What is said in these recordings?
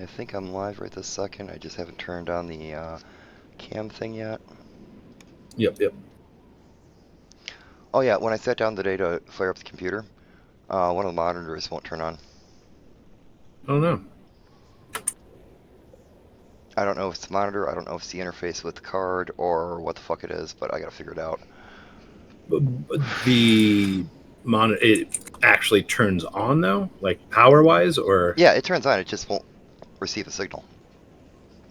think I'm live right this second. I just haven't turned on the cam thing yet. Yep. Oh yeah, when I sat down today to fire up the computer, one of the monitors won't turn on. Oh no. I don't know if it's the monitor, I don't know if it's the interface with the card, or what the fuck it is, but I gotta figure it out. The monitor, it actually turns on though, like power wise, or Yeah, it turns on, it just won't receive a signal.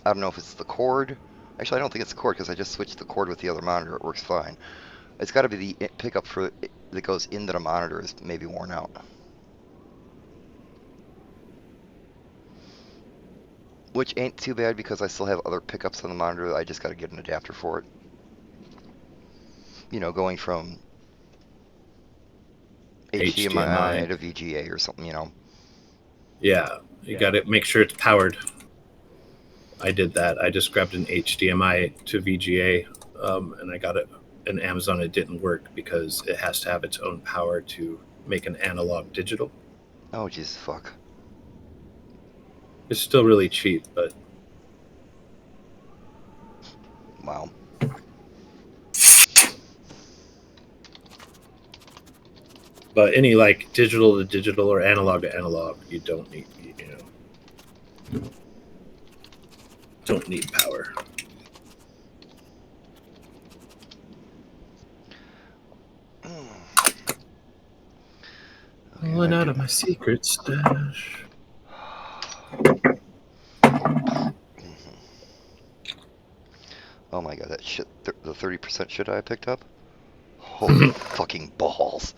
I don't know if it's the cord. Actually, I don't think it's the cord because I just switched the cord with the other monitor. It works fine. It's got to be the pickup for that goes into the monitor is maybe worn out. Which ain't too bad because I still have other pickups on the monitor. I just got to get an adapter for it. You know, going from HDMI HDMI. to VGA or something, you know. Yeah, you got to make sure it's powered. I did that. I just grabbed an HDMI to VGA, and I got it in Amazon. It didn't work because it has to have its own power to make an analog digital. Oh, Jesus, fuck. It's still really cheap, but Wow. any like digital to digital or analog to analog, you don't need don't need power. Okay, Pulling out of my secret stash. Oh my god, that shit, the 30% shit I picked up? Holy fucking balls.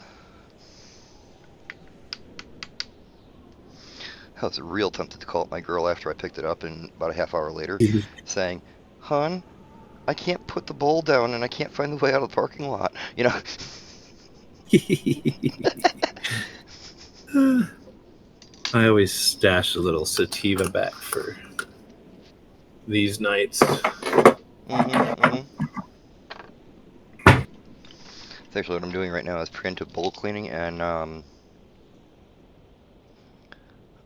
I was real tempted to call up my girl after I picked it up and about a half hour later saying, "Hun, I can't put the bowl down and I can't find the way out of the parking lot." You know? I always stash a little sativa back for these nights. It's actually what I'm doing right now is preemptive bowl cleaning and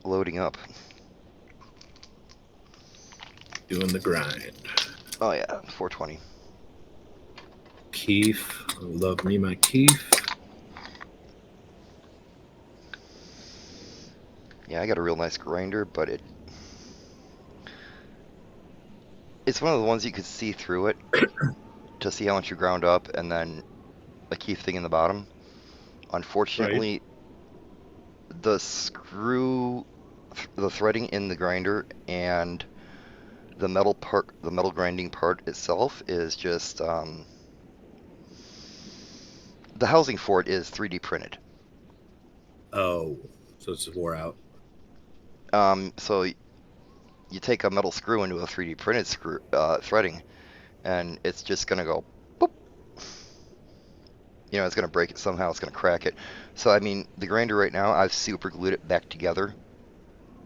loading up. Doing the grind. Oh yeah, 420. Keef. Love me my Keef. Yeah, I got a real nice grinder, but it's one of the ones you could see through it to see how much you ground up and then a Keef thing in the bottom. Right. Unfortunately, the threading in the grinder and the metal grinding part itself is just the housing for it is 3D printed. Oh, so it's wore out. So you take a metal screw into a 3D printed screw threading, and it's just gonna go boop. You know, it's gonna break it somehow. It's gonna crack it. So I mean, the grinder right now, I've super glued it back together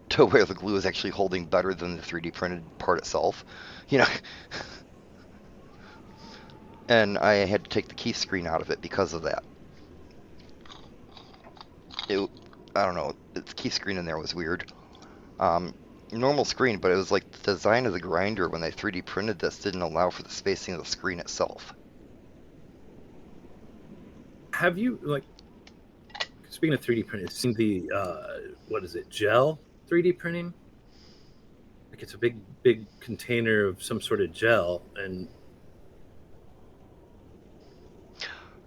to where the glue is actually holding better than the 3D printed part itself. You know, and I had to take the key screen out of it because of that. I don't know, the key screen in there was weird. Um, Normal screen, but it was like the design of the grinder when they 3D printed this didn't allow for the spacing of the screen itself. Have you like speaking of 3D printing? Seen the what is it? Gel 3D printing. Like it's a big container of some sort of gel, and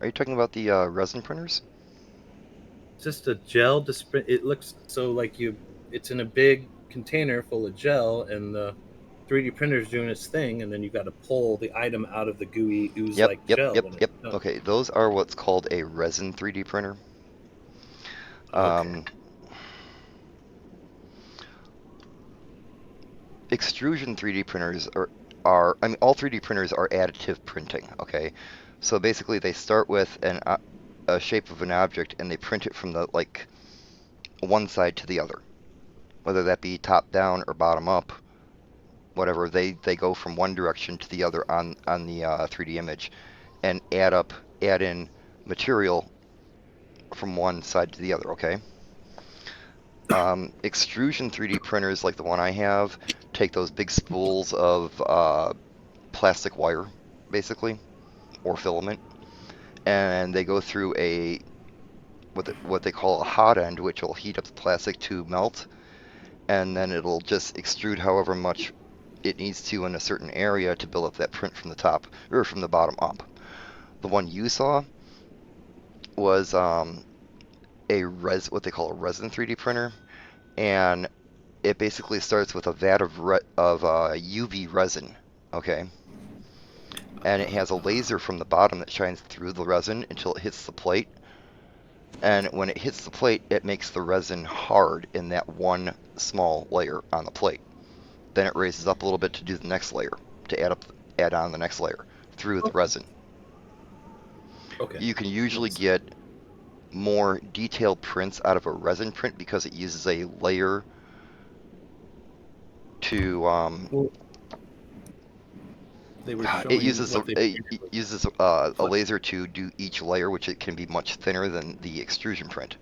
Are you talking about the resin printers? it's just a gel disprint. It looks so like you. It's in a big container full of gel, and the 3D printer is doing its thing, and then you got to pull the item out of the gooey ooze Yep, like yep, gel yep, when it's yep. done. Okay, those are what's called a resin 3D printer. Okay. Um, Extrusion 3D printers I mean, all 3D printers are additive printing, okay? So basically they start with a shape of an object and they print it from the, like, one side to the other. Whether that be top down or bottom up, whatever, they go from one direction to the other on the 3D image and add in material from one side to the other, okay? Extrusion 3D printers like the one I have take those big spools of plastic wire, basically, or filament, and they go through what they call a hot end, which will heat up the plastic to melt, and then it'll just extrude however much it needs to in a certain area to build up that print from the top or from the bottom up. The one you saw was what they call a resin 3D printer, and it basically starts with a vat of UV resin, okay, and it has a laser from the bottom that shines through the resin until it hits the plate. And when it hits the plate, it makes the resin hard in that one small layer on the plate. Then it raises up a little bit to do the next layer, to add on the next layer through the resin. Okay. You can usually get more detailed prints out of a resin print because it uses a layer to They were it showing uses what a flexible. laser to do each layer, which it can be much thinner than the extrusion print.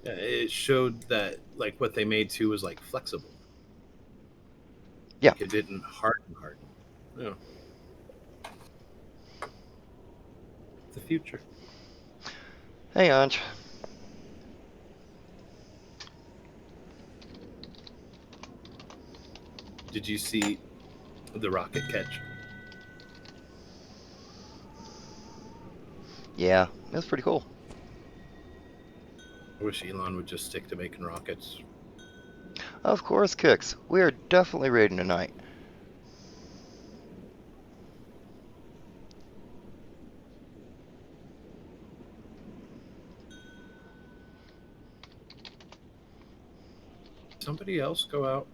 Yeah, it showed that like what they made too was like flexible. Yeah. Like it didn't harden. Yeah. The future. Hey, Anj. Did you see the rocket catch? Yeah, that's pretty cool. I wish Elon would just stick to making rockets. Of course, Kix. We are definitely raiding tonight. Somebody else go out.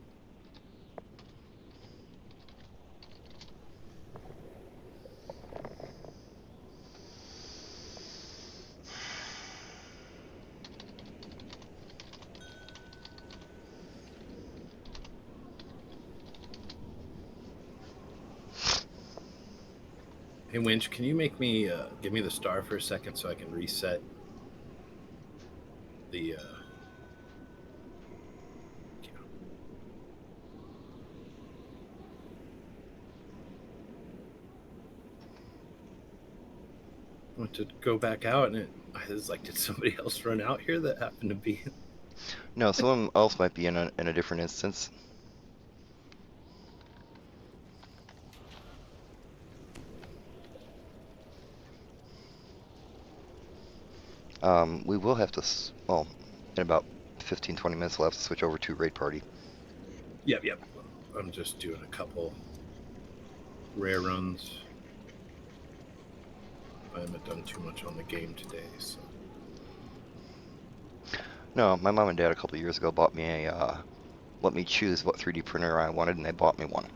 Hey Winch, can you make me give me the star for a second so I can reset the I went to go back out and I was like, did somebody else run out here that happened to be? No, someone else might be in a different instance. We will have to, well, in about 15-20 minutes, we'll have to switch over to raid party. Yep. I'm just doing a couple rare runs. I haven't done too much on the game today, so. No, my mom and dad a couple years ago bought me let me choose what 3D printer I wanted, and they bought me one.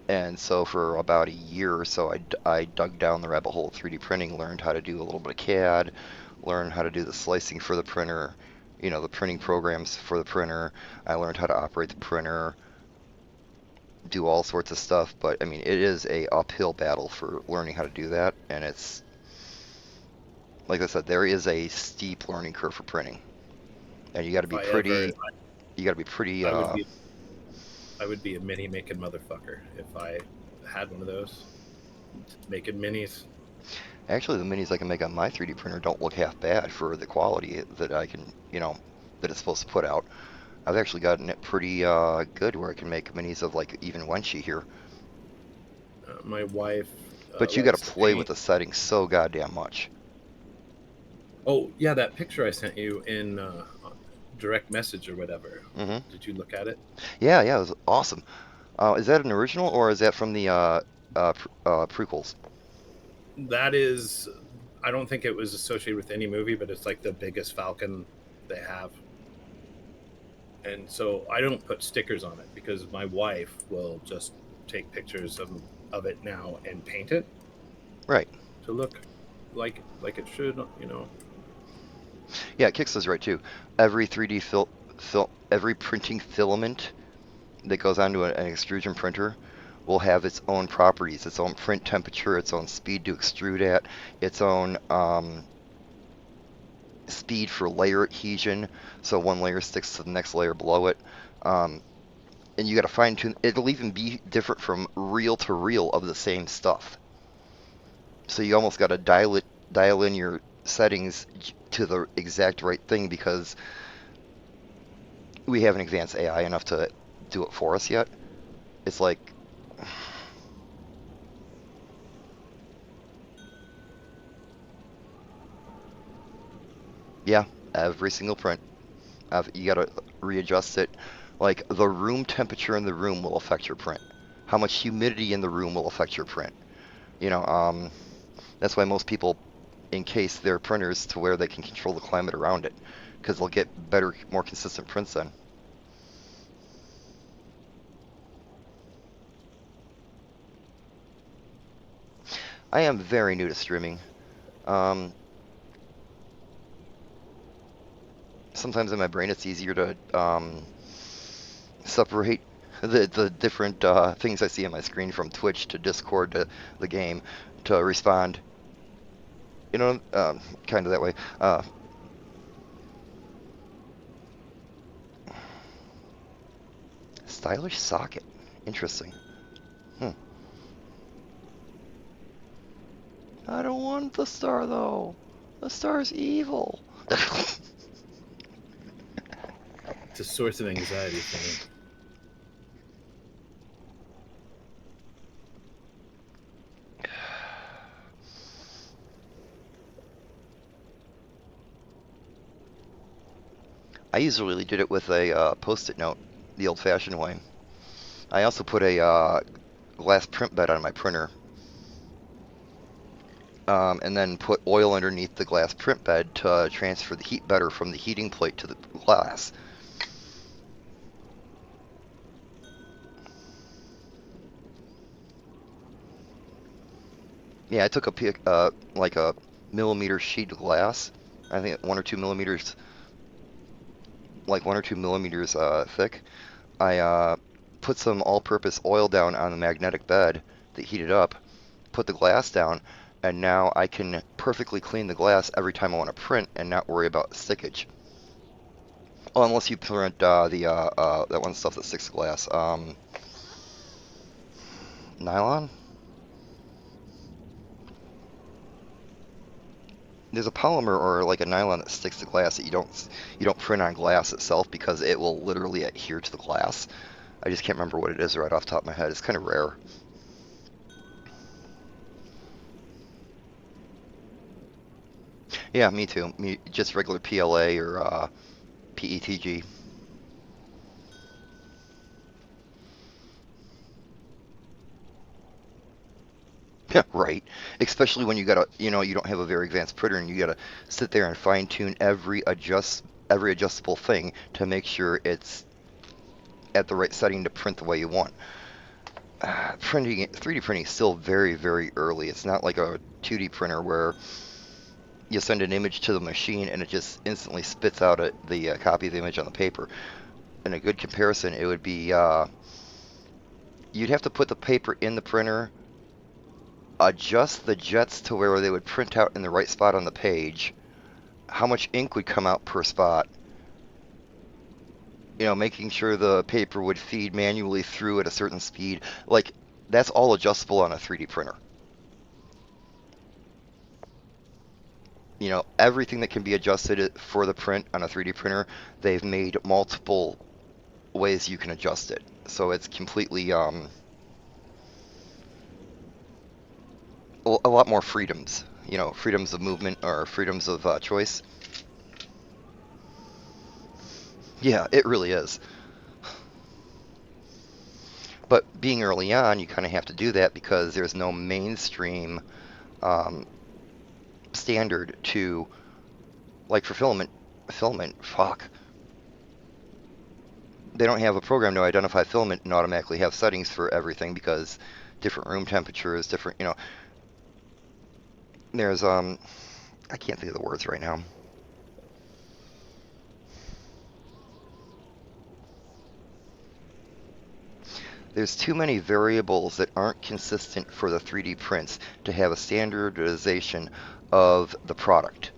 And so for about a year or so, I dug down the rabbit hole of 3D printing, learned how to do a little bit of CAD, learned how to do the slicing for the printer, the printing programs for the printer. I learned how to operate the printer, do all sorts of stuff. But I mean, it is a uphill battle for learning how to do that, and it's like I said, there is a steep learning curve for printing, and you got to be pretty. You got to be pretty. I would be a mini making motherfucker if I had one of those making minis. Actually, the minis I can make on my 3D printer don't look half bad for the quality that I can, that it's supposed to put out. I've actually gotten it pretty good where I can make minis of like even Wenshi here. My wife. But you got to play with the settings so goddamn much. Oh yeah, that picture I sent you in direct message or whatever. Mm-hmm. Did you look at it? Yeah, it was awesome. Is that an original or is that from the prequels? That is, I don't think it was associated with any movie, but it's like the biggest Falcon they have. And so I don't put stickers on it because my wife will just take pictures of it now and paint it. Right. To look like it should, Yeah, Kix is right too. Every 3D every printing filament that goes onto an extrusion printer will have its own properties, its own print temperature, its own speed to extrude at, its own speed for layer adhesion, so one layer sticks to the next layer below it. Um, and you got to fine tune. It'll even be different from reel to reel of the same stuff. So you almost got to dial in your settings to the exact right thing because we haven't advanced AI enough to do it for us yet. It's like, yeah, every single print. You got to readjust it. Like the room temperature in the room will affect your print. How much humidity in the room will affect your print. You know, that's why most people encase their printers to where they can control the climate around it, because they'll get better, more consistent prints then. I am very new to streaming. Um, Sometimes in my brain it's easier to separate the different things I see on my screen from Twitch to Discord to the game to respond. You know, kind of that way. Stylish socket. Interesting. Hmm. I don't want the star though. The star's evil. It's a source of anxiety for me. I usually did it with a post-it note, the old-fashioned way. I also put a glass print bed on my printer, and then put oil underneath the glass print bed to transfer the heat better from the heating plate to the glass. Yeah, I took like a millimeter sheet of glass. I think 1 or 2 millimeters, like 1 or 2 millimeters thick. I put some all-purpose oil down on the magnetic bed that heated up, put the glass down, and now I can perfectly clean the glass every time I want to print and not worry about stickage. Oh, unless you print that one stuff that sticks to glass. Nylon? There's a polymer or like a nylon that sticks to glass that you don't print on glass itself because it will literally adhere to the glass. I just can't remember what it is right off the top of my head. It's kind of rare. Yeah, me too. Me just regular PLA or PETG. Yeah, right. Especially when you gotta, you don't have a very advanced printer and you gotta sit there and fine tune every adjustable thing to make sure it's at the right setting to print the way you want. 3D printing is still very, very early. It's not like a 2D printer where you send an image to the machine and it just instantly spits out the copy of the image on the paper. In a good comparison, it would be you'd have to put the paper in the printer, adjust the jets to where they would print out in the right spot on the page, how much ink would come out per spot, making sure the paper would feed manually through at a certain speed. Like, that's all adjustable on a 3D printer. Everything that can be adjusted for the print on a 3D printer, they've made multiple ways you can adjust it. So it's completely a lot more freedoms, freedoms of movement or freedoms of choice. Yeah, it really is. But being early on, you kind of have to do that because there's no mainstream um, standard to, like for filament, fuck. They don't have a program to identify filament and automatically have settings for everything because different room temperatures, different, there's, I can't think of the words right now. There's too many variables that aren't consistent for the 3D prints to have a standardization of the product.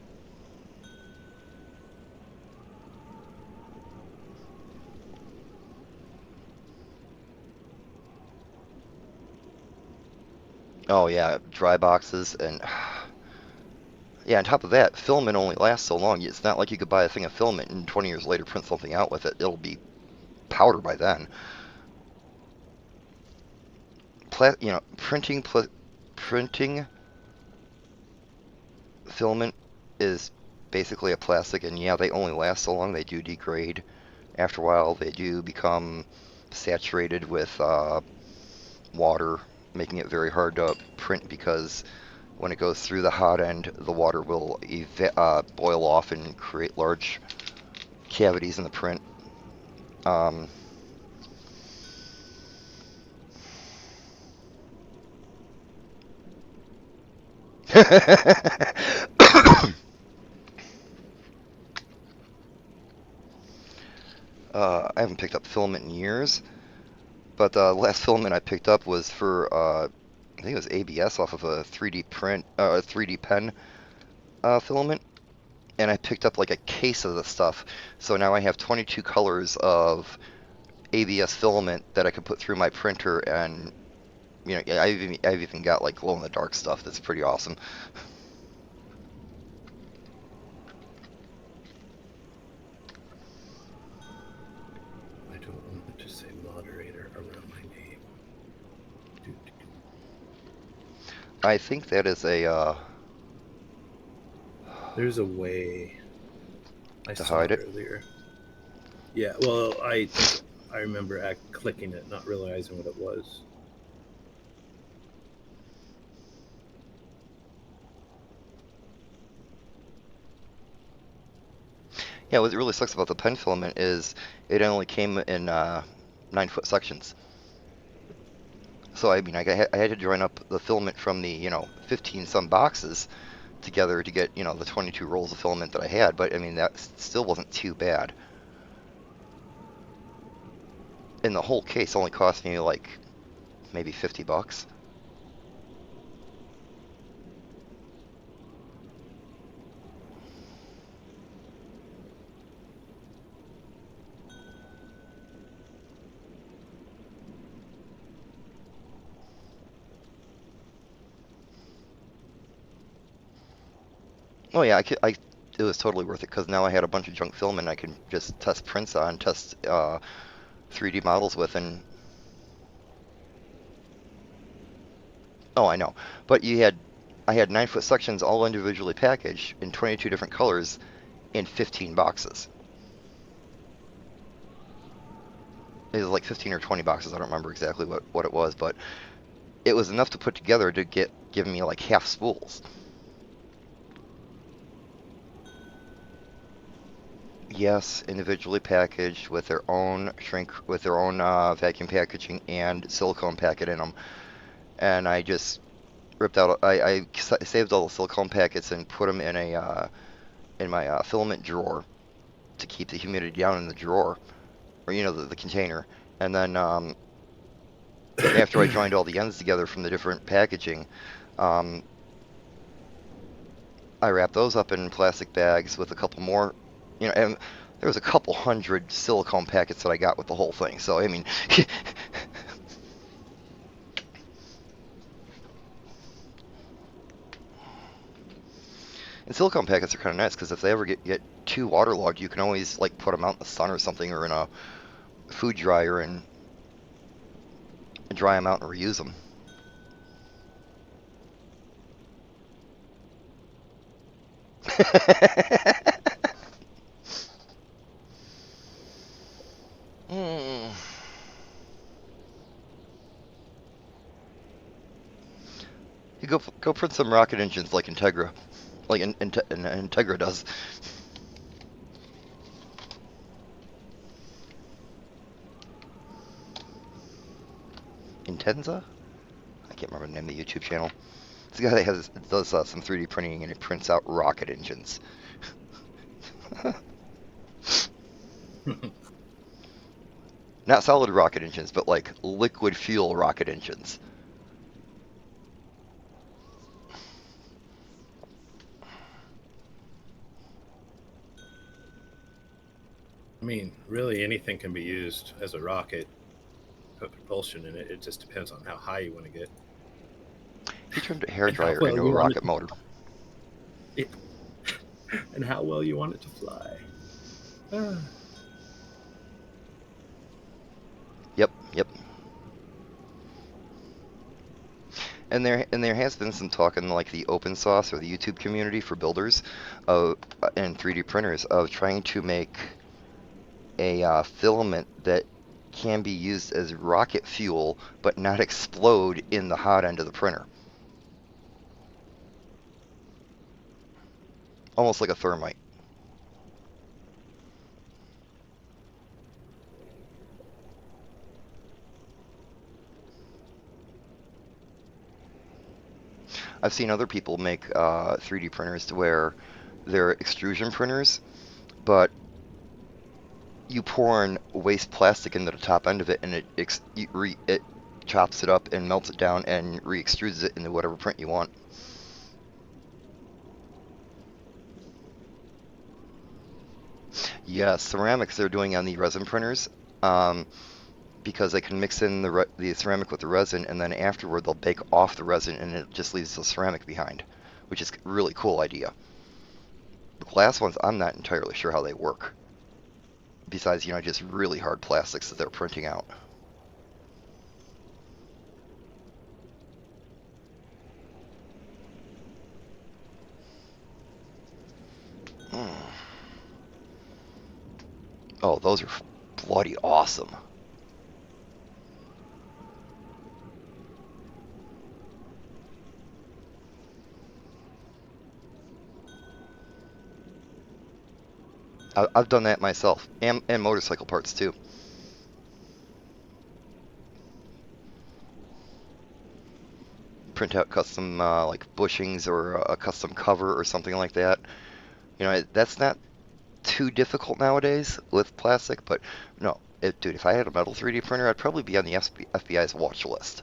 Oh yeah, dry boxes and yeah. On top of that, filament only lasts so long. It's not like you could buy a thing of filament and 20 years later print something out with it. It'll be powder by then. Printing filament is basically a plastic, and yeah, they only last so long. They do degrade after a while. They do become saturated with water, making it very hard to print because when it goes through the hot end, the water will boil off and create large cavities in the print. Um, I haven't picked up filament in years, but the last filament I picked up was for I think it was ABS off of a 3D print, 3D pen filament, and I picked up like a case of the stuff. So now I have 22 colors of ABS filament that I could put through my printer, and yeah, I've even got like glow in the dark stuff that's pretty awesome. I don't want to say moderator around my name. I think that is a There's a way. I to saw hide it it. earlier. Yeah, well, I think I remember clicking it, not realizing what it was. Yeah, what really sucks about the pen filament is it only came in 9-foot sections. So I mean, I had to join up the filament from the 15 some boxes together to get the 22 rolls of filament that I had. But I mean, that still wasn't too bad. And the whole case only cost me like maybe $50. Oh yeah, it was totally worth it because now I had a bunch of junk film and I can just test prints on, test 3D models with, and oh, I know. But I had 9-foot sections all individually packaged in 22 different colors in 15 boxes. It was like 15 or 20 boxes. I don't remember exactly what it was, but it was enough to put together to give me like half spools. Yes, individually packaged with their own vacuum packaging and silicone packet in them. And I just ripped out. I saved all the silicone packets and put them in my filament drawer to keep the humidity down in the drawer, or the container. And then after I joined all the ends together from the different packaging, um, I wrapped those up in plastic bags with a couple more, and there was a couple hundred silicone packets that I got with the whole thing. So I mean, and silicone packets are kind of nice because if they ever get too waterlogged, you can always like put them out in the sun or something, or in a food dryer and dry them out and reuse them. Mm. You go print some rocket engines like Integra, like Integra does. Intenza? I can't remember the name of the YouTube channel. It's a guy that does some 3D printing and it prints out rocket engines. Not solid rocket engines, but like liquid fuel rocket engines. I mean, really anything can be used as a rocket, put propulsion in it. It just depends on how high you want to get. He turned a hair And how dryer well into a you want rocket motor. it, and how well you want it to fly. Ah. Yep, yep. And there has been some talk in like the open source or the YouTube community for builders of and 3D printers of trying to make a filament that can be used as rocket fuel but not explode in the hot end of the printer. Almost like a thermite. I've seen other people make 3D printers to where they're extrusion printers, but you pour in waste plastic into the top end of it, and it chops it up and melts it down and re-extrudes it into whatever print you want. Yeah, ceramics they're doing on the resin printers, um, because they can mix in the ceramic with the resin, and then afterward they'll bake off the resin, and it just leaves the ceramic behind, which is a really cool idea. The glass ones, I'm not entirely sure how they work. Besides, just really hard plastics that they're printing out. Mm. Oh, those are bloody awesome. I've done that myself, and motorcycle parts too. Print out custom like bushings or a custom cover or something like that. That's not too difficult nowadays with plastic, but no, dude, if I had a metal 3D printer, I'd probably be on the FBI's watch list.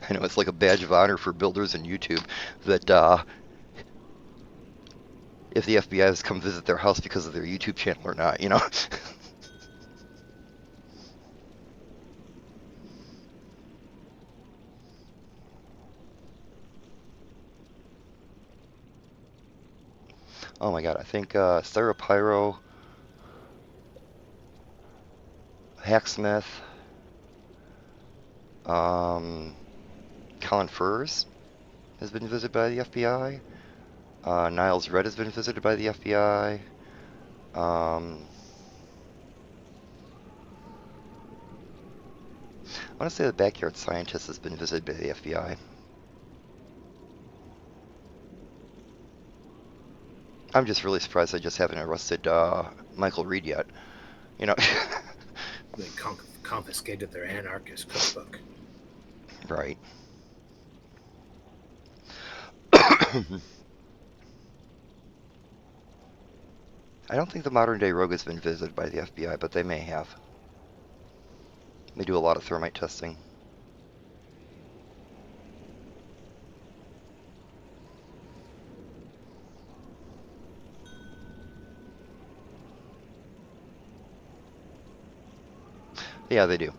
I know it's like a badge of honor for builders and YouTube that if the FBI has come visit their house because of their YouTube channel or not. Oh my God, I think Styropyro, Hacksmith, um, Colin Furs has been visited by the FBI. Niles Red has been visited by the FBI. I want to say the Backyard Scientist has been visited by the FBI. I'm just really surprised I just haven't arrested Michael Reed yet. You know, They confiscated their anarchist cookbook. right. I don't think the modern day Rogue has been visited by the FBI, but they may have. They do a lot of thermite testing. Yeah, they do.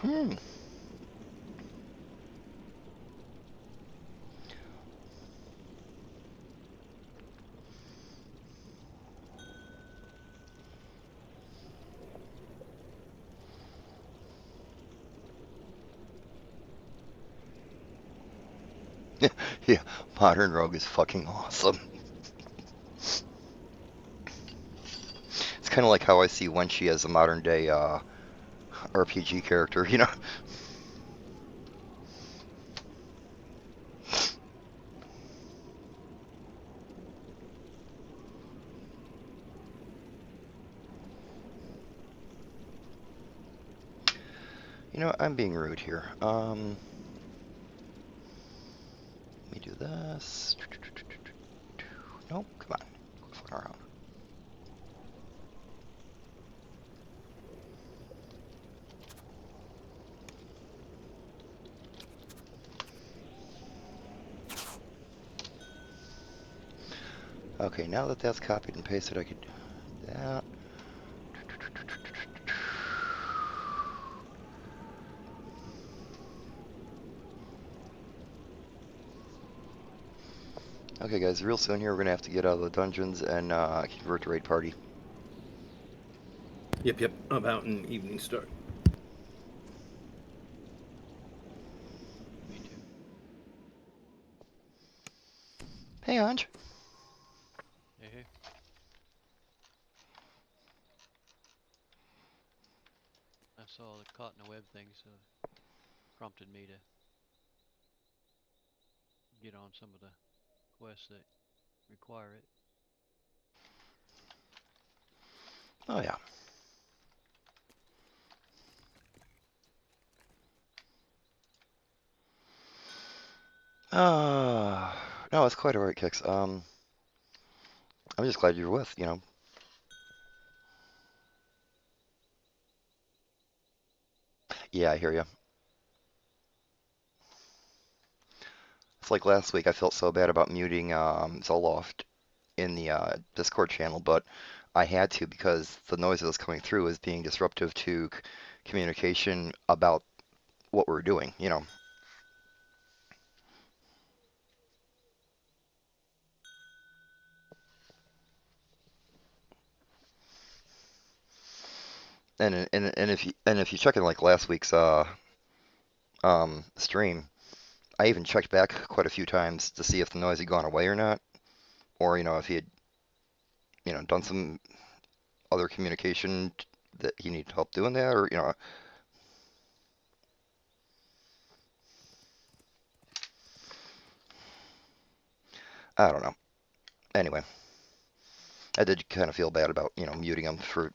Hmm. Yeah, modern Rogue is fucking awesome. It's kind of like how I see Wenchi as a modern day RPG character. You know, I'm being rude here. Let me do this. Nope, come on. Quit fucking around. Okay, now that that's copied and pasted, I could do that. Okay, guys, real soon here, we're gonna have to get out of the dungeons and convert to raid party. Yep. About an evening start. Me too. Hey, Anj. Hey. I saw the caught in the web thing, so prompted me to get on some of the quests that require it. Oh, yeah. No, it's quite alright, Kix. I'm just glad you're with, you know. Yeah, I hear you. It's like last week, I felt so bad about muting Zoloft in the Discord channel, but I had to because the noise that was coming through was being disruptive to communication about what we're doing, you know. And if you check in like last week's stream, I even checked back quite a few times to see if the noise had gone away or not, or you know if he had done some other communication that he needed help doing that, or you know. I don't know. Anyway, I did kind of feel bad about muting him for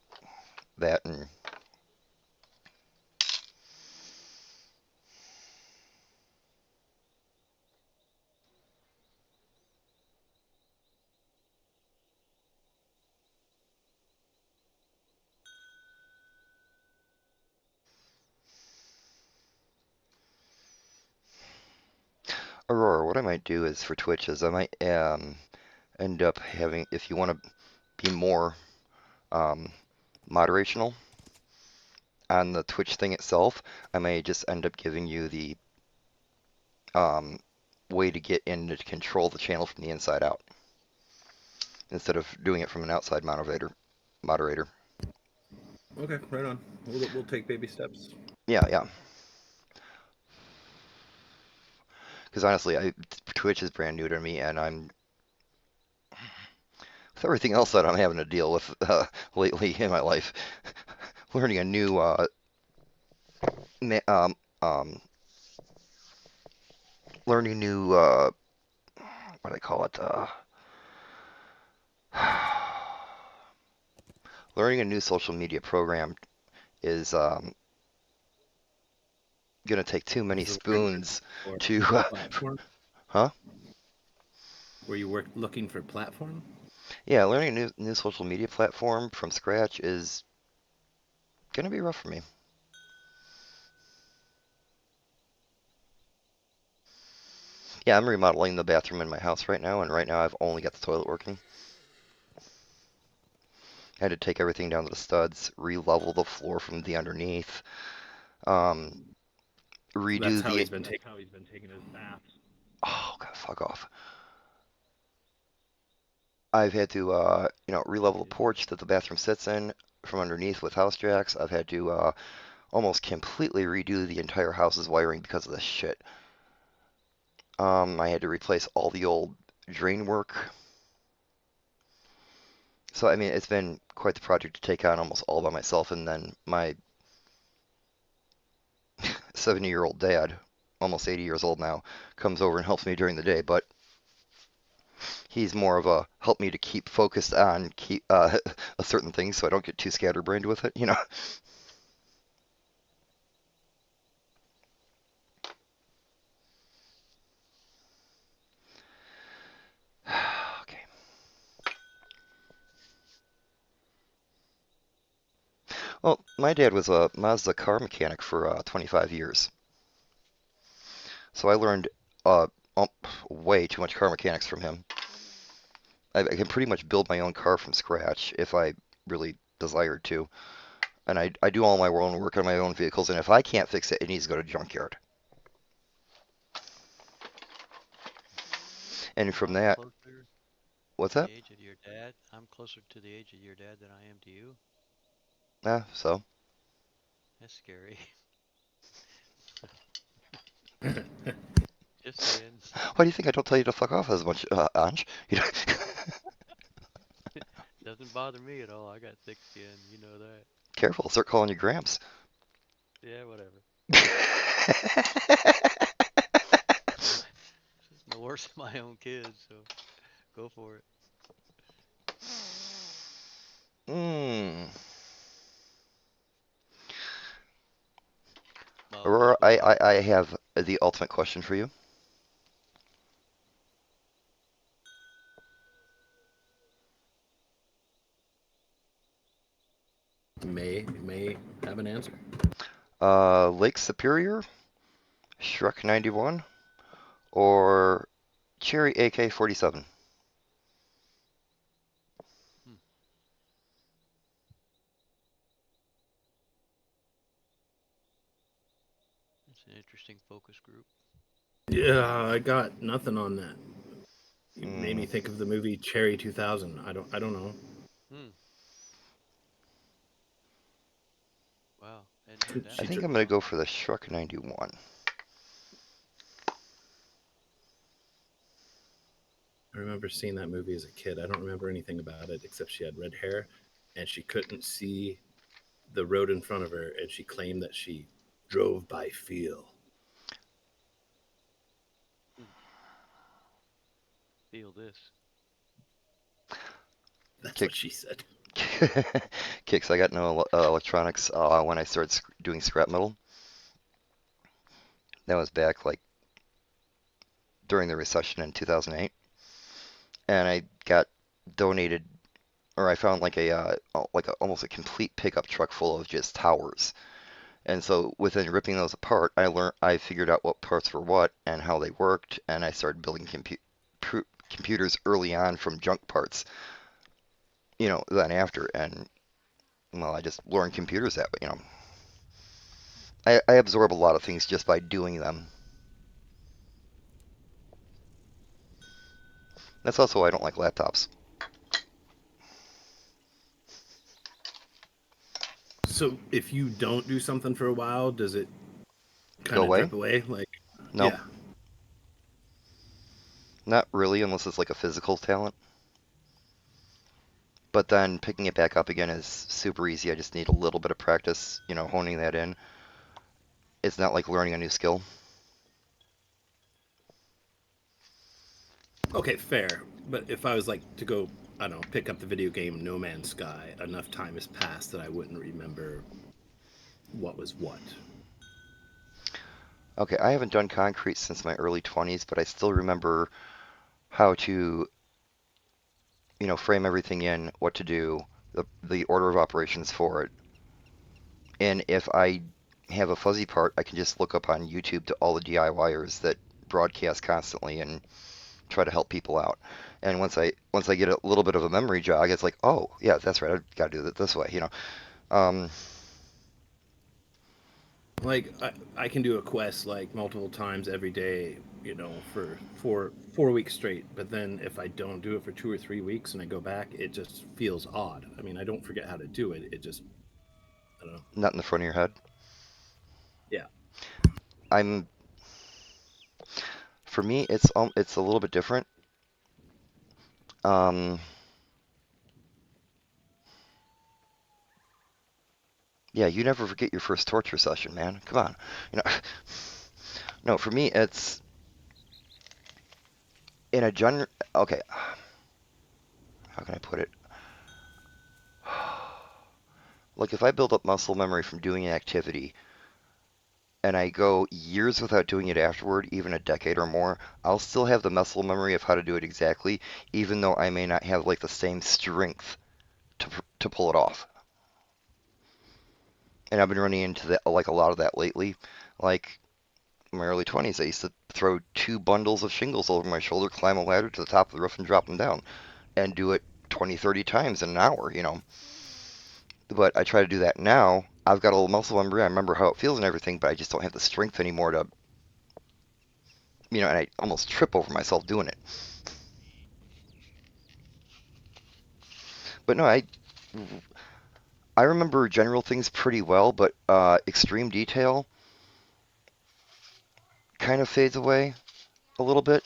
that, and Aurora, what I might do is for Twitch is I might end up having, if you want to be more um, moderational on the Twitch thing itself, I may just end up giving you the um, way to get in to control the channel from the inside out instead of doing it from an outside moderator. Okay, right on. We'll take baby steps. Yeah. Because honestly, Twitch is brand new to me, and I'm with everything else that I'm having to deal with lately in my life, learning a new um, learning new what do they call it? Learning a new social media program is gonna take too many So we're spoons for to platform. huh? Were you looking for platform? Yeah, learning a new social media platform from scratch is gonna be rough for me. Yeah, I'm remodeling the bathroom in my house right now, and right now I've only got the toilet working. I had to take everything down to the studs, re-level the floor from the underneath, um, That's redo how the. he's been taking his baths. Oh God, fuck off! I've had to, re-level the porch that the bathroom sits in from underneath with house jacks. I've had to almost completely redo the entire house's wiring because of this shit. I had to replace all the old drain work. So, I mean, it's been quite the project to take on almost all by myself, and then my 70-year-old dad, almost 80 years old now, comes over and helps me during the day, but he's more of a help me to keep focused on a certain thing so I don't get too scatterbrained with it, you know. Well, my dad was a Mazda car mechanic for 25 years, so I learned uh, um, way too much car mechanics from him. I can pretty much build my own car from scratch if I really desired to, and I do all my own work on my own vehicles, and if I can't fix it, it needs to go to junkyard. And from I'm that, closer what's to the that? age of your dad. I'm closer to the age of your dad than I am to you. So That's scary. Just saying. why do you think I don't tell you to fuck off as much, Anj? You know? Doesn't bother me at all. I got thick skin. You know that. Careful, I'll start calling you Gramps. Yeah, whatever. This is no worse than my own kids, so go for it. Hmm. Oh, Aurora, just wondering. I have the ultimate question for you. May have an answer. Lake Superior, Shrek 91, or Cherry AK-47? Hmm. It's an interesting focus group. Yeah, I got nothing on that. You made Hmm. me think of the movie Cherry 2000. I don't know. Hmm. Wow. Hadn't heard that I She one think dr- I'm in a gonna while. go for the Shrek 91. I remember seeing that movie as a kid. I don't remember anything about it except she had red hair and she couldn't see the road in front of her and she claimed that she drove by feel. Hmm. Feel this. That's what Kick, she said. Kicks. I got no electronics when I started doing scrap metal. That was back like during the recession in 2008, and I got donated, or I found like almost a complete pickup truck full of just towers. And so within ripping those apart, I figured out what parts were what and how they worked, and I started building computers early on from junk parts, then after, and well, I just learned computers that way. I absorb a lot of things just by doing them. That's also why I don't like laptops. So if you don't do something for a while, does it Go kind of away? drip away? Like, No, yeah. not really, unless it's like a physical talent. But then picking it back up again is super easy. I just need a little bit of practice, honing that in. It's not like learning a new skill. Okay, fair. But if I was like to go, I don't know, pick up the video game No Man's Sky, enough time has passed that I wouldn't remember what was what. Okay, I haven't done concrete since my early 20s, but I still remember how to, frame everything in, what to do, the order of operations for it. And if I have a fuzzy part, I can just look up on YouTube to all the DIYers that broadcast constantly and try to help people out. And once I get a little bit of a memory jog, it's like, oh yeah, that's right, I've got to do it this way. Um, Like I can do a quest like multiple times every day, for four weeks straight. But then if I don't do it for 2 or 3 weeks and I go back, it just feels odd. I mean, I don't forget how to do it. It just I don't know. not in the front of your head. Yeah. I'm For me, it's a little bit different. Um, yeah, you never forget your first torture session, man. Come on, you know. No, for me, it's in a gen. Okay, how can I put it? Like if I build up muscle memory from doing an activity and I go years without doing it afterward, even a decade or more, I'll still have the muscle memory of how to do it exactly, even though I may not have like the same strength to pull it off. And I've been running into that, like a lot of that lately. Like in my early 20s, I used to throw 2 bundles of shingles over my shoulder, climb a ladder to the top of the roof, and drop them down, and do it 20, 30 times in an hour, you know. But I try to do that now. I've got a little muscle memory. I remember how it feels and everything, but I just don't have the strength anymore to, you know, and I almost trip over myself doing it. But no, I remember general things pretty well, but extreme detail kind of fades away a little bit.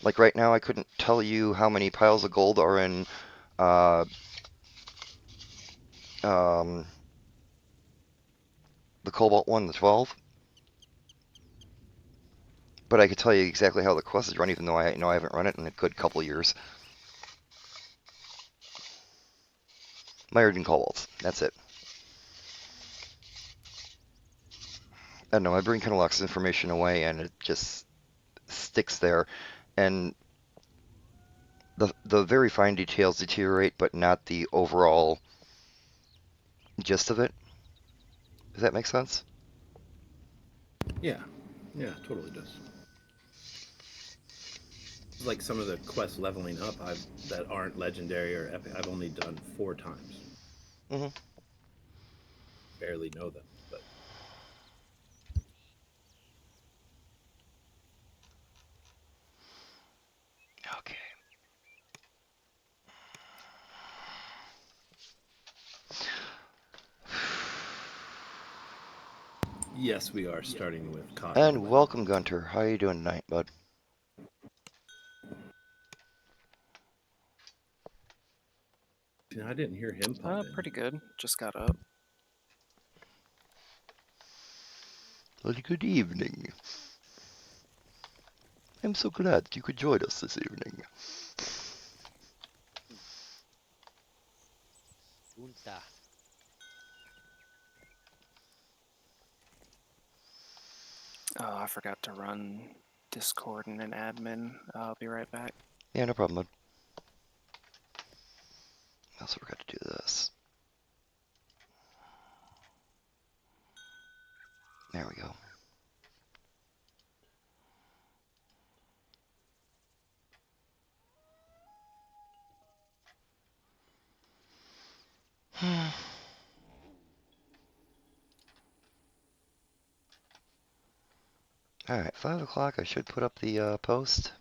Like right now, I couldn't tell you how many piles of gold are in uh, um, the Cobalt one, the 12, but I could tell you exactly how the quest is run, even though I know I haven't run it in a good couple of years. Myriad Cobalts, that's it. I don't know, my brain kind of locks information away and it just sticks there. And the very fine details deteriorate, but not the overall gist of it. Does that make sense? Yeah, yeah, totally does. Like some of the quests leveling up that aren't legendary or epic, I've only done 4 times. Hmm. Barely know them, but Okay. yes, we are starting with cotton and And web. welcome, Gunter. How are you doing tonight, bud? I didn't hear him pop in. Pretty good. Just got up. Well, good evening. I'm so glad that you could join us this evening. Unta. Oh, I forgot to run Discord and an admin. I'll be right back. Yeah, no problem, bud. I also forgot to do this. There we go. Alright, 5 o'clock. I should put up the post.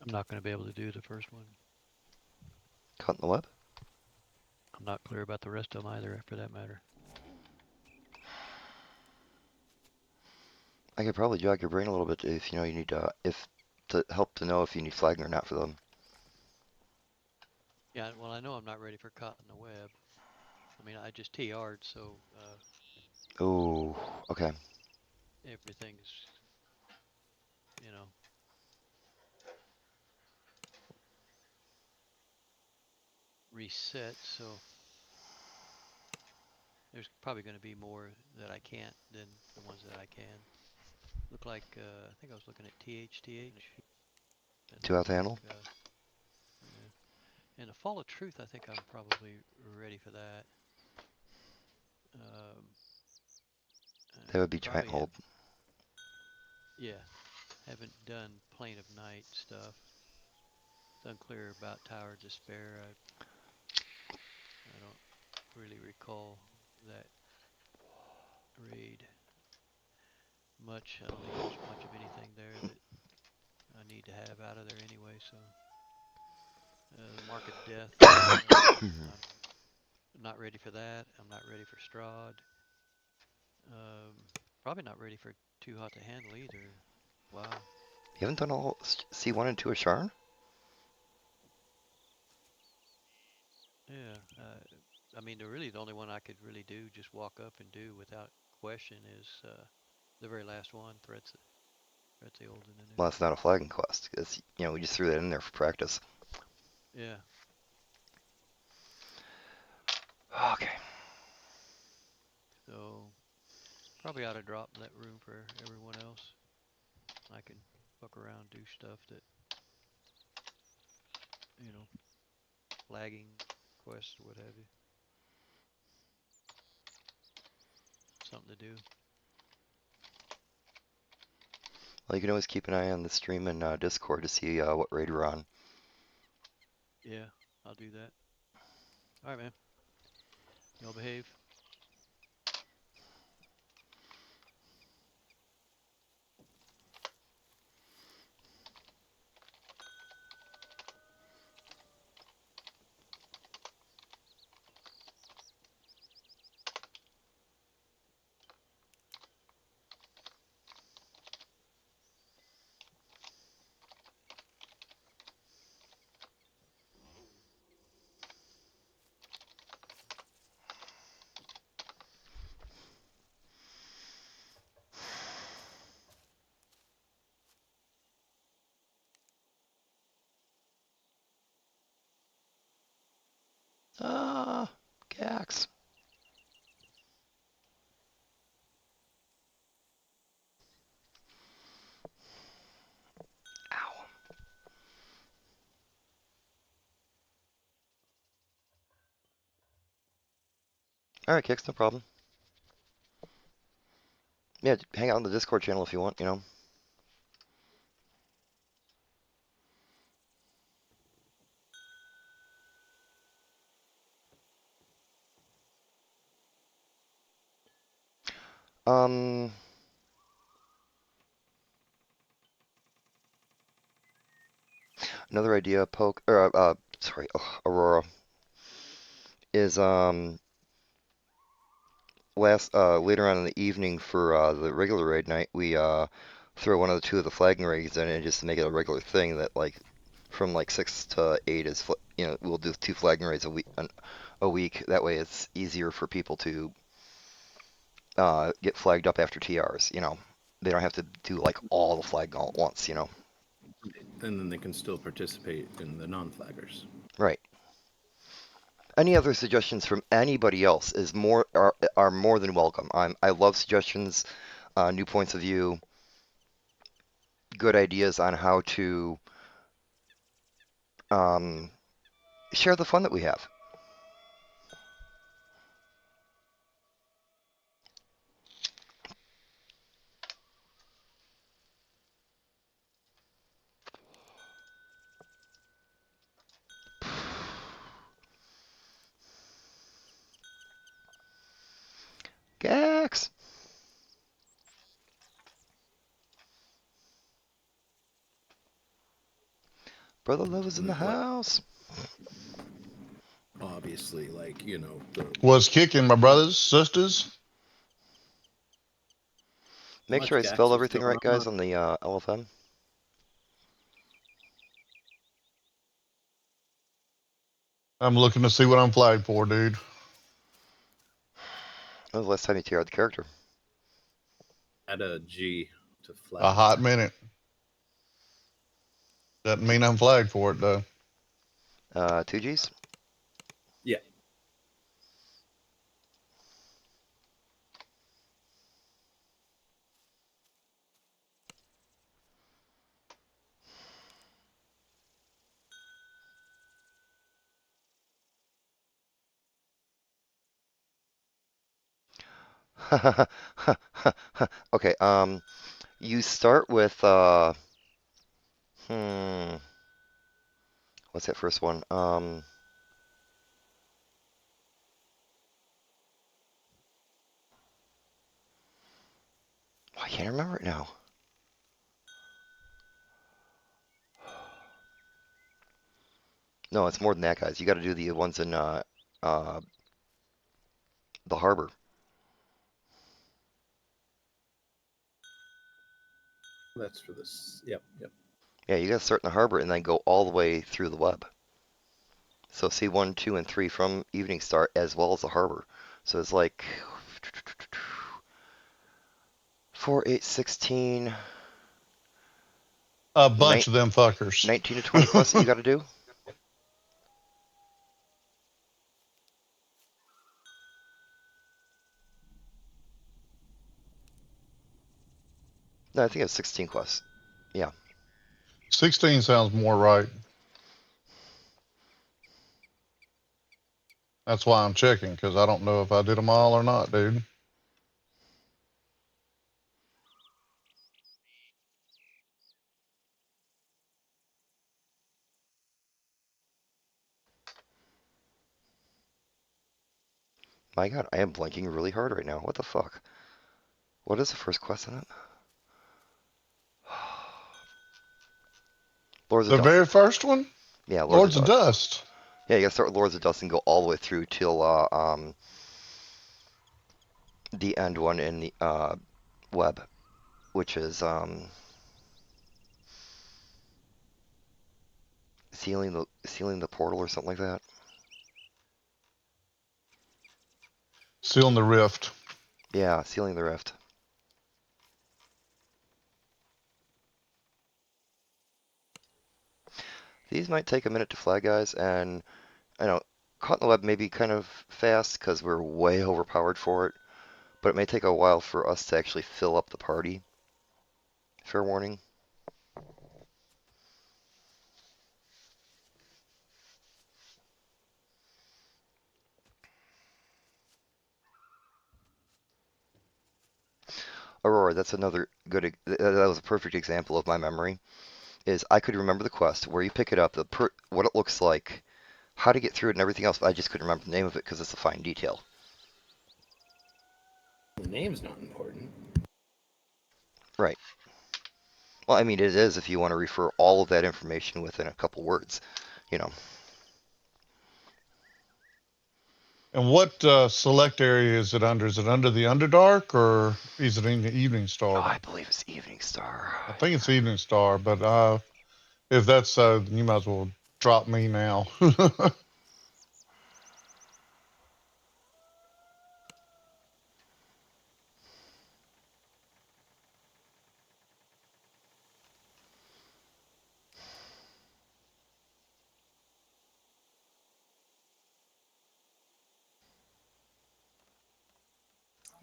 I'm not going to be able to do the first one. Caught in the web. I'm not clear about the rest of them either, for that matter. I could probably jog your brain a little bit if you know you need if to help to know if you need flagging or not for them. Yeah, well, I know I'm not ready for caught in the web. I mean, I just TR'd, so Oh, okay. everything's, you know, reset. So there's probably going to be more that I can't than the ones that I can. Look like I think I was looking at THTH. And Too out to handle. yeah. And the Fall of Truth, I think I'm probably ready for that. That would be giant Probably have, hold. yeah, haven't done Plane of Night stuff. It's unclear about Tower of Despair. I don't really recall that raid much. I don't think there's much of anything there that I need to have out of there anyway. So the Mark of Death, I'm not ready for that. I'm not ready for Strahd. Probably not ready for Too Hot to Handle either. Wow. You haven't done all C1 and 2 of Sharn? Yeah. I mean, the only one I could really do, just walk up and do without question, is the very last one, Threats the Old and the New. Well, that's not a flagging quest. It's, you know, we just threw that in there for practice. Yeah. Okay. So probably ought to drop that room for everyone else. I can fuck around, do stuff that, you know, lagging quests or what have you. Something to do. Well, you can always keep an eye on the stream in Discord to see what raid we're on. Yeah, I'll do that. All right, man. Y'all behave. Ah, Gax. Ow. All right, Kix, no problem. Yeah, hang out on the Discord channel if you want, you know. Um, another idea, sorry, Aurora, is later on in the evening for the regular raid night, we throw one of the two of the flagging raids in and just make it a regular thing that like from like 6 to 8 is you know, we'll do 2 flagging raids a week. That way it's easier for people to get flagged up after TRs, you know. They don't have to do like all the flag all at once, you know. And then they can still participate in the non-flaggers. Right. Any other suggestions from anybody else are more than welcome. I love suggestions, new points of view, good ideas on how to um, share the fun that we have. Gax! Brother Love is in the What? house. Obviously, like, Was kicking my brothers, sisters. Make much sure I spelled Gax is everything going right, guys, on. on the LFM. I'm looking to see what I'm flagged for, dude. When was the last time you TR'd the character? Add a G to flag. A hot minute. Doesn't mean I'm flagged for it, though. 2 Gs? Yeah. Okay, you start with, hmm, what's that first one? I can't remember it now. No, it's more than that, guys. You got to do the ones in the harbor. That's for this. Yep. Yeah, you got to start in the harbor and then go all the way through the web. So see 1, 2, and 3 from Evening Star as well as the harbor. So it's like 4, 8, 16, A bunch of them fuckers. 19 to 20 quests that you got to do. No, I think it's 16 quests. Yeah. 16 sounds more right. That's why I'm checking, because I don't know if I did them all or not, dude. My God, I am blanking really hard right now. What the fuck? What is the first quest in it? Lords of The Dust. very first one? Yeah, Lords of Dust. Yeah, you gotta start with Lords of Dust and go all the way through till the end one in the web, which is sealing the portal or something like that. Sealing the Rift. Yeah, sealing the rift. These might take a minute to flag, guys, and I know caught in the web may be kind of fast because we're way overpowered for it, but it may take a while for us to actually fill up the party. Fair warning. Aurora, that's another good. That was a perfect example of my memory. Is I could remember the quest, where you pick it up, what it looks like, how to get through it, and everything else. But I just couldn't remember the name of it because it's a fine detail. The name's not important. Right. Well, I mean, it is if you want to refer all of that information within a couple words, you know. And what select area is it under? Is it under the Underdark, or is it in the Evening Oh, Star? I believe it's Evening Star. I think it's Evening Star, but if that's so, you might as well drop me now.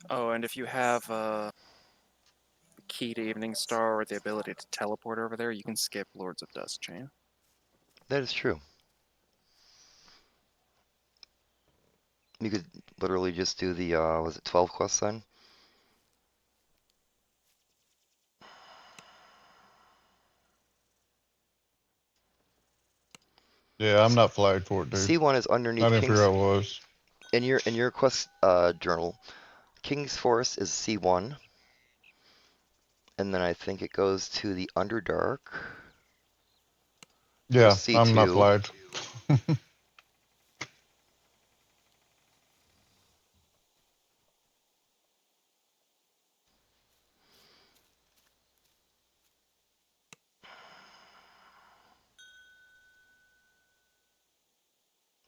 Oh, and if you have a key to Evening Star or the ability to teleport over there, you can skip Lords of Dust Chain. That is true. You could literally just do the, was it 12 quests then? Yeah, I'm not flagged for it, dude. C1 is I underneath didn't figure King's, out what it was. in your quest journal. King's Forest is C1, and then I think it goes to the Underdark for Yeah, I'm not C2. flagged.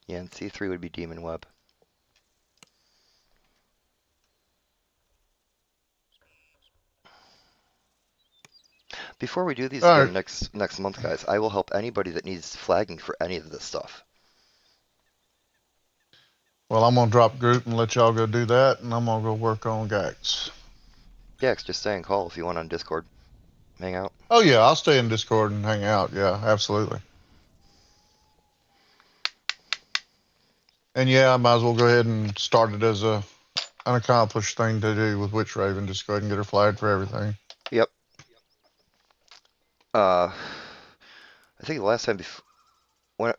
Yeah, and C3 would be Demon Web. Before we do these All again right. next month, guys, I will help anybody that needs flagging for any of this stuff. Well, I'm gonna drop group and let y'all go do that, and I'm gonna go work on Gax. Gax, just stay and call if you want on Discord. Hang out. Oh yeah, I'll stay in Discord and hang out. Yeah, absolutely. And yeah, I might as well go ahead and start it as a unaccomplished thing to do with Witch Raven. Just go ahead and get her flagged for everything. Yep. I think the last time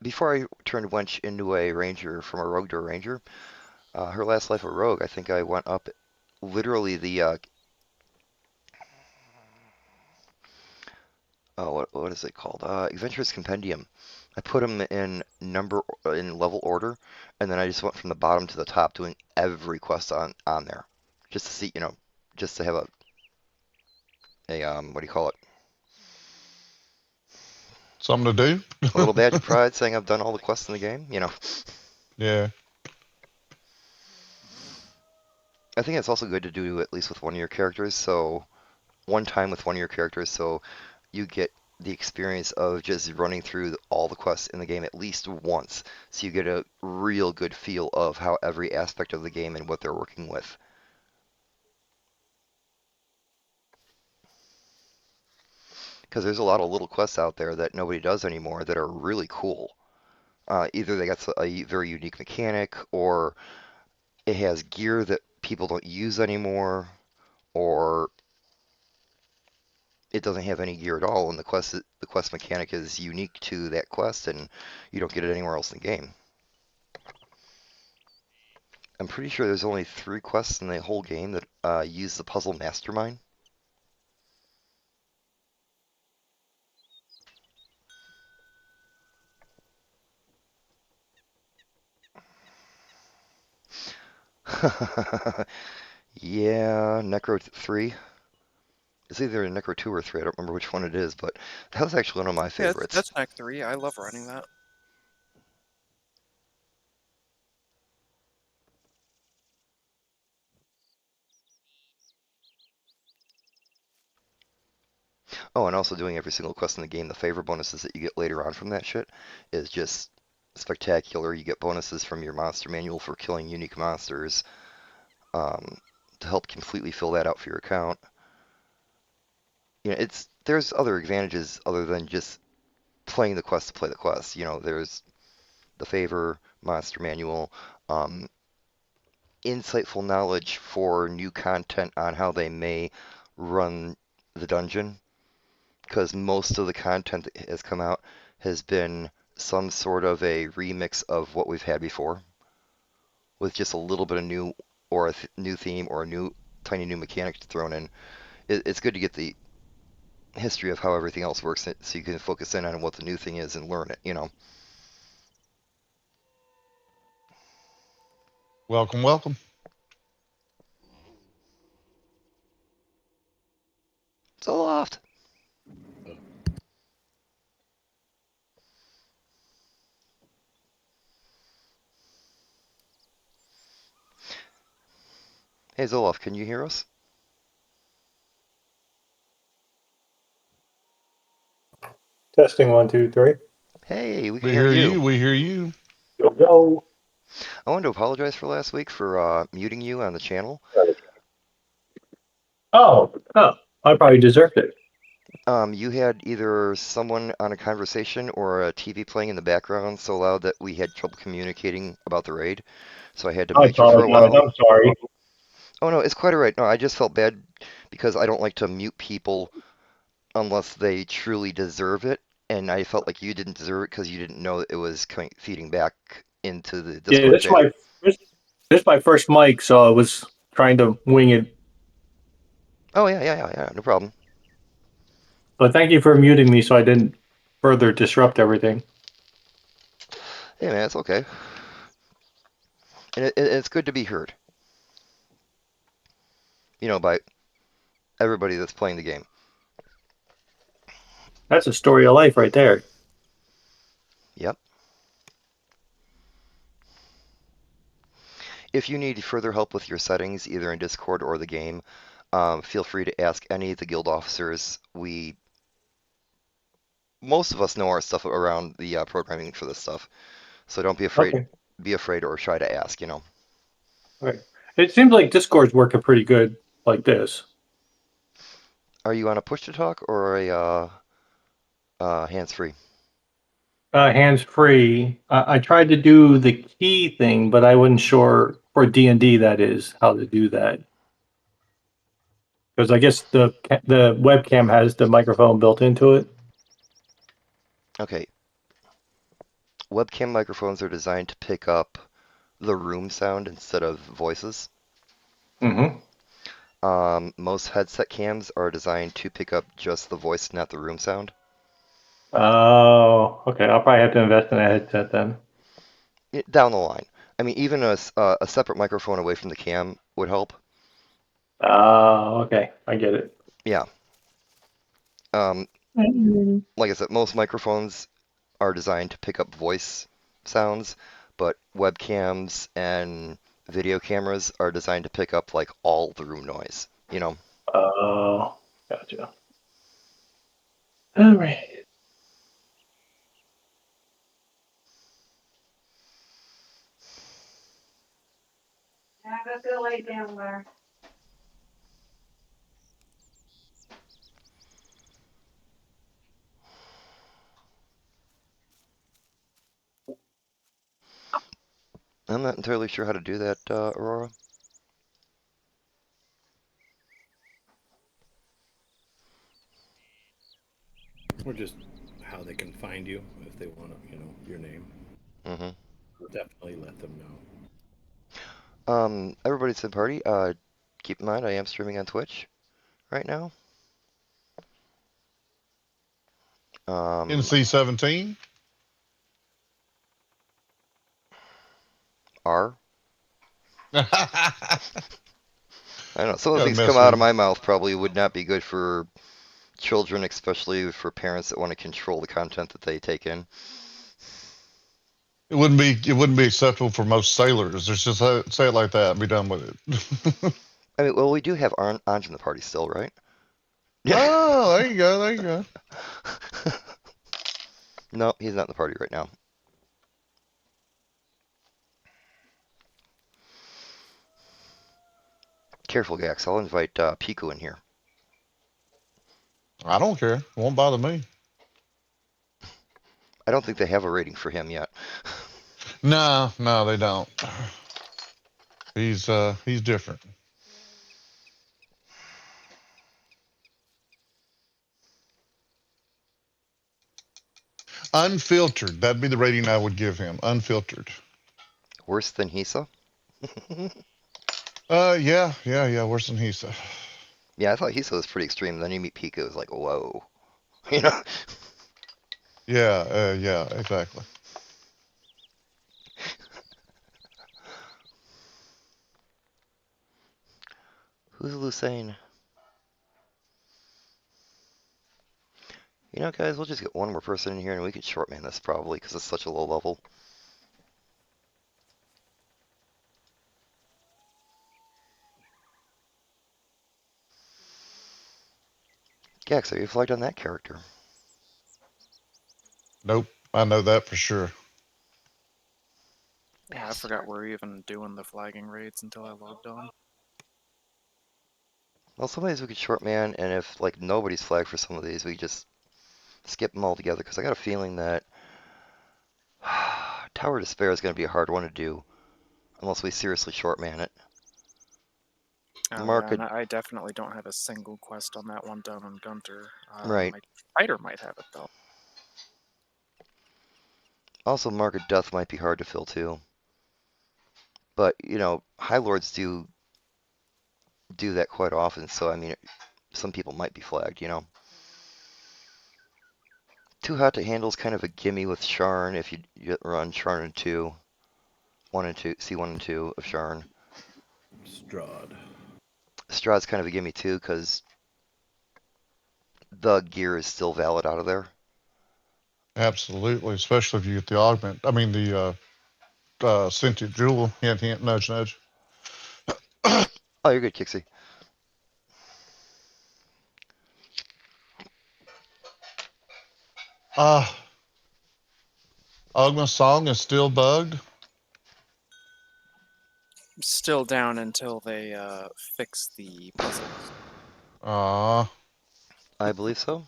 before I turned Wench into a ranger from a rogue to a ranger, her last life a rogue, I think I went up literally the what is it called? Adventurous Compendium. I put them in level order, and then I just went from the bottom to the top doing every quest on there, just to see, just to have a what do you call it? Something to do. A little badge of pride saying I've done all the quests in the game, Yeah. I think it's also good to do at least with one of your characters, so one time with one of your characters, so you get the experience of just running through all the quests in the game at least once, so you get a real good feel of how every aspect of the game and what they're working with. because there's a lot of little quests out there that nobody does anymore that are really cool. Either they got a very unique mechanic, or it has gear that people don't use anymore, or it doesn't have any gear at all, and the quest mechanic is unique to that quest, and you don't get it anywhere else in the game. I'm pretty sure there's only 3 quests in the whole game that use the puzzle mastermind. Yeah, Necro 3. It's either a Necro 2 or 3, I don't remember which one it is, but that was actually one of my Yeah, favorites. that's Act 3. I love running that. Oh, and also doing every single quest in the game, the favor bonuses that you get later on from that shit is just spectacular. You get bonuses from your monster manual for killing unique monsters, to help completely fill that out for your account. You know, there's other advantages other than just playing the quest to play the quest. You know, there's the favor, monster manual, um, insightful knowledge for new content on how they may run the dungeon, because most of the content that has come out has been some sort of a remix of what we've had before, with just a little bit of new, or a new theme, or a tiny new mechanic thrown in. It's good to get the history of how everything else works, so you can focus in on what the new thing is and learn it. You know. Welcome, welcome. Zoloft. Hey Zoloft, can you hear us? Testing 1, 2, 3. Hey, we can We hear hear you. you. We hear you. Yo, yo. I wanted to apologize for last week for muting you on the channel. Oh, I probably deserved it. You had either someone on a conversation or a TV playing in the background so loud that we had trouble communicating about the raid. So I had to I mute you for a apologize. while. I'm sorry. Oh no, it's quite alright. No, I just felt bad because I don't like to mute people unless they truly deserve it, and I felt like you didn't deserve it because you didn't know it was feeding back into the Yeah, Discord chat. this is my first mic, so I was trying to wing it. Oh yeah, no problem. But thank you for muting me so I didn't further disrupt everything. Hey man, it's okay. And it's good to be heard. You know, by everybody that's playing the game. That's a story of life right there. Yep. If you need further help with your settings, either in Discord or the game, feel free to ask any of the guild officers. Most of us know our stuff around the programming for this stuff, so don't be afraid. Okay. Be afraid or shy to ask. You know. Right. It seems like Discord's working pretty good like this. Are you on a push to talk or a hands-free? Hands free. I tried to do the key thing, but I wasn't sure for D&D that is how to do that. Because I guess the webcam has the microphone built into it. Okay. Webcam microphones are designed to pick up the room sound instead of voices. Mm-hmm. Most headset cams are designed to pick up just the voice, not the room sound. Oh, okay. I'll probably have to invest in a headset then. Down the line. I mean, even a separate microphone away from the cam would help. Oh, okay. I get it. Yeah. Like I said, most microphones are designed to pick up voice sounds, but webcams and video cameras are designed to pick up like all the room noise, you know. Oh, gotcha. All right. I'm not entirely sure how to do that, Aurora. Or just how they can find you if they want to, your name. Mm-hmm. I'll definitely let them know. Everybody's in party. Keep in mind I am streaming on Twitch right now. NC-17. R. I don't know. Some of the Gotta things mess come out with of you. my mouth probably would not be good for children, especially for parents that want to control the content that they take in. It wouldn't be acceptable for most sailors. There's just say it like that and be done with it. I mean, well, we do have Anj in the party still, right? Oh, there you go. There you go. No, he's not in the party right now. Careful, Gax. I'll invite Piku in here. I don't care. It won't bother me. I don't think they have a rating for him yet. No, they don't. He's different. Unfiltered. That'd be the rating I would give him. Unfiltered. Worse than Hisa? Yeah. Worse than Hisa. Yeah, I thought Hisa was pretty extreme. Then you meet Piku, it's like, whoa. You know? Yeah, exactly. Who's Lucene? You know, guys, we'll just get one more person in here and we can shortman this probably because it's such a low level. Gax, are you flagged on that character? Nope. I know that for sure. Yeah, I forgot we're even doing the flagging raids until I logged on. Well, some of these we could shortman, and if like nobody's flagged for some of these, we just skip them all together because I got a feeling that Tower Despair is going to be a hard one to do unless we seriously shortman it. Oh, Mark, yeah, and I definitely don't have a single quest on that one done on Gunter. Right. My fighter might have it though. Also, Mark of Death might be hard to fill too. But, you know, High Lords do that quite often, so I mean, some people might be flagged, you know. Too Hot to Handle is kind of a gimme with Sharn if you run Sharn and 2. 1 and 2, C1 and 2 of Sharn. Strahd. Strahd's kind of a gimme too, because the gear is still valid out of there. Absolutely, especially if you get the augment. I mean the sentient jewel. Hint, hint, nudge, nudge. Oh, you're good, Kixie. Augment's song is still bugged. Still down until they fix the puzzles. I believe so.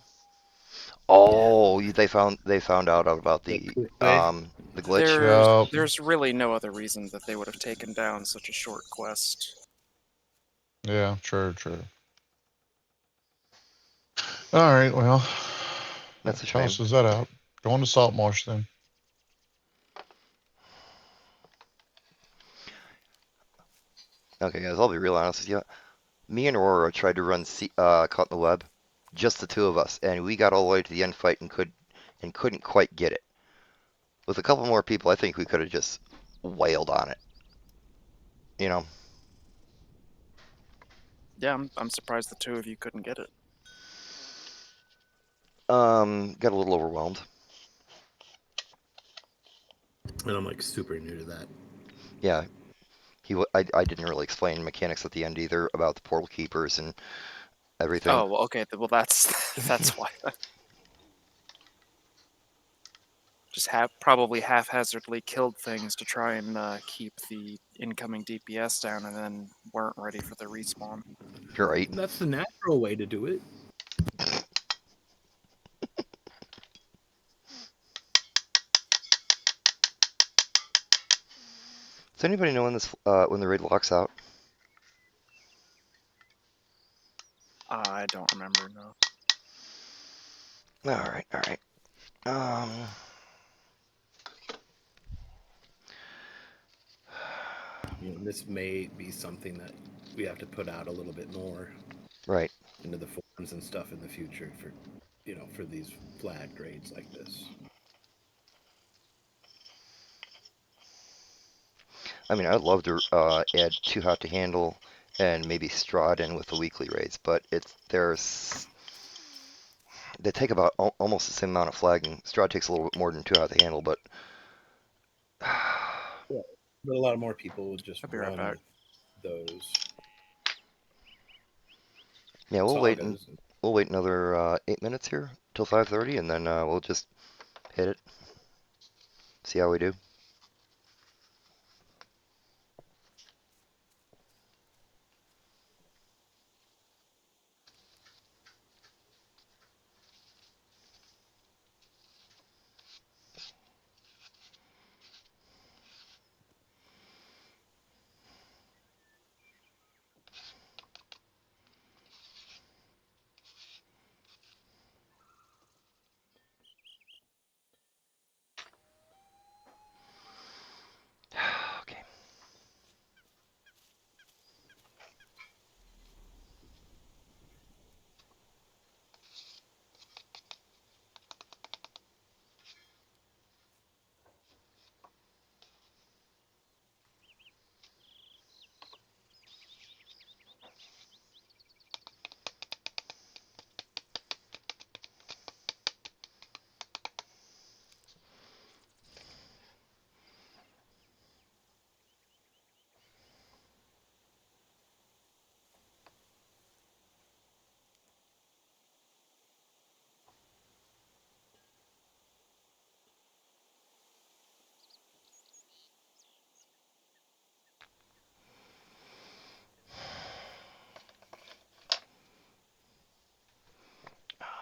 Oh, they found out about the glitch. Yeah. There's really no other reason that they would have taken down such a short quest. Yeah, true. All right, well, That's a shame. tosses that out. Going to Salt Marsh then. Okay, guys, I'll be real honest with you. Me and Aurora tried to run Caught in the Web, just the two of us, and we got all the way to the end fight and couldn't quite get it. With a couple more people, I think we could have just wailed on it. You know. Yeah, I'm surprised the two of you couldn't get it. Got a little overwhelmed. And I'm like super new to that. Yeah. I didn't really explain mechanics at the end either about the portal keepers and everything. Oh, well, okay. Well, that's why. Just probably haphazardly killed things to try and keep the incoming DPS down, and then weren't ready for the respawn. You're right. That's the natural way to do it. Does anybody know when this when the raid locks out? I don't remember, no. All right, all right. This may be something that we have to put out a little bit more Right. into the forums and stuff in the future for, for these flag grades like this. I mean, I'd love to add Too Hot to Handle and maybe Strahd in with the weekly raids, but they take about almost the same amount of flagging. Strahd takes a little bit more than Too Hot to Handle, but But a lot more people would just I'll be right run back. those yeah, sagas. we'll wait another 8 minutes here till 5:30, and then we'll just hit it. See how we do. Okay.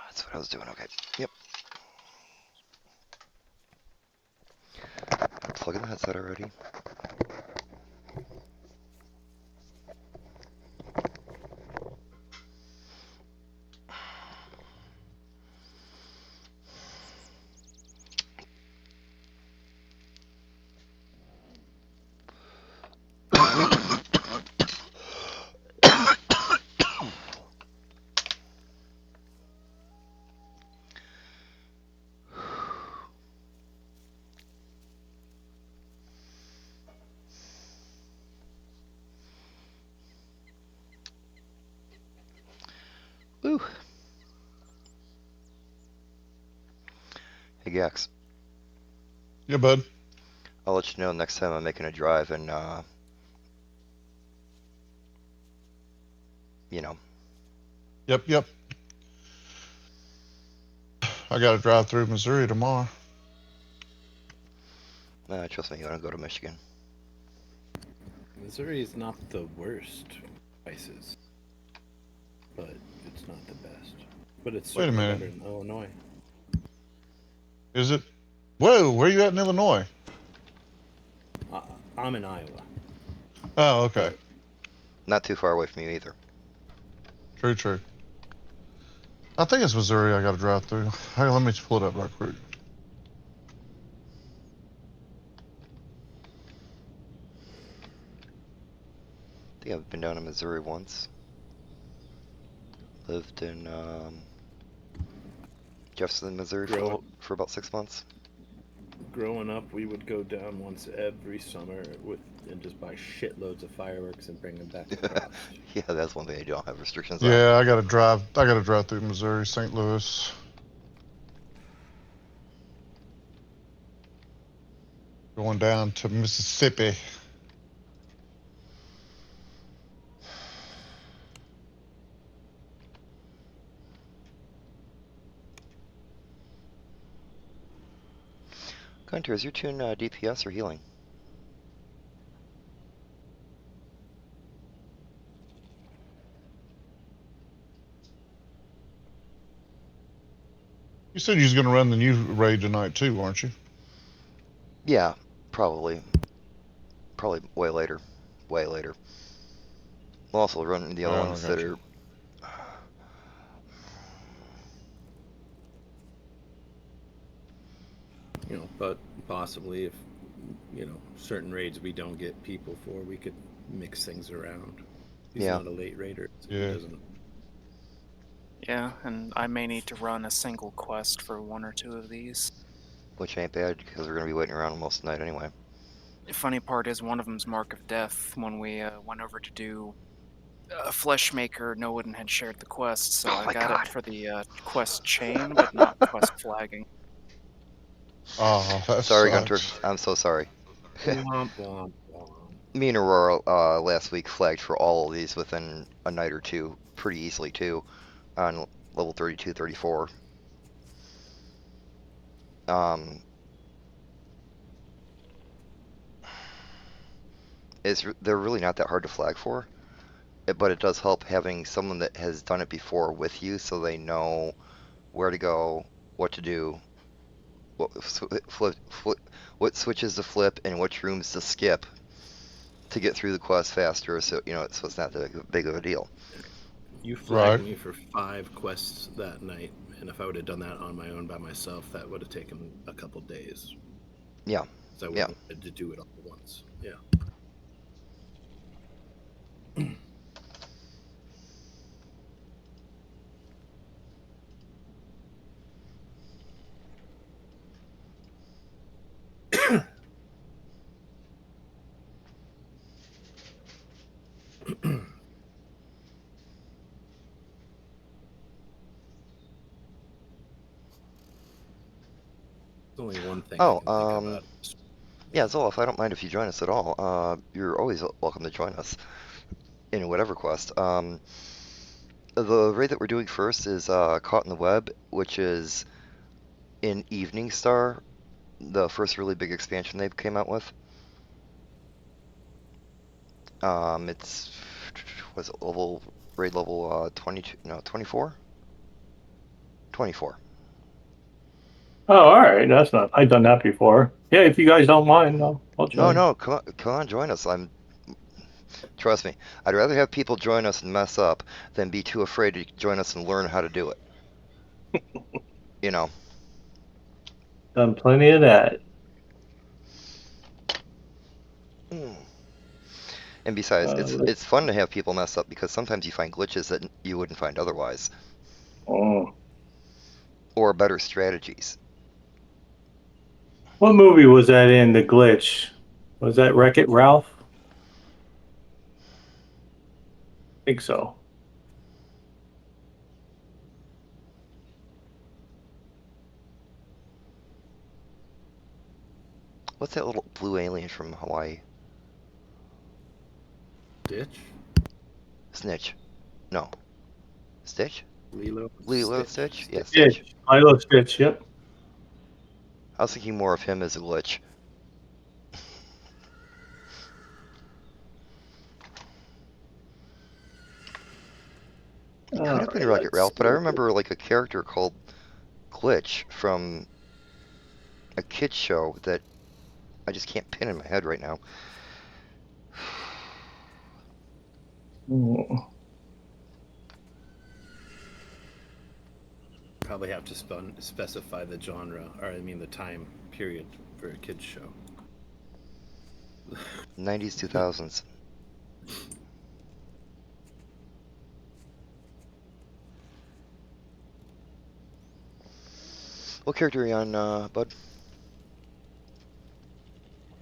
That's what I was doing. Okay. Yep. Plug in the headset already. Woo. Hey, Gax. Yeah, bud. I'll let you know next time I'm making a drive, and you know. Yep. I got to drive through Missouri tomorrow. Trust me, you want to go to Michigan. Missouri is not the worst prices, but it's not the best. But it's Wait a certainly minute. better than Illinois. Is it? Whoa, where you at in Illinois? I'm in Iowa. Oh, okay. Not too far away from you either. True. I think it's Missouri I got to drive through. Hey, let me pull it up right quick. I think I've been down to Missouri once. Lived in Jefferson, Missouri for about 6 months. Growing up, we would go down once every summer and just buy shitloads of fireworks and bring them back across. Yeah, that's one thing I don't have restrictions on. Yeah, I got to drive through Missouri, St. Louis. Going down to Mississippi. Gunter, is your tune DPS or healing? You said you was going to run the new raid tonight too, weren't you? Yeah, probably. probably way later. Way later. We'll also run the other Oh, ones that gotcha. are. You know, but possibly if, you know, certain raids we don't get people for, we could mix things around. He's Yeah. not a late raider. So Yeah. He doesn't. Yeah, and I may need to run a single quest for one or two of these. Which ain't bad because we're gonna be waiting around most of the night anyway. The funny part is one of them's Mark of Death. When we went over to do Fleshmaker, no one had shared the quest, so Oh I my got God. it for the quest chain, but not quest flagging. Oh, that Sorry, Gunter. sucks. I'm so sorry. Womp, womp, womp. Me and Aurora last week flagged for all of these within a night or two, pretty easily too, on level 32, 34. They're really not that hard to flag for, but it does help having someone that has done it before with you, so they know where to go, what to do, what switches to flip, and which rooms to skip to get through the quest faster. So so it's not that big of a deal. You flagged Right. me for 5 quests that night, and if I would have done that on my own by myself, that would have taken a couple days. Yeah. So I Yeah. wanted to do it all at once. Yeah. There's only one thing I can think about. Yeah, Zoloff, I don't mind if you join us at all. You're always welcome to join us in whatever quest. The raid that we're doing first is Caught in the Web, which is in Evening Star, the first really big expansion they came out with. It's was it raid level 22? No, 24. 24. Oh, all right. That's not. I've done that before. Yeah, if you guys don't mind, I'll join. No, come on, join us. Trust me, I'd rather have people join us and mess up than be too afraid to join us and learn how to do it. You know. Done plenty of that. And besides, Uh, it's fun to have people mess up because sometimes you find glitches that you wouldn't find otherwise, oh. or better strategies. What movie was that in? The Glitch. Was that Wreck-It Ralph? I think so. What's that little blue alien from Hawaii? Ditch? Snitch. No. Stitch? Lilo? Lilo Stitch? Yeah, Yeah, Stitch. Lilo Stitch. Yep. I was thinking more of him as a glitch. It could have been Wreck-It Ralph, but I remember like a character called Glitch from a kid's show that I just can't pin in my head right now. Oh. Probably have to specify the genre, or I mean the time period for a kid's show. 90s, 2000s. What character are you on, Bud?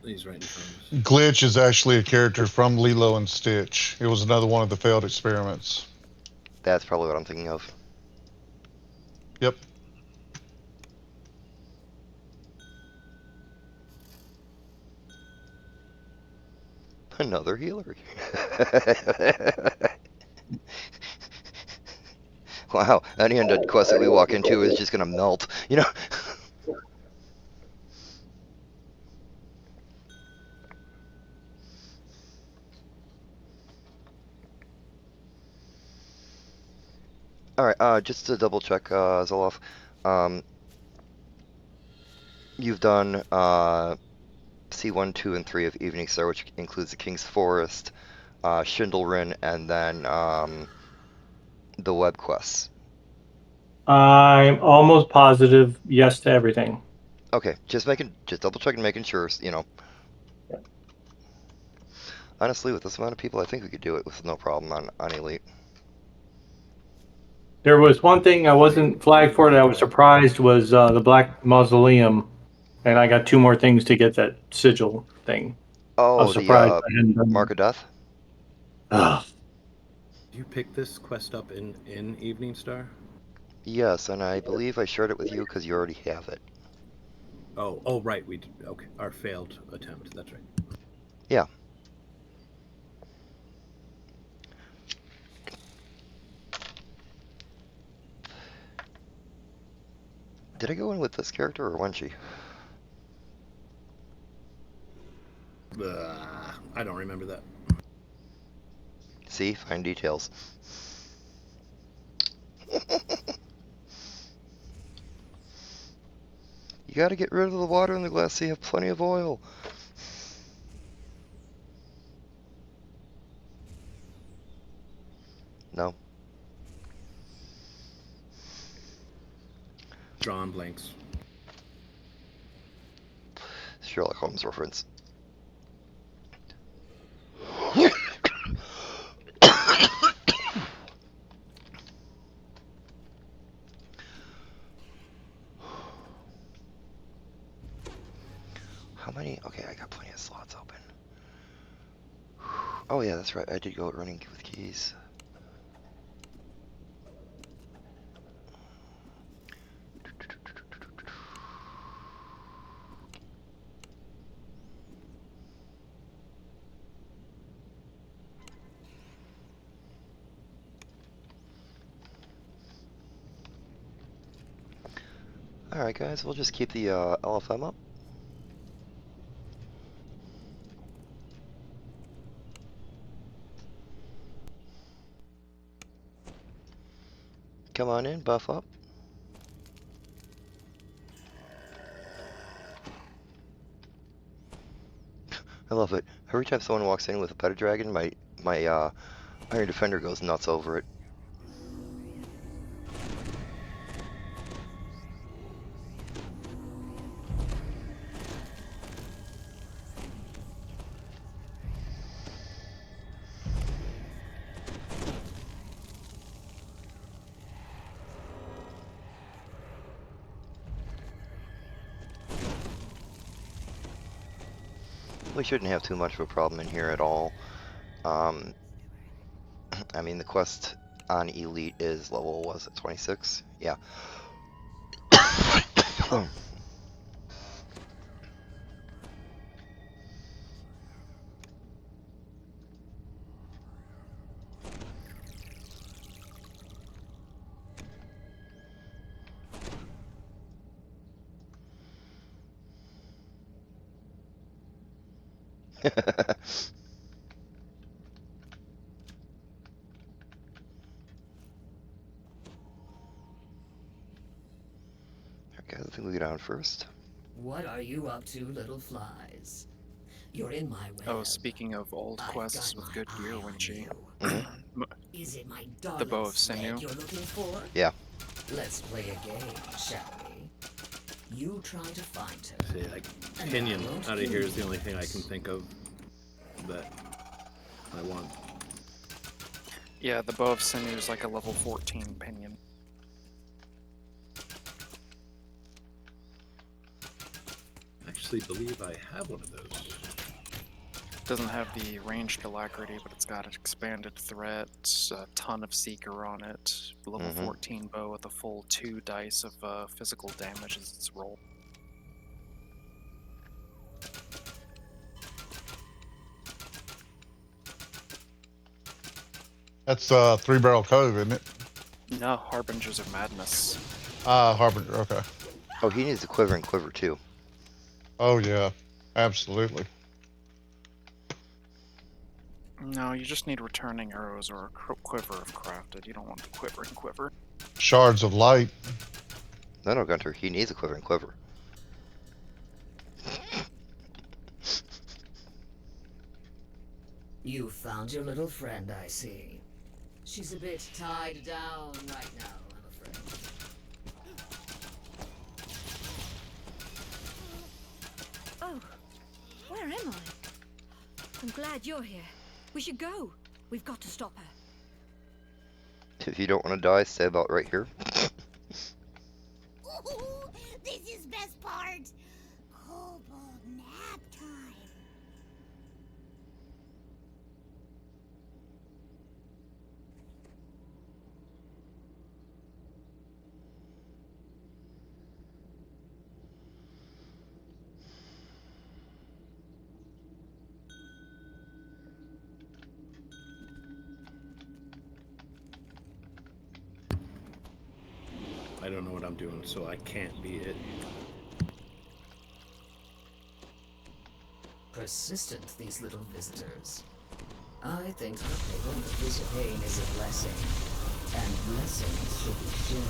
He's right in front of us. Glitch is actually a character from Lilo and Stitch. It was another one of the failed experiments. That's probably what I'm thinking of. Yep. Another healer. Wow, any undead quest that we walk into is just gonna melt, you know? Alright, just to double check, Zoloff, you've done, C1, 2, and 3 of Evening Star, which includes the King's Forest, Schindlerin, and then the web quests. I'm almost positive yes to everything. Okay, just double checking, making sure, you know. Yeah. Honestly, with this amount of people, I think we could do it with no problem on Elite. There was one thing I wasn't flagged for that I was surprised was the Black Mausoleum, and I got 2 more things to get that sigil thing. I Oh, was surprised the I hadn't done Mark of Death? Ugh. You picked this quest up in Evening Star? Yes, and I believe I shared it with you because you already have it. Oh, right. We did. Okay, our failed attempt. That's right. Yeah. Did I go in with this character or Wenchi? I don't remember that. See, fine details. You gotta get rid of the water in the glass so you have plenty of oil. No. Drawn blanks. Sherlock Holmes reference. How many? Okay, I got plenty of slots open. Oh yeah, that's right. I did go running with keys. Alright guys, we'll just keep the LFM up. Come on in, buff up. I love it. Every time someone walks in with a Peta Dragon, my Iron Defender goes nuts over it. We shouldn't have too much of a problem in here at all. I mean, the quest on Elite is level, was it 26? Yeah. Okay, I think we go down first. What are you up to, little flies? You're in my web. Oh, speaking of old I've quests got with my good eye gear, on Wenchi. you. Is it my darling Bow of sled Sinew? you're looking for? Yeah. Let's play a game, shall we? You try to find her. See, like, Pinion out of here is the only thing I can think of that I want. Yeah, the Bow of Sinew is like a level 14 pinion. I actually believe I have one of those. Doesn't have the ranged alacrity, but it's got expanded threat, a ton of seeker on it. Level 14 bow with a full 2 dice of physical damage as its roll. That's 3-Barrel Cove, isn't it? No, Harbingers of Madness. Harbinger, okay. Oh, he needs a Quivering Quiver too. Oh yeah, absolutely. No, you just need returning arrows or a quiver if crafted. You don't want the Quivering Quiver. Shards of Light. No, Gunter, he needs a Quivering Quiver. You found your little friend, I see. She's a bit tied down right now, I'm afraid. Oh, where am I? I'm glad you're here. We should go. We've got to stop her. If you don't want to die, stay about right here. Ooh, this is best part. Kobold nap time. I don't know what I'm doing, so I can't be it. Persistent, these little visitors. I think that making the visit pain is a blessing, and blessings should be shared.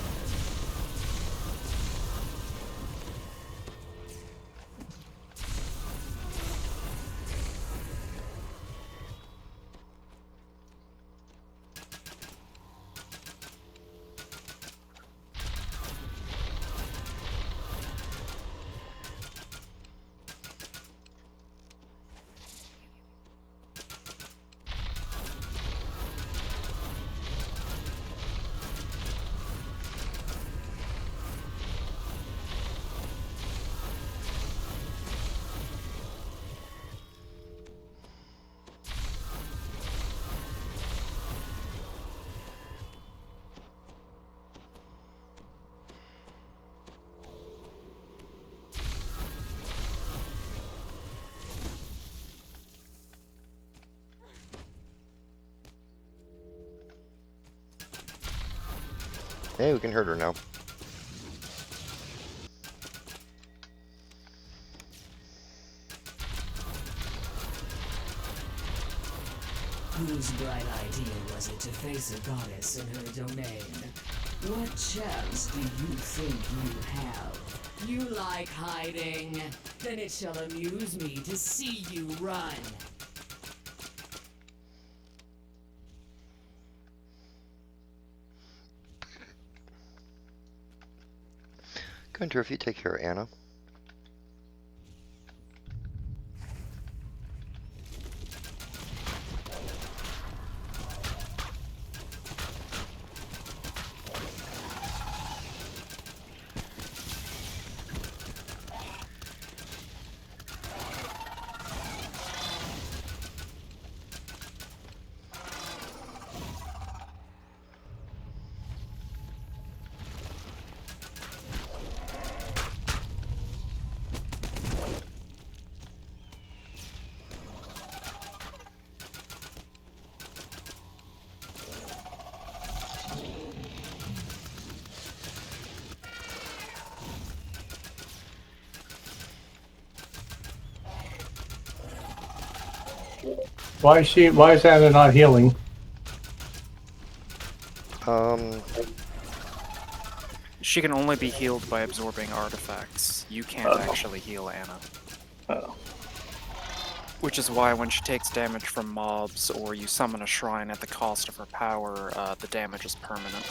Hey, we can hurt her now. Whose bright idea was it to face a goddess in her domain? What chance do you think you have? You like hiding? Then it shall amuse me to see you run. Gunter, if you take care of Anna. Why is Anna not healing? She can only be healed by absorbing artifacts. You can't actually heal Anna. Oh. Which is why when she takes damage from mobs or you summon a shrine at the cost of her power, the damage is permanent.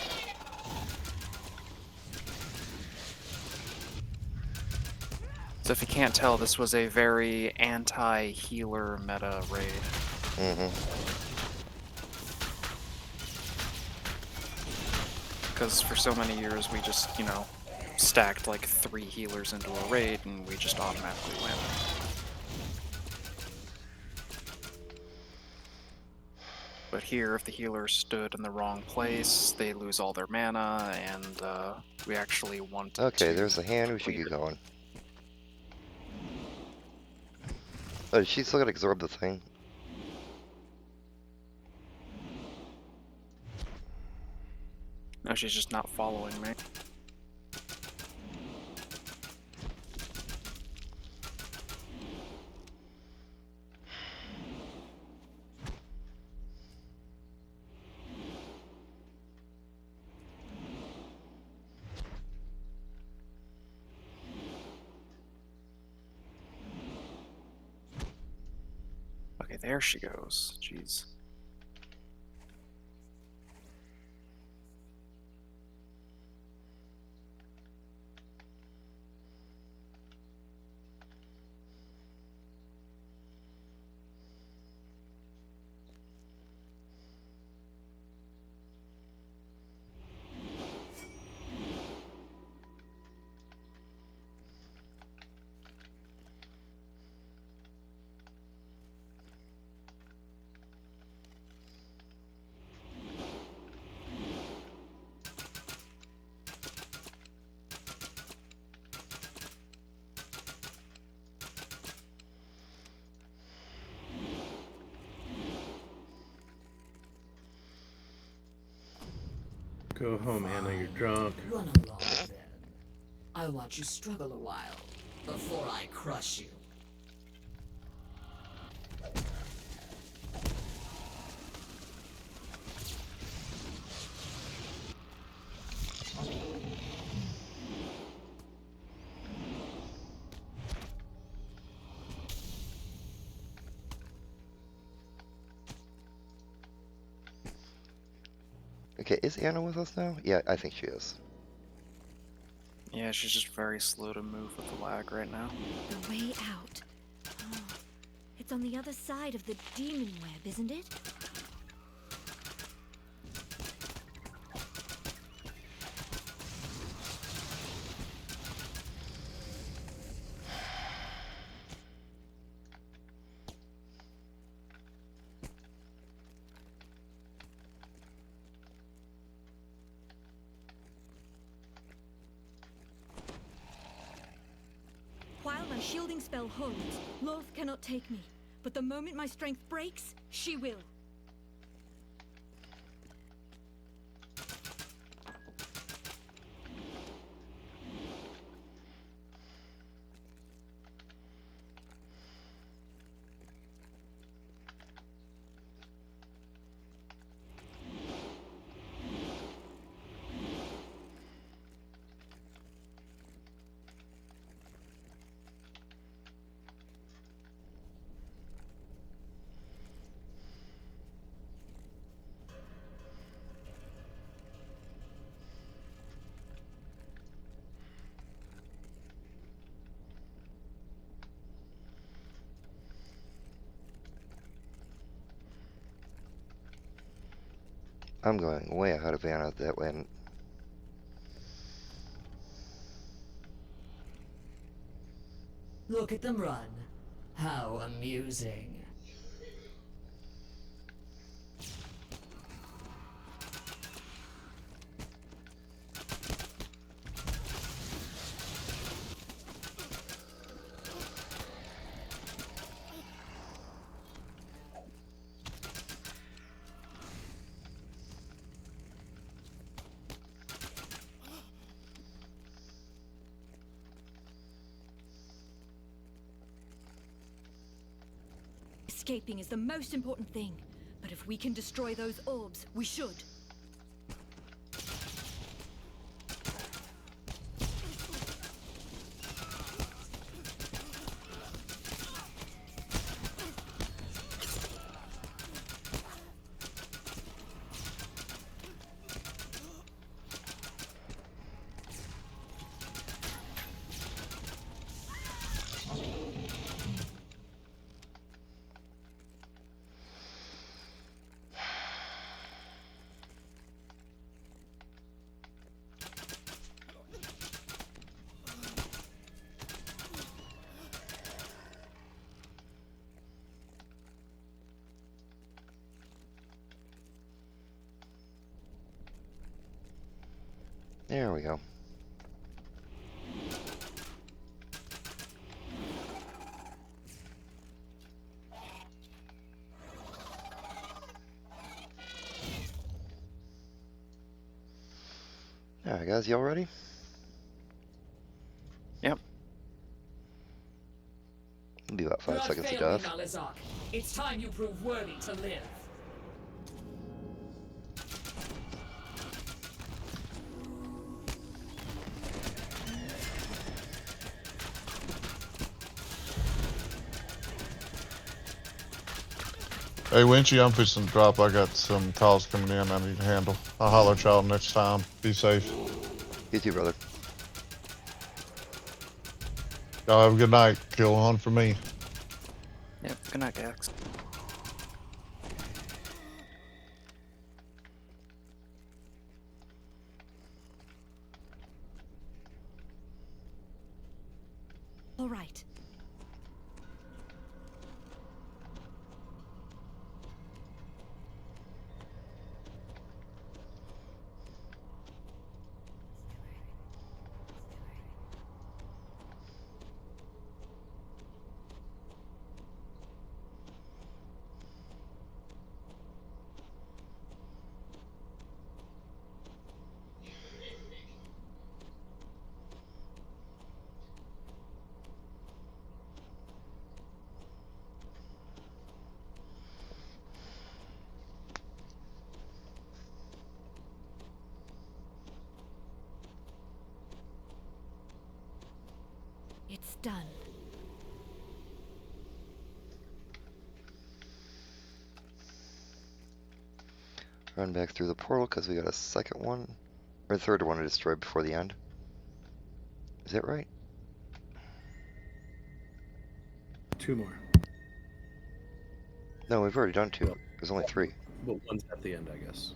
So if you can't tell, this was a very anti-healer meta raid. Because for so many years we just, stacked like 3 healers into a raid and we just automatically win. But here, if the healer stood in the wrong place, they lose all their mana, and we actually want to... Okay, there's a hand. We should get going. Oh, she's still gonna absorb the thing. No, she's just not following me. Okay, Okay, there she goes. Jeez. Go home, Anna. You're drunk. Run along then. I want you struggle a while before I crush you. Okay, is Anna with us now? Yeah, I think she is. Yeah, she's just very slow to move with the lag right now. The way out. Oh, it's on the other side of the demon web, isn't it? While my shielding spell holds, Loth cannot take me. But the moment my strength breaks, she will. I'm going way ahead of Anna that way. Look at them run. How amusing. Escaping is the most important thing. But if we can destroy those orbs, we should. There we go. Alright guys, y'all ready? Yep. It'll be about 5 Not seconds to failing, death. Malazak. It's time you prove worthy to live. Hey, Winchy, I'm fixing to drop. I got some calls coming in I need to handle. I'll holler at y'all next time. Be safe. You too, brother. Y'all have a good night. Kill one for me. Yep. Good night, Gax. All right. It's done. Run back through the portal because we got a second one, or third one to destroy before the end. Is that right? 2 more. No, we've already done 2. There's only 3. Well, one's at the end, I guess.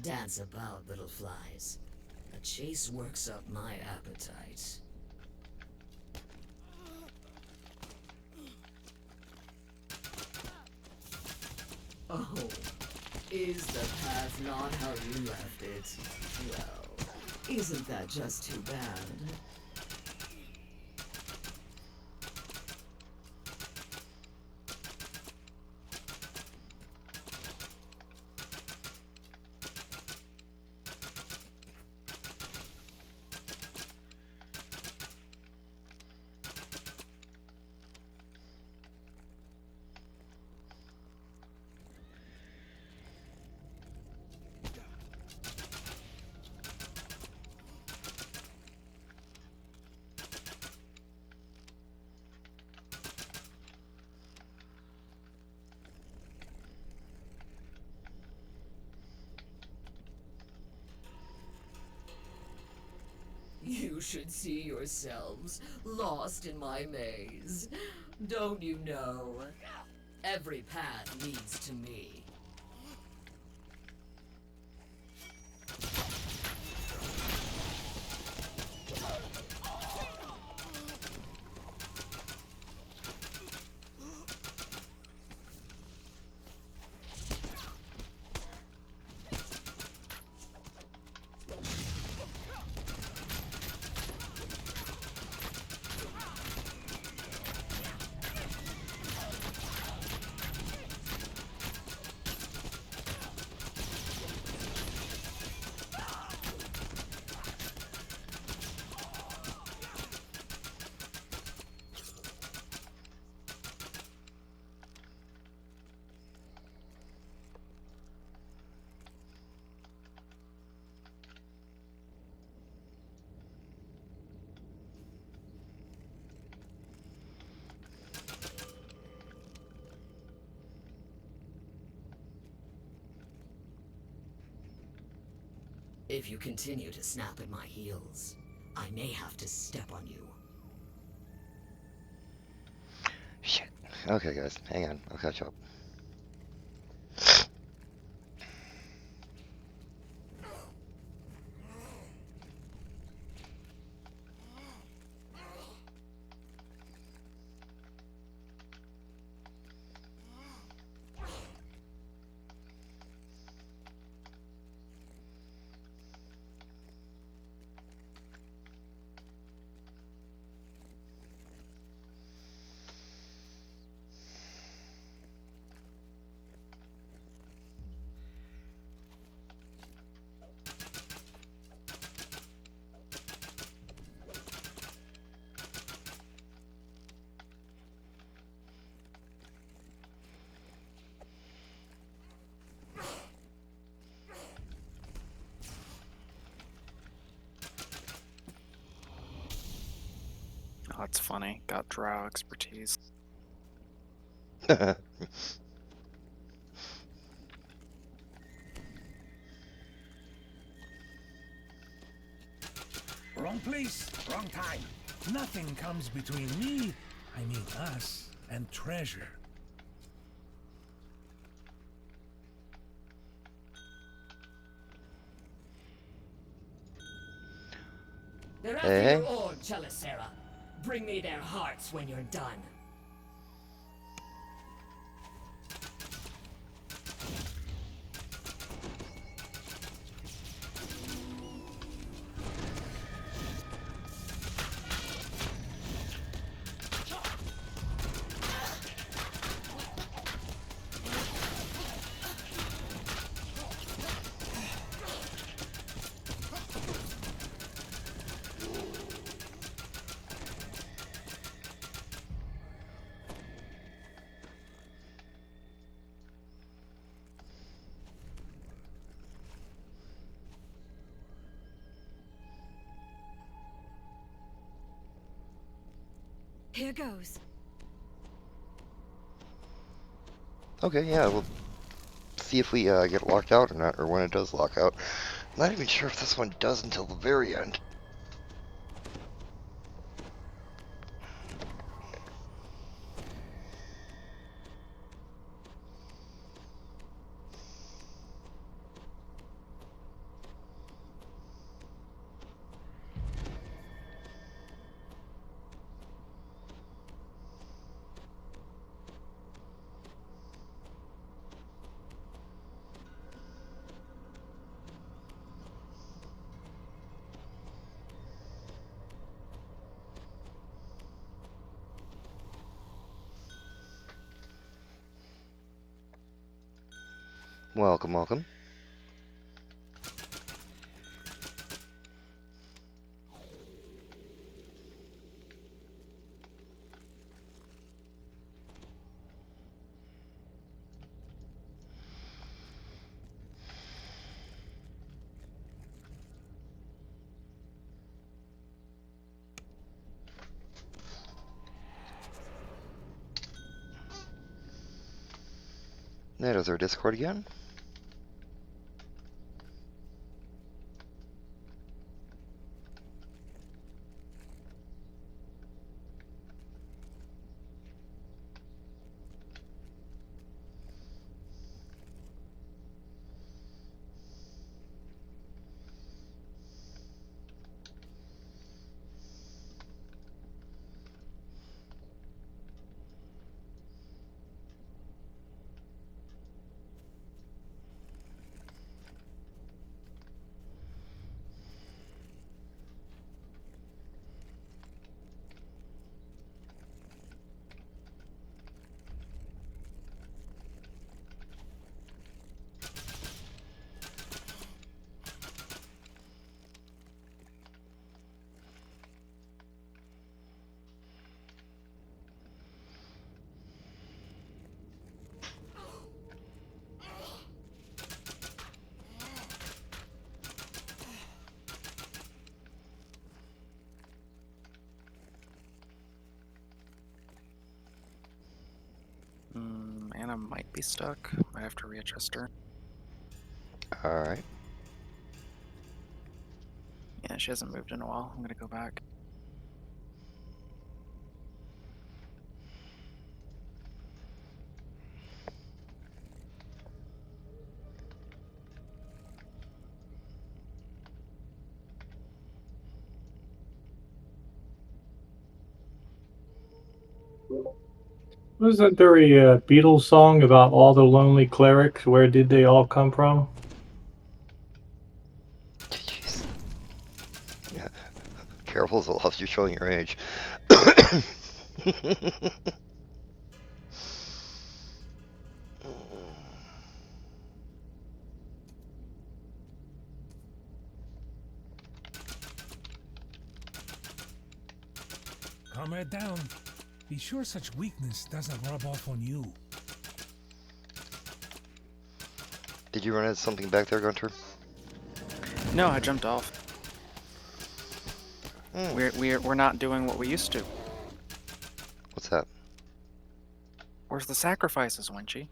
Dance about, little flies. A chase works up my appetite. Oh, is the path not how you left it? Well, isn't that just too bad? You should see yourselves lost in my maze. Don't you know? Every path leads to me. If you continue to snap at my heels, I may have to step on you. Shit. Okay, guys, hang on. I'll catch up. That's funny. Got drow expertise. Wrong place, wrong time. Nothing comes between me, I mean us, and treasure. They're Hey, after hey. your orb, Chelicera. Bring me their hearts when you're done. Here goes. Okay, yeah, we'll see if we get it locked out or not, or when it does lock out. I'm not even sure if this one does until the very end. Welcome, welcome. That is our Discord again. Anna might be stuck. Might have to readjust her. Alright. Yeah, she hasn't moved in a while. I'm gonna go back. Wasn't there a Beatles song about all the lonely clerics? Where did they all come from? Jeez. Yeah. Careful, Zoloft, you're showing your age. Calm her down. Be sure such weakness doesn't rub off on you. Did you run into something back there, Gunter? No, I jumped off. We're not doing what we used to. What's that? Where's the sacrifices, Winchy?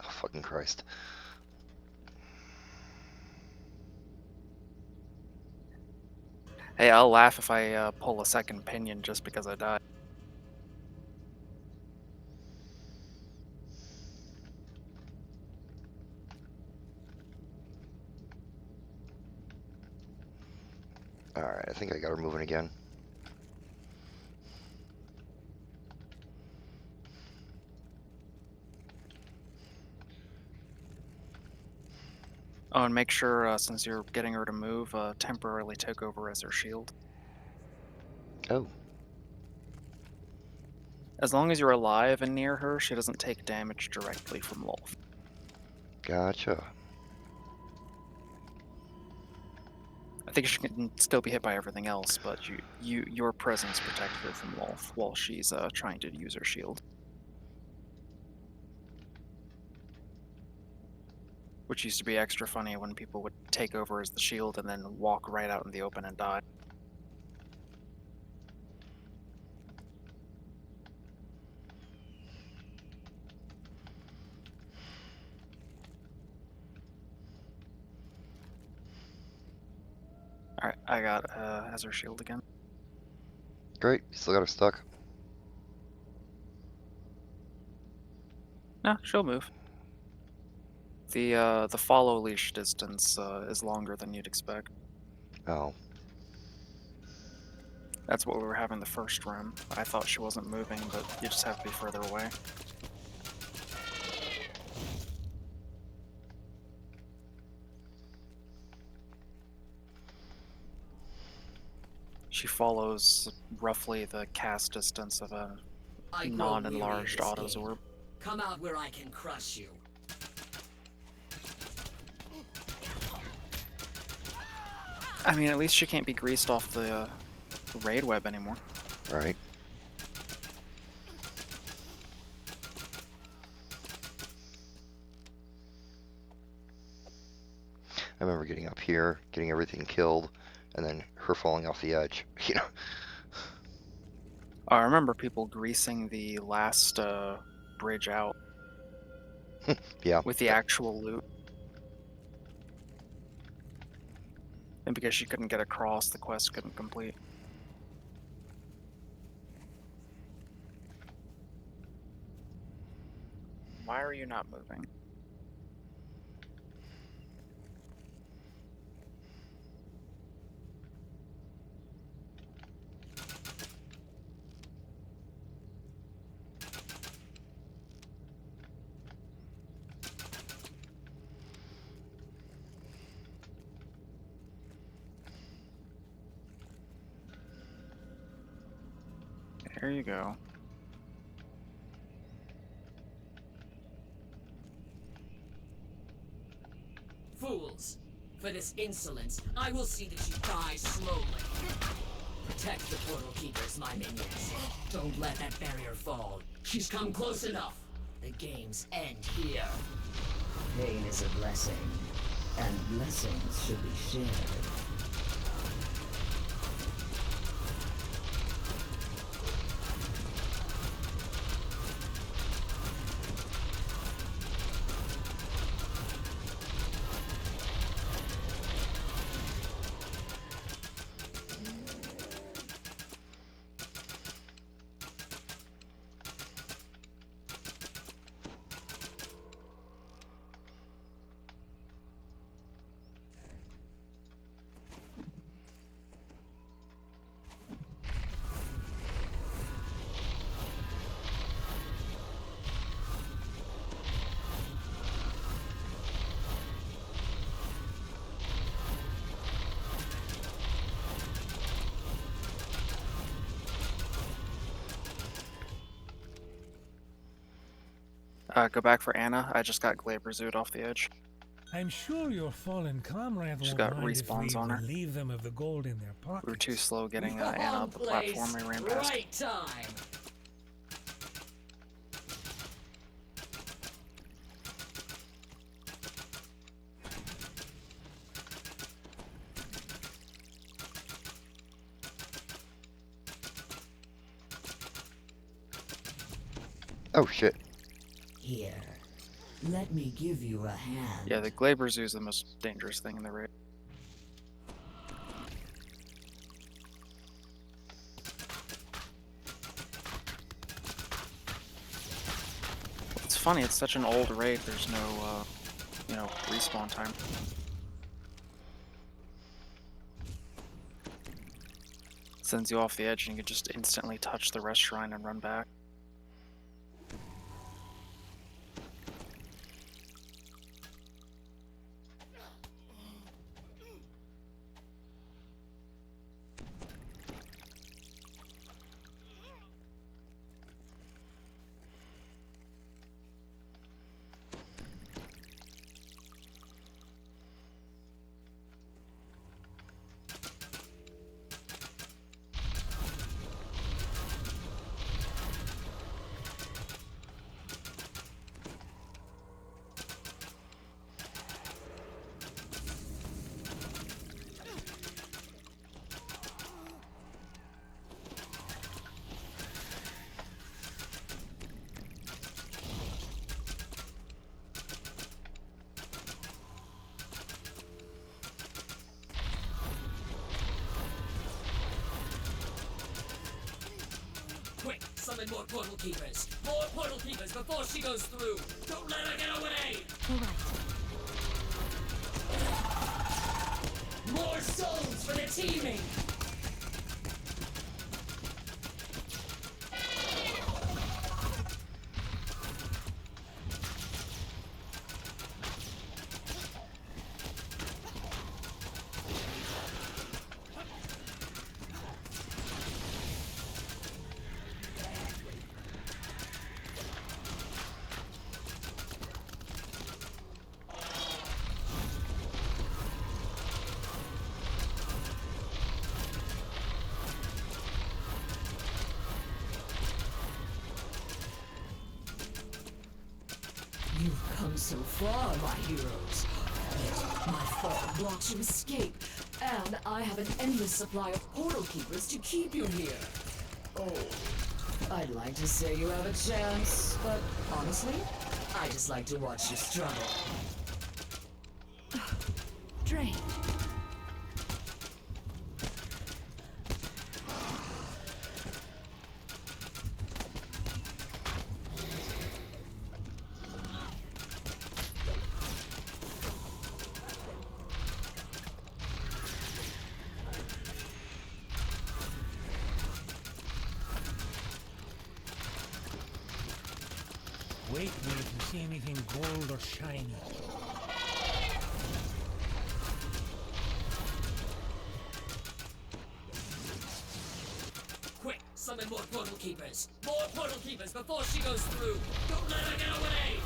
Oh, fucking Christ. Hey, I'll laugh if I pull a second pinion just because I died. Alright, I think I got her moving again. Oh, and make sure, since you're getting her to move, temporarily take over as her shield. Oh, As long as you're alive and near her, she doesn't take damage directly from Lolth. gotcha. I think she can still be hit by everything else, but your presence protects her from Lolth while she's trying to use her shield. Which used to be extra funny when people would take over as the shield and then walk right out in the open and die. Alright, I got as her shield again. Great, still got her stuck. No, she'll move. The follow leash distance is longer than you'd expect. Oh, That's what we were having the first run. I thought she wasn't moving, but you just have to be further away. She follows roughly the cast distance of a I grow non-enlarged weary of this Autozorb. game. Come out where I can crush you. I mean, at least she can't be greased off the raid web anymore. right. I remember getting up here, getting everything killed, and then her falling off the edge, you know? I remember people greasing the last bridge out Yeah. with the actual loot. And because she couldn't get across, the quest couldn't complete. Why are you not moving? There you go. Fools! For this insolence, I will see that you die slowly. Protect the portal keepers, my minions. Don't let that barrier fall. She's come close enough. The games end here. Pain is a blessing, and blessings should be shared. Go back for Anna. I just got Glaberzoot off the edge. I'm sure your fallen comrade She's won't got mind if respawns we on her. relieve them of the gold in their pockets. We were too slow getting Anna Wrong up the platform we ran past. Right time. Oh shit. Here, let me give you a hand. Yeah, the Glaber Zoo is the most dangerous thing in the raid. It's funny, it's such an old raid, there's no, you know, respawn time. Sends you off the edge and you can just instantly touch the rest shrine and run back. Quick, summon more portal keepers. More portal keepers before she goes through. Don't let her get away. All right. More souls for the teaming. You've come so far, my heroes. Yet my fog blocks your escape, and I have an endless supply of portal keepers to keep you here. Oh, I'd like to say you have a chance, but honestly, I just like to watch you struggle. Drain. Wait to see anything gold or shiny. Quick, summon more portal keepers. More portal keepers before she goes through. Don't let her get away.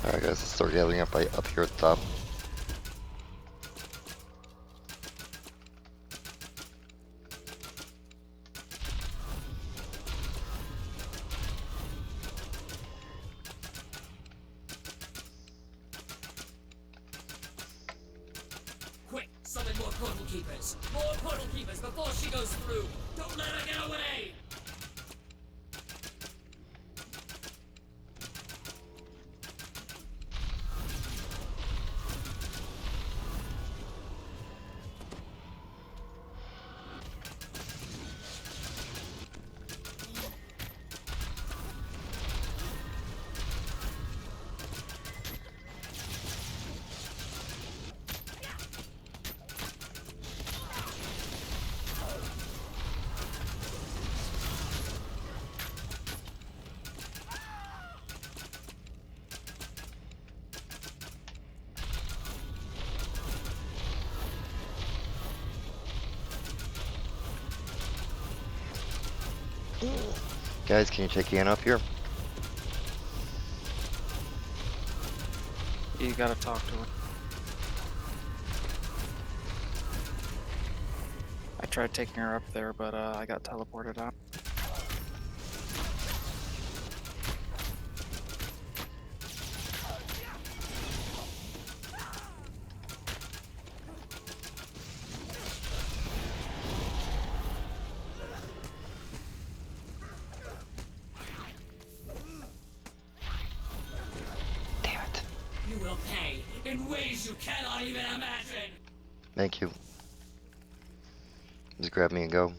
Alright guys, let's start gathering up up here at the top. Quick, summon more portal keepers. More portal keepers before she goes through. Don't let her get away. Guys, can you take Ian up here? You gotta talk to her. I tried taking her up there, but I got teleported out. in ways you cannot even imagine. Thank you. Just grab me and go.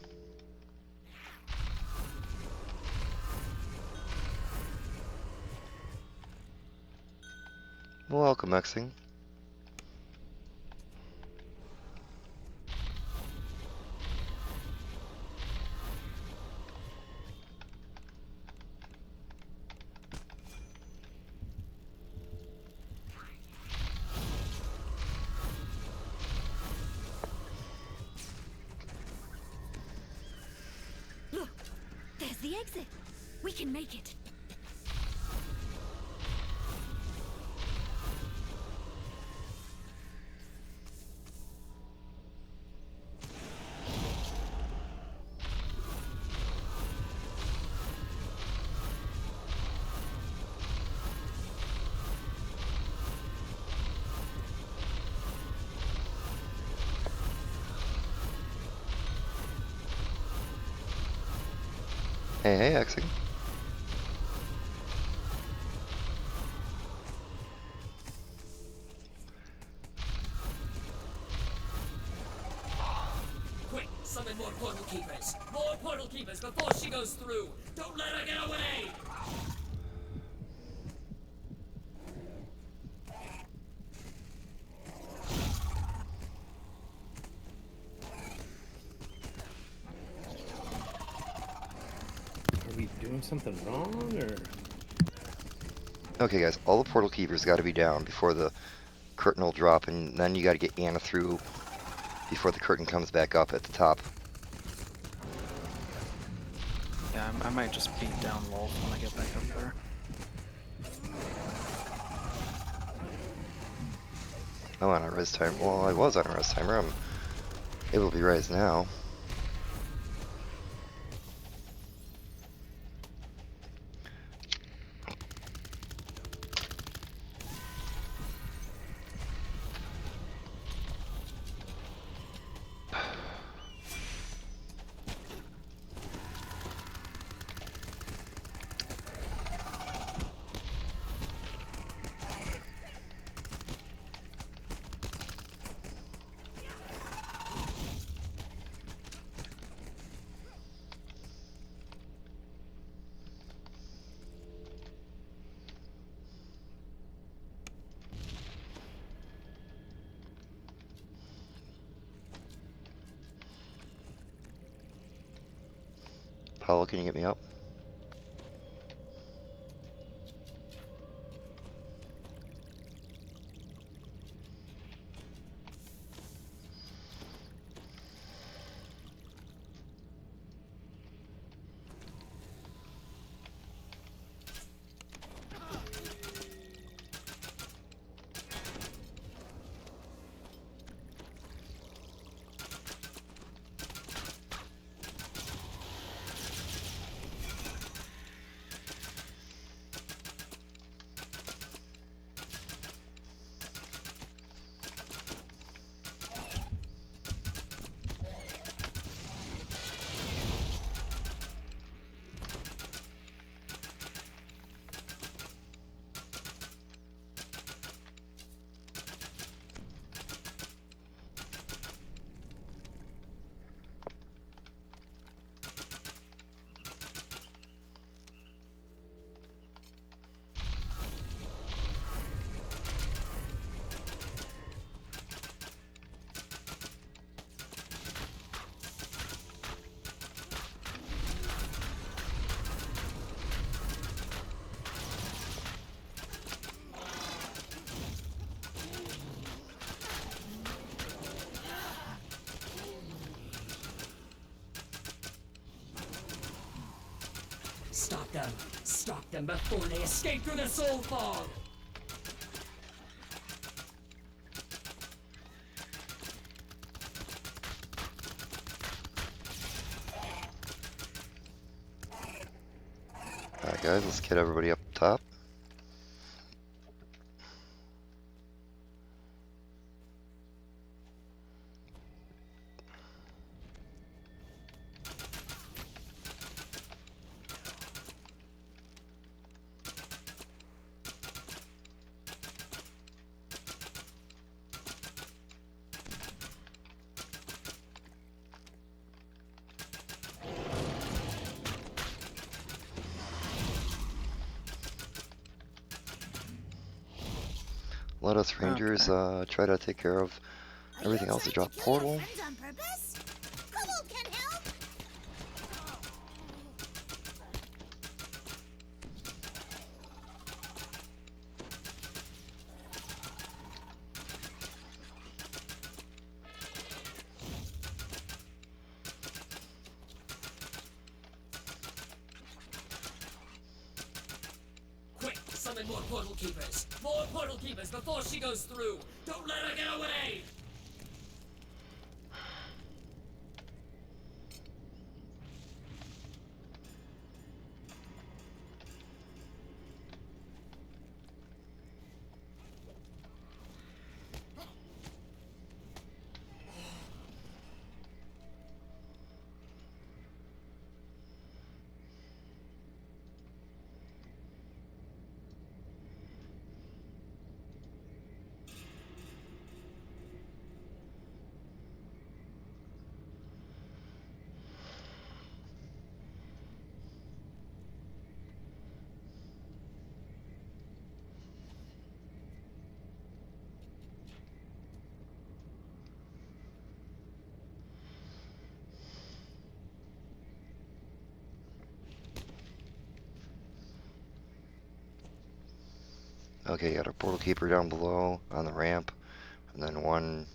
Welcome, Xing. Look, there's the exit. We can make it. Hey, Xing. Quick, summon more portal keepers. More portal keepers before she goes through. Don't let her get away. Are we doing something wrong, or? Okay, guys, all the portal keepers got to be down before the curtain will drop, and then you got to get Anna through before the curtain comes back up at the top. Yeah, I might just beat down Wolf when I get back up there. I'm on a res timer. Well, I was on a res timer. I'm able to be res now. Paulo, can you get me up? Stop them. Stop them before they escape through the soul fog. Alright guys, let's get everybody up top. let us Rangers try to take care of everything else. To drop portal. Friends on purpose? Kobold can help. Quick, summon more portal keepers. More portal keepers before she goes through. Don't let her get away. Okay, got a portal keeper down below on the ramp, and then one.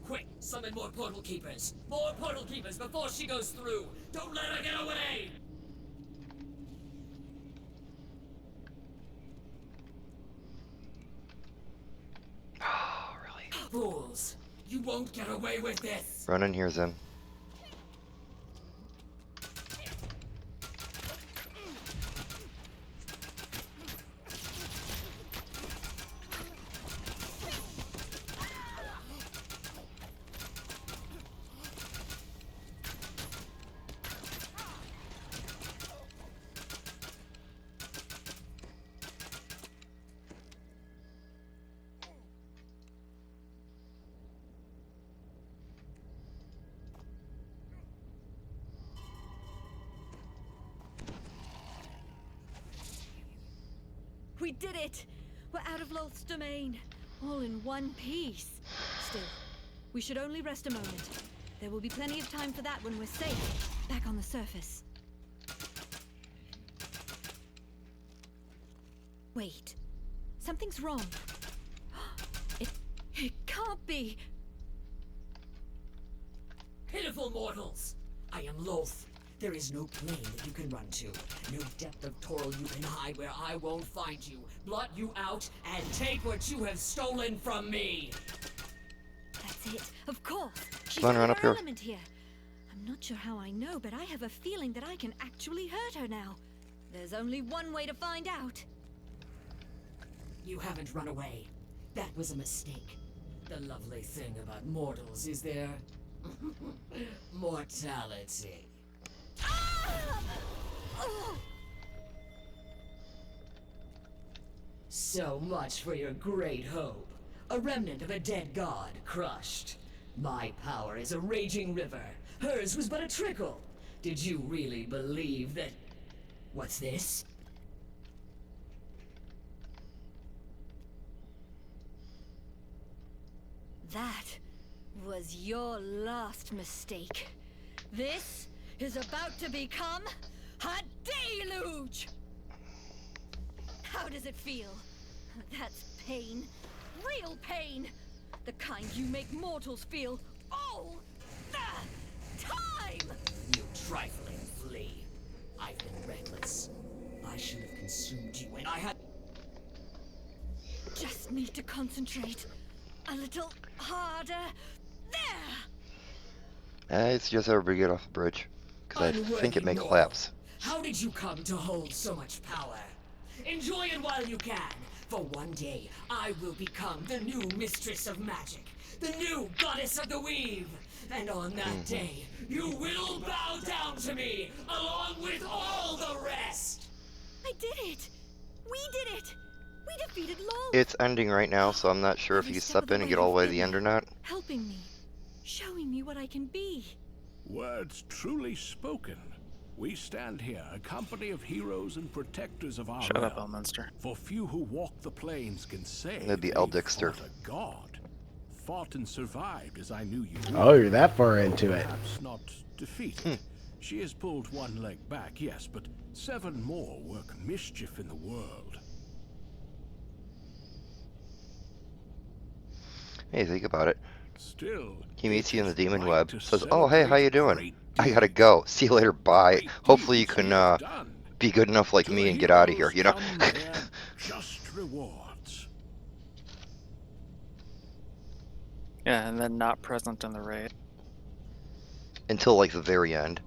Quick, summon more portal keepers. More portal keepers before she goes through. Don't let her get away. Oh, really? Fools, you won't get away with this. Run in here, Zim. We did it! We're out of Loth's domain. All in one piece. Still, we should only rest a moment. There will be plenty of time for that when we're safe, back on the surface. Wait. Something's wrong. It can't be. Pitiful mortals! I am Loth. There is no plane that you can run to. No depth of Toril you can hide where I won't find you, blot you out, and take what you have stolen from me! That's it. Of course. She's Come on, in run her up here. element here. I'm not sure how I know, but I have a feeling that I can actually hurt her now. There's only one way to find out. You haven't run away. That was a mistake. The lovely thing about mortals is their mortality. So much for your great hope. A remnant of a dead god crushed. My power is a raging river. Hers was but a trickle. Did you really believe that... What's this? That was your last mistake. This is about to become a deluge! How does it feel? That's pain. Real pain! The kind you make mortals feel all the time! You trifling flea. I've been reckless. I should have consumed you when I had... Just need to concentrate. A little harder. There! I suggest everybody get off the bridge, because I think it may collapse. How did you come to hold so much power? Enjoy it while you can. For one day, I will become the new mistress of magic, the new goddess of the weave. And on that day, you will bow down to me, along with all the rest. I did it! We did it! We defeated Lolth! It's ending right now, so I'm not sure if Every you step of step the in and way get all the you've way to been the end there, or not. helping me, showing me what I can be. Words truly spoken. We stand here, a company of heroes and protectors of our Shut up, realm. Elminster. For few who walk the plains can say That'd be they Eldixter. fought a god. Fought and survived as I knew you Oh, would. you're that far into it. Perhaps not defeated. She has pulled one leg back, yes, but 7 more work mischief in the world. Hey, think about it. Still, He meets you in the it is demon right web, to says, "Oh, hey, how you celebrate doing? great I gotta deeds. go. See you later. Bye. Great Hopefully you deeds can he has done. be good enough like To me the and get out of here, heroes you know?" come their just rewards. Yeah, and then not present in the raid. Until like the very end.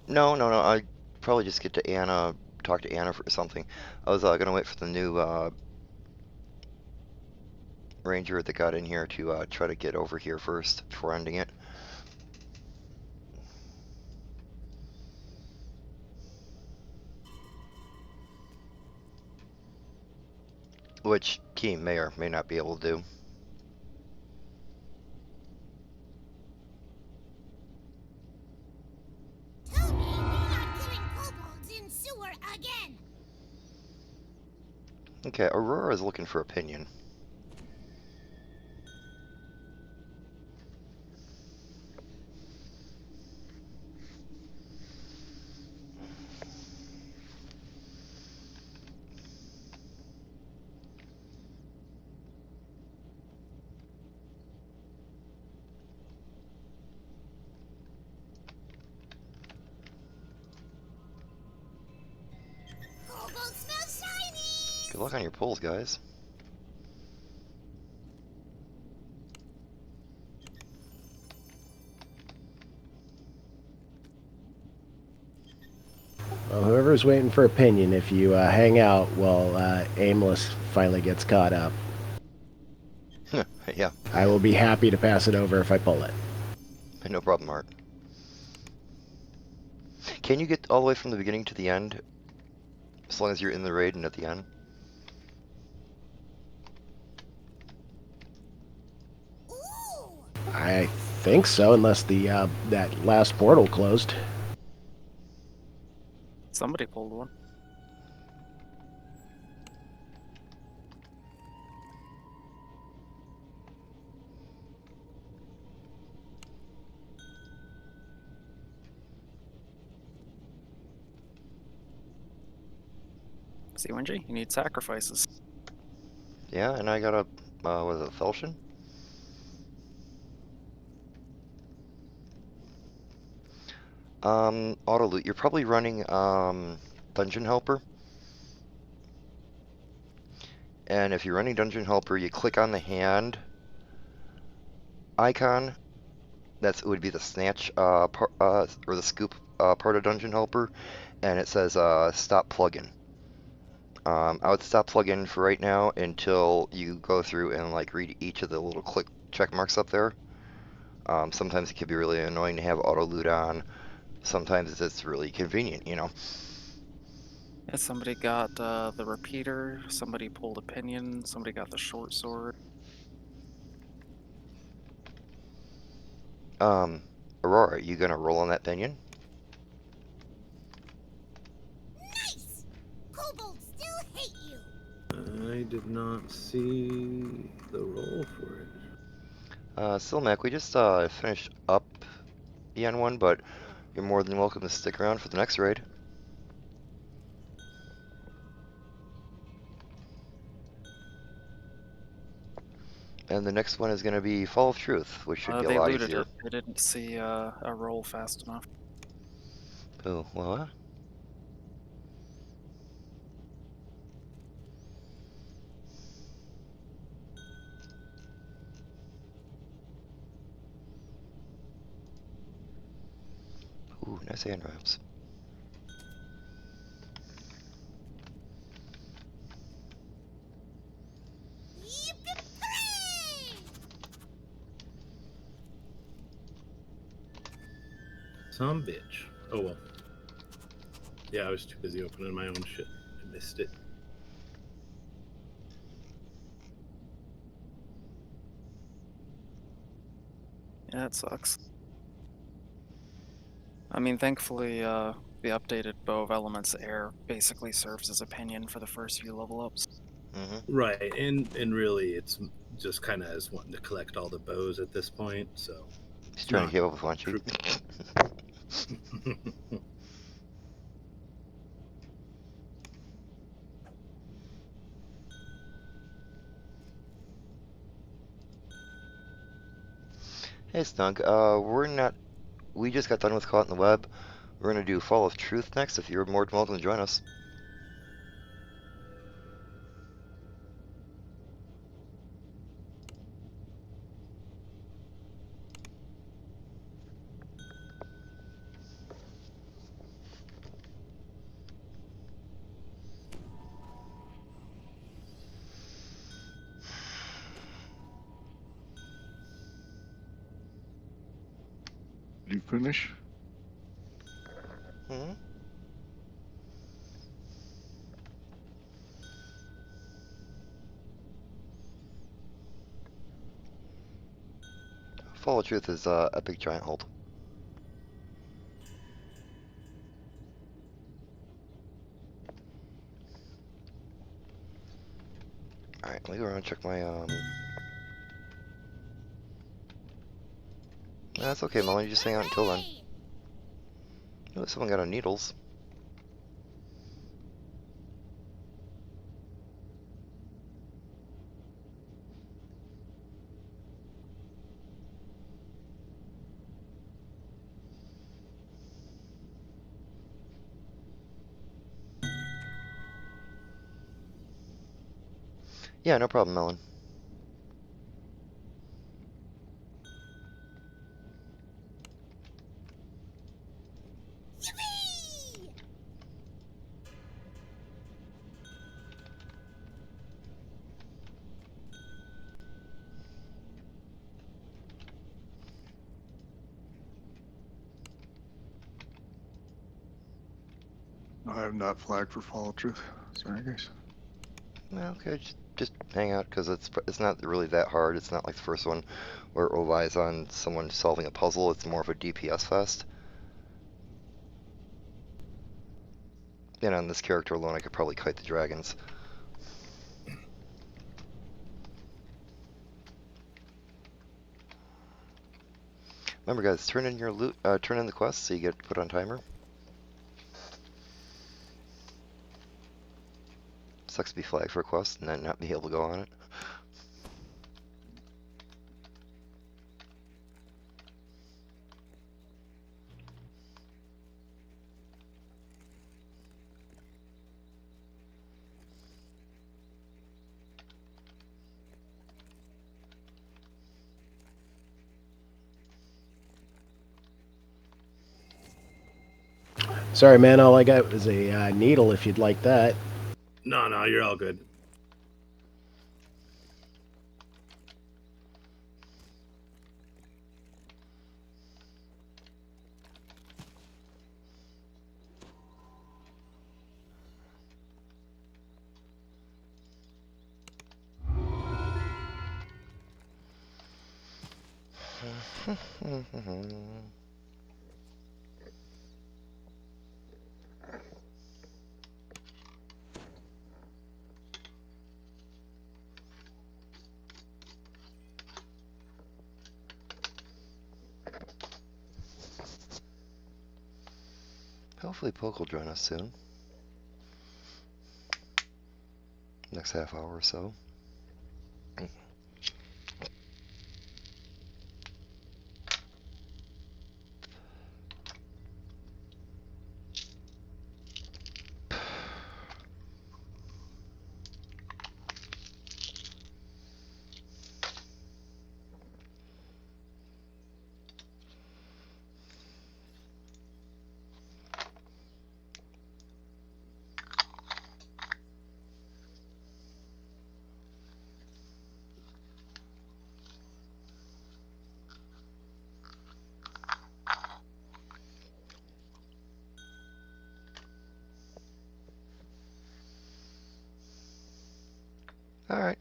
No, no, no. I probably just get to Anna, talk to Anna for something. I was gonna wait for the new ranger that got in here to try to get over here first before ending it. Which Keem may or may not be able to do. Tell me you're not killing kobolds in sewer again. Okay, Aurora is looking for opinion. Kobold smells shiny. Good luck on your pulls, guys. Well, whoever's waiting for opinion, if you hang out while Aimless finally gets caught up, Yeah, I will be happy to pass it over if I pull it. no problem, Art. Can you get all the way from the beginning to the end? As long as you're in the raid and at the end? Ooh. I think so, unless the that last portal closed. Somebody pulled one. See, Wingy, you need sacrifices. Yeah, and I got a, what is it, Felshin? Auto loot. You're probably running, Dungeon Helper. And if you're running Dungeon Helper, you click on the hand icon. It would be the snatch, or the scoop, part of Dungeon Helper. And it says, stop plugin. I would stop plugin for right now until you go through and like read each of the little click check marks up there. Sometimes it can be really annoying to have auto loot on. Sometimes it's really convenient, you know. Yeah, somebody got the repeater, somebody pulled opinion, somebody got the short sword. Aurora, you gonna roll on that pinion? Nice. Kobolds still hate you. I did not see the roll for it. Silmac, we just finished up EN1, but you're more than welcome to stick around for the next raid. And the next one is going to be Fall of Truth, which should be a They lot looted easier. it. They didn't see a roll fast enough. Oh, what? Ooh, nice hand wraps. Some bitch. Oh well. Yeah, I was too busy opening my own shit. I missed it. Yeah, it sucks. I mean, thankfully, the updated Bow of Elements Air basically serves as a pinion for the first few level ups. Right, and really, it's just kind of as wanting to collect all the bows at this point. So He's trying to keep up with Wan Chi. Hey Snug, we just got done with Caught in the Web. We're gonna do Fall of Truth next, if you're more than welcome to join us. Did you finish? Fall of Truth is Epic Giant Hold. Alright, let me go around and check my No, that's okay, Melanie, just hang out until then. Oh, someone got on needles. Yeah, no problem, Melon. I have not flagged for Fall of Truth. Sorry, guys. Okay, just hang out, because it's not really that hard. It's not like the first one, where it relies on someone solving a puzzle. It's more of a DPS fest. And on this character alone, I could probably kite the dragons. Remember, guys, turn in your loot, turn in the quest so you get put on timer. Sucks to be flagged for a quest and then not be able to go on it. Sorry, man. All I got was a needle. If you'd like that. No, you're all good. Hopefully Poke will join us soon. Next half hour or so. All right.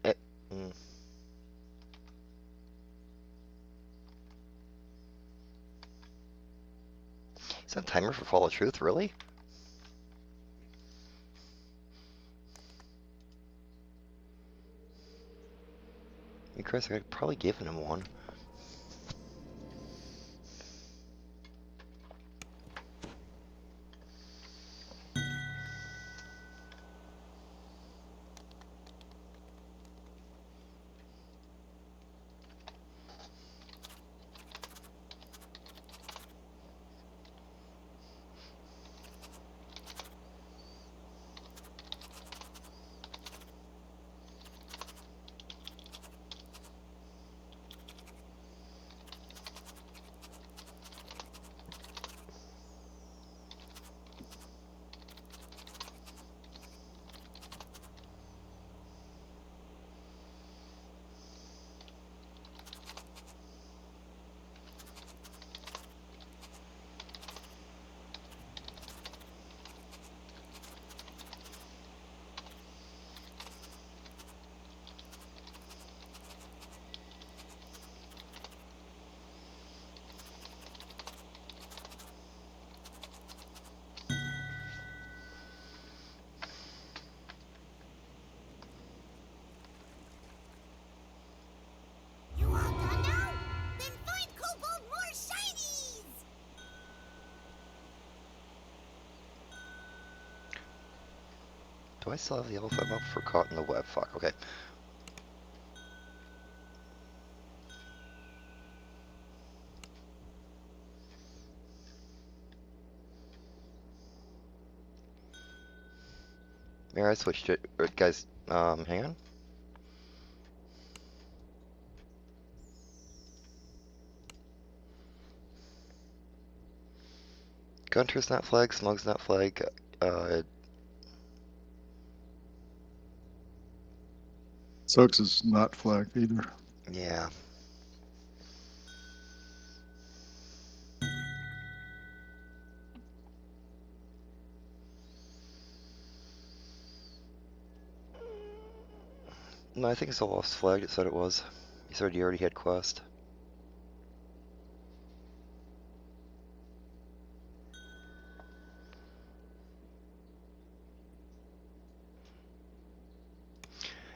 Eh, mm. Is that a timer for Fall of Truth, really? I mean, Chris, I could probably given him one. You all done now? Then find Kobold more shinies! Do I still have the level 5 up for Caught in the Web? Fuck, okay. Here, I switched it. Guys, hang on. Gunter's not flag, Smug's not flag. Sucks is not flagged either. Yeah. No, I think it's all flagged. It said it was. He said he already had quest.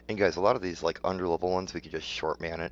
And guys, a lot of these like under-level ones, we could just short man it.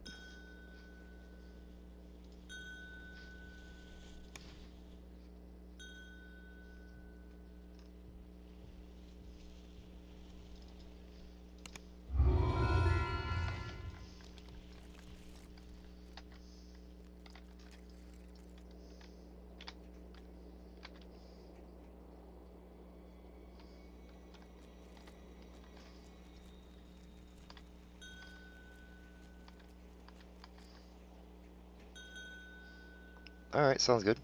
Alright, sounds good.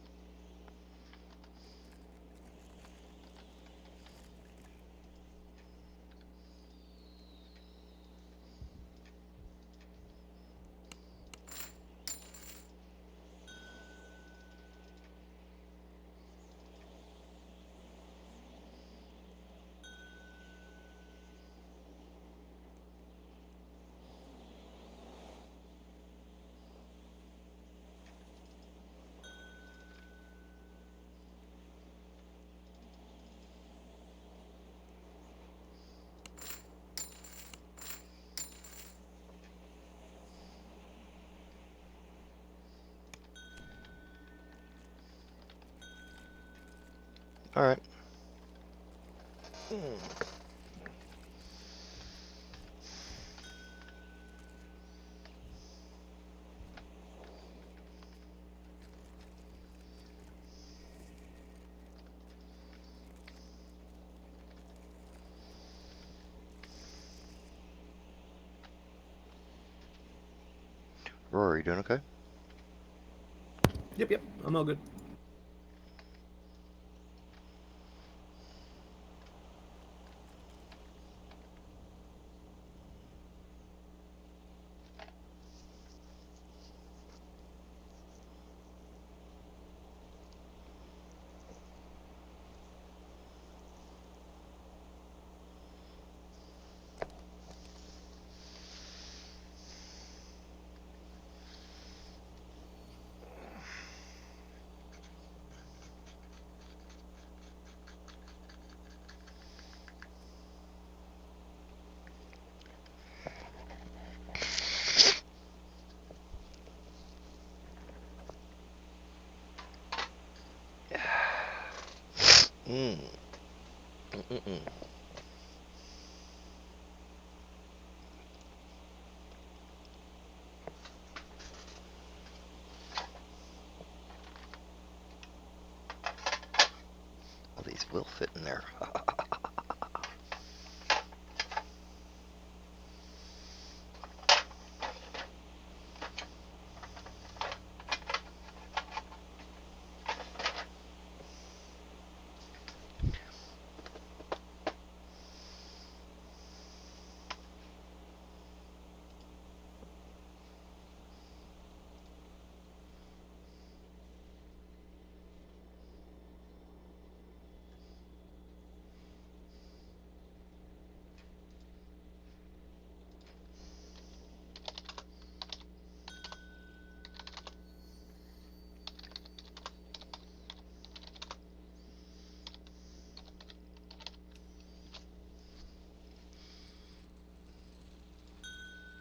Alright. Rory, you doing okay? Yep, I'm all good. Mm. Mm-mm-mm. Oh, these will fit in there.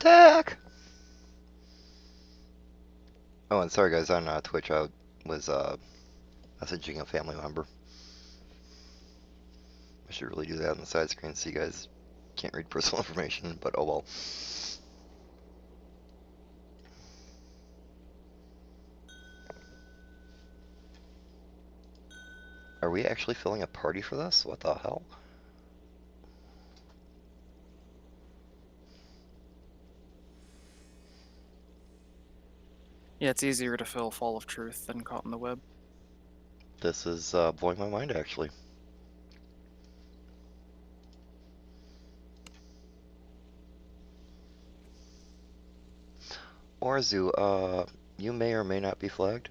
Attack! Oh, and sorry guys, on Twitch I was messaging a family member. I should really do that on the side screen so you guys can't read personal information, but oh well. Are we actually filling a party for this? What the hell? Yeah, it's easier to fill Fall of Truth than Caught in the Web. This is blowing my mind actually. Orzu, you may or may not be flagged.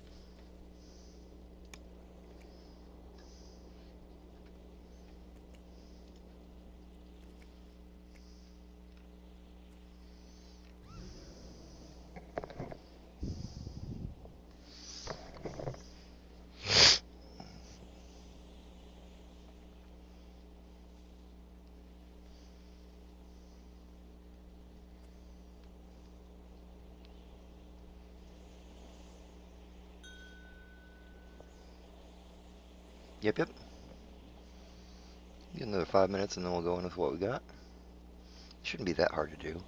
Yep, yep. Get another 5 minutes and then we'll go in with what we got. Shouldn't be that hard to do.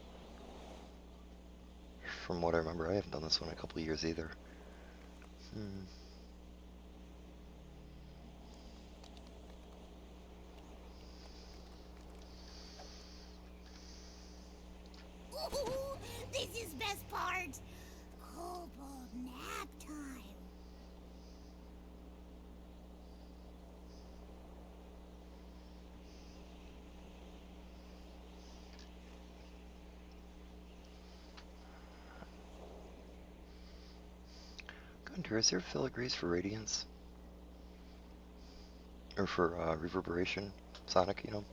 From what I remember, I haven't done this one in a couple of years either. Ooh, this is best part. Kobold nap time. Gunter, is there filigrees for radiance? Or for reverberation? Sonic, you know?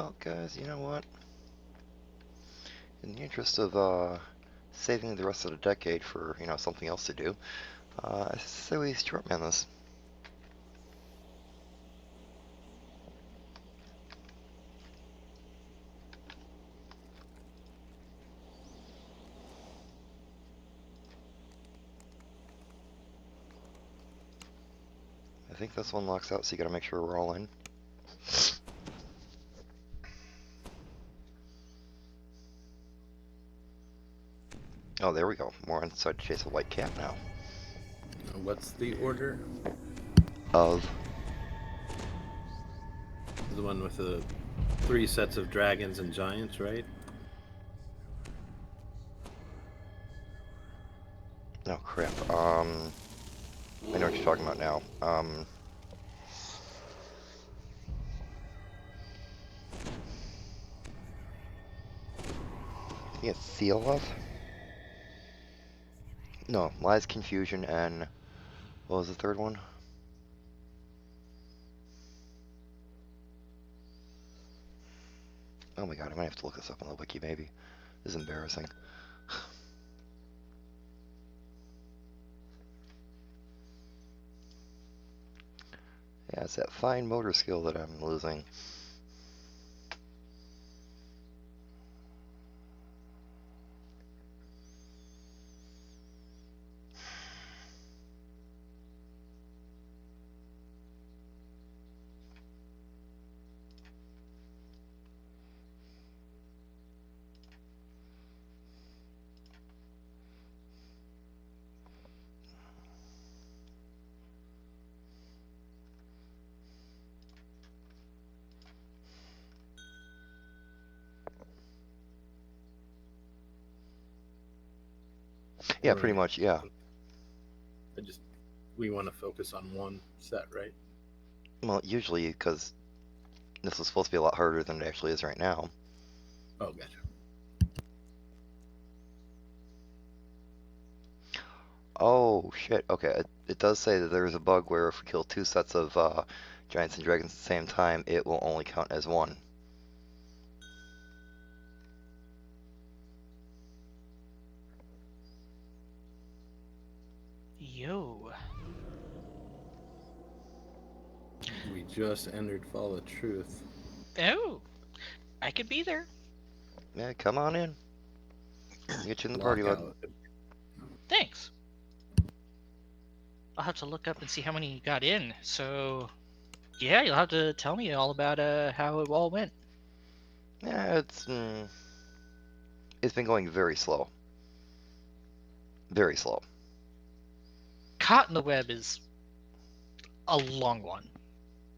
Well, guys, you know what? In the interest of saving the rest of the decade for, you know, something else to do, I say we shortman this. I think this one locks out, so you gotta make sure we're all in. Oh, there we go. More inside to chase a white cat now. What's the order? Of The one with the 3 sets of dragons and giants, right? oh crap. I know what you're talking about now. I think it's Theolov? No, Lies, Confusion, and what was the third one? Oh my god, I might have to look this up on the wiki maybe. This is embarrassing. Yeah, it's that fine motor skill that I'm losing. Yeah, pretty much, yeah. We want to focus on one set, right? Well, usually, because this was supposed to be a lot harder than it actually is right now. Oh, gotcha. Oh, shit, okay. It does say that there's a bug where if we kill 2 sets of giants and dragons at the same time, it will only count as 1. Yo. We just entered Fall of Truth. Oh, I could be there. Yeah, come on in. Get you in the party, bud. Lockout. Thanks. I'll have to look up and see how many got in. So, yeah, you'll have to tell me all about how it all went. Yeah, it's been going very slow. Very slow. Caught in the Web is a long one.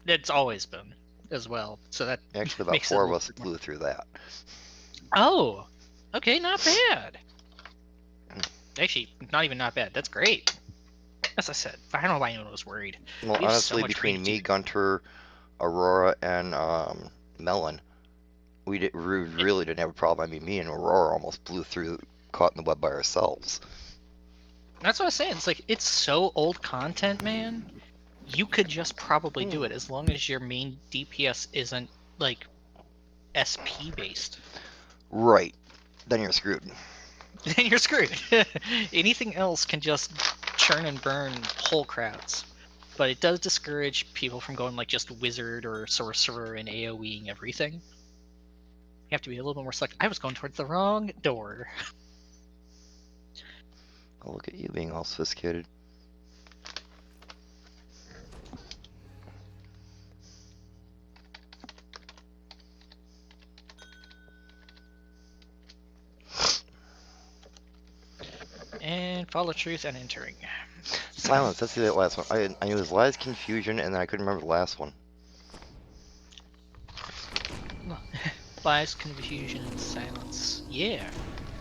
It's always been as well. So that Actually, about makes 4 it of us blew through that. Oh, okay, not bad. Actually, not even not bad. That's great. As I said, I don't know why anyone was worried. Well, We have so honestly, much between reading to me, do. Gunter, Aurora, and Melon, we really didn't have a problem. I mean, me and Aurora almost blew through Caught in the Web by ourselves. That's what I was saying. It's like, it's so old content, man. You could just probably do it as long as your main DPS isn't, like, SP based. Right. Then you're screwed. Then you're screwed. Anything else can just churn and burn whole crowds. But it does discourage people from going, like, just wizard or sorcerer and AoEing everything. You have to be a little bit more selective. I was going towards the wrong door. Oh, look at you being all sophisticated. And follow truth and entering. Silence, that's the last one. I knew it was Lies, Confusion, and then I couldn't remember the last one. Lies, confusion, and silence. Yeah.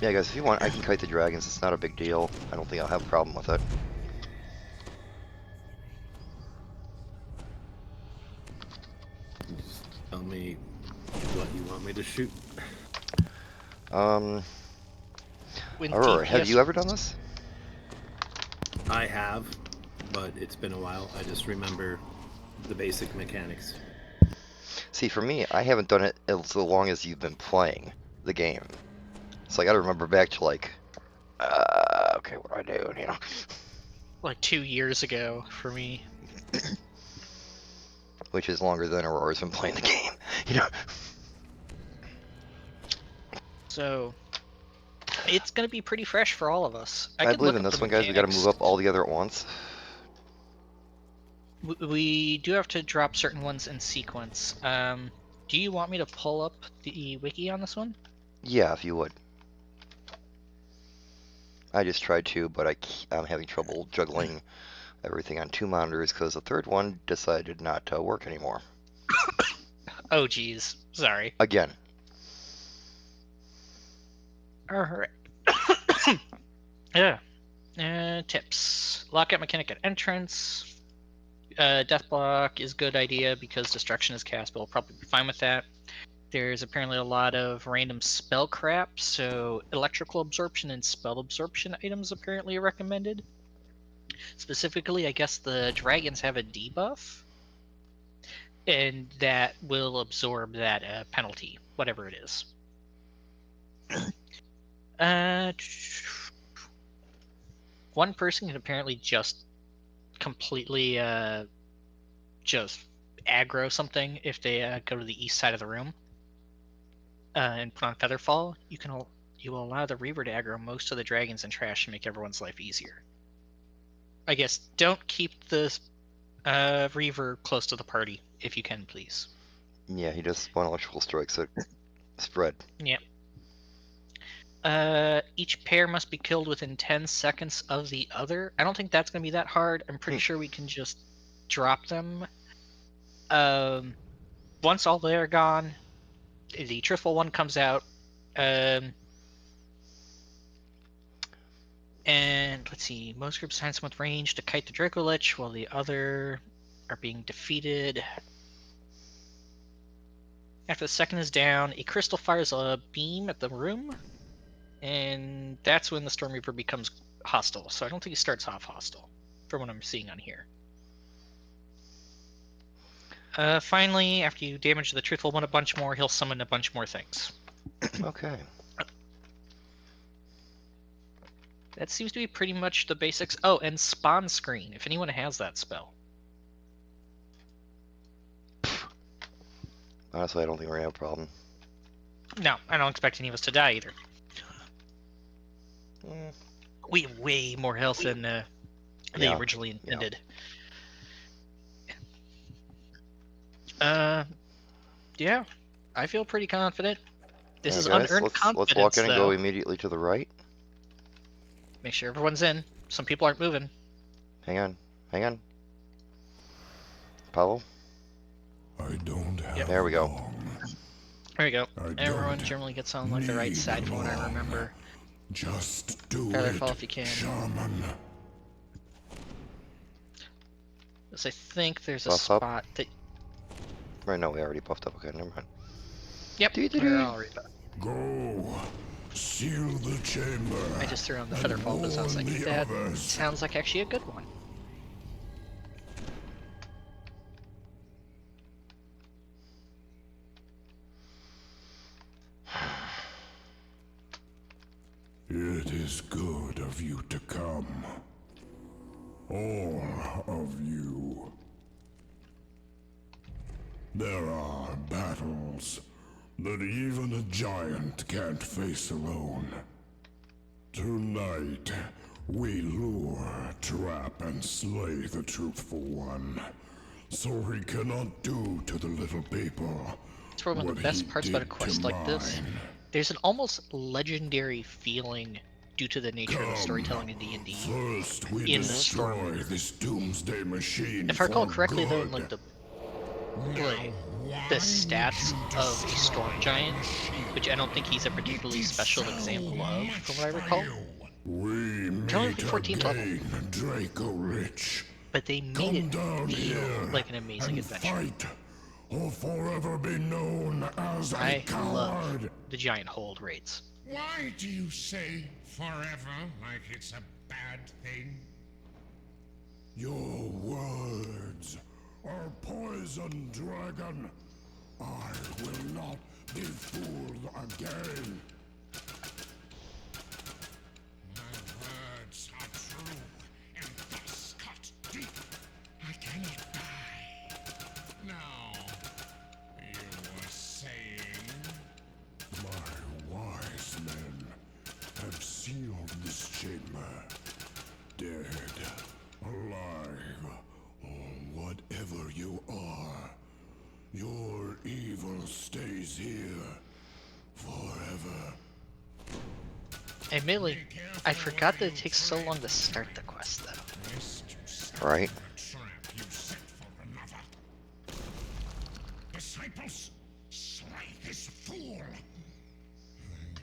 Yeah, guys, if you want, I can kite the dragons. It's not a big deal. I don't think I'll have a problem with it. Just tell me what you want me to shoot. When Aurora, have DPS you ever done this? I have, but it's been a while. I just remember the basic mechanics. See, for me, I haven't done it as long as you've been playing the game. So I gotta remember back to like, okay, what do I do, you know? Like 2 years ago for me. Which is longer than Aurora's been playing the game, you know? So, it's gonna be pretty fresh for all of us. I could believe look in up this the one, guys. We gotta mechanics. move up all together at once. We do have to drop certain ones in sequence. Do you want me to pull up the wiki on this one? Yeah, if you would. I just tried to, but I'm having trouble juggling everything on 2 monitors because the third one decided not to work anymore. Oh, geez. Sorry. Again. Alright. Yeah. Tips. Lockout mechanic at entrance. Death block is good idea because destruction is cast, but we'll probably be fine with that. There's apparently a lot of random spell crap, so electrical absorption and spell absorption items apparently are recommended. Specifically, I guess the dragons have a debuff, and that will absorb that penalty, whatever it is. One person can apparently just completely just aggro something if they go to the east side of the room and put on Featherfall. You will allow the Reaver to aggro most of the dragons and trash and make everyone's life easier. I guess don't keep the Reaver close to the party if you can, please. Yeah, he does spawn electrical strikes that spread. Yeah. Each pair must be killed within 10 seconds of the other. I don't think that's going to be that hard. I'm pretty sure we can just drop them. Once all they are gone, the truthful one comes out. And let's see, most groups assign someone with range to kite the Draco Lich while the other are being defeated. After the second is down, a crystal fires a beam at the room, and that's when the Storm Reaper becomes hostile. So I don't think he starts off hostile, from what I'm seeing on here. Finally, after you damage the truthful one a bunch more, he'll summon a bunch more things. Okay. That seems to be pretty much the basics. Oh, and Spawn Screen, if anyone has that spell. Honestly, I don't think we're gonna have a problem. No, I don't expect any of us to die either. Mm. We have way more health than they originally intended. Yeah, I feel pretty confident. This is guys, unearned confidence, let's walk in and though. go immediately to the right. Make sure everyone's in. Some people aren't moving. Hang on. Pablo? I don't have There we go. There we go. Everyone generally gets on like the right side from what I remember. Just do Featherfall it, if you can. Shaman. Because I think there's a Buff up. spot that... Right, no, we already buffed up. Okay, never mind. Yep, we're all right. Go. Seal the chamber. I just threw on the Featherfall, but it sounds like that sounds like actually a good one. It is good of you to come. All of you. There are battles that even a giant can't face alone. Tonight, we lure, trap, and slay the truthful one, so he cannot do to the little people. It's probably one of the best parts about a quest like this. There's an almost legendary feeling due to the nature of the storytelling in D&D. First, we in the destroy story. this doomsday machine. If I recall for correctly, though, good. like the stats of a storm giant, which I don't think he's a particularly special example of, from what I recall. We Only meet 14th level. again, Draco Lich. But they made Come it down feel here like an amazing and adventure. fight, or forever be known as a I coward. love the giant hold raids. Why do you say forever like it's a bad thing? Your words are poison, dragon. I will not be fooled again. My words are true, and thus cut deep. I cannot die. Now, you were saying? My wise men have sealed this chamber. Dead, alive, or whatever you are, your evil stays here forever. Admittedly, I forgot that it takes so long to start the quest, though. Right? Disciples, slay this fool!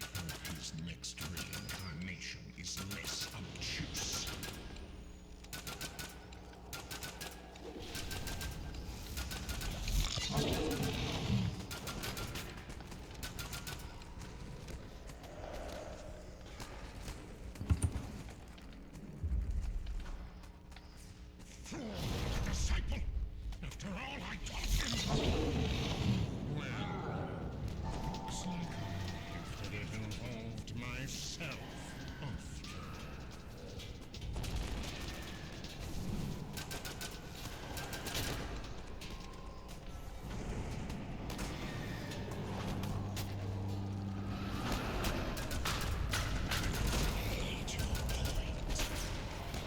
I hope his next reincarnation is less obtuse. Fool disciple! After all I taught him! Well, looks like I could have involved myself after.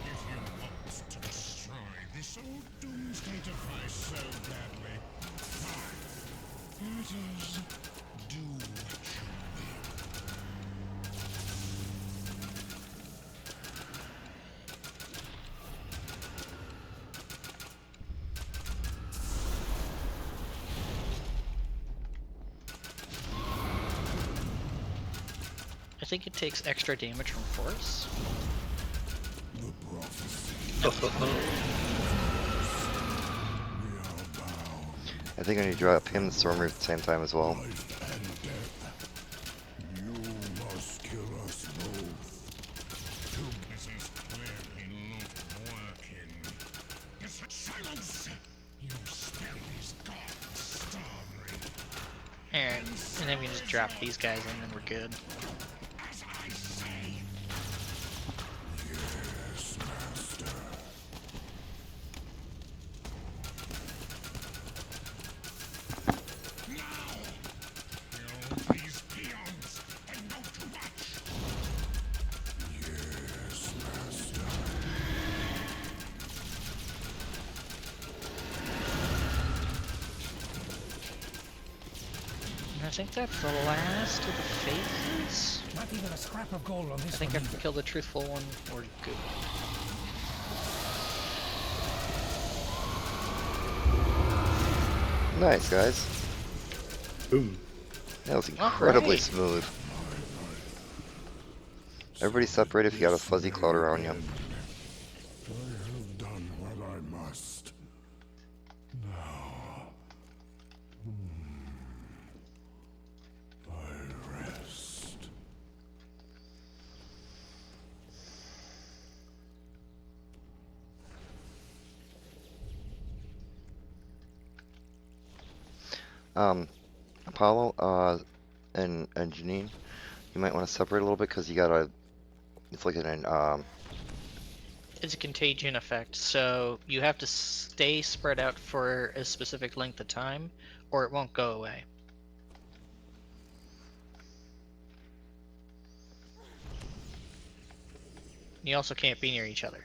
If you want to destroy this old doomsday device so badly, fine. Let us do what you will. I think it takes extra damage from force. I think I need to drop him the storm root at the same time as well. You must kill us both. This is clearly not working. Yes, silence! Your spell is gone, Starry. And then we can just drop these guys in and we're good. As I say. Yes, Master. These peons, they know too much. Yes, Master. And I think that's the last of the phases. Not even a scrap of gold on this I think one I've either. killed the truthful one. We're good. Nice, guys. Boom. That was incredibly Alright. smooth. Everybody separate if you got a fuzzy cloud around you. I have done what I must. Now, I rest. Apollo, and Janine, you might want to separate a little bit because you gotta. It's like It's a contagion effect, so you have to stay spread out for a specific length of time, or it won't go away. You also can't be near each other.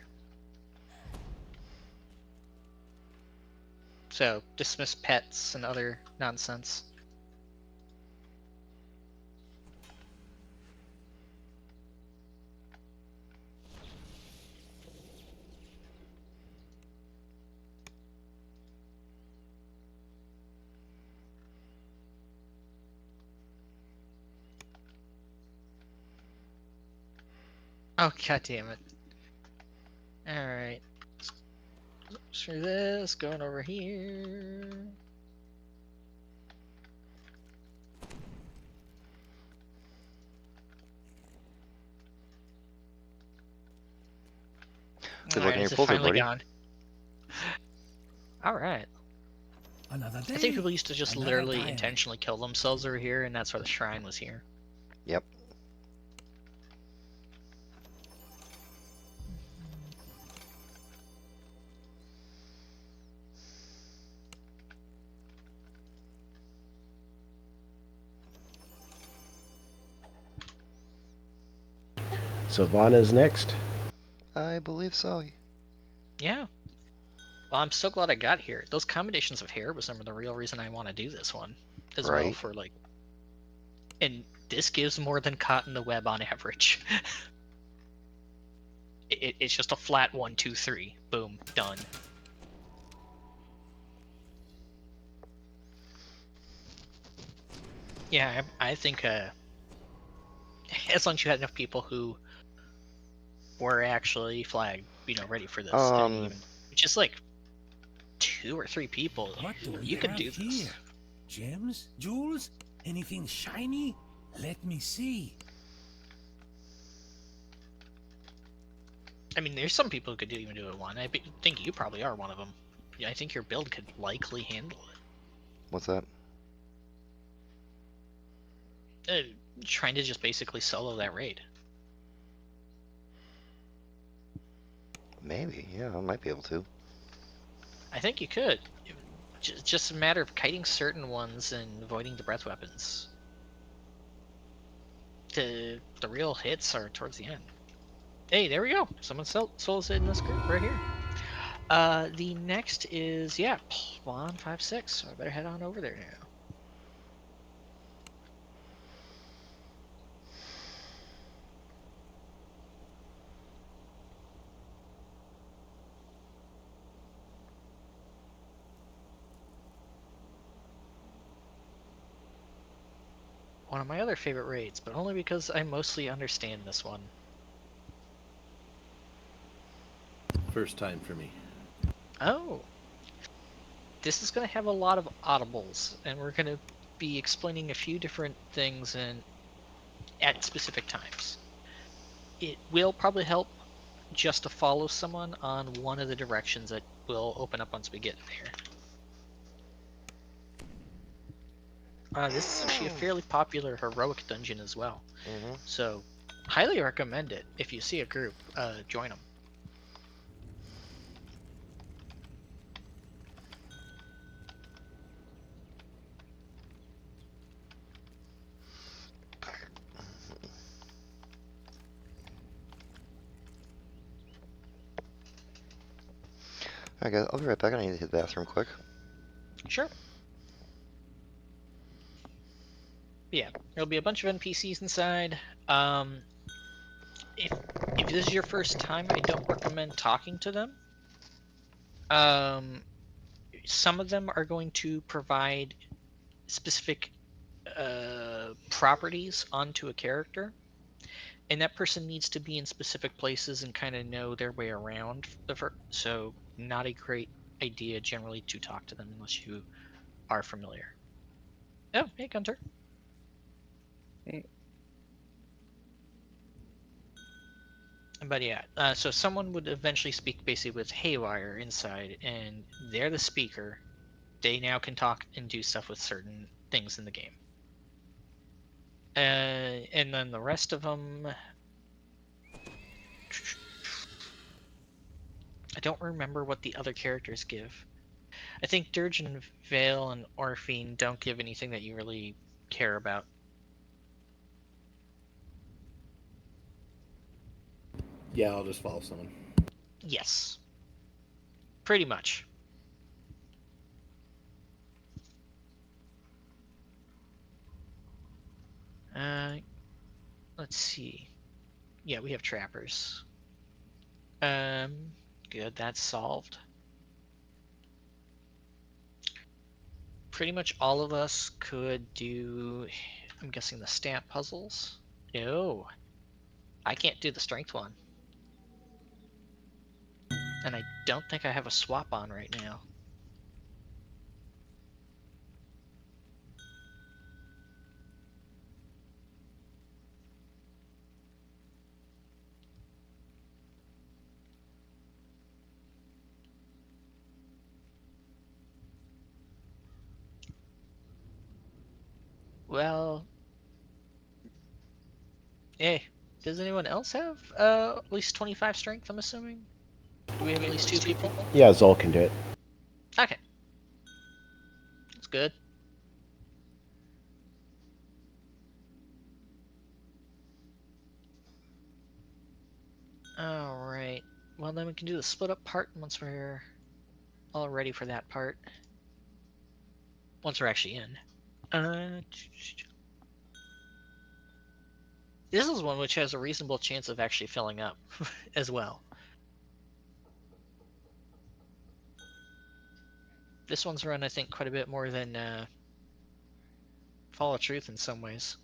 So, dismiss pets and other nonsense. Oh, god damn it. Alright. Through this, going over here. Good luck in your it's puzzle, finally buddy. gone. Alright. Another day. I think people used to just another literally diamond. intentionally kill themselves over here, and that's why the shrine was here. Yep. So Vanna's next. I believe so. Yeah. Well, I'm so glad I got here. Those combinations of hair was some of the real reason I want to do this one as well. Right. For like, and this gives more than caught in the web on average. It's just a flat 1, 2, 3. Boom, done. Yeah, I think as long as you had enough people who were actually flagged, ready for this, and even, which is like 2 or 3 people, What do we you could have do this. here? Gems? Jewels? Anything shiny? Let me see. I mean, there's some people who could even do it one. Think you probably are one of them. Yeah, I think your build could likely handle it. What's that? Trying to just basically solo that raid. Maybe, yeah, I might be able to. I think you could. Just a matter of kiting certain ones and avoiding the breath weapons. The real hits are towards the end. Hey, there we go. Someone solos it in this group right here. The next is, yeah, Plan 5-6. So I better head on over there now. One of my other favorite raids, but only because I mostly understand this one. First time for me. Oh. This is going to have a lot of audibles, and we're going to be explaining a few different things at specific times. It will probably help just to follow someone on one of the directions that will open up once we get there. This is actually a fairly popular heroic dungeon as well. So, highly recommend it. If you see a group, join them. Alright guys, I'll be right back. I need to hit the bathroom quick. Sure. Yeah, there'll be a bunch of NPCs inside. If this is your first time, I don't recommend talking to them. Some of them are going to provide specific properties onto a character, and that person needs to be in specific places and kind of know their way around. So, not a great idea generally to talk to them unless you are familiar. Oh, hey, Gunter. Hey. But yeah, so someone would eventually speak basically with Haywire inside, and they're the speaker. They now can talk and do stuff with certain things in the game. And then the rest of them, I don't remember what the other characters give. I think Dirge and Vale and Orphine don't give anything that you really care about. Yeah, I'll just follow someone. Yes. Pretty much. Let's see. Yeah, we have trappers. Good, that's solved. Pretty much all of us could do, I'm guessing, the stamp puzzles. No. I can't do the strength one. And I don't think I have a swap on right now. Well, hey, does anyone else have at least 25 strength? I'm assuming. Do we have at least 2 people? Yeah, Zol can do it. Okay, that's good. All right. Well, then we can do the split up part once we're all ready for that part. Once we're actually in. This is one which has a reasonable chance of actually filling up as well. This one's run, I think, quite a bit more than Fall of Truth in some ways.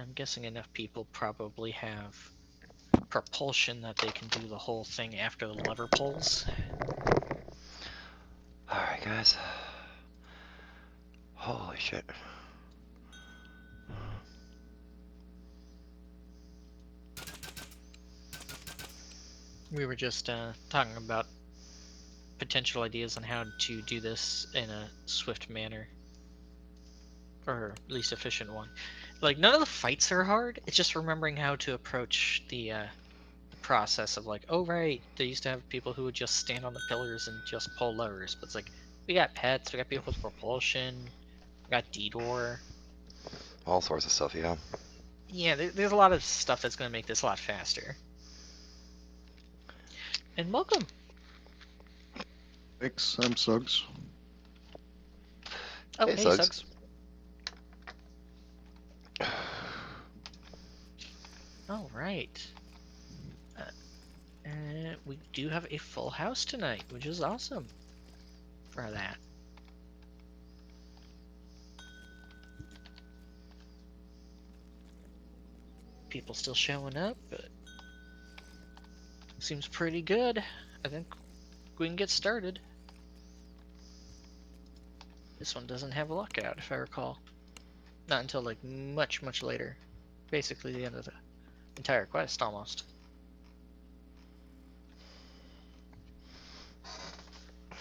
I'm guessing enough people probably have propulsion that they can do the whole thing after the lever pulls. Alright, guys. Holy shit. We were just talking about potential ideas on how to do this in a swift manner. Or at least efficient one. Like, none of the fights are hard, it's just remembering how to approach the process of like, oh right, they used to have people who would just stand on the pillars and just pull levers, but it's like, we got pets, we got people with propulsion, we got D-Door. All sorts of stuff, yeah. Yeah, there's a lot of stuff that's going to make this a lot faster. And welcome! Thanks, I'm Suggs. Oh, Hey, hey, Suggs. Suggs. All right. We do have a full house tonight, which is awesome for that. People still showing up, but seems pretty good. I think we can get started. This one doesn't have a lockout, if I recall. Not until like much, much later. Basically the end of the entire quest, almost.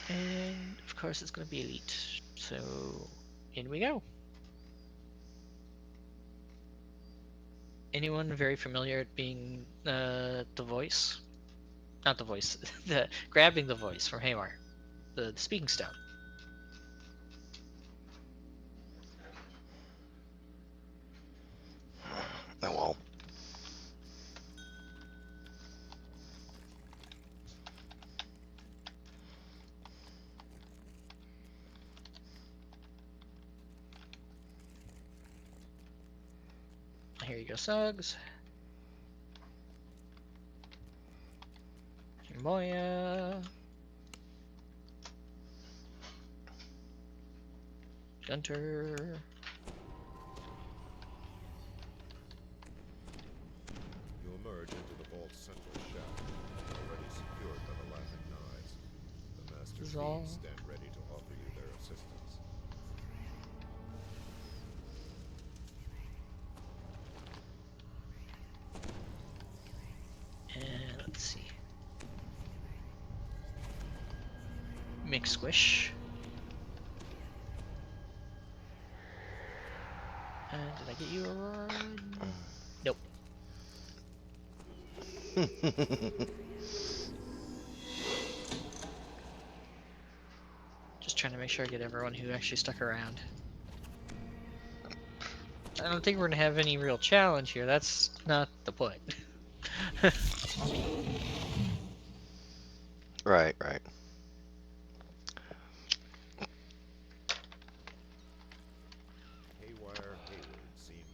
And of course it's going to be elite. So in we go. Anyone very familiar at being the voice? Not the voice. the grabbing the voice from Haymar. The speaking stone. Oh well. Here you go, Suggs. Moya. Gunter. You emerge into the vault's central shaft, already secured by the laughing knives. The Master Thieves stand ready to offer you their assistance. And let's see. Mix squish. And did I get you a run? Nope. Just trying to make sure I get everyone who actually stuck around. I don't think we're gonna have any real challenge here. That's not the point. Right, right.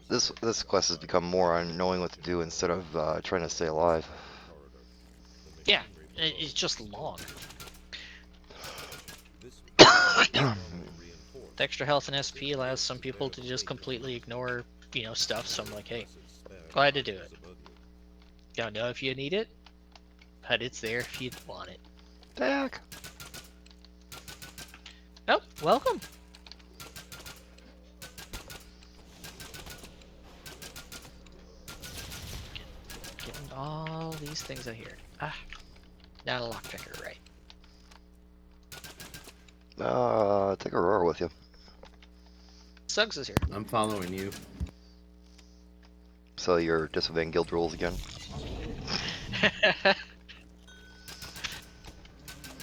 This quest has become more on knowing what to do instead of trying to stay alive. Yeah, it's just long. The extra health and SP allows some people to just completely ignore, you know, stuff. So I'm like, hey, Glad to do it. Don't know if you need it, but it's there if you want it. Dak. Oh, welcome. Getting all these things out here. Ah, not a lockpicker, right? Take Aurora with you. Suggs is here. I'm following you. So you're disobeying guild rules again?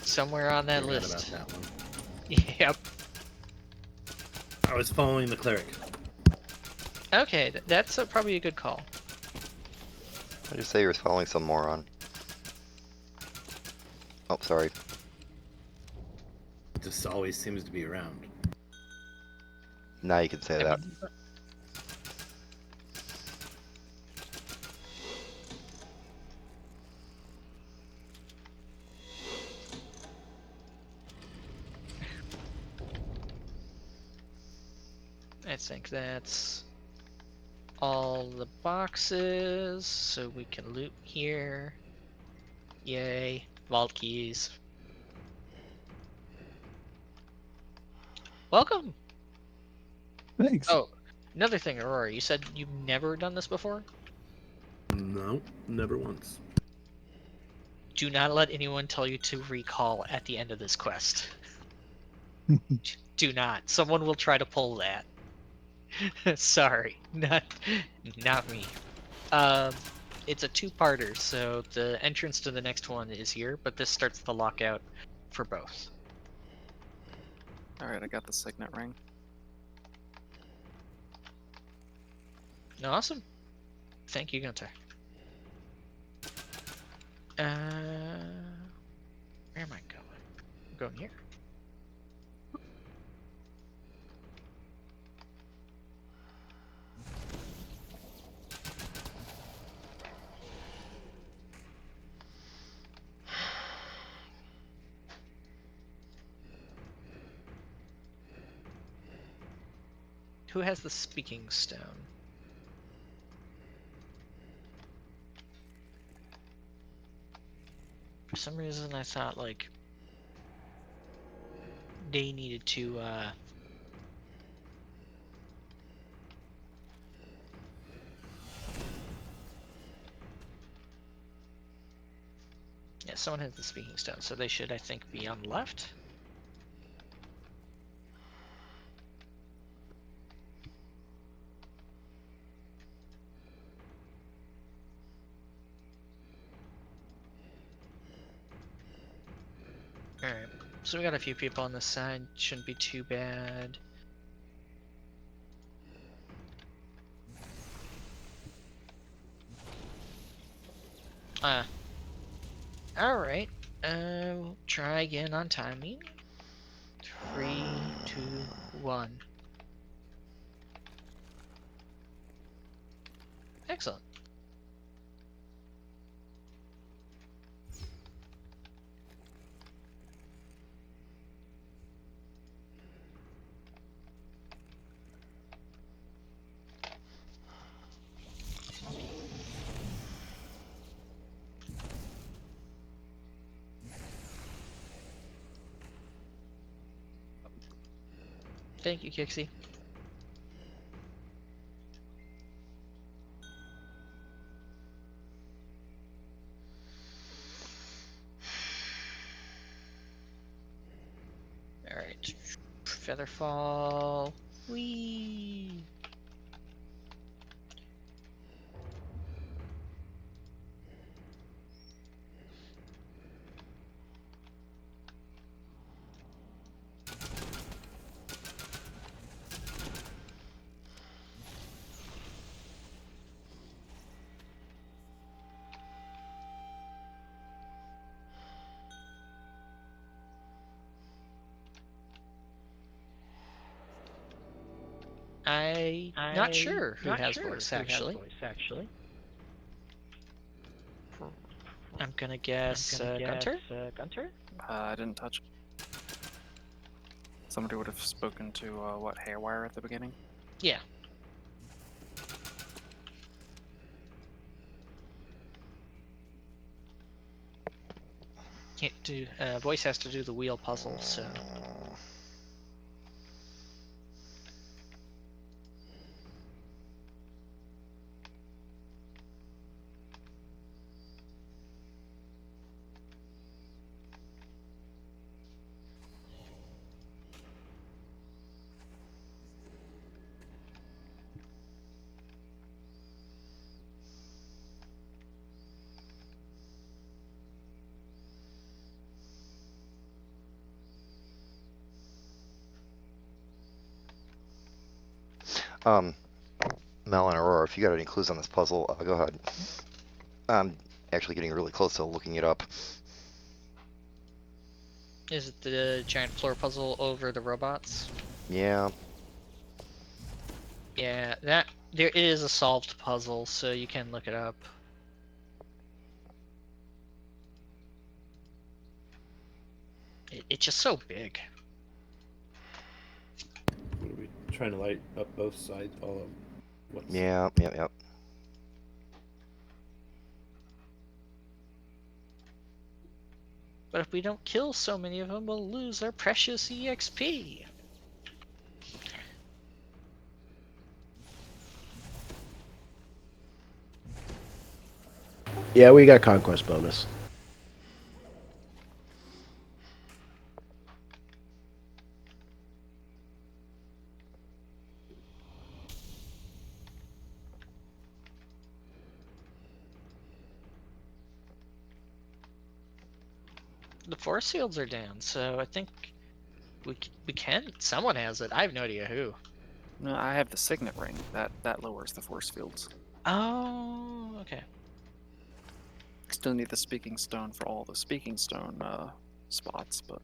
Somewhere on that Forgot list. about that one. Yep. I was following the cleric. Okay, that's probably a good call. I just say you're following some moron. Oh, sorry. Just always seems to be around. Now you can say that. I think that's all the boxes, so we can loot here. Yay, vault keys. Welcome! Thanks. Oh, another thing, Aurora, you said you've never done this before? No, never once. Do not let anyone tell you to recall at the end of this quest. Do not. Someone will try to pull that. Sorry, not me. It's a two-parter, so the entrance to the next one is here, but this starts the lockout for both. Alright, I got the signet ring. Awesome. Thank you, Gunter. Where am I going? I'm going here. Who has the speaking stone? For some reason I thought like they needed to yeah, someone has the speaking stone, so they should, I think, be on the left. Alright, so we got a few people on this side, shouldn't be too bad. Alright, we'll try again on timing. 3, 2, 1. Excellent. Thank you, Kixie. Alright. Featherfall. Whee! I'm not sure who has voice, actually. I'm gonna guess Gunter? I didn't touch it. Somebody would have spoken to, what, Haywire at the beginning? Yeah. can't do. Voice has to do the wheel puzzle, so. Mel and Aurora, if you got any clues on this puzzle, go ahead. I'm actually getting really close to looking it up. Is it the giant floor puzzle over the robots? Yeah. Yeah, that there is a solved puzzle, so you can look it up. It's just so big. What are we trying to light up both sides? All of them. What's... Yeah, yep. But if we don't kill so many of them, we'll lose our precious EXP. Yeah, we got conquest bonus. The force fields are down, so I think we can. Someone has it. I have no idea who. No, I have the signet ring. That lowers the force fields. Oh, okay. Still need the speaking stone for all the speaking stone spots, but.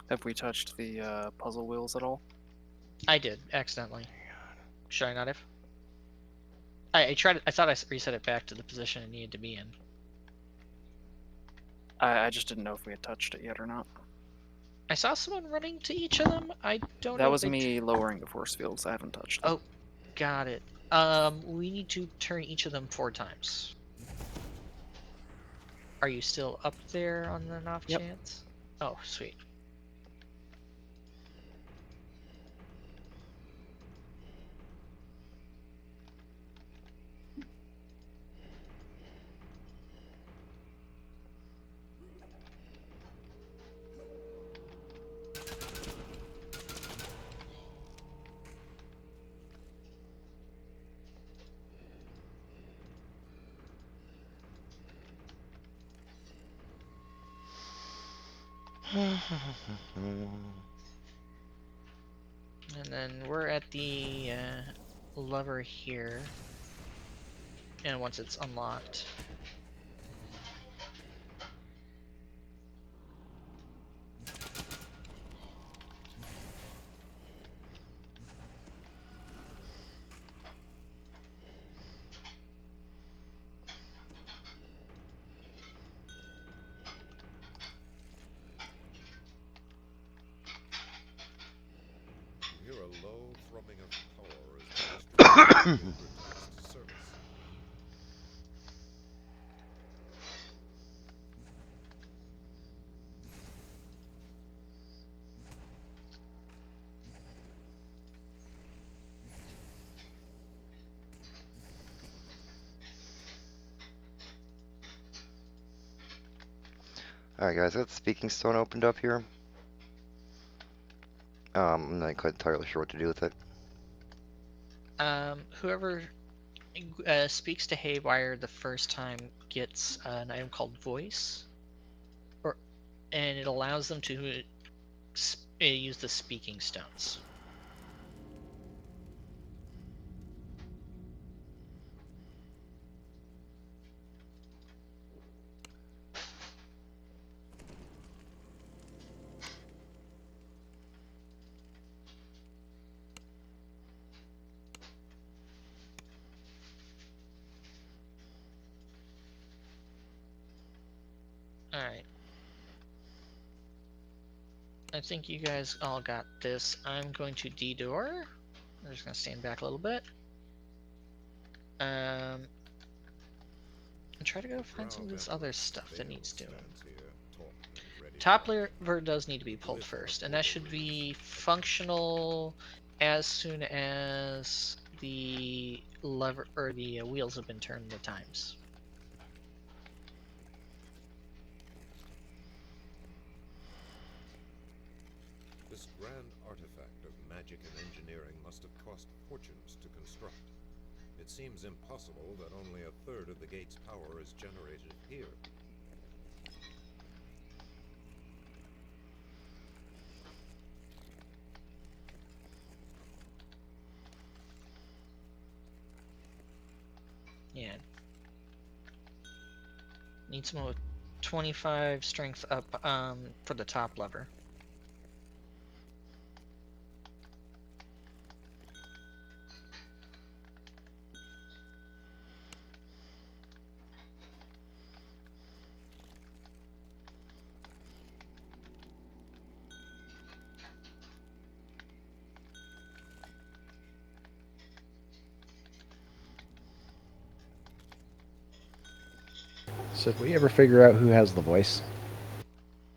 Have we touched the puzzle wheels at all? I did accidentally. Should I not have? I tried. I thought I reset it back to the position it needed to be in. I just didn't know if we had touched it yet or not. I saw someone running to each of them. I don't know. That if was they me lowering the force fields. I haven't touched them. Oh, got it. We need to turn each of them 4 times. Are you still up there on an off chance? Oh, sweet. And then we're at the lever here. And once it's unlocked. You hear a low thrumming of power as the mystery returns to service. Alright guys, got the speaking stone opened up here. I'm not quite entirely sure what to do with it. Whoever speaks to Haywire the first time gets an item called Voice, and it allows them to use the speaking stones. Alright. I think you guys all got this. I'm going to D-door. I'm just going to stand back a little bit. And try to go find some of this other stuff that needs doing. Top lever does need to be pulled first, and that should be functional as soon as the lever or the wheels have been turned the times. This grand artifact of magic and engineering must have cost fortunes to construct. It seems impossible that only a third of the gate's power is generated here. Yeah. Need some with 25 strength up for the top lever. So did we ever figure out who has the voice?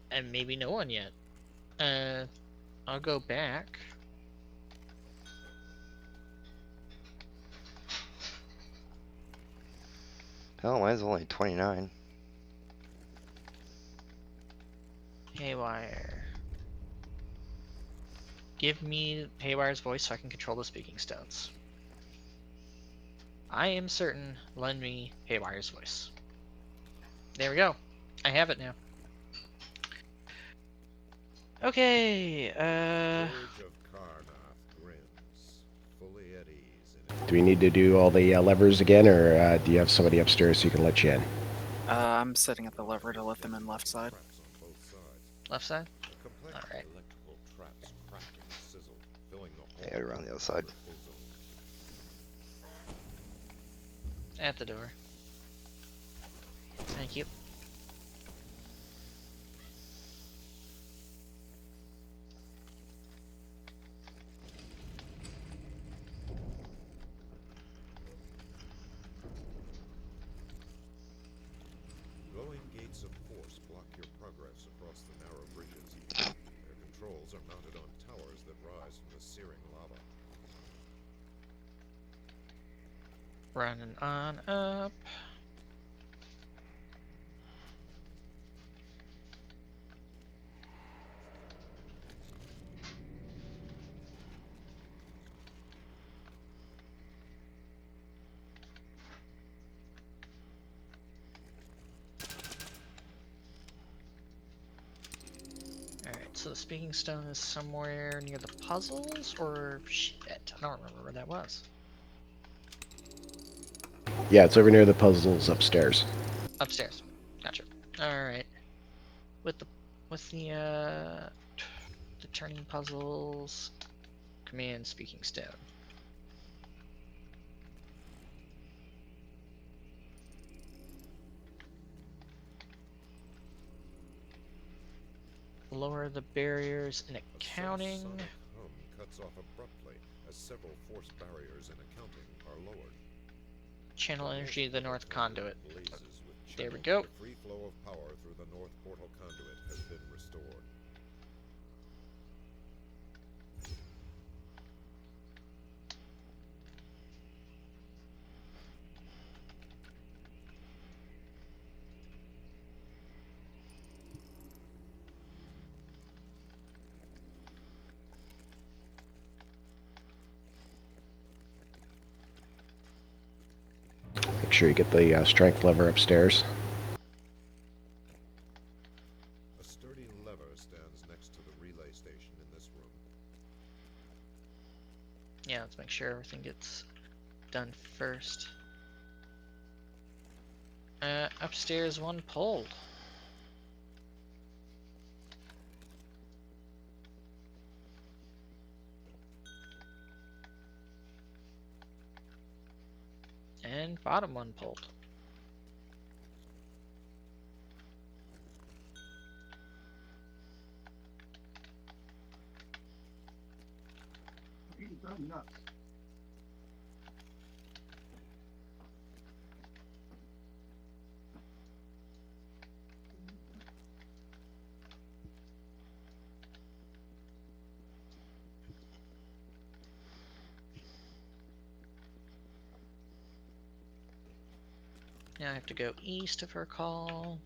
And maybe no one yet. I'll go back. Hell, mine's only 29. Haywire. Give me Haywire's voice so I can control the speaking stones. I am certain. Lend me Haywire's voice. There we go. I have it now. Okay, Village of Karnath grins, fully at ease in Do we need to do all the levers again, or do you have somebody upstairs who can let you in? I'm setting up the lever to let them in left side. traps on both sides. left side. A complex Alright. electrical traps crack and sizzle, filling the Yeah, hall around the other side. with ozone. At the door. Thank you. Glowing gates of force block your progress across the narrow bridges. Their controls are mounted on towers that rise from the searing lava. Running on up. Alright, so the speaking stone is somewhere near the puzzles, or shit, I don't remember where that was. Yeah, it's over near the puzzles upstairs. Upstairs. Gotcha. Alright. With the turning puzzles, command speaking stone. Lower the barriers in accounting. A sonic hum cuts off abruptly as several force barriers in accounting are lowered. Channel energy to the north conduit. Blazes with There we channel. go. The free flow of power through the north portal conduit has been restored. Make sure you get the strength lever upstairs. A sturdy lever stands next to the relay station in this room. Yeah, let's make sure everything gets done first. Upstairs, one pulled. And bottom one pulled. Now I have to go east if I recall.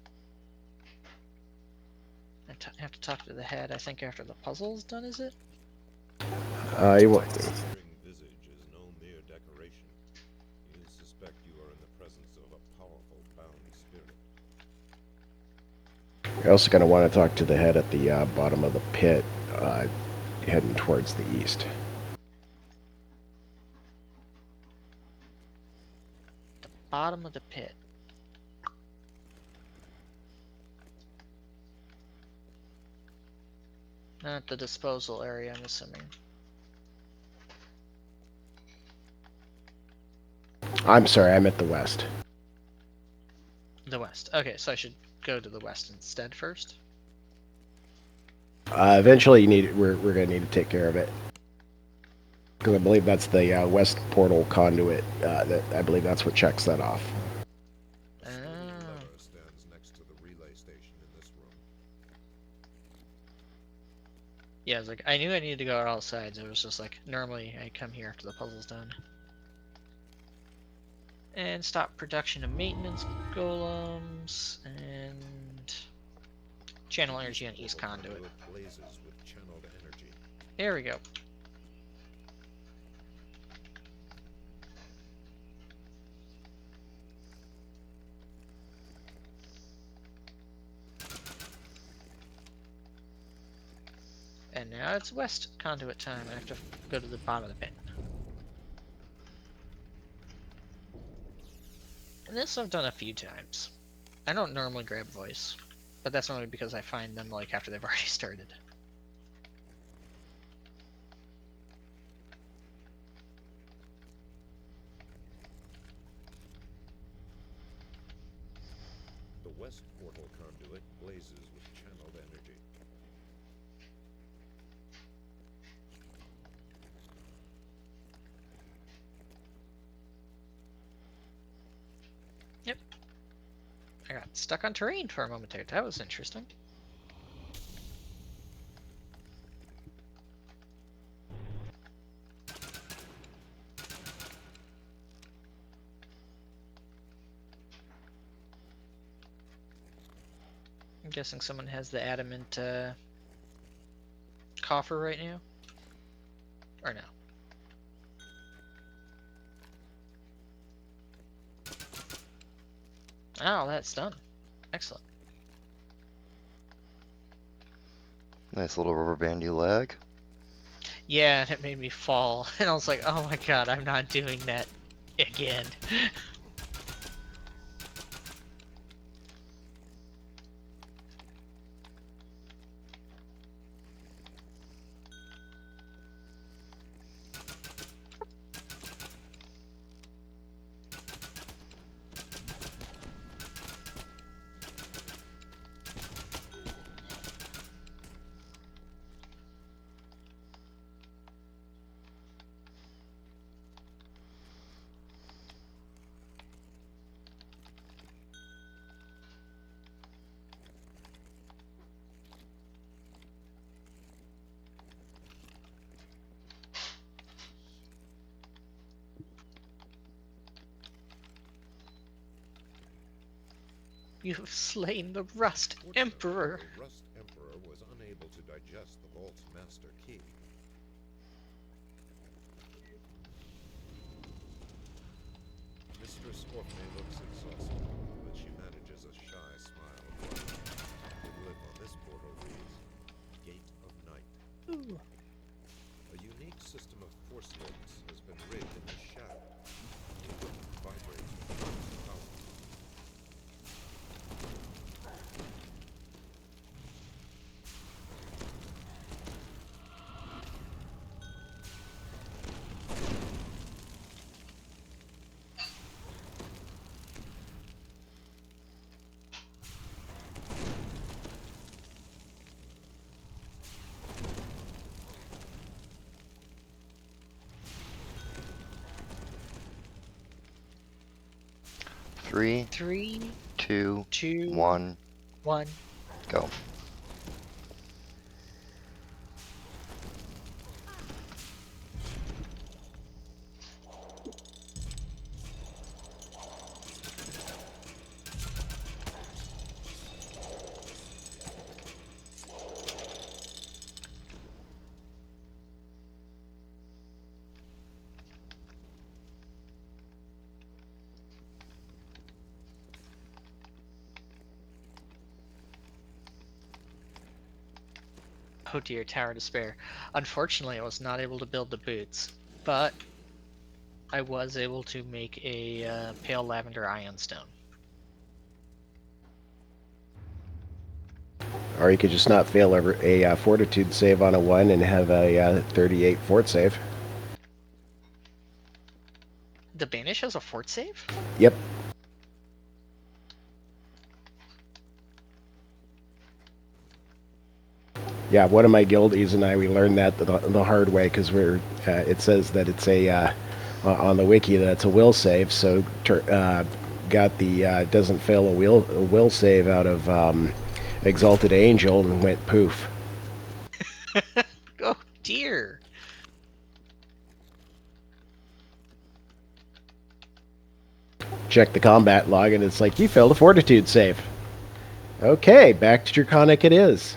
I have to talk to the head, I think, after the puzzle's done, is it? You want... Visage is no mere decoration. You suspect you are in the presence of a powerful bound spirit. You're also going to want to talk to the head at the bottom of the pit, heading towards the east. The bottom of the pit. Not the disposal area, I'm assuming. I'm sorry, I'm at the west. The west. Okay, so I should go to the west instead first? Eventually, we're going to need to take care of it. Because I believe that's the west portal conduit. I believe that's what checks that off. Stands next to the relay station in this room. Yeah, I was like, I knew I needed to go on all sides. It was just like, normally I come here after the puzzle's done. And stop production of maintenance golems, and channel energy on east conduit. Blazes with channeled energy. There we go. And now it's west conduit time. I have to go to the bottom of the pit. And this I've done a few times. I don't normally grab voice, but that's only because I find them like after they've already started. The west portal conduit blazes with channeled energy. Yep. I got stuck on terrain for a moment there. That was interesting. I'm guessing someone has the adamant coffer right now? Or no? Oh, that's done. Excellent. Nice little rubber bandy lag. Yeah, and it made me fall. And I was like, oh my god, I'm not doing that again. You've slain the Rust Emperor. The Rust Emperor was unable to digest the vault's master key. Mistress Orphe looks exhausted, but she manages a shy smile. The glyph on this portal reads, Gate of Night. Ooh. A unique system of force links has been rigged in the shadow. The equipment vibrates with Rust's power. 3, 3, 2, 2, 1, 1. go. Oh dear, Tower of Despair. Unfortunately, I was not able to build the boots, but I was able to make a Pale Lavender Ion Stone. Or you could just not fail a Fortitude save on a 1 and have a 38 fort save. The Banish has a fort save? Yep. Yeah, one of my guildies and I, we learned that the hard way because it says that it's a on the wiki that it's a will save. So got the doesn't fail a will save out of Exalted Angel and went poof. Oh dear. Check the combat log and it's like you failed a Fortitude save. Okay, back to Draconic it is.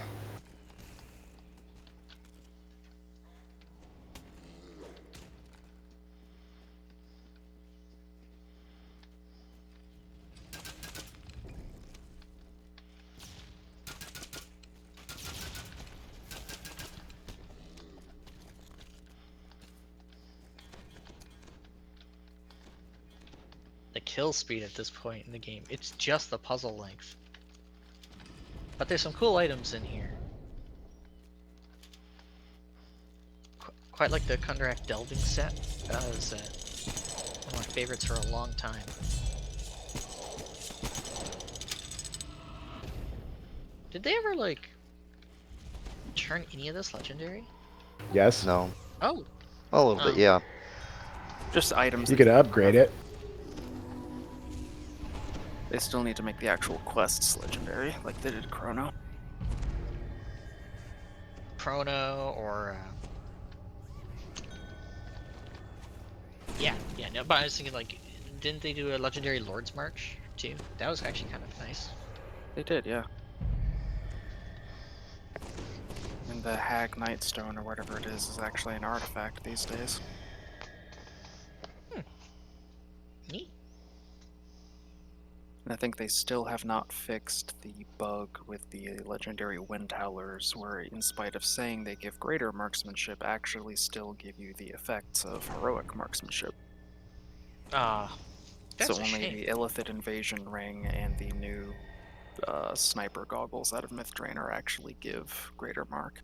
The kill speed at this point in the game, it's just the puzzle length. But there's some cool items in here. Quite like the Kundrak Delving set. That was one of my favorites for a long time. Did they ever, like, turn any of this legendary? Yes. No. Oh. A little bit, yeah. Just items. You could upgrade it. They still need to make the actual quests legendary, like they did Chrono. Chrono, or... Yeah, no, but I was thinking, like, didn't they do a legendary Lord's March, too? That was actually kind of nice. They did, yeah. And the Hag Nightstone, or whatever it is actually an artifact these days. Neat. And I think they still have not fixed the bug with the legendary Wind Howlers, where in spite of saying they give greater marksmanship, actually still give you the effects of heroic marksmanship. Ah, that's so a only shame. the Illithid Invasion Ring and the new sniper goggles out of Mythdrain actually give greater mark.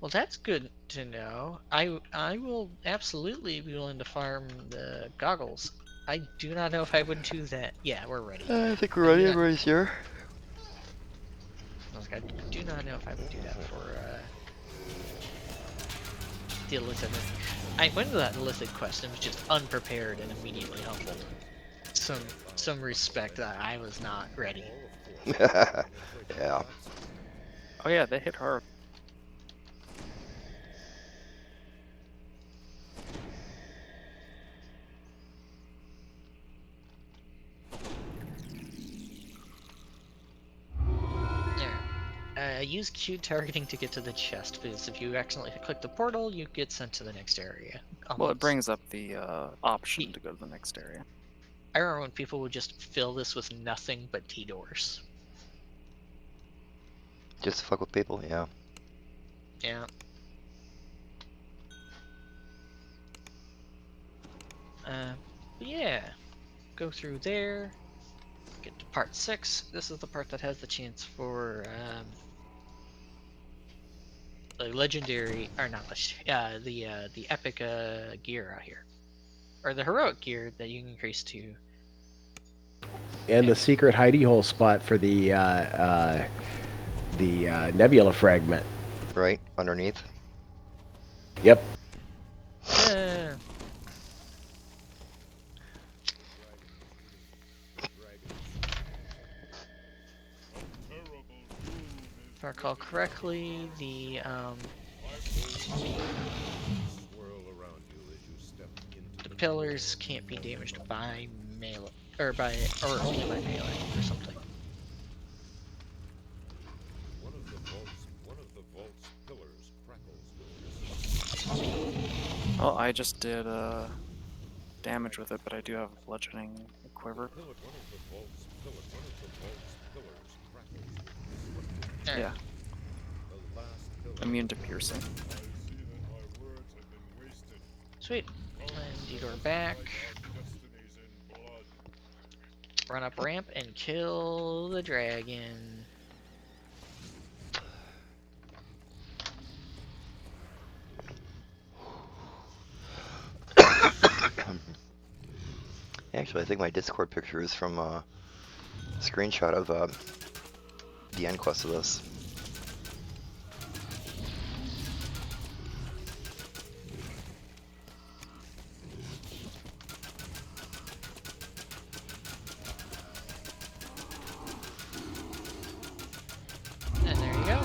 Well, that's good to know. I will absolutely be willing to farm the goggles. I do not know if I would do that. Yeah, we're ready. I think we're ready. Everybody's here. I do not know if I would do that for the Illithid. I went to that Illithid quest and was just unprepared and immediately humbled. Some respect that I was not ready. Yeah. Oh yeah, they hit hard. Use Q targeting to get to the chest, because if you accidentally click the portal, you get sent to the next area. Well, it brings up the option to go to the next area. I remember when people would just fill this with nothing but T-doors. Just to fuck with people, yeah. Yeah. But yeah. Go through there. Get to part 6. This is the part that has the chance for the legendary, or not legendary, the epic gear out here, or the heroic gear that you can increase to. And the secret hidey hole spot for the nebula fragment. Right underneath. Yep. I recall correctly, the pillars can't be damaged by melee, or only by melee or something. One of the vault's pillars crackles with Well, I just did damage with it, but I do have a bludgeoning quiver. Yeah. Immune to piercing. Sweet. And detour back. Run up ramp and kill the dragon. Actually, I think my Discord picture is from a screenshot of the end quest of this. And there you go.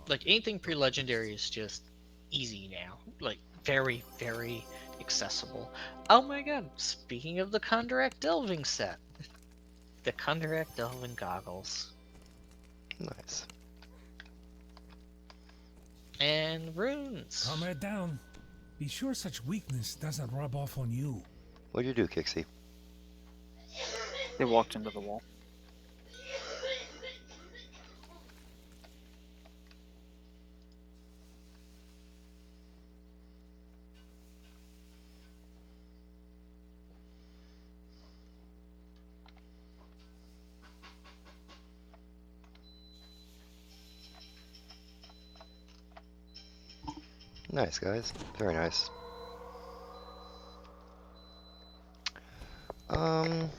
Like, anything pre-legendary is just easy now. Like, very, very accessible. Oh my god, speaking of the Kondarak Delving set. The Kondarak Delving goggles. Nice. And runes. Calm it down. Be sure such weakness doesn't rub off on you. What'd you do, Kixie? They walked into the wall. Nice, guys. Very nice. I'm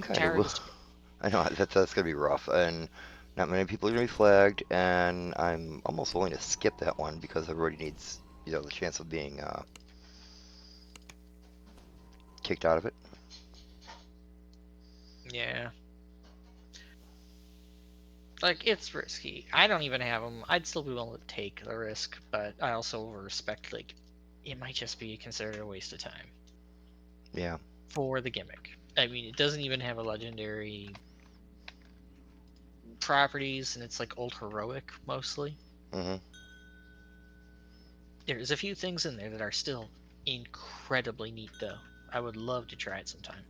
kind of... I know, that's gonna be rough, and not many people are gonna be flagged, and I'm almost willing to skip that one because everybody needs, you know, the chance of being kicked out of it. Yeah. Like, it's risky. I don't even have them. I'd still be willing to take the risk, but I also respect, like, it might just be considered a waste of time. Yeah. For the gimmick. I mean, it doesn't even have a legendary properties, and it's like old heroic mostly. Mm-hmm. There's a few things in there that are still incredibly neat, though. I would love to try it sometime.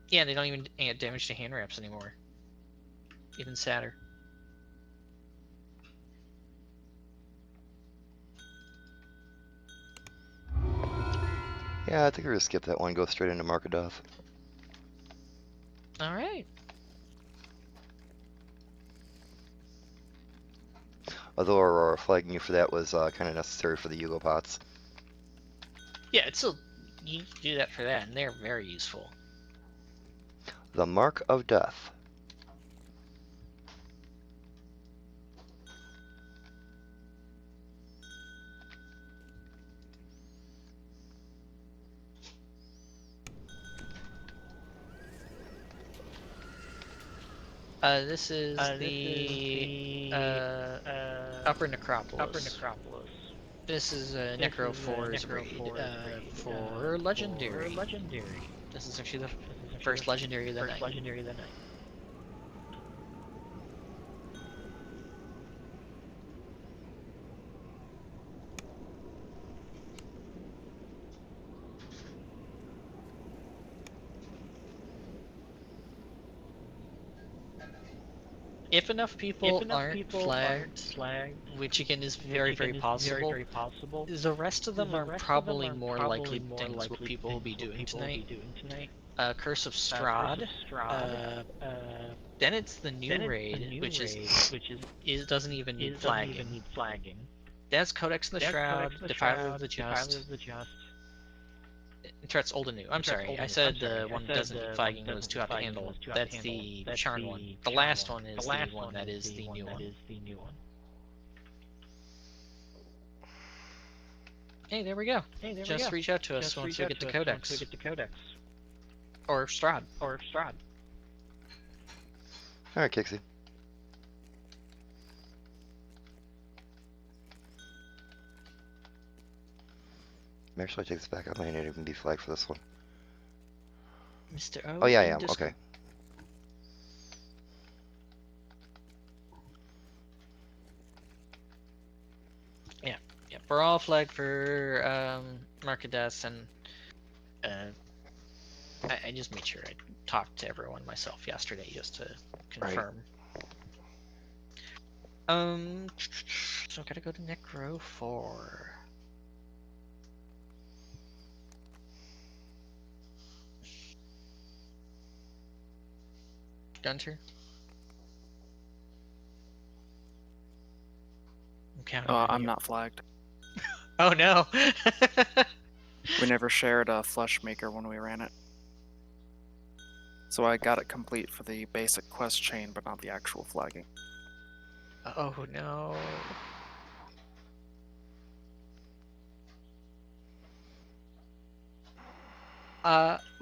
Yeah, they don't even add damage to hand wraps anymore. Even sadder. Yeah, I think we're gonna skip that one, go straight into Mark of Death. Alright. Although Aurora flagging you for that was kind of necessary for the Yugo pots. Yeah, it's still, you can do that for that, and they're very useful. The Mark of Death. This is the Upper Necropolis. This is Necro 4's raid for Legendary. This is actually the first Legendary of the night. If enough people aren't flagged, which again is very, very possible, the rest of them are probably more likely things what people will be doing tonight. Curse of Strahd. Then it's the new raid, which is doesn't even need flagging. That's Codex of the Shroud, Defiler of the Just. Threats old and new. I'm sorry, I said the one that doesn't need flagging was too hot to handle. That's the Charn one. The last one is the one that is the new one. Hey, there we go. Just reach out to us once we get the codex. Or Strahd. All right, Kixie. Actually, I take this back. I might not even be flagged for this one. Mr. O. Oh yeah, I in am. Discord. Okay. Yeah, we're all flagged for Mark of Death, and I just made sure I talked to everyone myself yesterday just to confirm. So I gotta go to Necro 4. Gunter? I'm counting on I'm you. not flagged. Oh no! We never shared a Fleshmaker when we ran it. So I got it complete for the basic quest chain, but not the actual flagging. Oh no.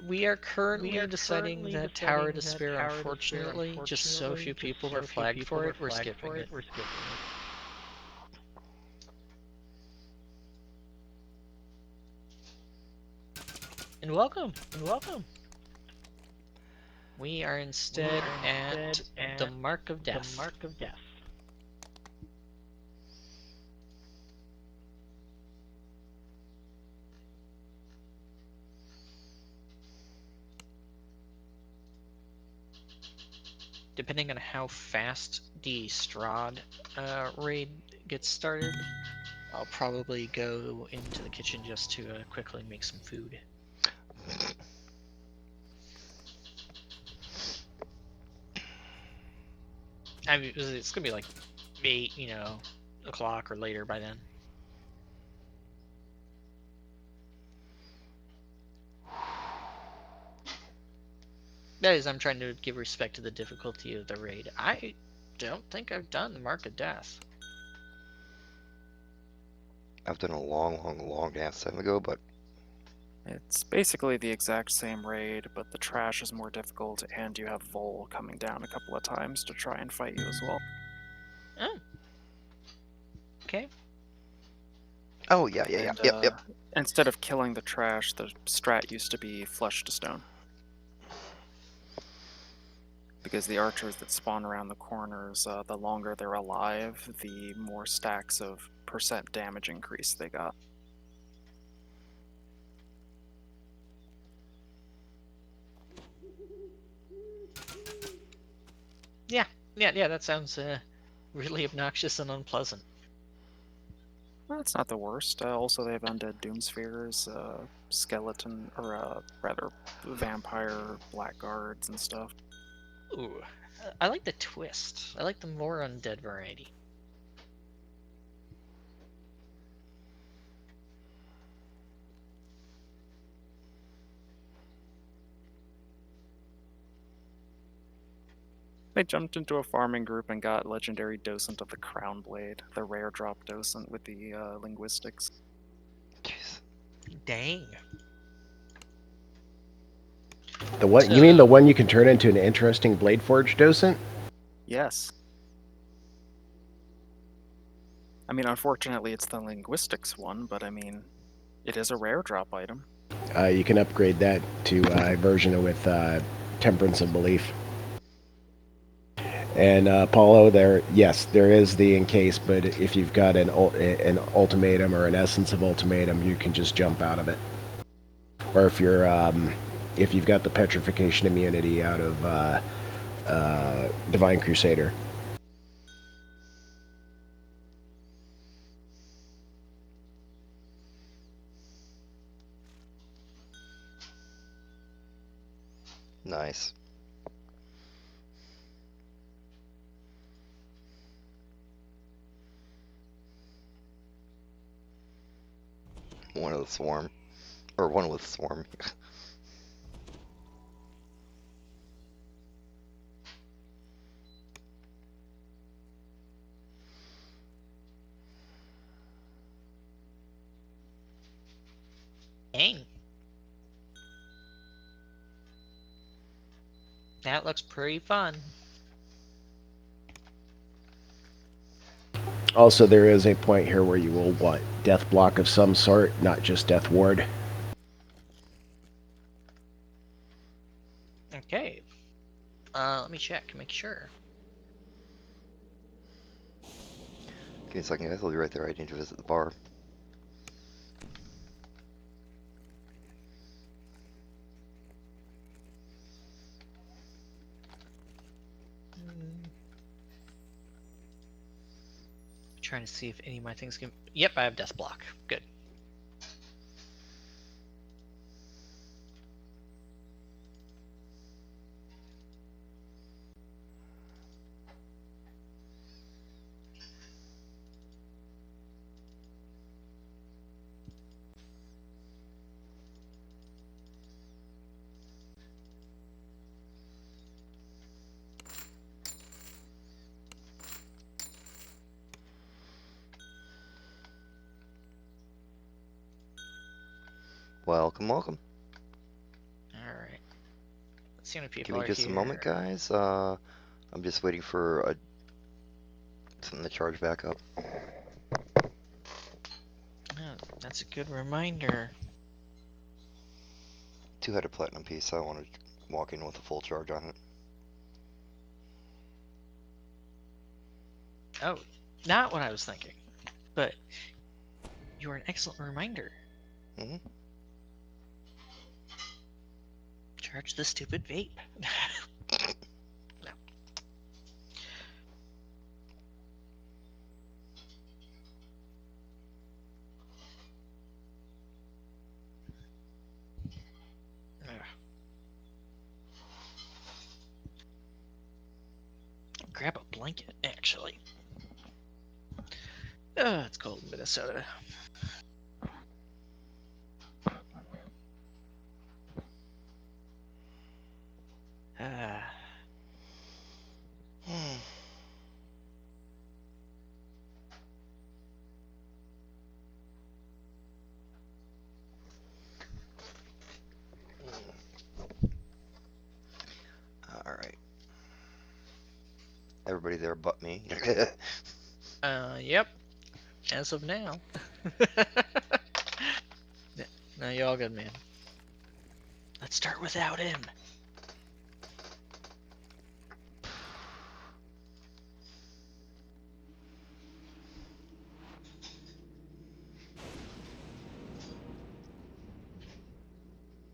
We are currently deciding that Tower Despair, unfortunately, just so few people were flagged for it, we're skipping it. And welcome! We are instead at the Mark of Death. Depending on how fast the Strahd raid gets started, I'll probably go into the kitchen just to quickly make some food. I mean, it's gonna be like 8, o'clock or later by then. That is, I'm trying to give respect to the difficulty of the raid. I don't think I've done the Mark of Death. I've done a long ass time ago, but It's basically the exact same raid, but the trash is more difficult, and you have Vol coming down a couple of times to try and fight you as well. Oh. Okay. oh yeah, yep. Instead of killing the trash, the strat used to be flesh to stone. Because the archers that spawn around the corners, the longer they're alive, the more stacks of % damage increase they got. Yeah, that sounds really obnoxious and unpleasant. Well, it's not the worst. Also, they have undead doomspheres, skeleton, or rather, vampire blackguards and stuff. Ooh, I like the twist. I like the more undead variety. I jumped into a farming group and got legendary docent of the Crown Blade, the rare drop docent with the linguistics. Jeez. Dang. The what? You mean the one you can turn into an interesting Blade Forge docent? Yes. I mean, unfortunately, it's the linguistics one, but I mean, it is a rare drop item. You can upgrade that to a version with Temperance and Belief. And Paulo, there is the encase, but if you've got an ultimatum or an essence of ultimatum, you can just jump out of it. Or if you're if you've got the petrification immunity out of Divine Crusader. Nice. One with Swarm. Dang. That looks pretty fun. Also, there is a point here where you will want death block of some sort, not just death ward. Okay. Let me check, make sure. Give me a second, guys. I'll be right there. I need to visit the bar. Trying to see if any of my things can. Yep, I have death block. Good. Welcome, welcome. All right. Let's see how many people Give me are just here. a moment, guys. I'm just waiting for something to charge back up. Oh, that's a good reminder. 2-headed platinum piece. So I want to walk in with a full charge on it. Oh, not what I was thinking. But you're an excellent reminder. Mm-hmm. Charge the stupid vape. No. Ugh. Grab a blanket, actually. It's cold in Minnesota. All right. Everybody there but me. Yep. As of now. No, you're all good, man. Let's start without him.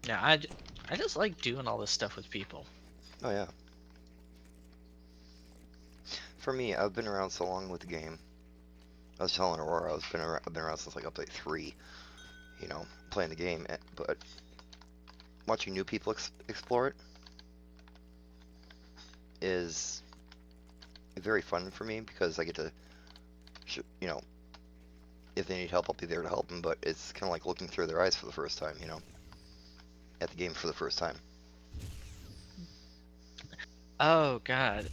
Yeah, I just like doing all this stuff with people. Oh yeah. For me, I've been around so long with the game. I was telling Aurora I've been around since like update 3. You know, playing the game, but watching new people explore it is very fun for me because I get to, you know, if they need help, I'll be there to help them. But it's kind of like looking through their eyes for the first time, you know, at the game for the first time. Oh God.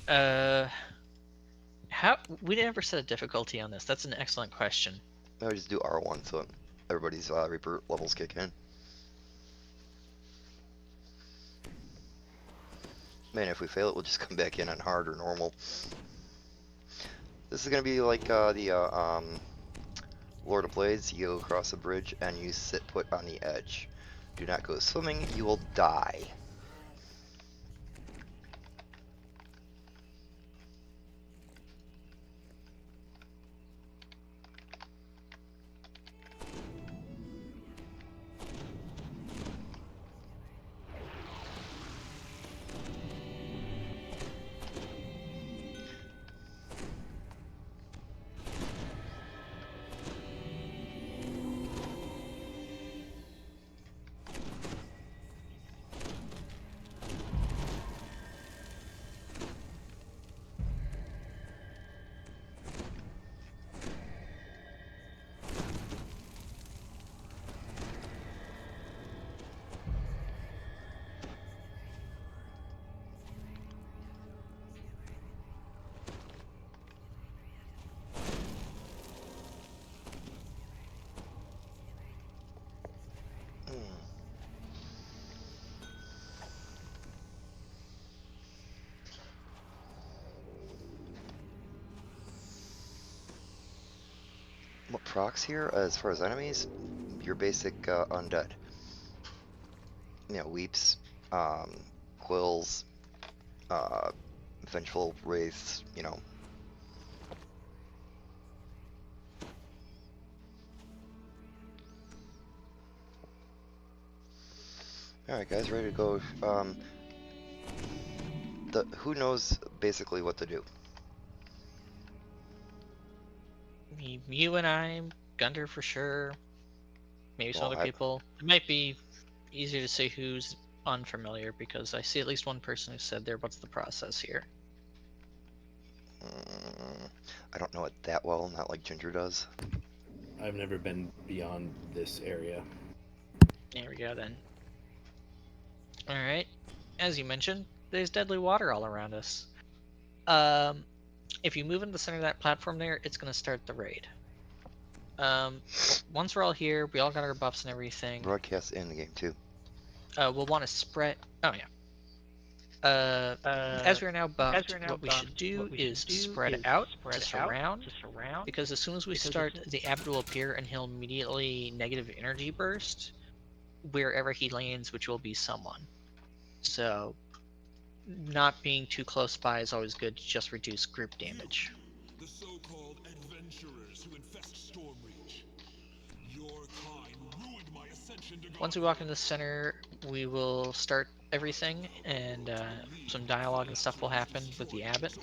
How we never set a difficulty on this. That's an excellent question. I would just do R1 so everybody's Reaper levels kick in. Man, if we fail it, we'll just come back in on hard or normal. This is gonna be like the Lord of Blades. You go across a bridge and you sit put on the edge. Do not go swimming, you will die. procs here, as far as enemies, your basic undead. You know, weeps, quills, vengeful wraiths, you know. Alright guys, ready to go. Who knows basically what to do? You and I, Gunter for sure. Maybe some Well, other people. It might be easier to say who's unfamiliar because I see at least one person who said there, what's the process here? I don't know it that well, not like Ginger does. I've never been beyond this area. There we go then. Alright, as you mentioned, there's deadly water all around us. If you move into the center of that platform there, it's going to start the raid. Once we're all here, we all got our buffs and everything. Broadcast in the game too. We'll want to spread. Oh yeah. As we're now buffed, what we should do is spread out, just around, because as soon as we start, the Abbot will appear and he'll immediately negative energy burst wherever he lands, which will be someone. So, not being too close by is always good to just reduce group damage. The so-called adventurers who infest Stormreach. Your kind ruined my ascension to Once we walk into the center, we will start everything, and some dialogue and stuff will happen with the Abbot.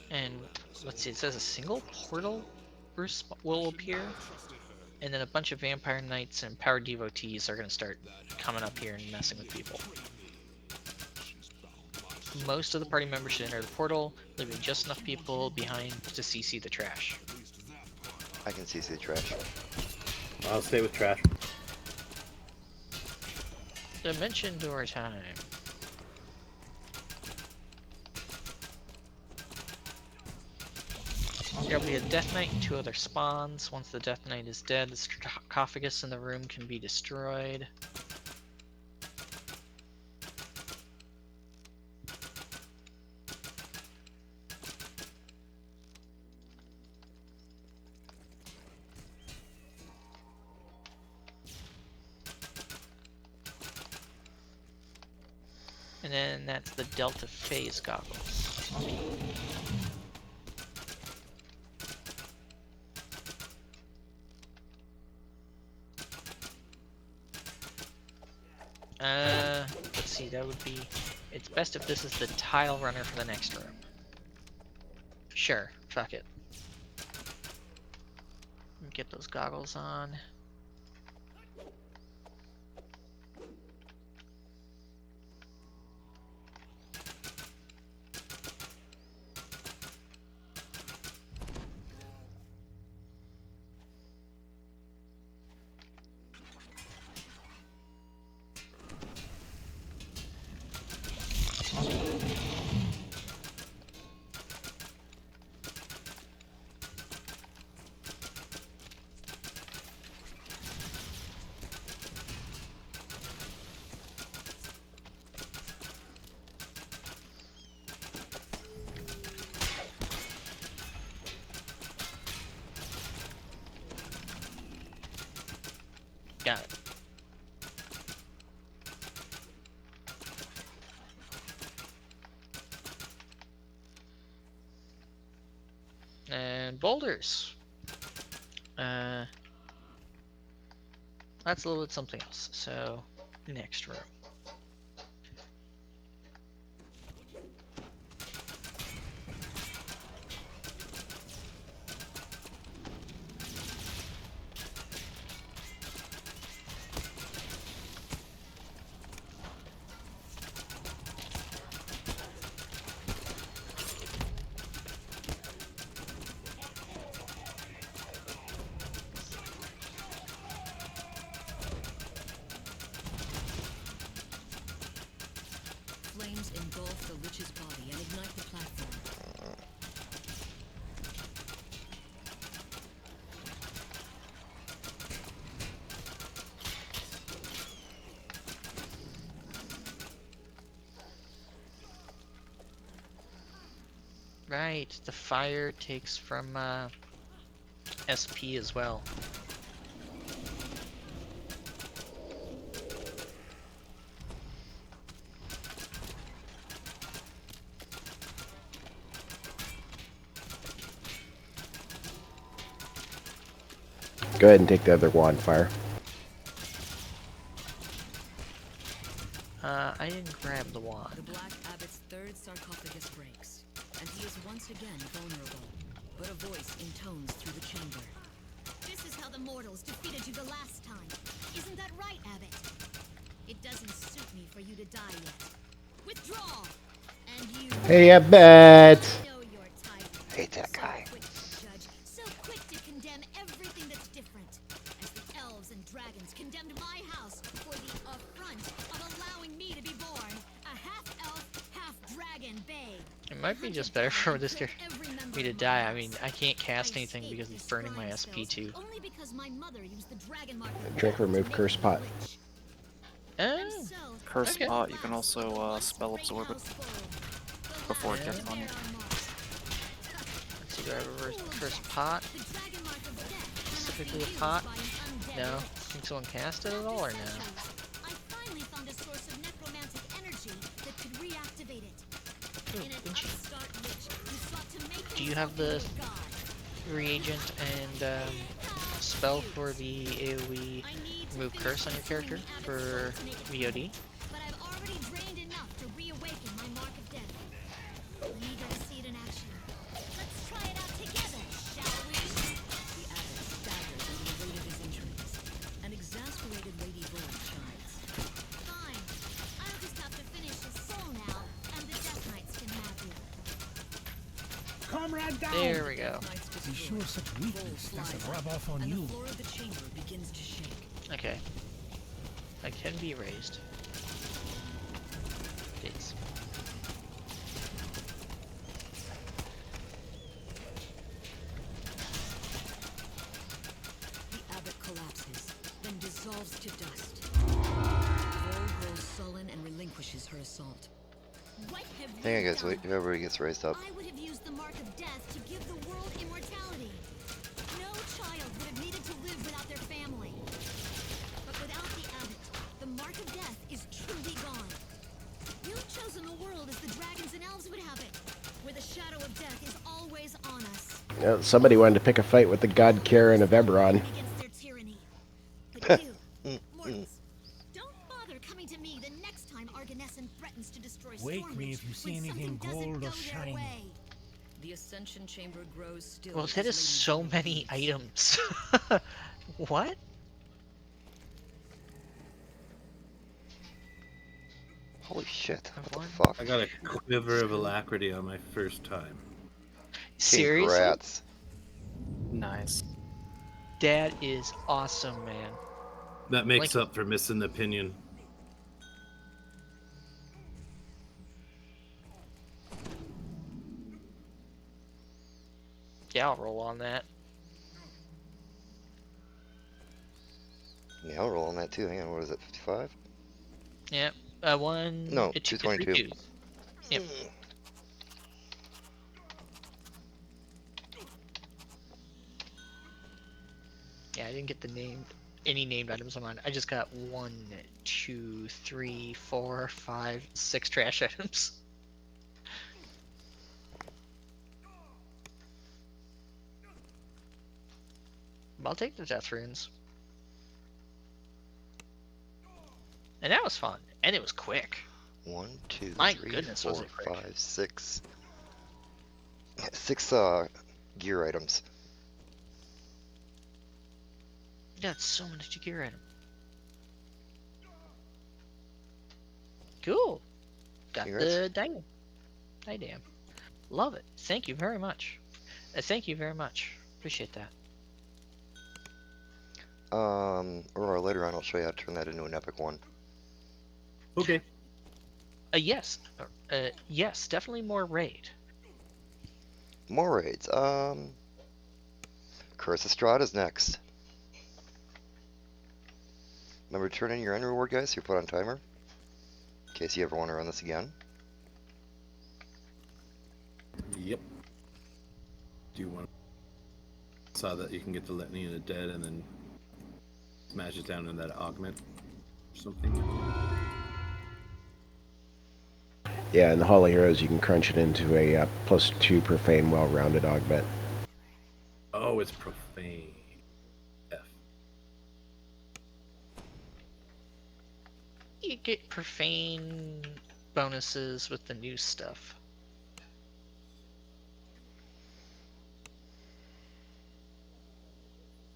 And let's see, it says a single portal will appear, and then a bunch of vampire knights and power devotees are going to start coming up here and messing with people. Most of the party members should enter the portal, leaving just enough people behind to CC the trash. I can CC the trash. I'll stay with trash. Dimension door time. There'll be a Death Knight and 2 other spawns. Once the Death Knight is dead, the sarcophagus in the room can be destroyed. And then that's the Delta Phase goggles. Let's see, that would be... It's best if this is the tile runner for the next room. Sure, fuck it. Get those goggles on. Got it. And boulders. That's a little bit something else. So, next room. Flames engulf the Witch's body and ignite the platform. Right, the fire takes from SP as well. Go ahead and take the other wand fire. I didn't grab the wand. The Black Abbot's third sarcophagus breaks, and he is once again vulnerable. But a voice intones through the chamber. This is how the mortals defeated you the last time. Isn't that right, Abbot? It doesn't suit me for you to die yet. Withdraw! And you... Hey, I bet. know your type. Hate that guy. Quick to judge, so quick to condemn everything that's different. As the elves and dragons condemned my house for the affront of allowing me to be born, a half-elf, half-dragon babe. It might be just better for this me to die. I mean, I can't cast anything because it's burning my SP too. Only because my mother used the dragon mark. Drink, remove curse pot. Oh, Curse okay. pot, you can also spell absorb it before it gets on you. Let's see, do I have a reverse pot? Specifically a pot? No. Can someone cast it at all or no? I finally found a source of necromantic energy that could reactivate it. Ooh, In an Vinci. upstart lich who sought to make Do you have the reagent and spell for the AoE remove curse on your character for VOD? but I've already drained enough to reawaken my mark of death. I'm eager to see it in action. Let's try it out together, shall we? The abbot staggers under the weight of his injuries. An exasperated Lady Void chides. Fine. I'll just have to finish his soul now, and the Death Knights can have you. Comrade down! There we go. Be sure such weakness doesn't rub off on And you. the floor of the chamber begins to shake. Okay. I can be raised. Dates. The abbot collapses, then dissolves to dust. Vol grows sullen and relinquishes her assault. What have Hang on, you guys. done? Wait, everybody gets raised up. I would have used the mark of death to give the world immortality. No child would have needed to live without their family. But without the abbot, the mark of death is truly gone. You've chosen the world as the dragons and elves would have it, where the shadow of death is always on us. Somebody wanted to pick a fight with the god Karen of Eberron. Against their tyranny. But you, mortals, don't bother coming to me the next time Arganesson threatens to destroy Wake Stormreach me if you see when anything something doesn't gold go or their shiny. way. The ascension chamber grows still. Well, as that is Lady so Void many leaves. items. What? Holy shit. What the One. fuck? I got a quiver of alacrity on my first time. Seriously? Congrats. Nice. That is awesome, man. That makes Like- up for missing the opinion. Yeah, I'll roll on that. Yeah, I'll roll on that too. Hang on, what is it? 55? Yep. One. No, two, 222. Yep. Yeah, I didn't get the any named items on mine. I just got 1, 2, 3, 4, 5, 6 trash items. I'll take the death runes. And that was fun. And it was quick. 1, 2, My 3, goodness, 4, was it quick. 5, 6. 6 gear items. Yeah, it's so much gear item. Cool. Got Congrats. the diadem. Love it. Thank you very much. Thank you very much. Appreciate that. Or later on I'll show you how to turn that into an epic one. Okay. Yes. Yes, definitely more raid. More raids. Curse Estrada's next. Remember to turn in your end reward, guys, so you're put on timer. In case you ever want to run this again. Yep. Do you want? Saw that you can get the Litany of the Dead and then smash it down in that augment or something. Yeah, in the Hall of Heroes, you can crunch it into a +2 profane, well-rounded augment. Oh, it's profane. F. You get profane bonuses with the new stuff.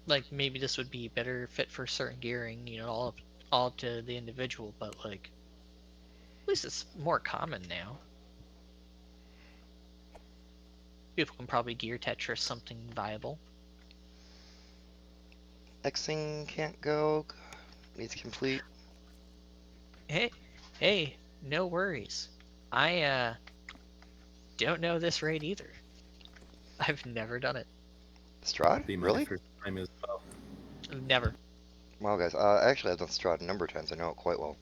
Like, maybe this would be better fit for certain gearing, you know, all up to the individual, but like, at least it's more common now. People can probably gear Tetris something viable. Xing can't go. Needs complete. Hey, no worries. I don't know this raid either. I've never done it. Strahd? Be my Really? first time as well. Never. Wow, guys. Actually, I've done Strahd a number of times. I know it quite well.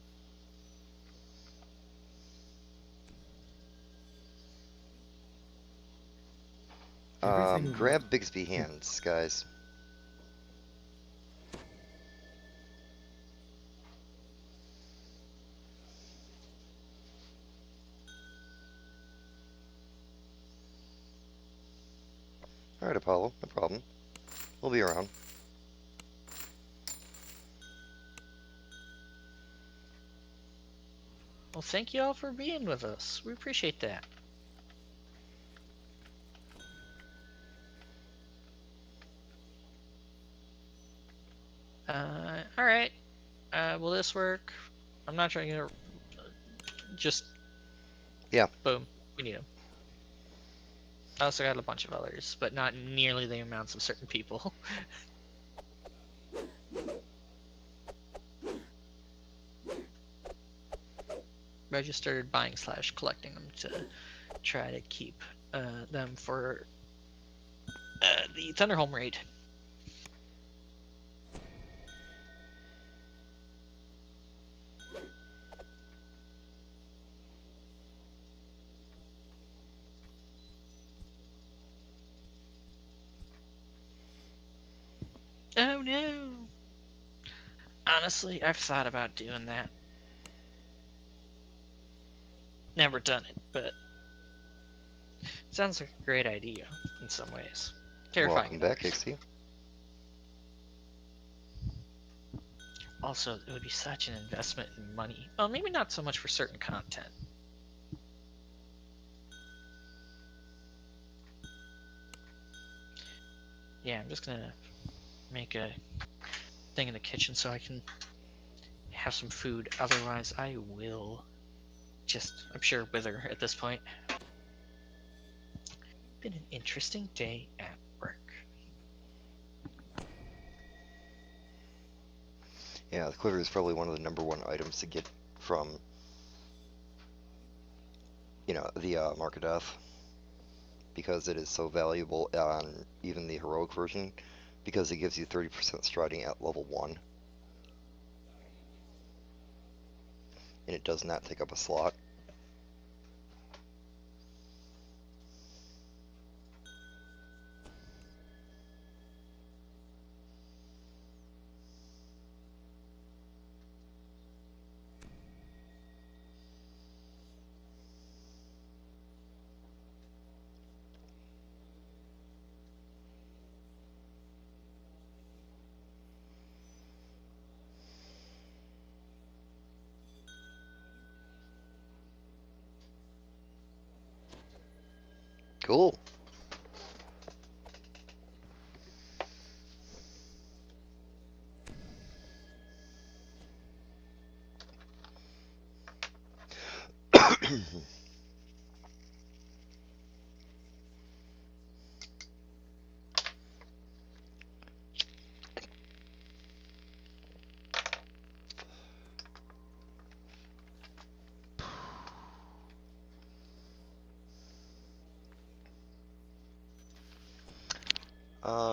Grab Bigsby hands, guys. Alright, Apollo. No problem. We'll be around. Well, thank you all for being with us. We appreciate that. Alright. Will this work? I'm not trying to... Just... Yeah. Boom. We need them. I also got a bunch of others, but not nearly the amounts of certain people. I just started buying / collecting them to try to keep them for the Thunderholm raid. Oh no! Honestly, I've thought about doing that. Never done it, but sounds like a great idea in some ways. Terrifying. Welcome back, XT. Also, it would be such an investment in money. Well, maybe not so much for certain content. Yeah, I'm just gonna make a thing in the kitchen so I can have some food. Otherwise, I will just, I'm sure, wither at this point. Been an interesting day at work. Yeah, the quiver is probably one of the #1 items to get from, you know, the Mark of Death, because it is so valuable on even the heroic version, because it gives you 30% striding at level 1, and it does not take up a slot. Cool.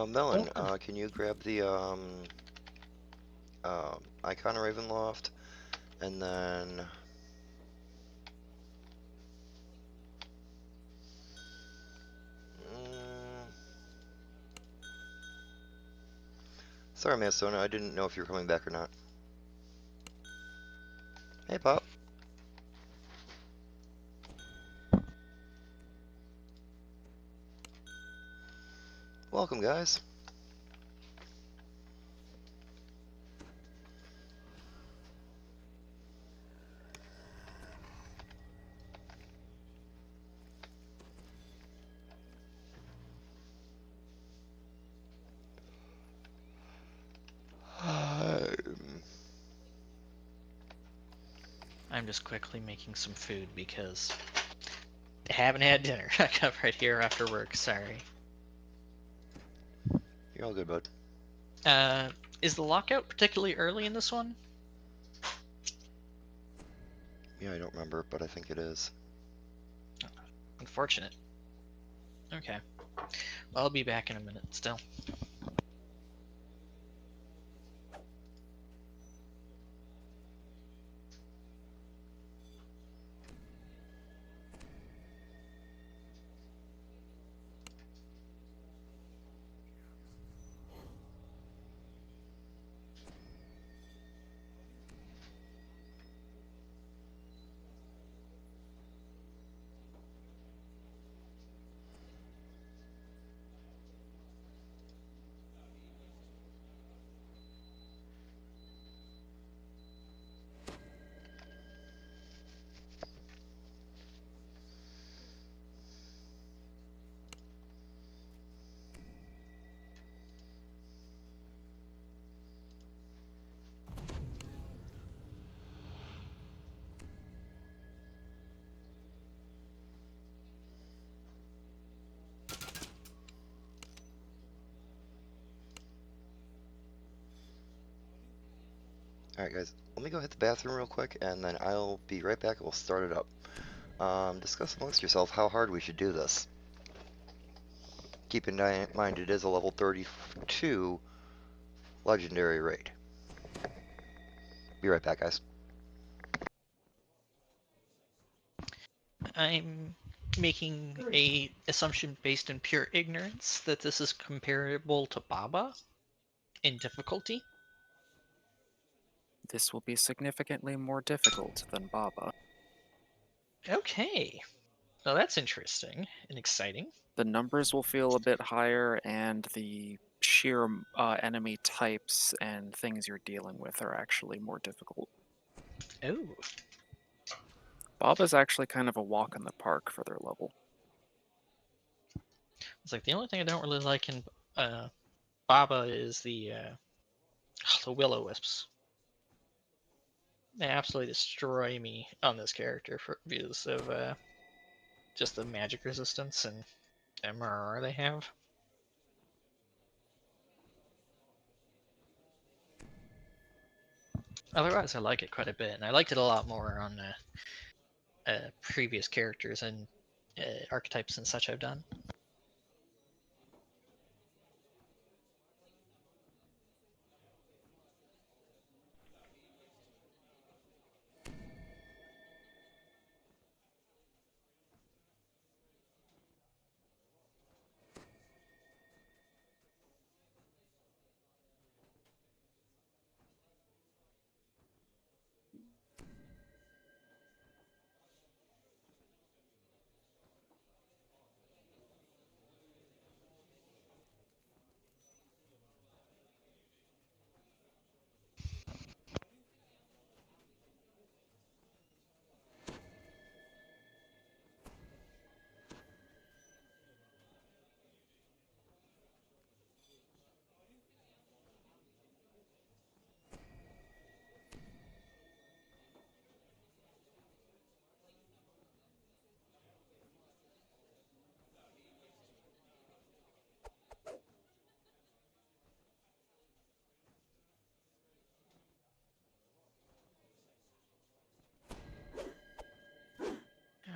Melon, can you grab the Icon Ravenloft, and then Sorry, Mansona, I didn't know if you were coming back or not. Hey, Pop. Welcome, guys. I'm just quickly making some food because I haven't had dinner. I got right here after work. Sorry. You're all good, bud. Is the lockout particularly early in this one? Yeah, I don't remember, but I think it is. Unfortunate. Okay. Well, I'll be back in a minute still. Alright, guys, let me go hit the bathroom real quick, and then I'll be right back and we'll start it up. Discuss amongst yourself how hard we should do this. Keep in mind it is a level 32 legendary raid. Be right back, guys. I'm making a assumption based in pure ignorance that this is comparable to Baba in difficulty. This will be significantly more difficult than Baba. Okay. Well, that's interesting and exciting. The numbers will feel a bit higher, and the sheer enemy types and things you're dealing with are actually more difficult. Oh. Baba's actually kind of a walk in the park for their level. It's like the only thing I don't really like in Baba is the will-o-wisps. They absolutely destroy me on this character for because of just the magic resistance and MRR they have. Otherwise, I like it quite a bit, and I liked it a lot more on previous characters and archetypes and such I've done.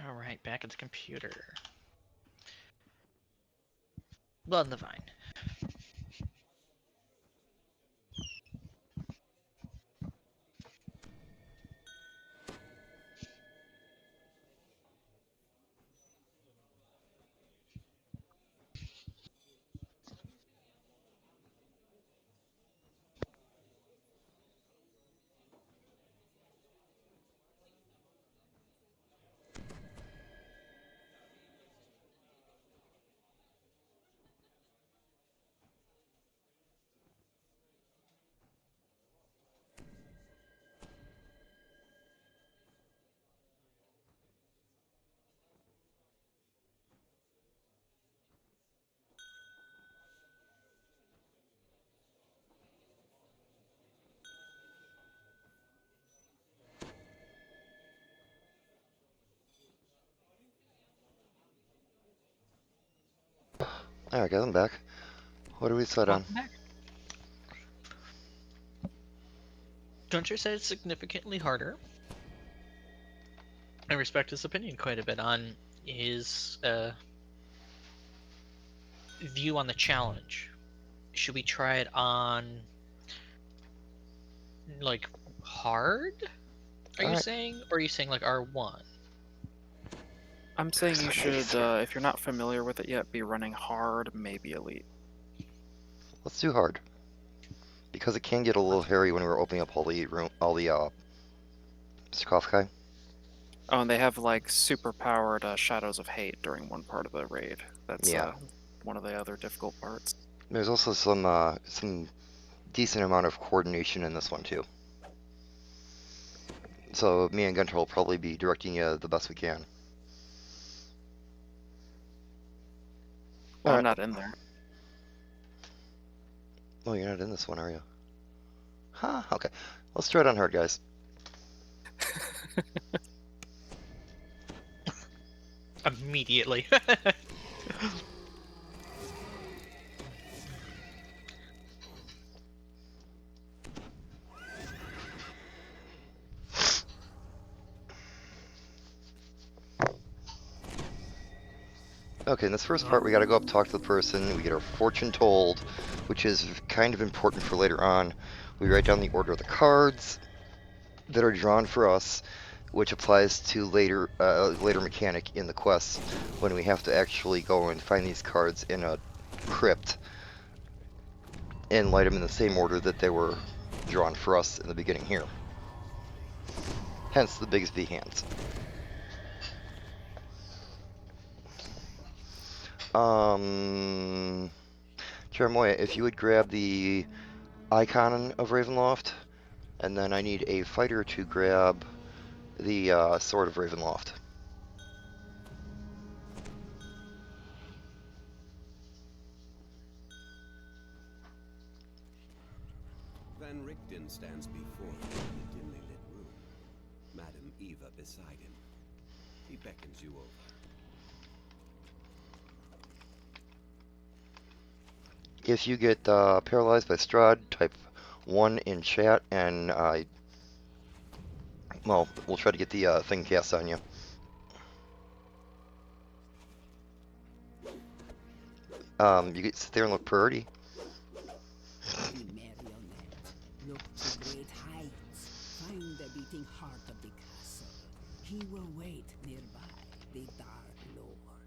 Alright, back at the computer. Blood in the Vine. Alright, guys, I'm back. What do we decide on? Welcome back. Gunter said it's significantly harder. I respect his opinion quite a bit on his view on the challenge. Should we try it on like hard? Are you Alright. saying, or are you saying like R1? I'm saying you should, if you're not familiar with it yet, be running hard, maybe elite. Let's do hard. Because it can get a little hairy when we're opening up all the sarcophagi. Oh, and they have like super powered Shadows of Hate during one part of the raid. That's Yeah. one of the other difficult parts. There's also some decent amount of coordination in this one too. So me and Gunter will probably be directing you the best we can. Well, I'm Alright. not in there. Oh, you're not in this one, are you? Huh, okay. Let's try it on hard, guys. Immediately. Okay, in this first part, we gotta go up, talk to the person, we get our fortune told, which is kind of important for later on. We write down the order of the cards that are drawn for us, which applies to later mechanic in the quest, when we have to actually go and find these cards in a crypt and light them in the same order that they were drawn for us in the beginning here. Hence the biggest V hands. Jeremiah, if you would grab the icon of Ravenloft, and then I need a fighter to grab the sword of Ravenloft. Van Richten stands before him in the dimly lit room, Madame Eva beside him. He beckons you over. If you get paralyzed by Strahd, type 1 in chat, and well, we'll try to get the thing cast on you. You get sit there and look pretty. Look to great heights. Find the beating heart of the castle. He will wait nearby, the Dark Lord.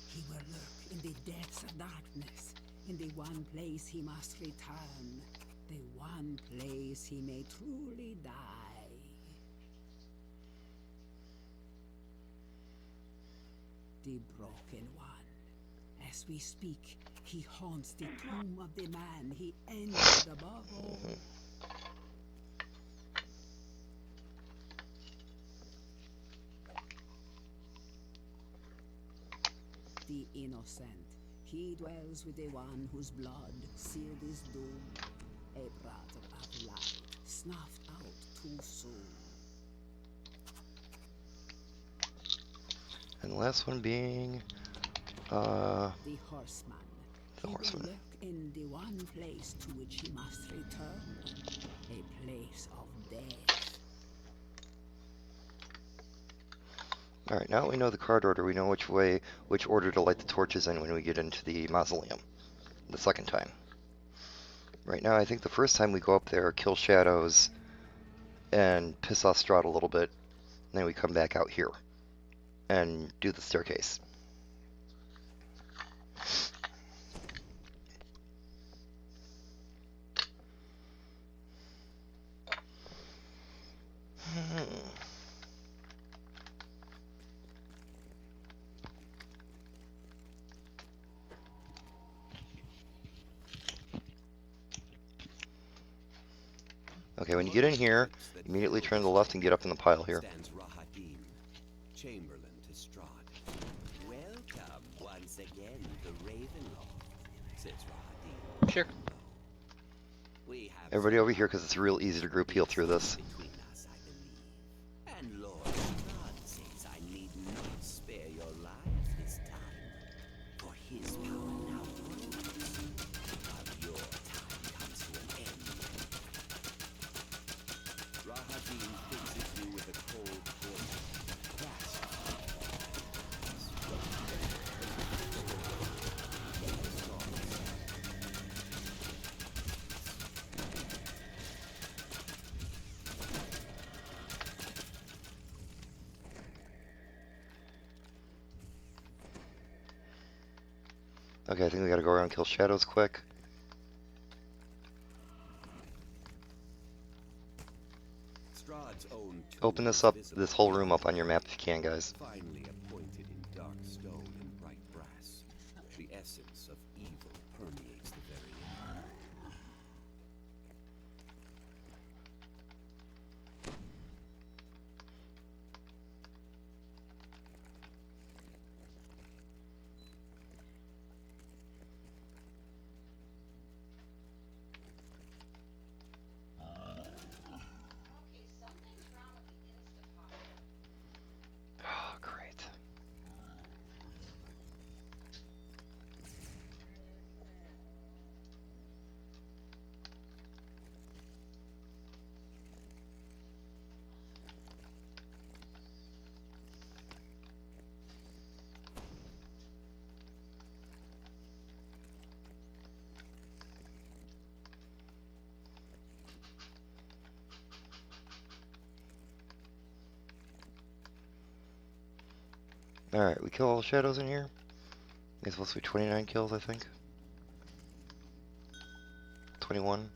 He will lurk in the depths of darkness, in the one place he must return, the one place he may truly die. The Broken One. As we speak, he haunts the tomb of the man he ended above all. The innocent. He dwells with the one whose blood sealed his doom. A brother of light, snuffed out too soon. And the last one being The horseman. the He horseman. will lurk in the one place to which he must return. A place of death. Alright, now that we know the card order, we know which order to light the torches in when we get into the mausoleum. The second time. Right now, I think the first time we go up there, kill shadows, and piss off Strahd a little bit, and then we come back out here and do the staircase. Okay, when you get in here, immediately turn to the left and get up in the pile here. Stands Rahadim, Chamberlain to Strahd. Welcome once again to Ravenloft, says Rahadim. Sure. We have Everybody over here, because it's real easy to group heal through this. between us, I believe. And Lord Strahd says I need not spare your lives this time, for his power now Okay, I think we gotta go around and kill shadows quick. Strahd's own Open tomb this is up, visible this whole here room up on your map if you can, guys. Finely appointed in dark stone and bright brass. The essence of evil permeates the very air. Oh, great. Alright, we kill all the shadows in here. It's supposed to be 29 kills, I think. 21.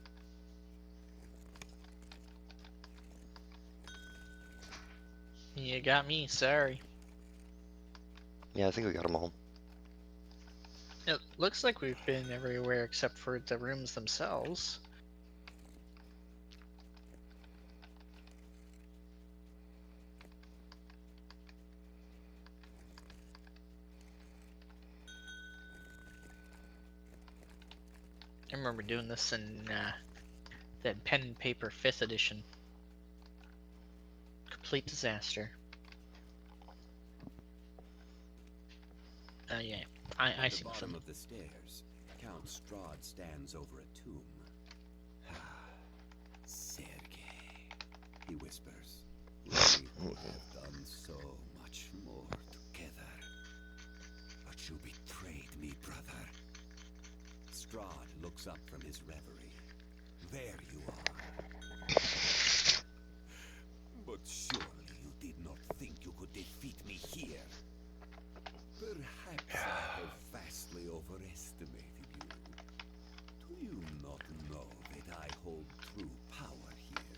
You got me, sorry. Yeah, I think we got them all. It looks like we've been everywhere except for the rooms themselves. I remember doing this in that pen and paper 5th edition. Complete disaster. Yeah, I At see the bottom nothing. of the stairs, Count Strahd stands over a tomb. Sergei, he whispers. We would have done so much more together. But you betrayed me, brother. Strahd looks up from his reverie. There you are. But surely you did not think you could defeat me here. Perhaps I have vastly overestimated you. Do you not know that I hold true power here?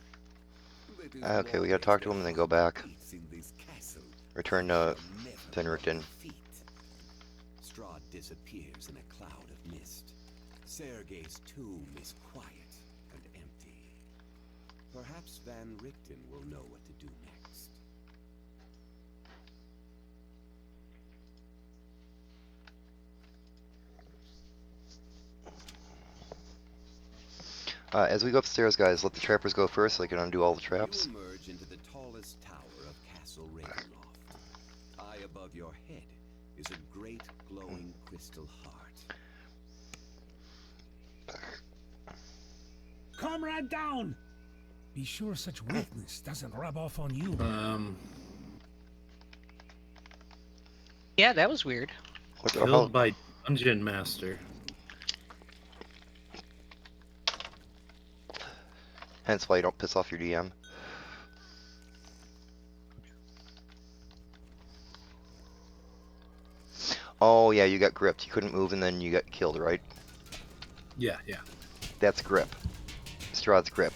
That is Okay, we why gotta talk to him and then go back. gates in this castle Return to never Fenrikton. defeat. Strahd disappears in a cloud of mist. Sergei's tomb is quiet and empty. Perhaps Van Richten will know what to do next. As we go upstairs, guys, let the trappers go first so they can undo all the traps. You emerge into the tallest tower of Castle Ravenloft. High above your head is a great glowing crystal heart. Comrade down! Be sure such weakness doesn't rub off on you. Yeah, that was weird. What the Killed hell? by Dungeon Master. Hence why you don't piss off your DM. Oh yeah, you got gripped. You couldn't move and then you got killed, right? Yeah, yeah. That's grip. Strahd's grip.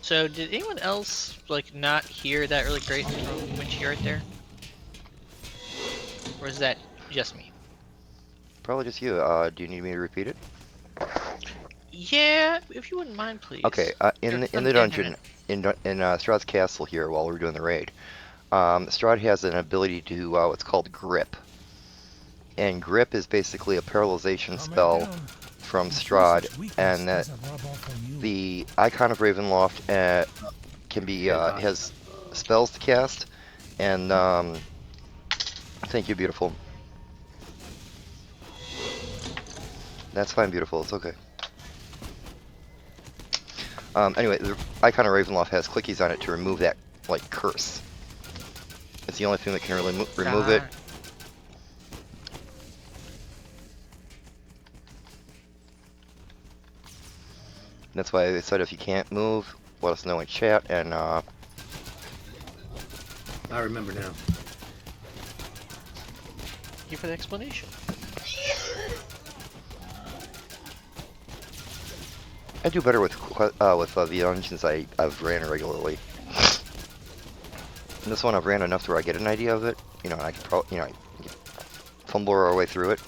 So did anyone else like not hear that really great from when you were there? Or is that just me? Probably just you. Do you need me to repeat it? Yeah, if you wouldn't mind, please. Okay. In the dungeon, in Strahd's castle here, while we're doing the raid, Strahd has an ability to do what's called grip, and grip is basically a paralyzation spell from Strahd, and that the Icon of Ravenloft can be has spells to cast, and thank you, beautiful. That's fine, beautiful. It's okay. Anyway, the Icon of Ravenloft has clickies on it to remove that, like, curse. It's the only thing that can really remove it. That's why I said if you can't move, let us know in chat, and I remember now. Thank you for the explanation. I do better with the dungeons I've ran regularly. And this one I've ran enough to where I get an idea of it, you know, and I can probably, you know, fumble our way through it.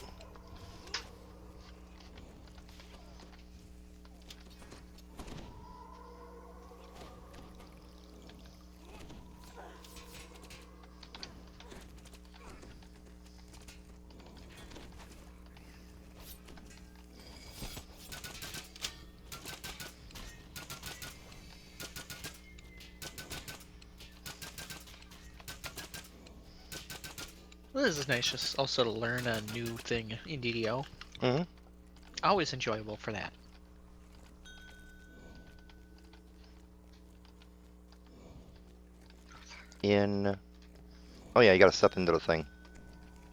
Well, this is nice just also to learn a new thing in DDO. Mm-hmm. Always enjoyable for that. Oh yeah, you gotta step into the thing.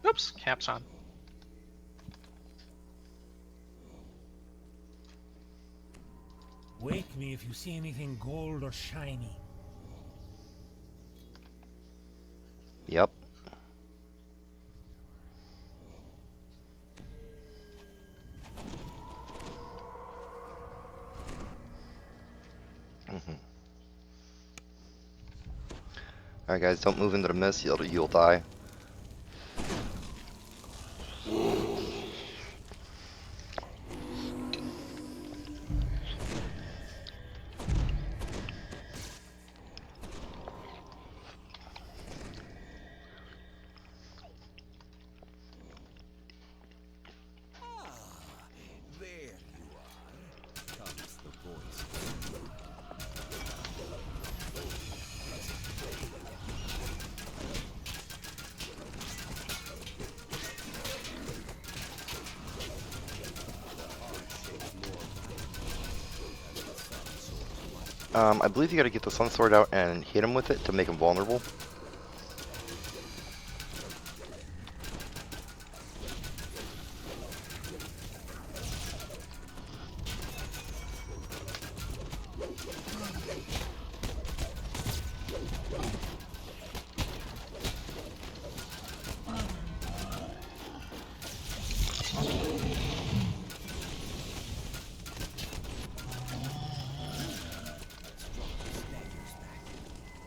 Oops, caps on. Wake me if you see anything gold or shiny. Yep. Alright guys, don't move into the mist, you'll die. There you are. Comes the voice. I believe you gotta get the Sun Sword out and hit him with it to make him vulnerable.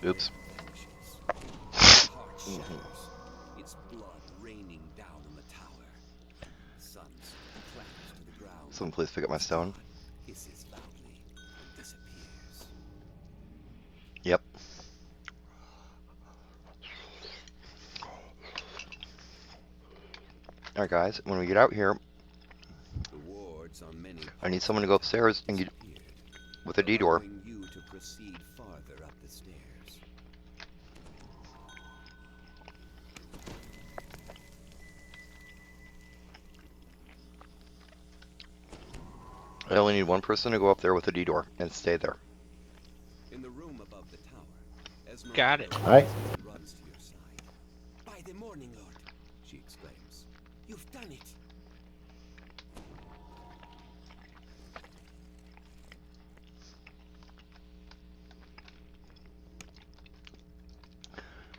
Oops. Its blood raining down on the tower. The sun clatters to the ground. Someone please pick up my stone. Hisses loudly and disappears. Yep. Alright guys, when we get out here, The wards on many I need someone to go upstairs and get with a D-door. allowing you to proceed farther up the stairs. I only need one person to go up there with a D-door and stay there. In the room above the tower, Esmeralda Got it. Alright. runs to your side. By the Morning Lord, she exclaims. You've done it.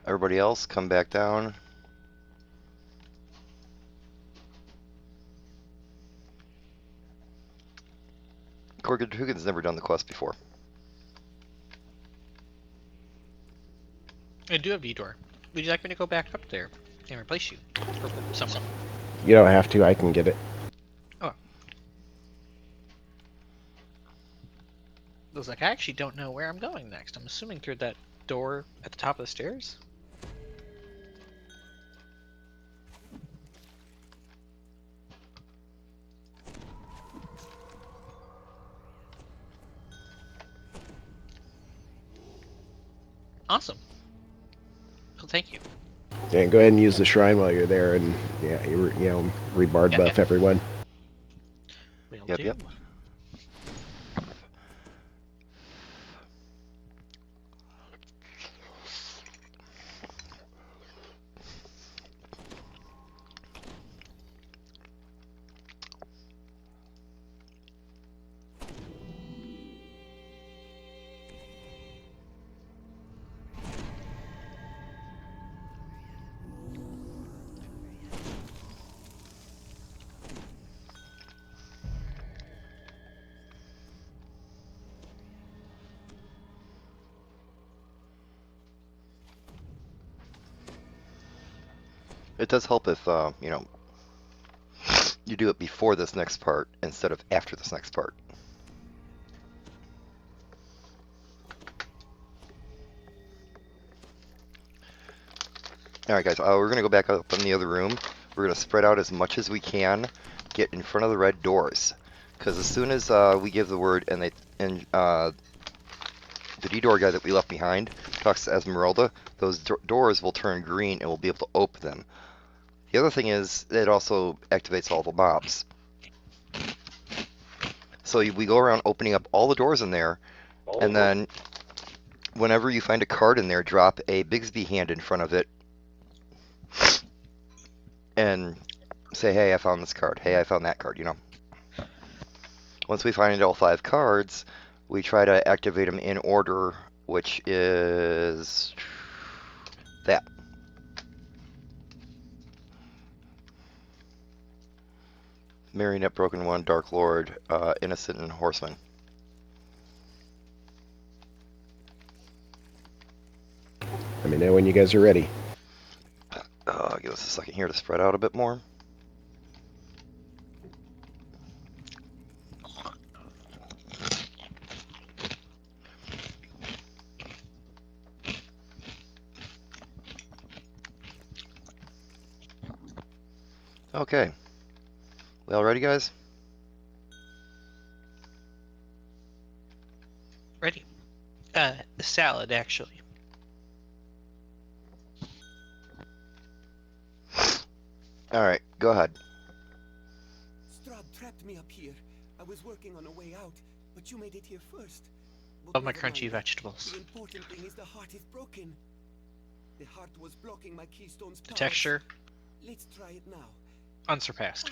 Everybody else, come back down. Hugin's never done the quest before. I do have D-door. Would you like me to go back up there and replace you? Or someone? You don't have to. I can get it. Oh. Looks like I actually don't know where I'm going next. I'm assuming through that door at the top of the stairs? Awesome. Well, thank you. Yeah, go ahead and use the shrine while you're there, and yeah, you know, rebard buff everyone. Will Yep, do. yep. It does help if, you know, you do it before this next part instead of after this next part. Alright guys, we're going to go back up in the other room. We're going to spread out as much as we can, get in front of the red doors. Because as soon as we give the word and the D-door guy that we left behind talks to Esmeralda, those doors will turn green and we'll be able to open them. The other thing is, it also activates all the mobs. So we go around opening up all the doors in there, and then whenever you find a card in there, drop a Bigsby hand in front of it and say, hey, I found this card. Hey, I found that card, you know. Once we find all 5 cards, we try to activate them in order, which is that. Marionette, Broken One, Dark Lord, Innocent, and Horseman. Let me know when you guys are ready. Give us a second here to spread out a bit more. Okay. We all ready, guys? Ready. The salad, actually. Alright, go ahead. Strahd trapped me up here. I was working on a way out, but you made it here first. Love my crunchy vegetables. The important thing is the heart is broken. The heart was blocking my keystone's The powers. texture, Let's try it now. unsurpassed.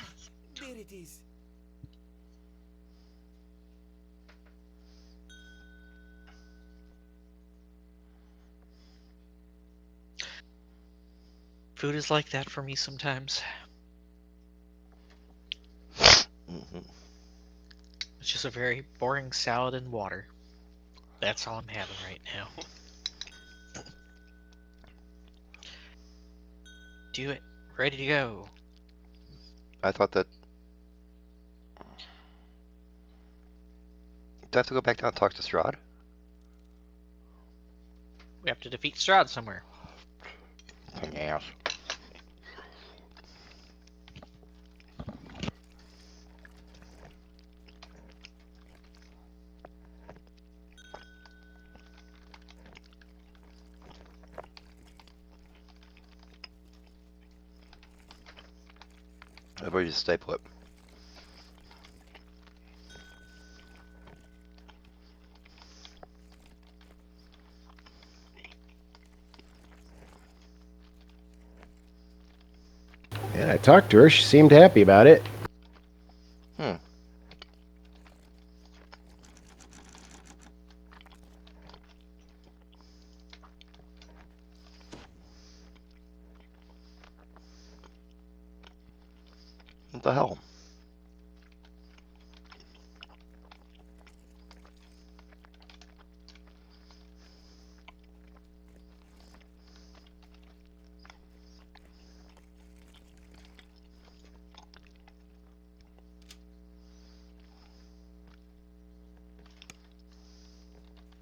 There it is. Food is like that for me sometimes. It's just a very boring salad and water. That's all I'm having right now. Do it. Ready to go. I thought that... Do I have to go back down and talk to Strahd? We have to defeat Strahd somewhere. Yes. Everybody just stay put. Yeah, I talked to her. She seemed happy about it. What the hell?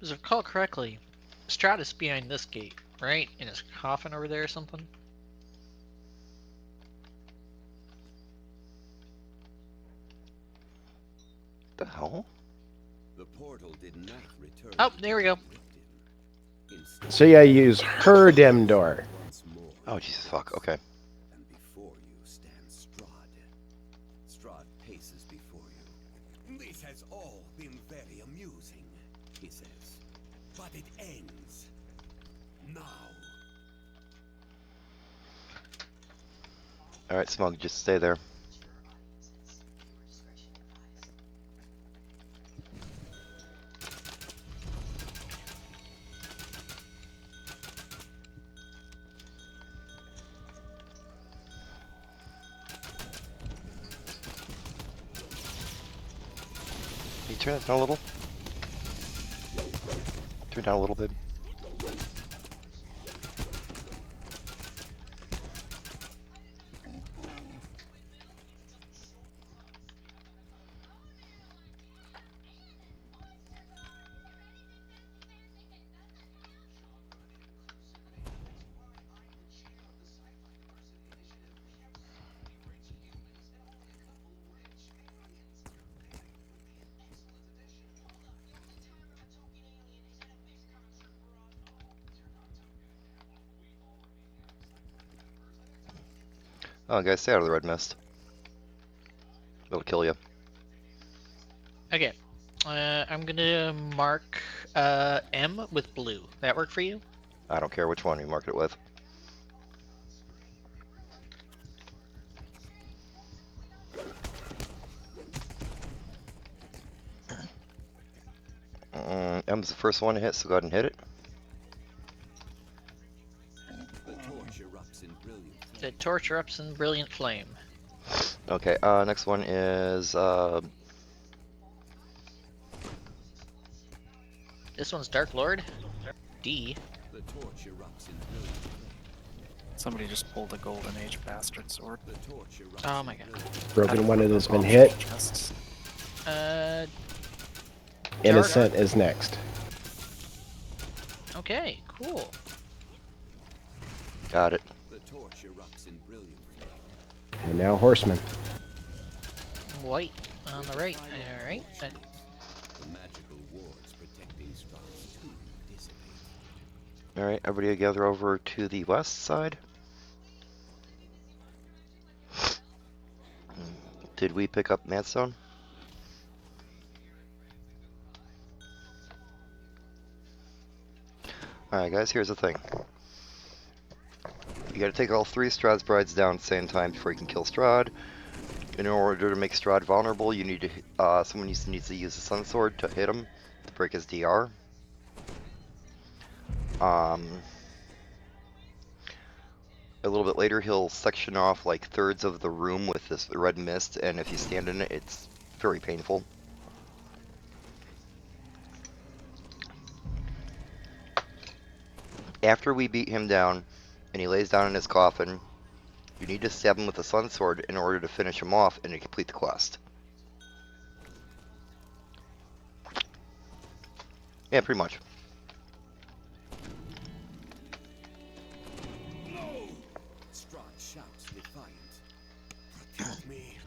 As I recall correctly, Strahd is behind this gate, right? In his coffin over there or something? The hell? The portal did not return. Oh, there we go. So yeah, use her dim door. Oh, Jesus, fuck. Okay. And before you stands Strahd. Strahd paces before you. This has all been very amusing, he says. But it ends now. Alright, Smug, just stay there. Can you turn that down a little? Turn it down a little bit. Oh, guys, stay out of the red mist. It'll kill you. Okay. I'm gonna mark M with blue. That work for you? I don't care which one you mark it with. M's the first one to hit, so go ahead and hit it. The torch erupts in brilliant flame. Okay, next one is, This one's Dark Lord. D. The torch erupts in brilliant Somebody just pulled a Golden Age bastard sword. Oh my god. Broken one has been hit. Innocent Jar- is next. Okay, cool. got it. The torch erupts in brilliant flame. And now Horseman. White on the right. Alright. The magical wards protecting Strahd's tomb dissipate. Alright, everybody gather over to the west side. Did we pick up Madstone? Alright guys, here's the thing. You gotta take all 3 Strahd's Brides down at the same time before you can kill Strahd. In order to make Strahd vulnerable, you need to, someone needs to use the Sun Sword to hit him, to break his DR. A little bit later, he'll section off like thirds of the room with this red mist, and if you stand in it, it's very painful. After we beat him down, and he lays down in his coffin, you need to stab him with the Sun Sword in order to finish him off and to complete the quest. Yeah, pretty much. Strahd shouts defiant. Protect me.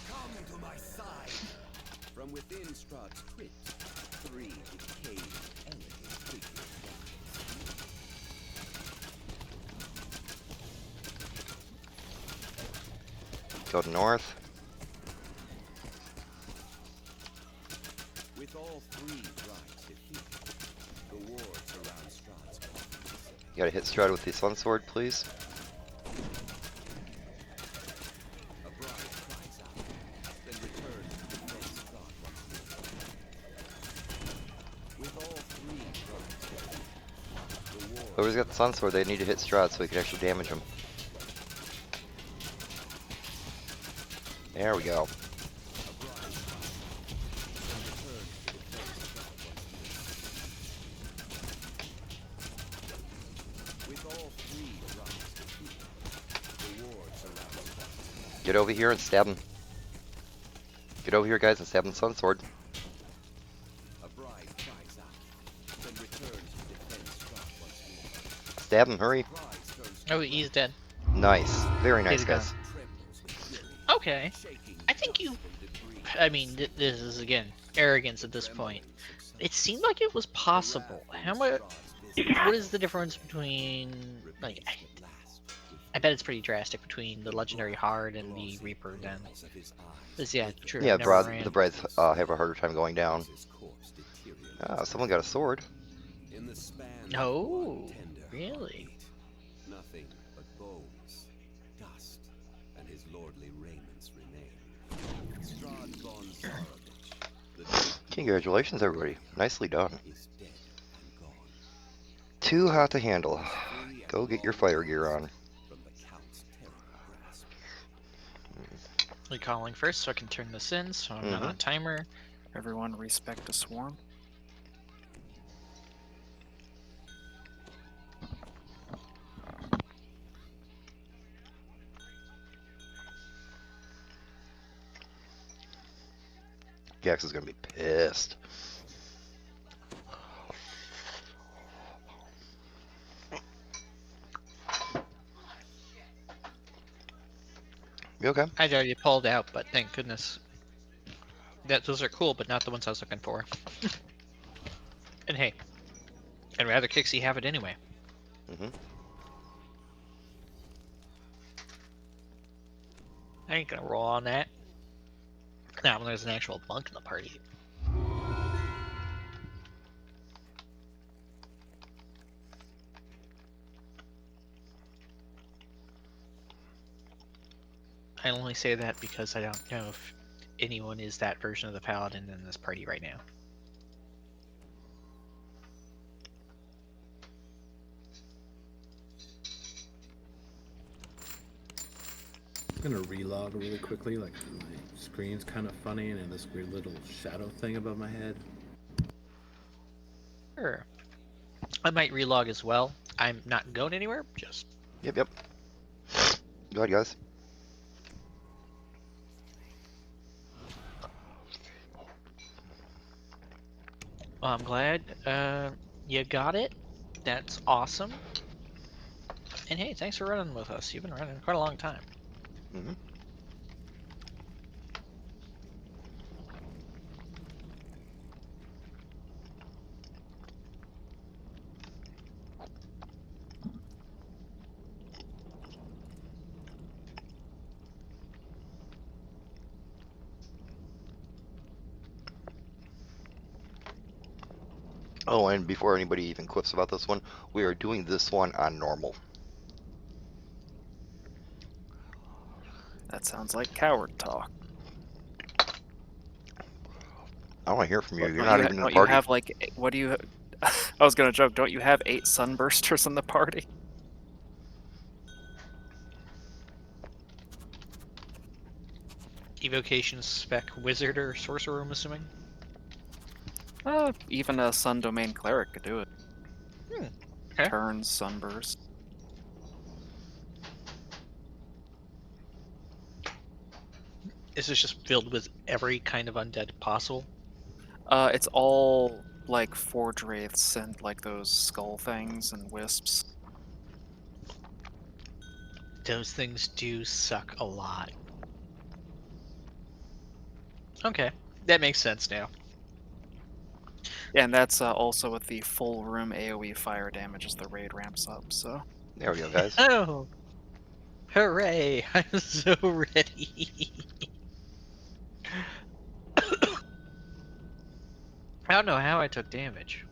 Come into my side. From within Strahd's crypt, 3 decayed, elegant figures rise. Go to north. With all 3 brides defeated, the wards around Strahd's coffin. You gotta hit Strahd with the Sun Sword, please. A bride cries out, then returns to defend Strahd once more. With all 3 brides defeated, the wards Whoever's got the Sun Sword, they need to hit Strahd so we can actually damage him. There we go. Get over here and stab him. Get over here, guys, and stab him with the Sun Sword. A bride cries out, then returns to defend Strahd once more. Stab him, hurry. Oh, he's dead. Nice. Very nice, He's gone. guys. Okay. I think you... I mean, this is, again, arrogance at this point. It seemed like it was possible. How much... What is the difference between... Like, I bet it's pretty drastic between the Legendary Hard and the Reaper, then. This, yeah, true. Yeah, I've never ran. the brides have a harder time going down. Ah, someone got a sword. Oh, really? Nothing but bones, dust, and his lordly raiments remain. Strahd von Zarovich, the Congratulations, everybody. Nicely done. Too hot to handle. Go get your fire gear on. Recalling first so I can turn this in, so I'm not on timer. Everyone respect a swarm. Gax is gonna be pissed. You okay? I'd already pulled out, but thank goodness. Those are cool, but not the ones I was looking for. And hey, I'd rather Kixie have it anyway. I ain't gonna roll on that. Now, when there's an actual monk in the party. I only say that because I don't know if anyone is that version of the paladin in this party right now. I'm gonna relog really quickly, like my screen's kind of funny and this weird little shadow thing above my head. Sure. I might relog as well. I'm not going anywhere, just... Yep. Go ahead, guys. Well, I'm glad you got it. That's awesome. And hey, thanks for running with us. You've been running quite a long time. Mm-hmm. Oh, and before anybody even quips about this one, we are doing this one on normal. That sounds like coward talk. I want to hear from you. What, You're not even in the don't party. You have like, what do you? I was gonna joke. Don't you have 8 sunbursters in the party? Evocation spec wizard or sorcerer, I'm assuming? Even a sun domain cleric could do it. Okay. Turns, sunburst. Is this just filled with every kind of undead possible? It's all like forge wraiths and like those skull things and wisps. Those things do suck a lot. Okay, that makes sense now. Yeah, and that's also with the full room AoE fire damage as the raid ramps up, so. There we go, guys. Oh! Hooray! I'm so ready! I don't know how I took damage.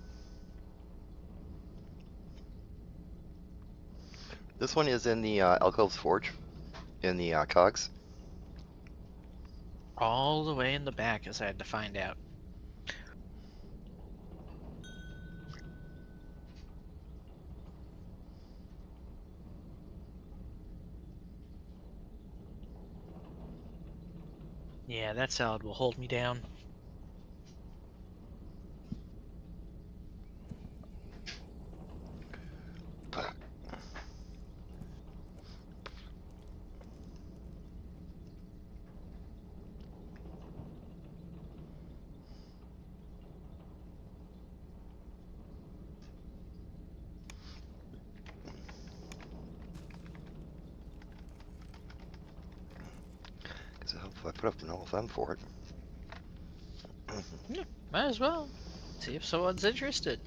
This one is in the Alcove's Forge, in the cogs. All the way in the back, as I had to find out. Yeah, that salad will hold me down. So if I put up an LFM for it. Yeah, might as well. See if someone's interested.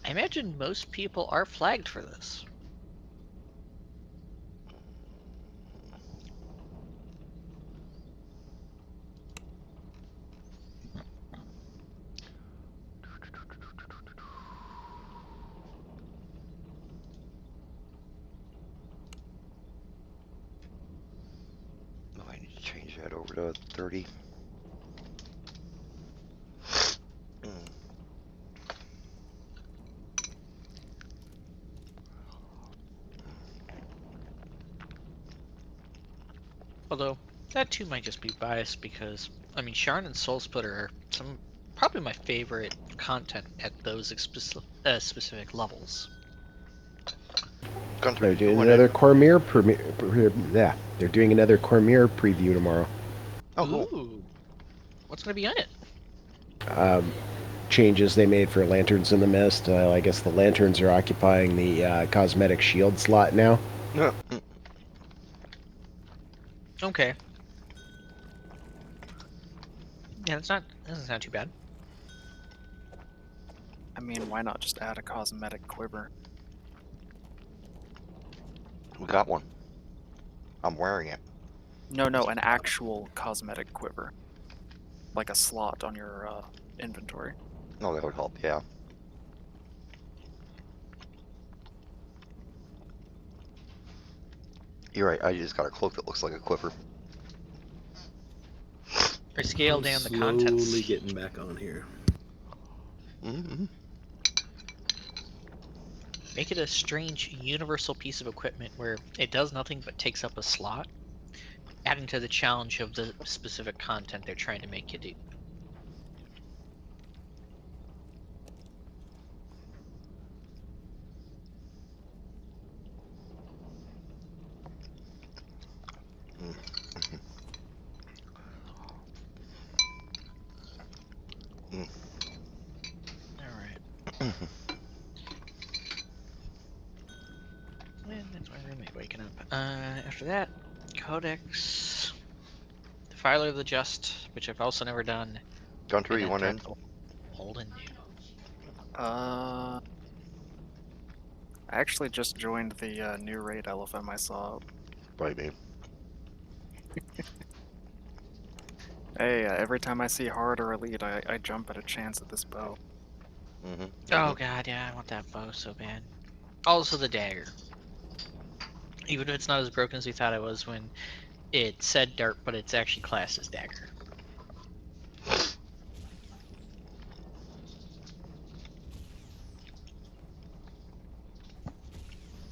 I imagine most people are flagged for this. Oh, I need to change that over to 30. Although, that too might just be biased because, I mean, Sharn and Soul Splitter are probably my favorite content at those specific levels. They're doing another Cormier they're doing another Cormier preview tomorrow. Oh, cool. Ooh. What's going to be on it? Changes they made for Lanterns in the Mist. I guess the Lanterns are occupying the cosmetic shield slot now. Yeah. Okay. Yeah, that doesn't sound too bad. I mean, why not just add a cosmetic quiver? We got one. I'm wearing it. No, an actual cosmetic quiver. Like a slot on your inventory. Oh, that would help, yeah. You're right, I just got a cloak that looks like a quiver. Or scale I'm down the slowly contents. getting back on here. Mm-hmm. Make it a strange universal piece of equipment where it does nothing but takes up a slot, adding to the challenge of the specific content they're trying to make you do. Mm. Alright. And that's my roommate waking up. After that, Codex, Defiler of the Just, which I've also never done. Gunter, and you then want in? Threat Old and New. I actually just joined the new raid LFM I saw. Right, me. Hey, every time I see hard or elite, I jump at a chance at this bow. Mm-hmm. Oh god, yeah, I want that bow so bad. Also the dagger. Even if it's not as broken as we thought it was when it said dart, but it's actually classed as dagger.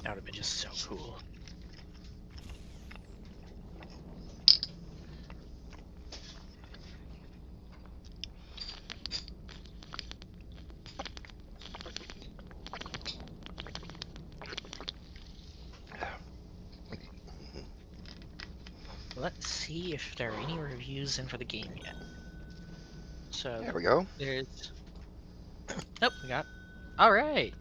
That would have been just so cool. Let's see if there are any reviews in for the game yet. So There we go. There's. Oh, we got. All right.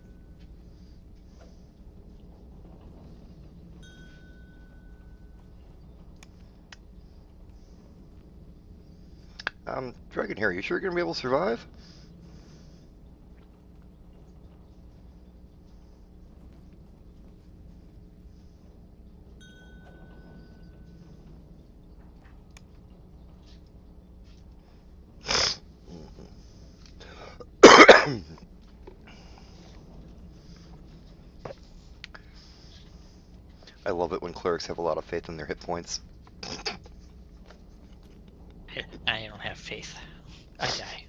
Dragon Hair, you sure you're gonna be able to survive? I love it when clerics have a lot of faith in their hit points. I don't have faith. I die.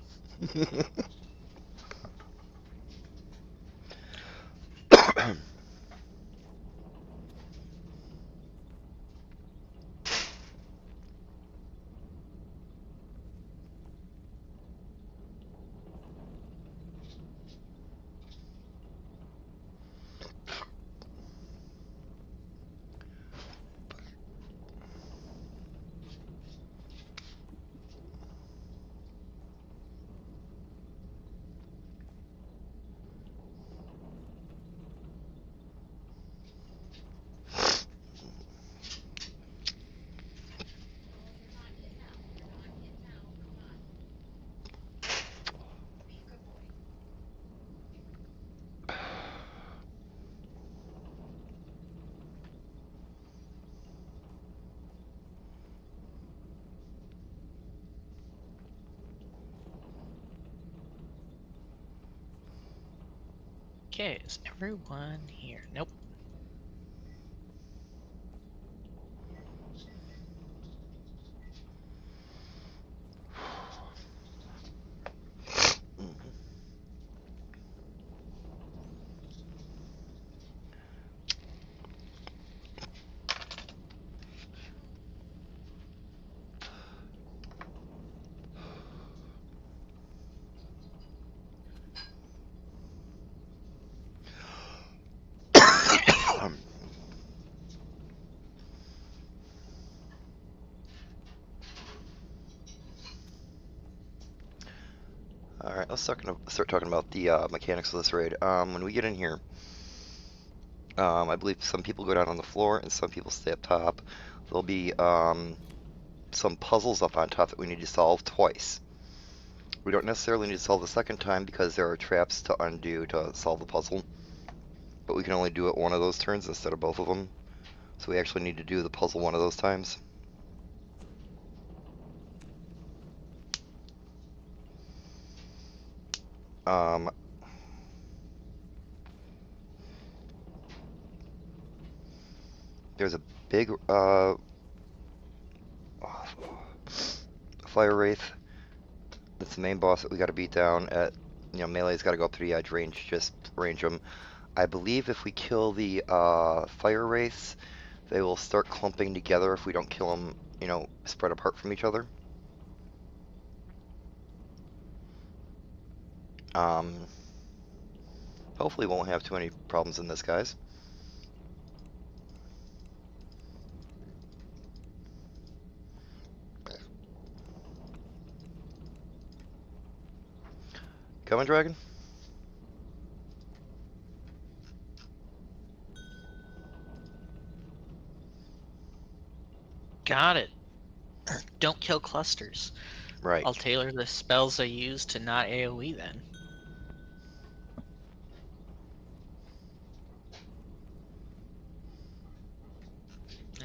Okay, is everyone here? Nope. Alright, let's start talking about the mechanics of this raid. When we get in here, I believe some people go down on the floor and some people stay up top. There'll be some puzzles up on top that we need to solve twice. We don't necessarily need to solve the second time because there are traps to undo to solve the puzzle. But we can only do it one of those turns instead of both of them. So we actually need to do the puzzle one of those times. Um, there's a big fire wraith. That's the main boss that we got to beat down. At melee's got to go up to the edge. Range, just range them. I believe if we kill the fire wraiths, they will start clumping together if we don't kill them, spread apart from each other. Hopefully won't have too many problems in this, guys. Coming, dragon? Got it. Don't kill clusters. Right. I'll tailor the spells I use to not AoE then.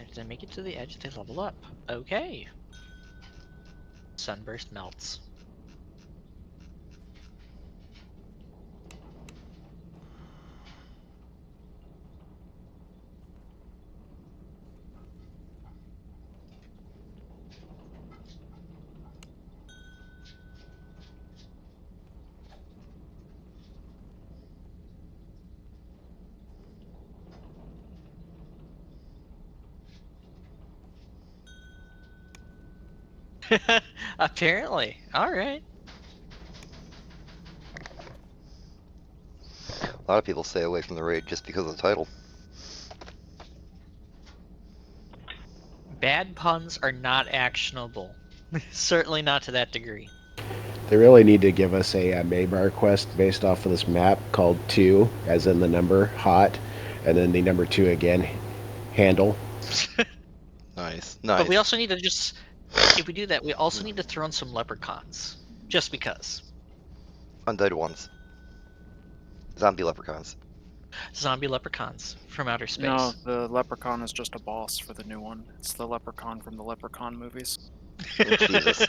If they make it to the edge, they level up. Okay. Sunburst melts. Apparently. Alright. A lot of people stay away from the raid just because of the title. Bad puns are not actionable. Certainly not to that degree. They really need to give us a Maybar quest based off of this map called 2, as in the number, hot, and then the number 2 again, handle. Nice. But we also need to just, if we do that, we also need to throw in some leprechauns. Just because. Undead ones. Zombie leprechauns. Zombie leprechauns from outer space. No, the leprechaun is just a boss for the new one. It's the leprechaun from the Leprechaun movies. Jesus.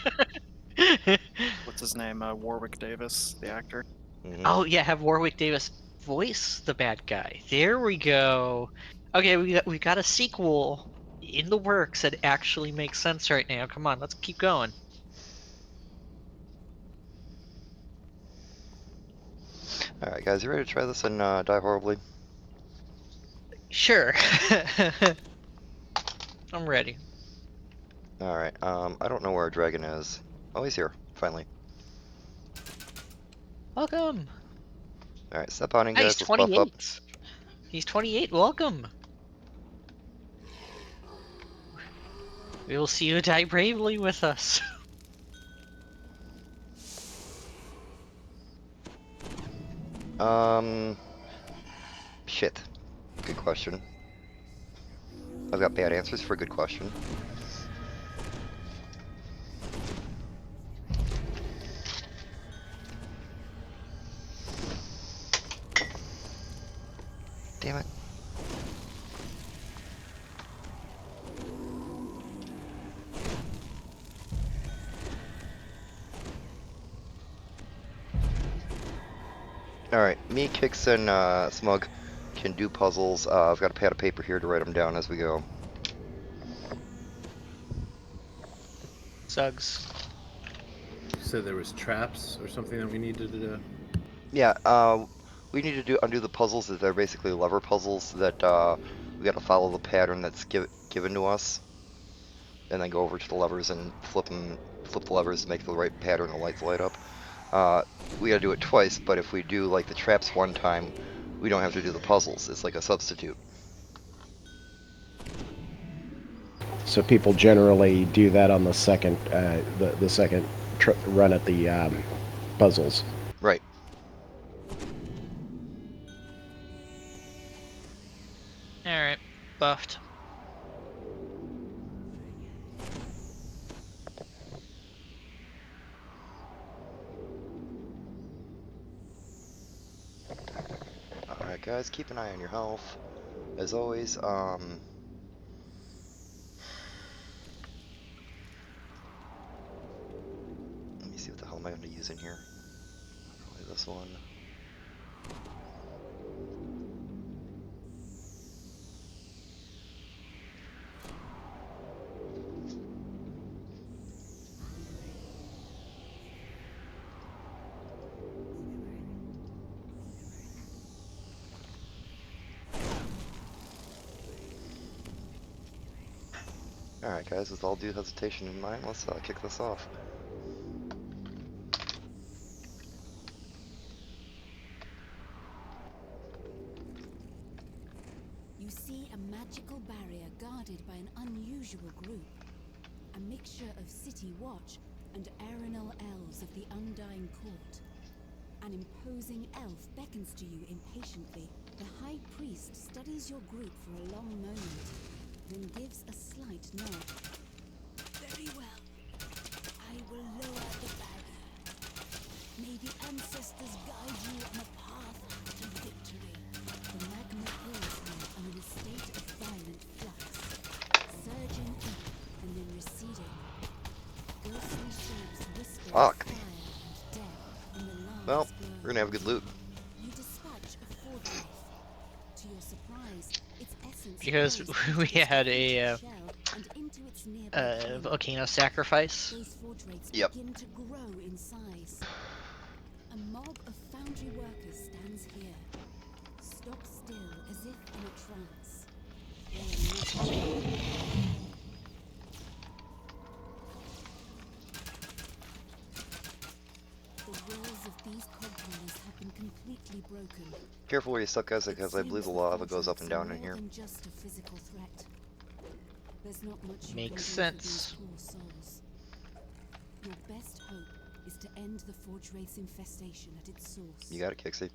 What's his name? Warwick Davis, the actor. Mm-hmm. Oh yeah, have Warwick Davis voice the bad guy. There we go. Okay, we got a sequel in the works that actually makes sense right now. Come on, let's keep going. Alright, guys, you ready to try this and die horribly? Sure. I'm ready. Alright, I don't know where our dragon is. Oh, he's here, finally. Welcome. Alright, step on in, Hey, guys. he's Let's buff up. 28. He's 28. Welcome. We will see you die bravely with us. Shit. Good question. I've got bad answers for a good question. Damn it. Alright, me, Kix, and Smug can do puzzles. I've got a pad of paper here to write them down as we go. Suggs. You said there was traps or something that we needed to do? Yeah, we need to undo the puzzles. They're basically lever puzzles that we got to follow the pattern that's given to us, and then go over to the levers and flip the levers to make the right pattern. The lights light up. We got to do it twice, but if we do like the traps one time, we don't have to do the puzzles. It's like a substitute. So people generally do that on the second, the second run at the puzzles. Right. Alright, buffed. Alright guys, keep an eye on your health. As always, let me see what the hell am I going to use in here. Probably this one. Alright guys, with all due hesitation in mind, let's kick this off. You see a magical barrier guarded by an unusual group. A mixture of City Watch and Arenal elves of the Undying Court. An imposing elf beckons to you impatiently. The High Priest studies your group for a long moment, then gives a slight nod. Very well. I will lower the barrier. May the ancestors guide you on a path to victory. The magma hills now are in a state of violent flux, surging up and then receding. Ghostly shapes whisper Fuck. fire and death in the last Well, glow. we're gonna have a good loot. You dispatch a forge knife. To your surprise, its essence Because flows we into its had complete a shell and into its nearby flame. volcano sacrifice. These forge rates Yep. begin to grow in size. A mob of foundry workers stands here, stock still as if in a trance. They are not The walls of these cogwheels have been completely broken. Careful where you stuck, guys, because I believe the lava goes up and down in here. More than just a physical threat. There's not much you Makes can do for sense. these poor souls. Your best hope is to end the Forge Wraith's infestation at its source. You got it, Kixie.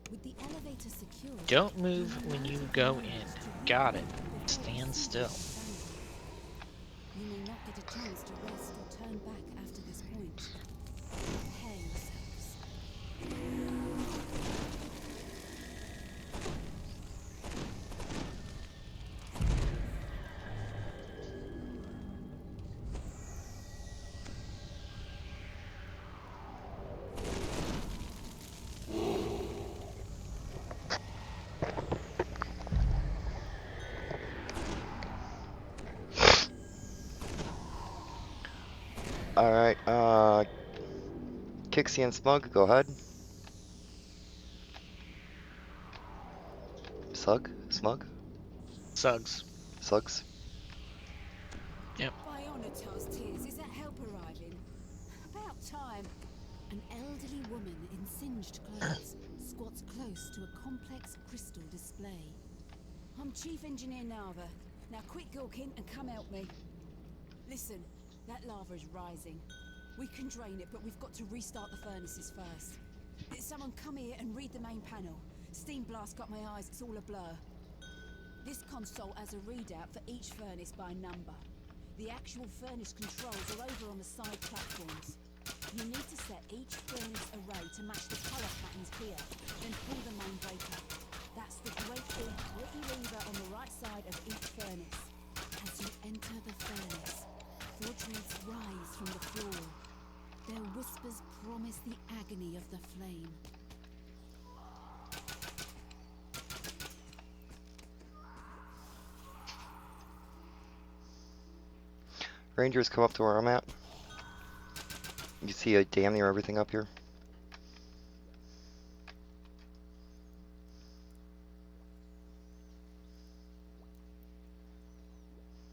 With the elevator secured, Don't move when you go in. Got it. Stand still. you may not get a chance to rest or turn back after this point. Prepare yourselves. Alright, Kixie and Smug, go ahead. Sug? Smug? Suggs. Sugs? By honor, Tars Tears, is that help arriving? About time. An elderly woman in singed clothes squats close to a complex crystal display. I'm Chief Engineer Nava. Now quit gawking and come help me. Listen, that lava is rising. We can drain it, but we've got to restart the furnaces first. Someone come here and read the main panel. Steam blast got my eyes, it's all a blur. This console has a readout for each furnace by number. The actual furnace controls are over on the side platforms. You need to set each furnace array to match the colour patterns here, then pull the main breaker. That's the great big gritty lever on the right side of each furnace. As you enter the furnace, forge wraiths rise from the floor. Their whispers promise the agony of the flame. Rangers, come up to where I'm at. You see a dam near everything up here?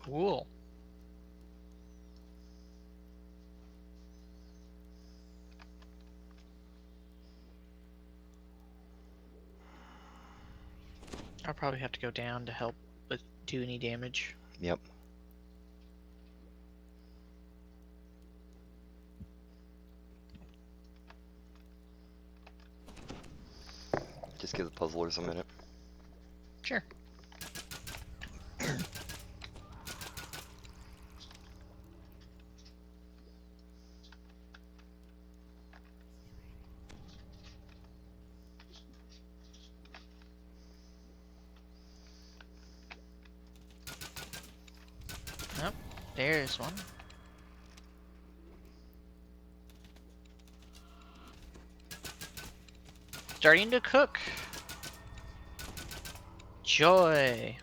Cool. I'll probably have to go down to help with do any damage. Yep. Just give the puzzlers a minute. Sure. Nope, there's one. Starting to cook. Joy.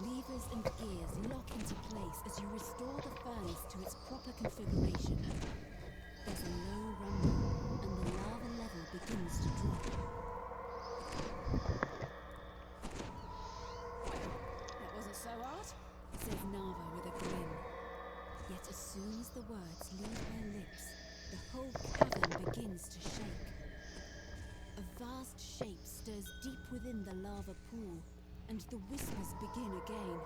Levers and gears lock into place as you restore the furnace to its proper configuration. There's a low rumble, and the lava level begins to drop. That wasn't so hard, says Nava with a grin. Yet as soon as the words leave her lips, the whole cavern begins to shake. A vast shape stirs deep within the lava pool, and the whispers begin again.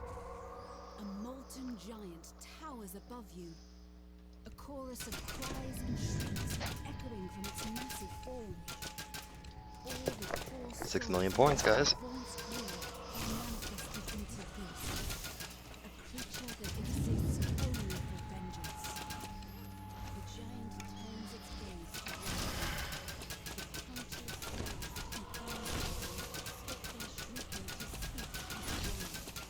A molten giant towers above you. A chorus of cries and shrieks echoing from its massive form. All the four 6 million points, guys. once clear are manifested into this. A creature that exists only for vengeance. The giant turns its gaze toward you. The countless souls and arms stop their shrieking to speak his word.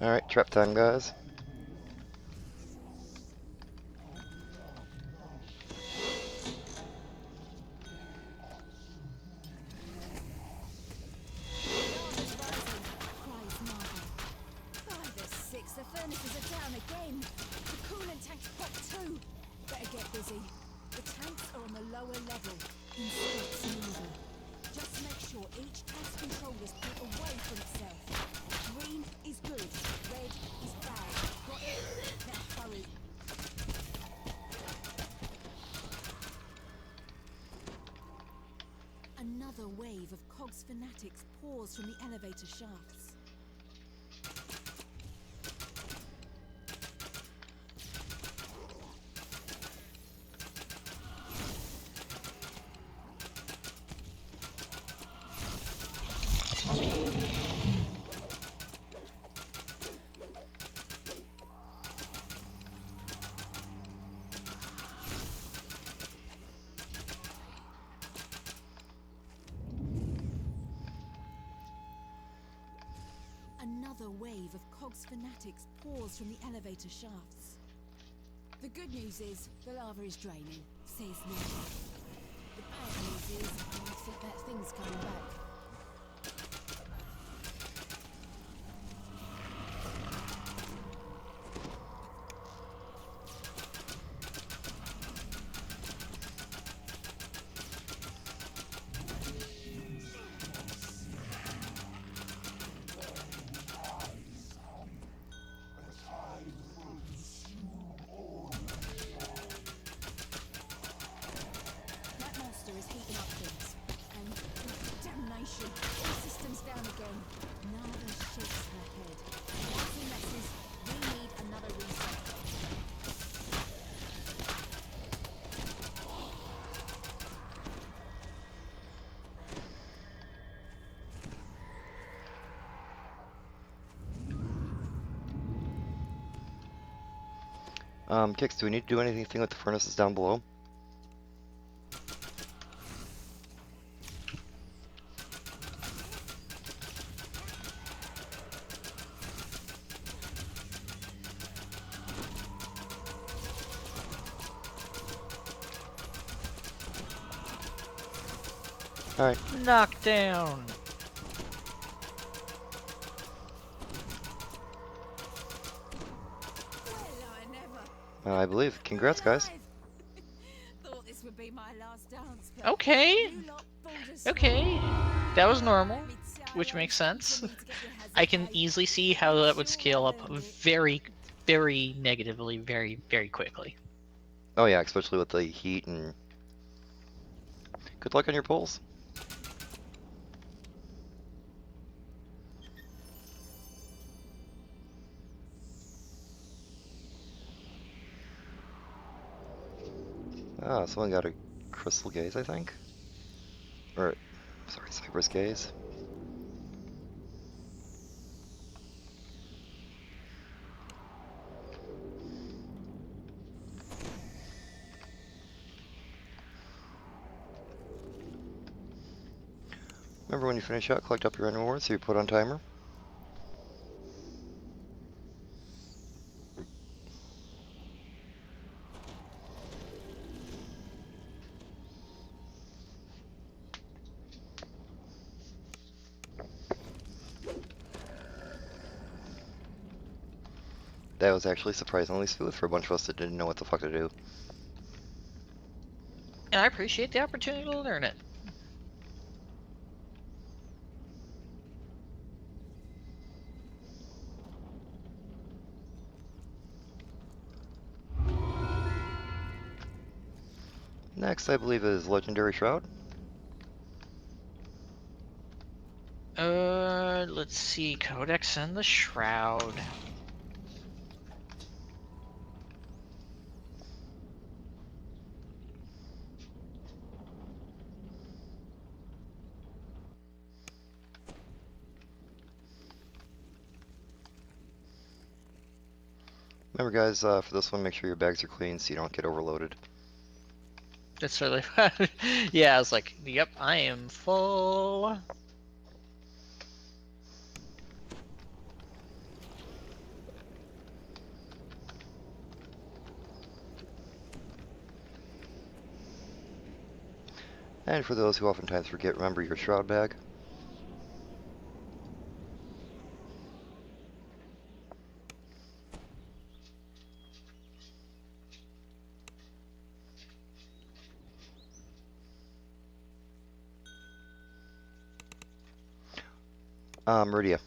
Alright, trap time, guys. Cries Marvel. By the six, the furnaces are down again. The coolant tanks pop too. Better get busy. The tanks are on the lower level. Inspects Marvel. Just make sure each tank's control is put away from itself. Green is good. Red is bad. Got it? Now hurry. Another wave of Cogs fanatics pours from the elevator shafts. Another wave of Cogs fanatics pours from the elevator shafts. The good news is the lava is draining, says Nova. The bad news is I think that thing's coming back. That monster is heating up things. And damnation, all systems down again. Nava shakes her head. Lousy messes. We need another reset. Kix, do we need to do anything with the furnaces down below? Alright. Knockdown. I believe. Congrats, guys. Thought this would be my last dance, but Okay. you lot pulled a Okay. That was normal, which makes sense. I can easily see how that would scale up very, very negatively, very, very quickly. Oh yeah, especially with the heat and... Good luck on your polls. Ah, someone got a crystal gaze, I think. Or, sorry, Cypress gaze. Remember when you finish out, collect up your end rewards so you put on timer. That was actually surprisingly smooth for a bunch of us that didn't know what the fuck to do. And I appreciate the opportunity to learn it. Next, I believe, is Legendary Shroud. Let's see, Codex and the Shroud. Remember, guys, for this one, make sure your bags are clean so you don't get overloaded. That's really yeah, I was like, yep, I am full. And for those who oftentimes forget, remember your shroud bag. Meridia.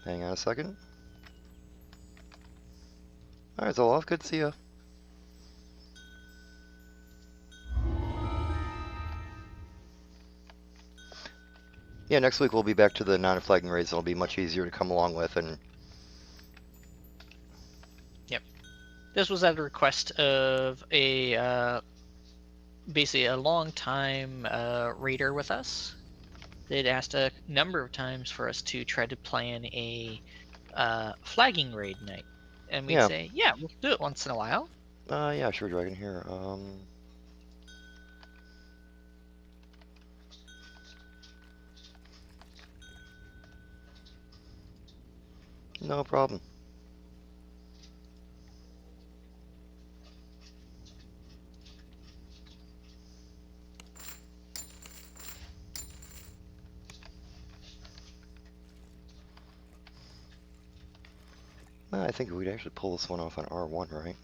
Hang on a second. Alright, Zoloff, good to see ya. Yeah, next week we'll be back to the non-flagging raids. It'll be much easier to come along with, and This was at the request of a basically a long-time raider with us. They'd asked a number of times for us to try to plan a flagging raid night, and we'd say, yeah, we'll do it once in a while. Yeah, sure, Dragon here. No problem. I think we'd actually pull this one off on R1, right?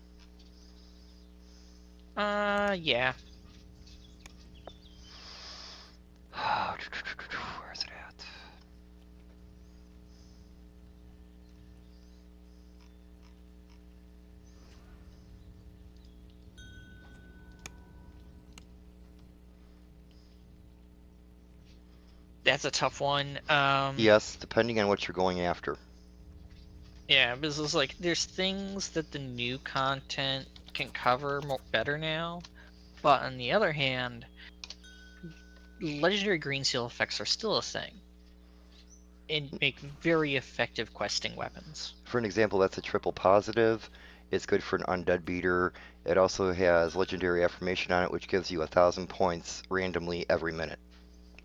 Yeah. Where's it at? That's a tough one. Yes, depending on what you're going after. Yeah, because it's like there's things that the new content can cover better now, but on the other hand, legendary green seal effects are still a thing and make very effective questing weapons. For an example, that's a triple positive. It's good for an undead beater. It also has legendary affirmation on it, which gives you 1,000 points randomly every minute.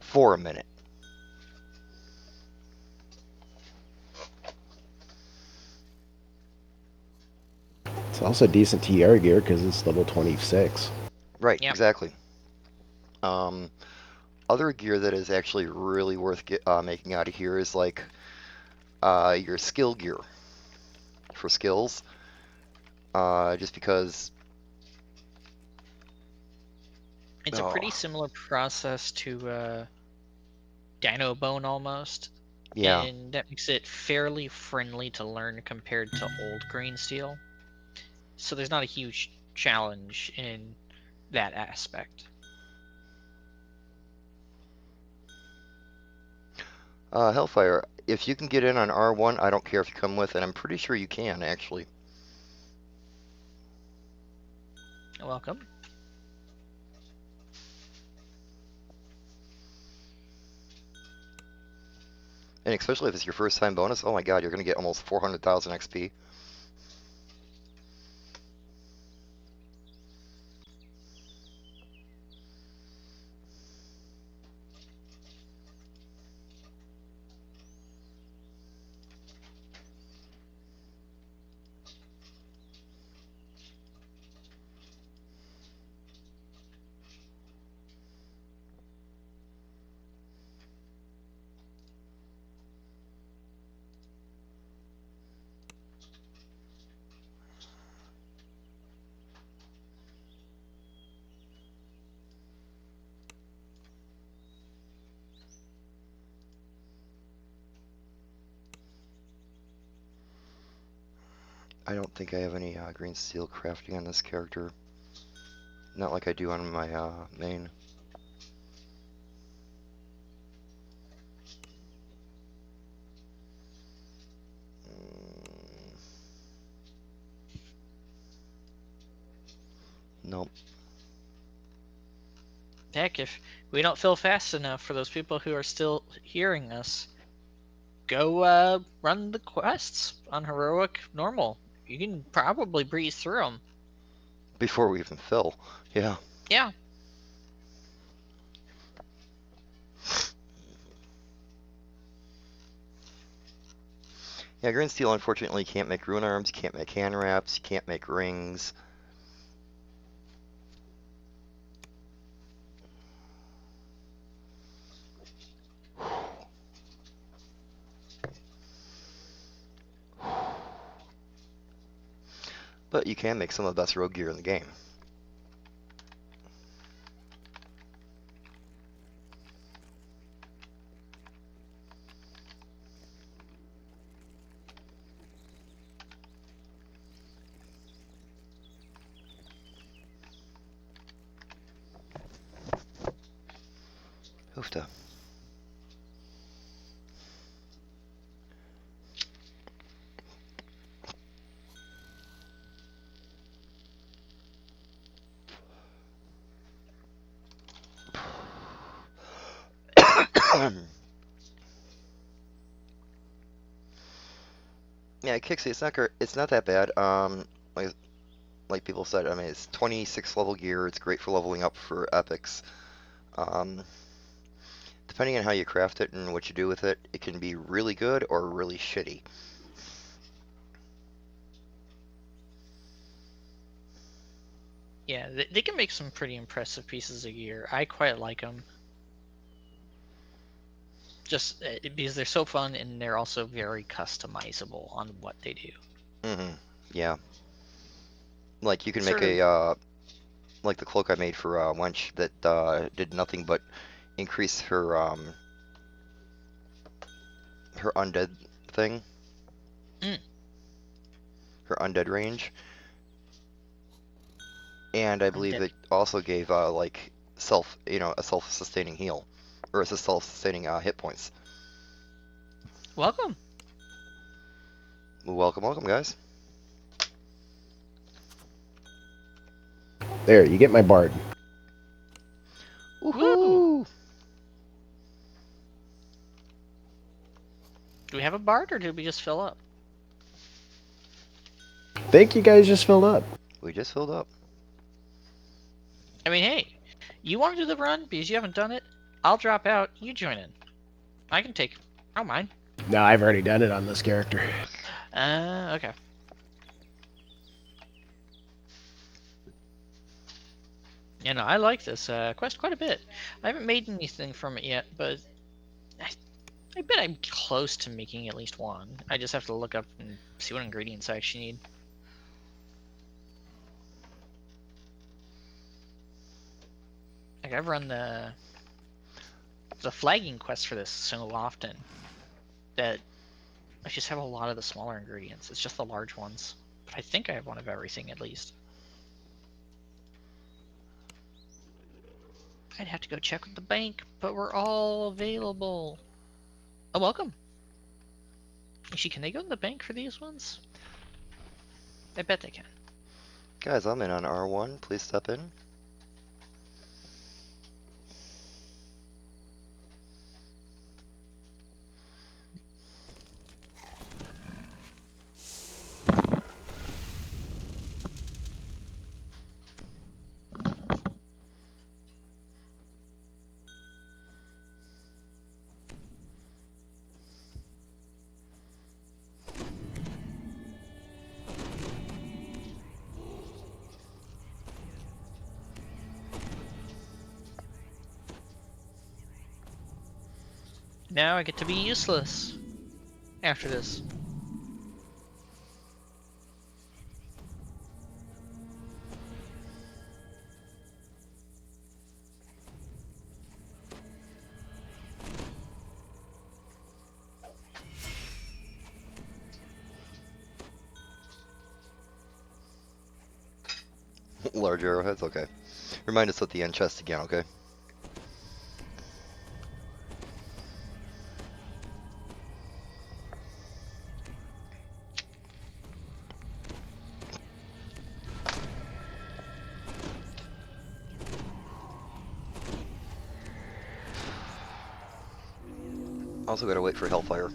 For a minute. It's also decent TR gear because it's level 26. Right, exactly. Other gear that is actually really worth making out of here is like your skill gear for skills. Just because it's a pretty similar process to Dino Bone almost. Yeah. And that makes it fairly friendly to learn compared to old green steel. So there's not a huge challenge in that aspect. Hellfire, if you can get in on R1, I don't care if you come with, and I'm pretty sure you can, actually. You're welcome. And especially if it's your first time bonus, oh my god, you're going to get almost 400,000 XP. I don't think I have any green steel crafting on this character. Not like I do on my main. Nope. Heck, if we don't fill fast enough for those people who are still hearing us, go run the quests on heroic normal. You can probably breeze through them. Before we even fill, yeah. Yeah. Yeah, green steel unfortunately can't make rune arms, you can't make hand wraps, you can't make rings. But you can make some of the best rogue gear in the game. Hoofda. Yeah, Kixie, it's not that bad. Like people said, I mean, it's 26 level gear. It's great for leveling up for epics. Depending on how you craft it and what you do with it, it can be really good or really shitty. Yeah, they can make some pretty impressive pieces of gear. I quite like them. Just because they're so fun and they're also very customizable on what they do. Yeah. Like you can Sort make of- like the cloak I made for Wench that did nothing but increase her her undead thing. Her undead range. And I believe it also gave like a self-sustaining heal, or a self-sustaining hit points. Welcome. Welcome, guys. There, you get my bard. Woohoo! Do we have a bard, or did we just fill up? I think you guys just filled up. We just filled up. I mean, hey, you want to do the run because you haven't done it? I'll drop out. You join in. I don't mind. No, I've already done it on this character. Okay. Yeah, no, I like this quest quite a bit. I haven't made anything from it yet, but I bet I'm close to making at least one. I just have to look up and see what ingredients I actually need. Like, I've run the flagging quest for this so often that I just have a lot of the smaller ingredients. It's just the large ones. But I think I have one of everything at least. I'd have to go check with the bank, but we're all available. Oh, welcome. Actually, can they go to the bank for these ones? I bet they can. Guys, I'm in on R1. Please step in. Now I get to be useless after this. Large arrowheads, okay. Remind us at the end chest again, okay? Also gotta wait for Hellfire.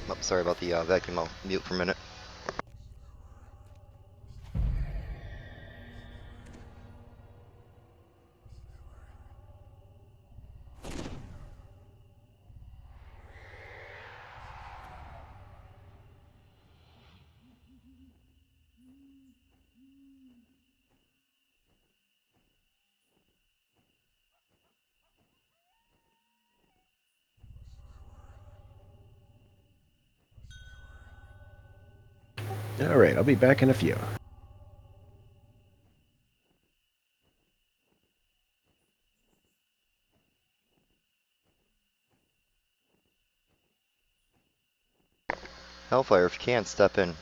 Oh, sorry about the vacuum. I'll mute for a minute. All right, I'll be back in a few. Hellfire, if you can, step in.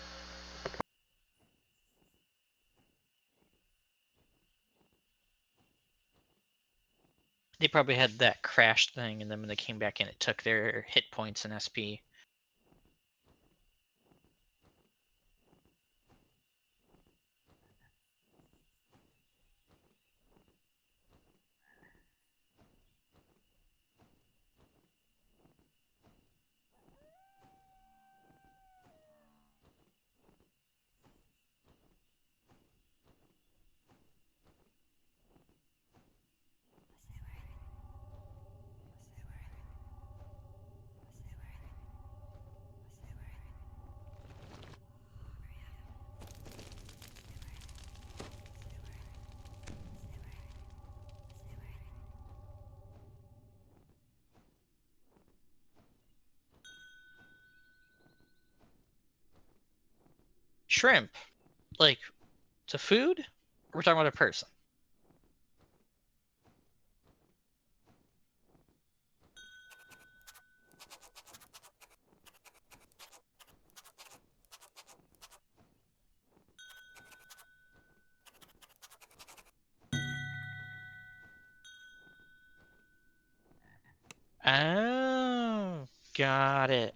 They probably had that crash thing, and then when they came back in, it took their hit points and SP. Shrimp, like, to food? Or we're talking about a person? Oh, got it.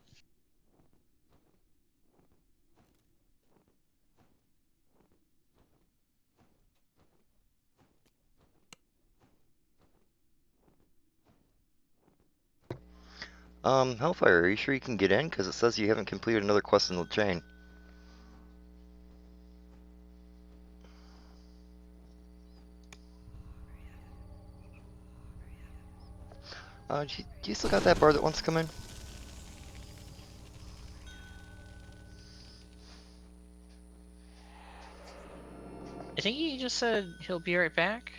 Hellfire, are you sure you can get in? Because it says you haven't completed another quest in the chain. Do you still got that bar that wants to come in? I think he just said he'll be right back.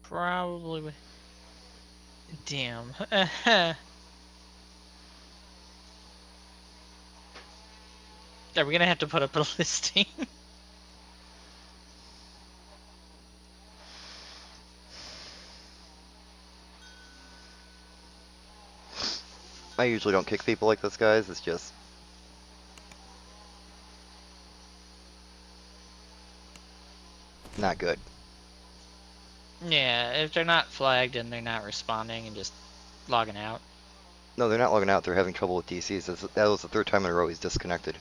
Probably. Damn. Are we gonna have to put up a listing? I usually don't kick people like this, guys. It's just not good. Yeah, if they're not flagged and they're not responding and just logging out. No, they're not logging out. They're having trouble with DCs. That was the third time in a row he's disconnected.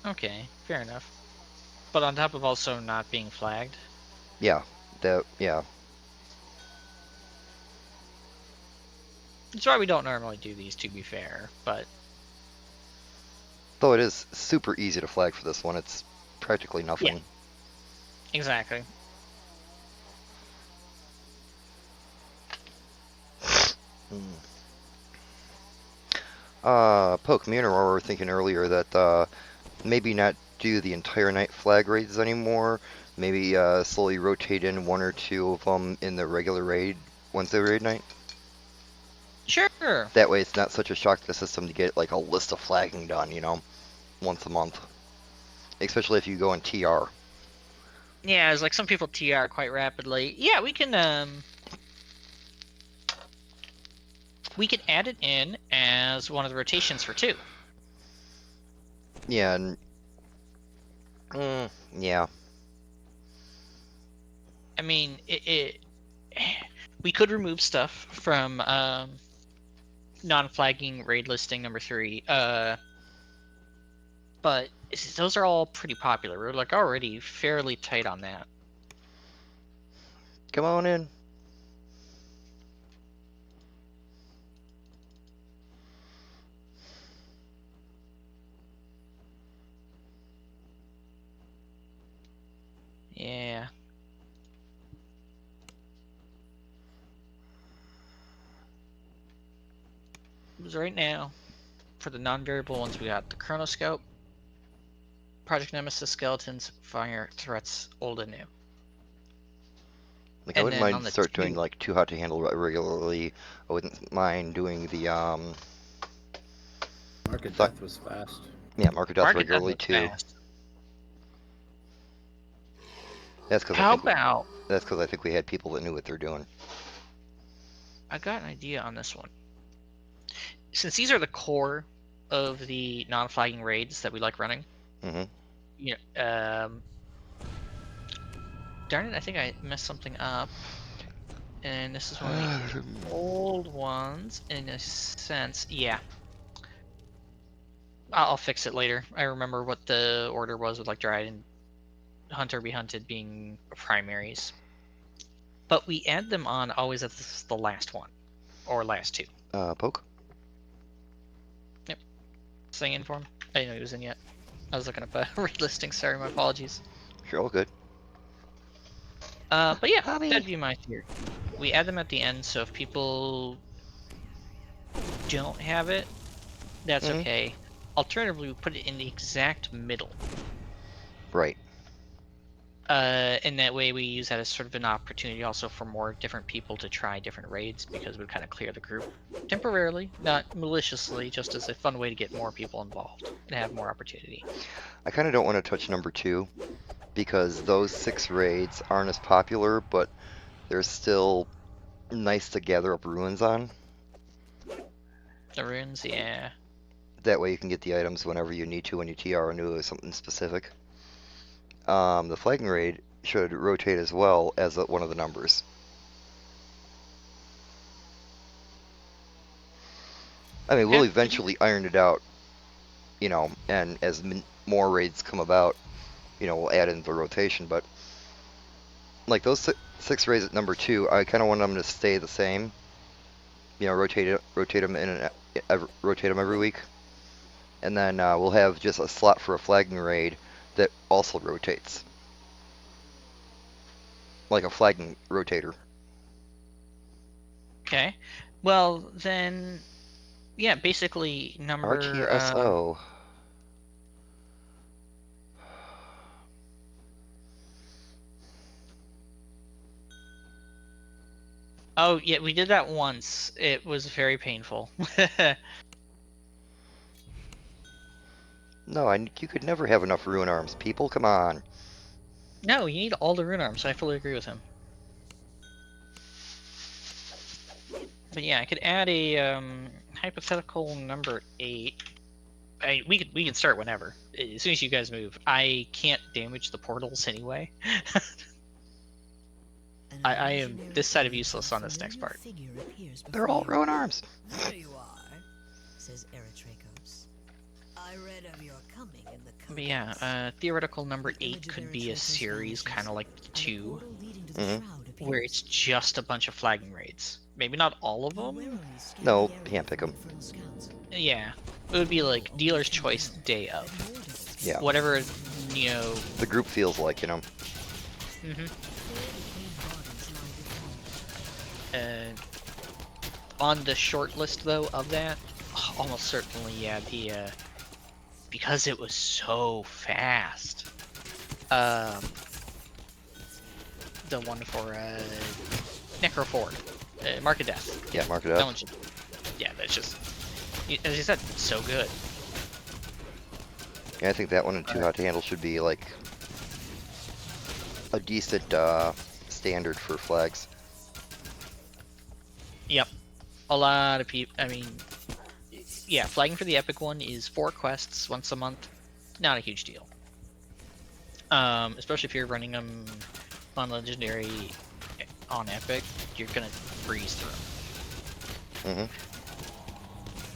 Okay, fair enough. But on top of also not being flagged. Yeah, yeah. That's why we don't normally do these, to be fair, but... Though it is super easy to flag for this one. It's practically nothing. Yeah. Exactly. Poke, me and Aurora were thinking earlier that maybe not do the entire night flag raids anymore. Maybe slowly rotate in 1 or 2 of them in the regular raid, Wednesday raid night. Sure. That way it's not such a shock to the system to get like a list of flagging done, you know, once a month. Especially if you go in TR. Yeah, it's like some people TR quite rapidly. Yeah, we can add it in as one of the rotations for 2. Yeah, and yeah. I mean, we could remove stuff from non-flagging raid listing number 3, but those are all pretty popular. We're like already fairly tight on that. Come on in. Yeah. Because right now, for the non-variable ones, we got the Chronoscope, Project Nemesis Skeletons, Fire Threats, old and new. Like, I wouldn't mind start doing like Too Hot to Handle regularly. I wouldn't mind doing the Mark of Death was fast. Yeah, Mark of Death regularly too. That's because that's because I think we had people that knew what they're doing. I got an idea on this one. Since these are the core of the non-flagging raids that we like running. Mm-hmm. You know, darn it, I think I messed something up. And this is one of the old ones, in a sense. Yeah. I'll fix it later. I remember what the order was with like Dryad and Hunter be Hunted being primaries. But we add them on always at the last one. Or last 2. Poke? Yep. Staying in for him? I didn't know he was in yet. I was looking up a relisting, sorry, my apologies. Sure, all good. But yeah, that'd be my theory. We add them at the end, so if people don't have it, that's okay. Alternatively, we put it in the exact middle. Right. And that way we use that as sort of an opportunity also for more different people to try different raids, because we kind of clear the group temporarily, not maliciously, just as a fun way to get more people involved and have more opportunity. I kind of don't want to touch number 2 because those 6 raids aren't as popular, but they're still nice to gather up ruins on. The ruins, yeah. That way you can get the items whenever you need to when you TR into something specific. The flagging raid should rotate as well as one of the numbers. I mean, we'll eventually iron it out, you know, and as more raids come about, you know, we'll add in the rotation, but like those 6 raids at number 2, I kind of want them to stay the same. You know, rotate them every week. And then we'll have just a slot for a flagging raid that also rotates. Like a flagging rotator. Okay. Well, then, yeah, basically number... RTSO. Oh, yeah, we did that once. It was very painful. No, you could never have enough rune arms, people. Come on. No, you need all the rune arms. I fully agree with him. But yeah, I could add a hypothetical number 8 we can start whenever. As soon as you guys move. I can't damage the portals anyway. I am this side of useless on this next part. They're all Rowan arms. There you are, says Eritrakos. I read of your coming in the But yeah, theoretical number 8 could be a series, kind of like 2, where it's just a bunch of flagging raids. Maybe not all of them. No, can't pick them. Yeah, it would be like dealer's choice day of. Yeah. Whatever, you know. The group feels like, you know. On the short list though of that, almost certainly, yeah, the because it was so fast. The one for Necro Ford, Mark of Death. Yeah, Mark of That Death. one should, yeah, that's just, as you said, so good. Yeah, I think that one and Too Hot to Handle should be like a decent standard for flags. Yep. A lot of people, I mean, yeah, flagging for the epic one is 4 quests once a month. Not a huge deal. Especially if you're running them on legendary on epic, you're gonna breeze through.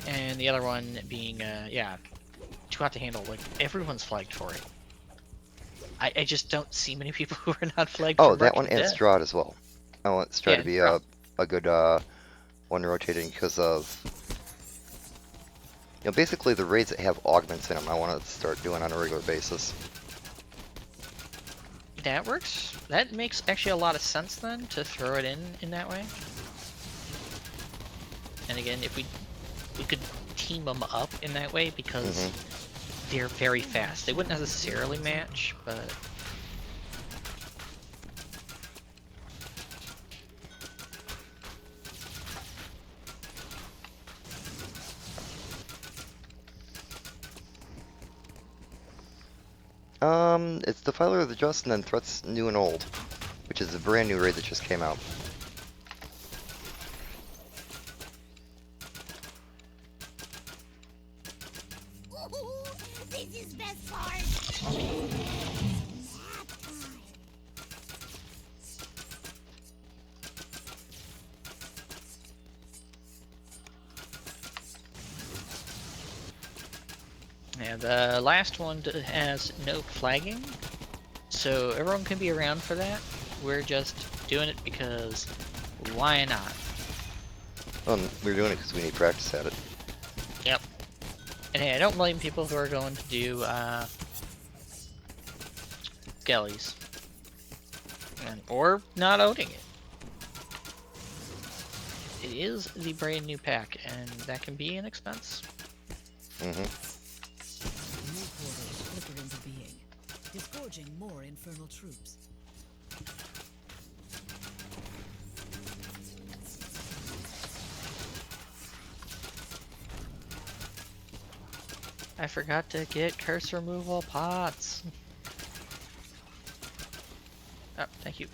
And the other one being, yeah, Too Hot to Handle. Like, everyone's flagged for it. I just don't see many people who are not flagged for Oh, that Mark one of and Death. Strahd as well. I want Strahd Yeah, to be Strahd. a good one rotating because of, you know, basically the raids that have augments in them. I want to start doing on a regular basis. That works. That makes actually a lot of sense then, to throw it in that way. And again, if we could team them up in that way, because they're very fast. They wouldn't necessarily match, but It's Defiler of the Just and then Threats New and Old, which is a brand new raid that just came out. This is best part. yeah, the last one has no flagging, so everyone can be around for that. We're just doing it because why not? We're doing it because we need practice at it. Yep. And hey, I don't blame people who are going to do skellies. Or not owning it. It is the brand new pack, and that can be an expense. New portals flicker into being, disgorging more infernal troops. I forgot to get curse removal pots. Oh, thank you.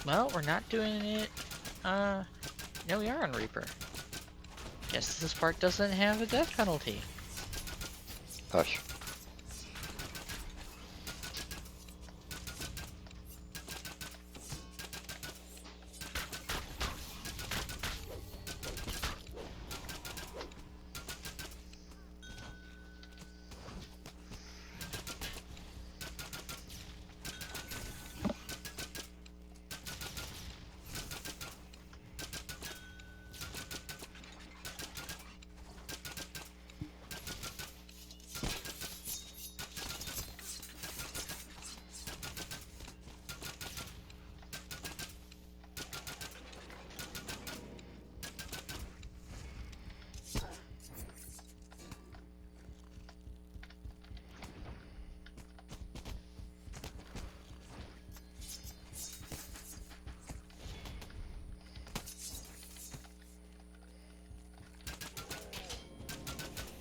Well, we're not doing it. No, we are on Reaper. Guess this part doesn't have a death penalty. Hush.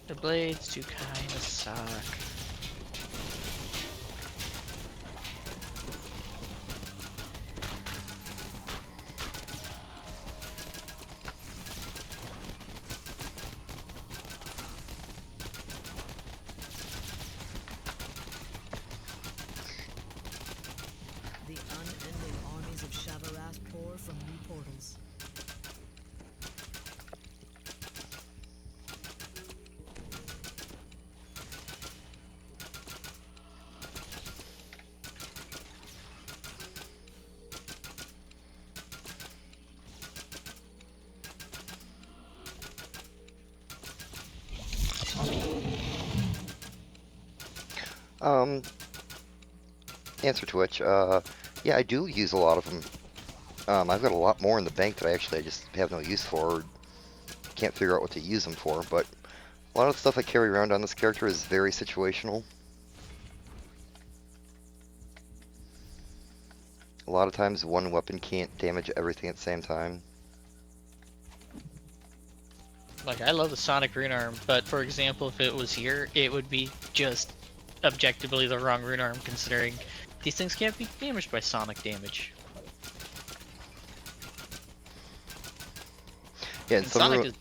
The blades do kinda suck. The unending armies of Shavaras pour from new portals. Answer to which, yeah, I do use a lot of them. I've got a lot more in the bank that I just have no use for, or can't figure out what to use them for, but a lot of the stuff I carry around on this character is very situational. A lot of times one weapon can't damage everything at the same time. Like, I love the Sonic Rune Arm, but for example, if it was here, it would be just objectively the wrong Rune Arm, considering these things can't be damaged by Sonic damage. Yeah, and And some Sonic is...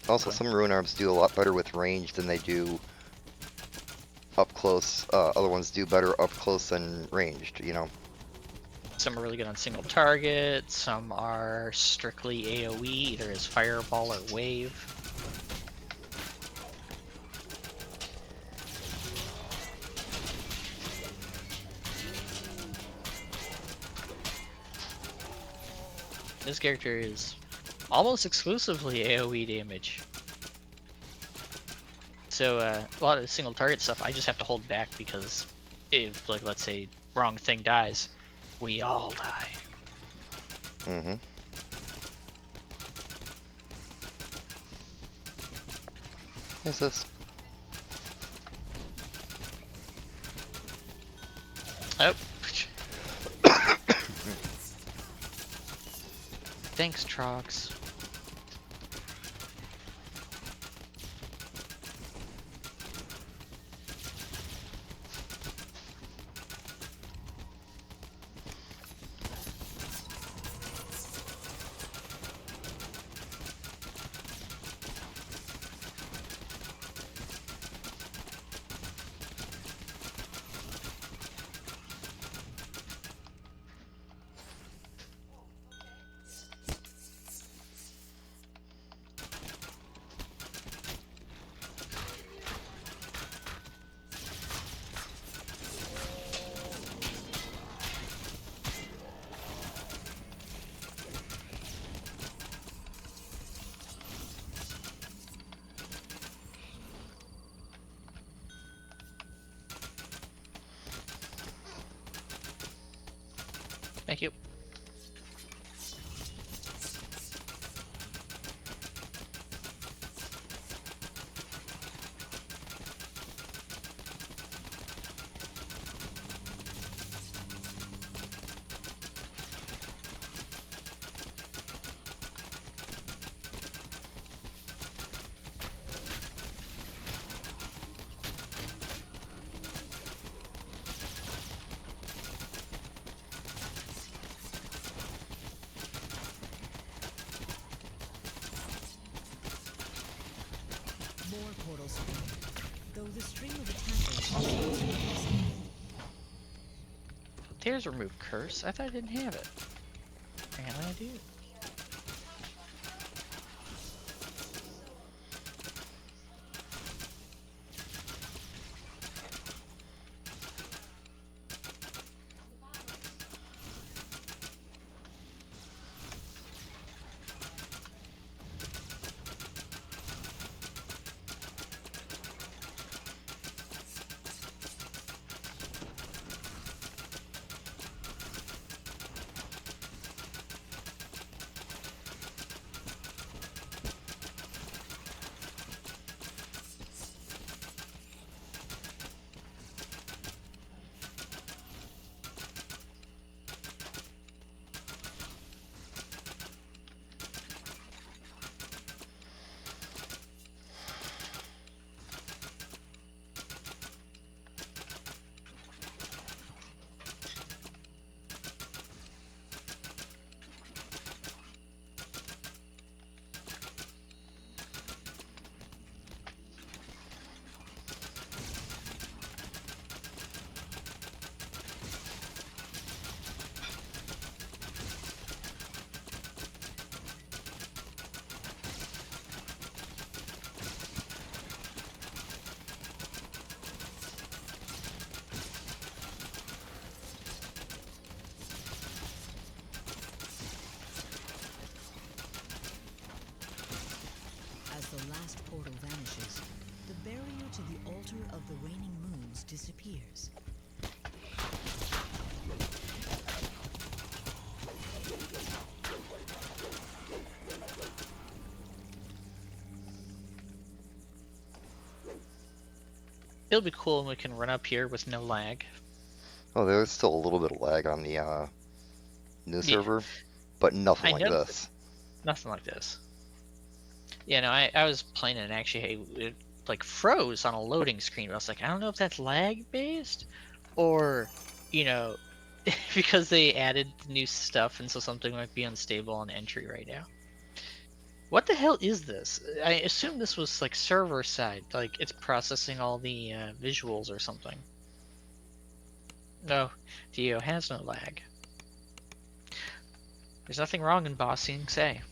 also some rune arms do a lot better with range than they do up close. Other ones do better up close than ranged, you know. Some are really good on single target, some are strictly AoE, either as fireball or wave. This character is almost exclusively AoE damage. So a lot of the single target stuff I just have to hold back because if, like, let's say wrong thing dies, we all die. Mm-hmm. What's this? Oh. Thanks, Trox. Thank you. More portals open, though the stream of attackers. Tears remove curse. I thought I didn't have it. Apparently I do. portal vanishes, the barrier to the altar of the Waning Moons disappears. It'll be cool when we can run up here with no lag. Oh, there's still a little bit of lag on the new server, but nothing like know this. Nothing like this. Yeah, no, I was playing and actually it like froze on a loading screen. I was like, I don't know if that's lag based or, you know, because they added new stuff and so something might be unstable on entry right now. What the hell is this? I assume this was like server side, like it's processing all the visuals or something. No, Dio has no lag. There's nothing wrong in bossing Say.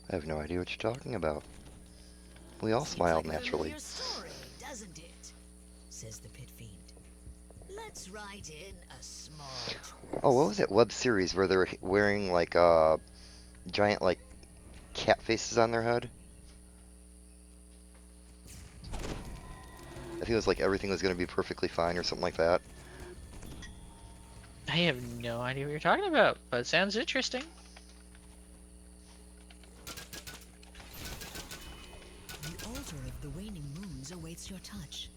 I have no idea what you're talking about. We all smiled naturally. Your story, doesn't it? Says the Pit Fiend. Let's write in a small twist. Oh, what was that web series where they're wearing like giant like cat faces on their head? I think it was like everything was going to be perfectly fine or something like that. I have no idea what you're talking about, but it sounds interesting. The altar of the Waning Moons awaits your touch.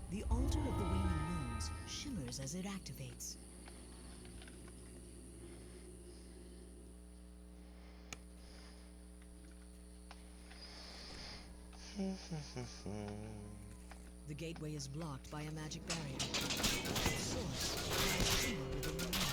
The altar of the Waning Moons shimmers as it activates. The gateway is blocked by a magic barrier. The source is a shimmer within the walls.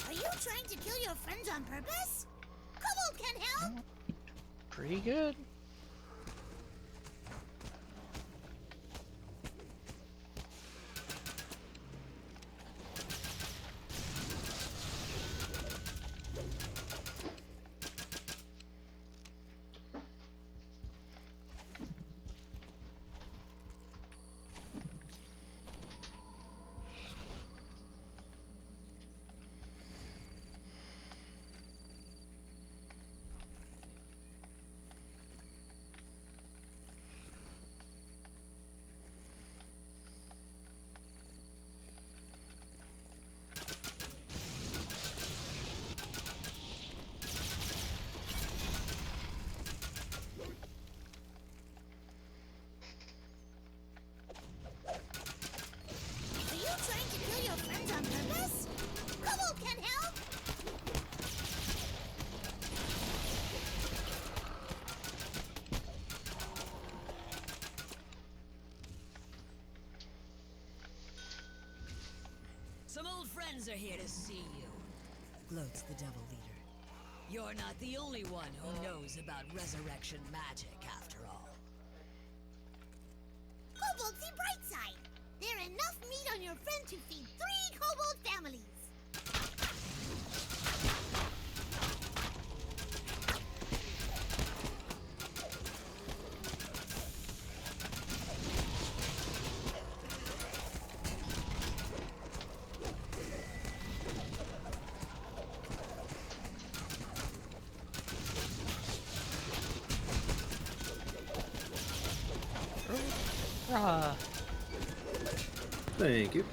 Are you trying to kill your friends on purpose? Kobold can help! Pretty good. Are you trying to kill your friends on purpose? Kobold can help! Some old friends are here to see you, gloats the Devil Leader. You're not the only one who knows about resurrection magic, after all. Kobold, see bright side! There's enough meat on your friend to feed 3 kobold families! Thank you.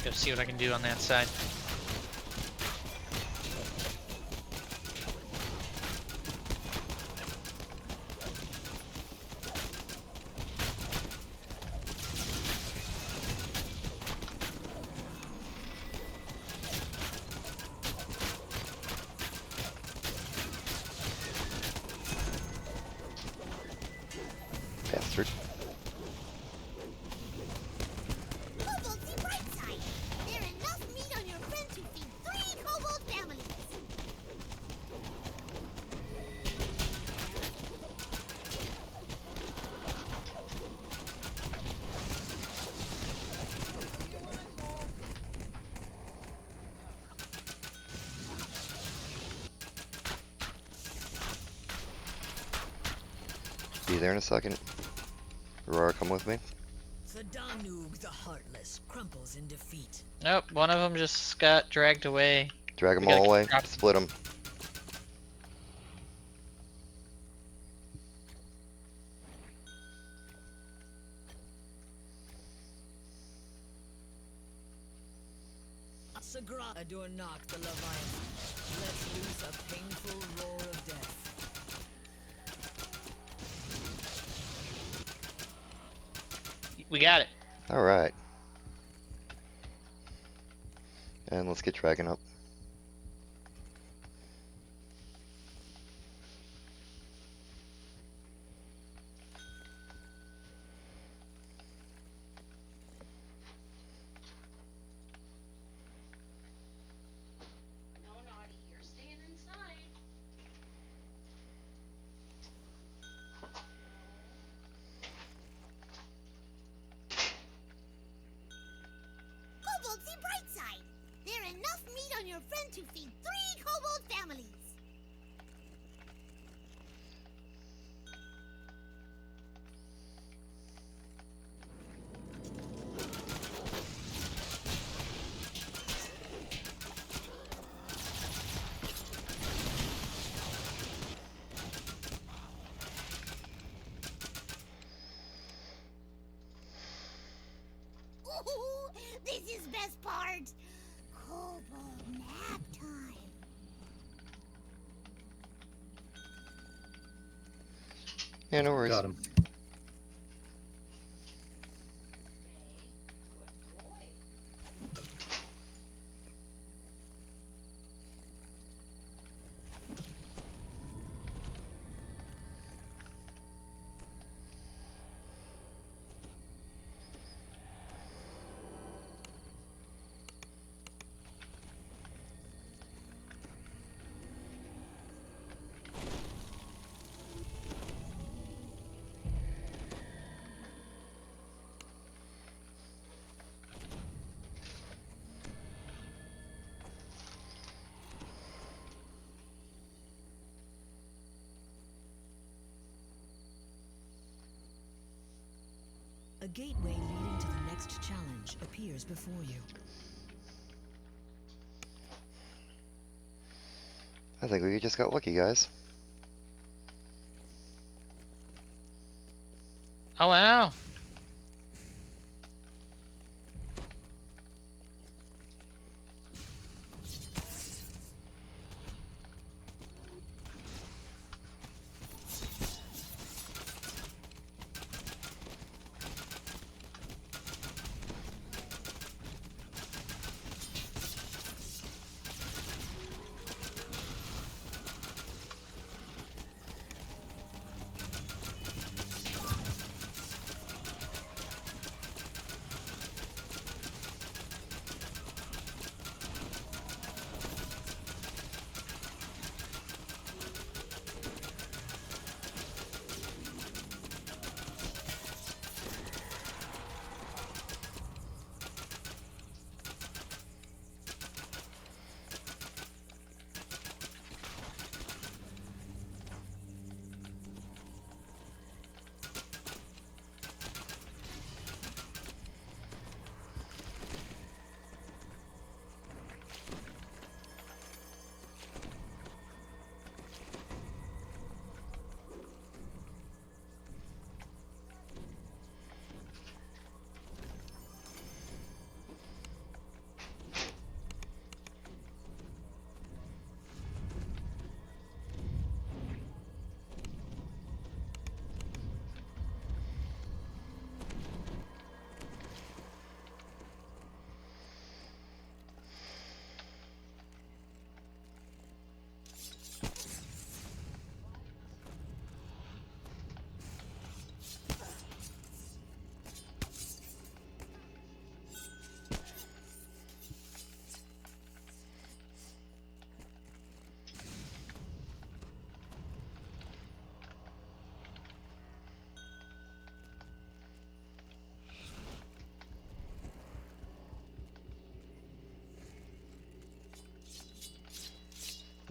Go see what I can do on that side. Bastard. Kobolds, the bright side. There enough meat on your friend to feed 3 kobold families. Be there in a second. Aurora, come with me. Danug the Heartless crumples in defeat. Nope, one of them just got dragged away. Drag them We gotta all away. drop- Split them. Sagra Adornak the Leviathan. Let's loose a painful roar of death. We got it. Alright. And let's get Dragon up. Kobolds, the bright side. There enough meat on your friend to feed 3 kobold families. Ooh, this is best part. Kobold nap time. Yeah, no worries. Got him. A gateway leading to the next challenge appears before you. I think we just got lucky, guys. Oh wow.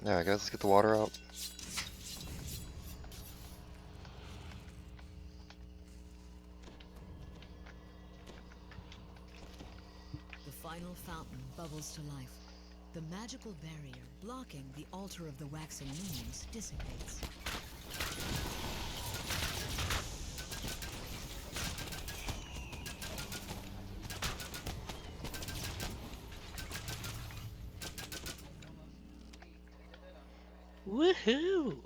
Alright guys, let's get the water out. The final fountain bubbles to life. The magical barrier blocking the altar of the waxing moons dissipates. Woohoo!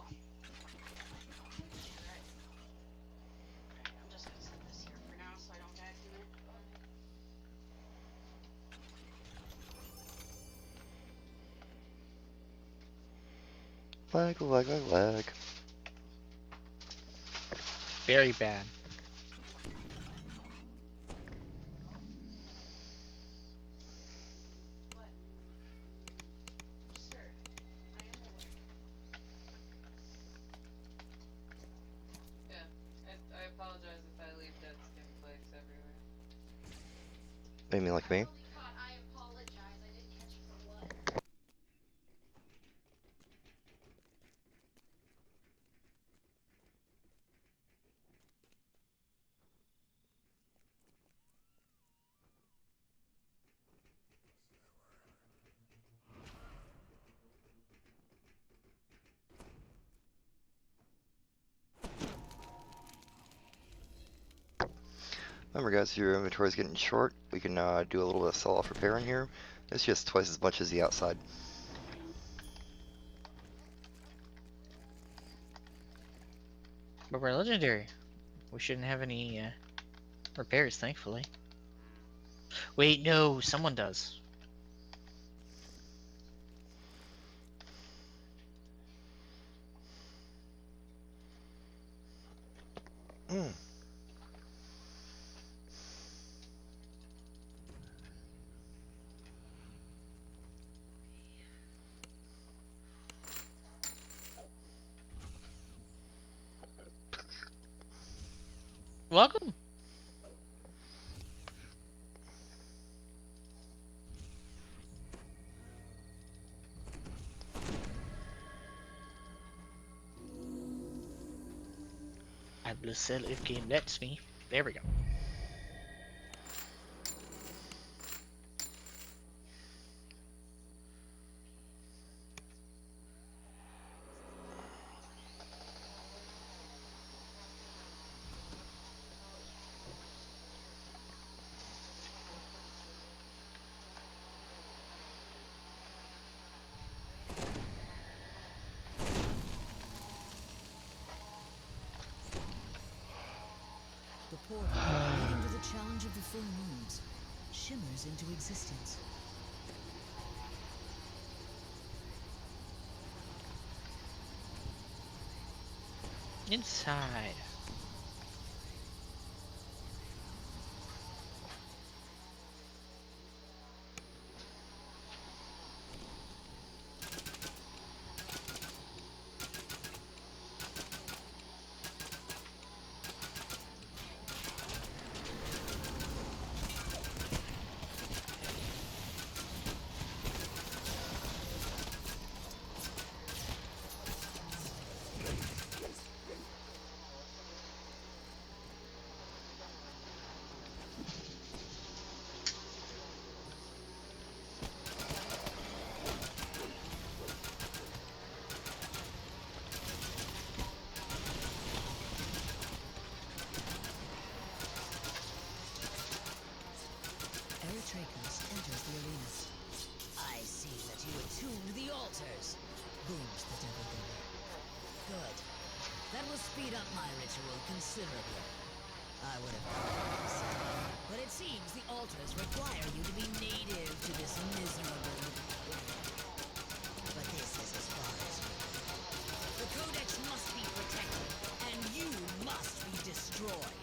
Lag. Very bad. I apologize if I leave dead skin flakes everywhere. You mean like me? Remember guys, if your inventory is getting short, we can do a little bit of sell-off repair in here. It's just twice as much as the outside. But we're legendary. We shouldn't have any repairs, thankfully. Wait, no, someone does. Welcome. I will sell if game lets me. There we go. The portal leading to the challenge of the full moons shimmers into existence. Inside. Erytraechos enters the arena. I see that you attuned the altars, booms the devil giver. Good. That will speed up my ritual considerably. I would have done this, but it seems the altars require you to be native to this miserable planet. But this is as far as we go. The Codex must be protected, and you must be destroyed.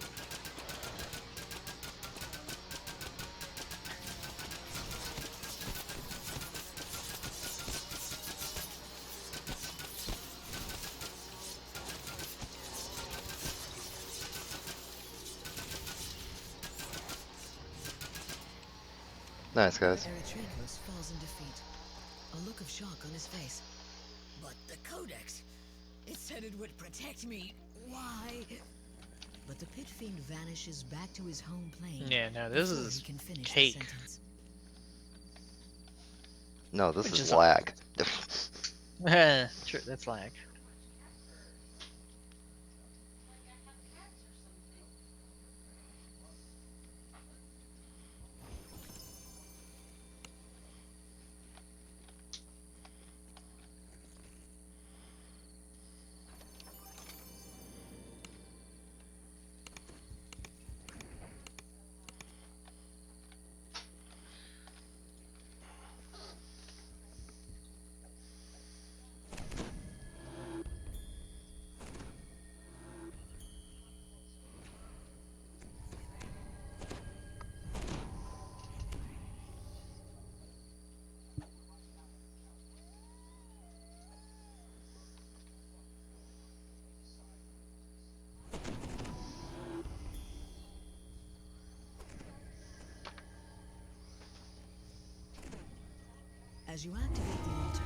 Nice guys. Erytraechos falls in defeat, a look of shock on his face. codex. It said it would protect me. Why? But the pit fiend vanishes back to his home plane. Yeah, no, this before is he can finish the cake. sentence. No, this Which is is lag. Sure, that's lag. As you activate the altar,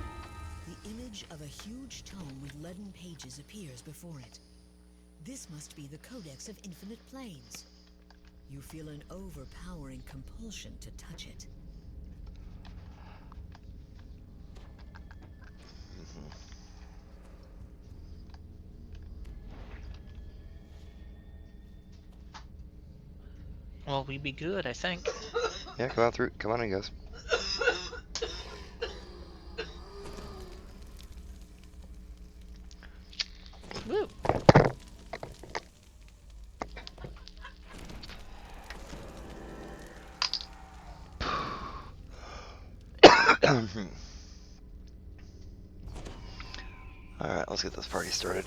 the image of a huge tome with leaden pages appears before it. This must be the Codex of Infinite Planes. You feel an overpowering compulsion to touch it. Well, we'd be good, I think. Yeah, come on through. Come on in, guys. Woo! Alright, let's get this party started.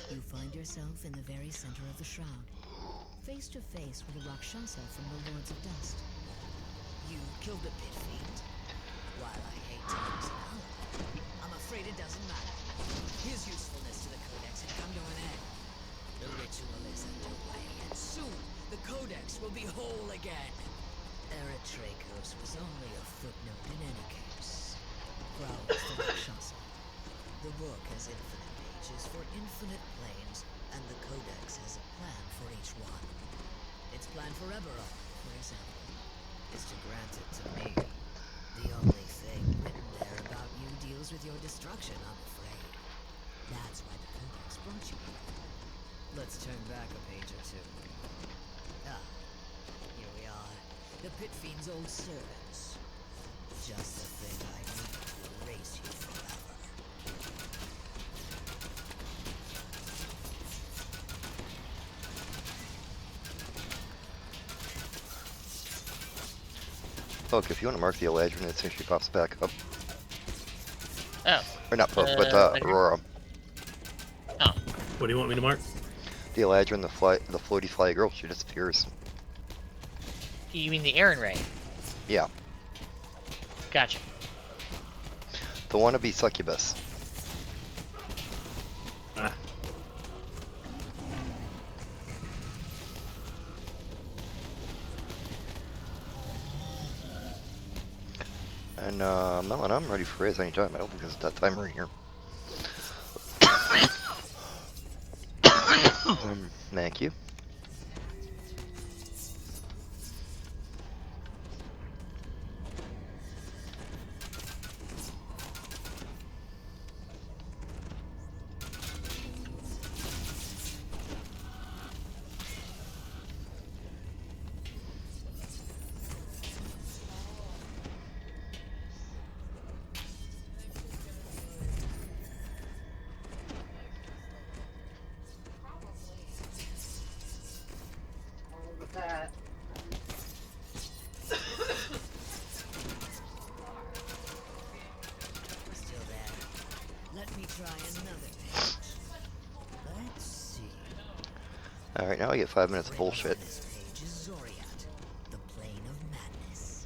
You find yourself in the very center of the shroud, face to face with a Rakshasa from the Lords of Dust. You killed a pit fiend. While I hate to use it out, I'm afraid it doesn't matter. His usefulness to the Codex had come to an end. The ritual is underway, and soon the Codex will be whole again. Eretracos was only a footnote in any case. Growls the Rakshasa. The book has infinite pages for infinite planes, and the Codex has a plan for each one. Its plan for Eberron, for example, is to grant it to me. The only thing written there about you deals with your destruction, I'm afraid. That's why the Codex brought you here. Let's turn back a page or two. Ah, here we are. The Pit Fiend's old servants. Just the thing I need to erase you forever. Look, if you want to mark the Eladrin as soon as she pops back up. Oh. Or not Pope, but Aurora. Oh. What do you want me to mark? The Eladrin, the floaty fly girl, she disappears. You mean the Aaron Ray? Yeah. Gotcha. The wannabe succubus. Ah. And Melon, I'm ready for raise anytime. I don't think there's a death timer in here. Thank you. Still there. Let me try another page. Let's see. Alright, now I get 5 minutes of bullshit. This page is Zoriat, the Plane of Madness.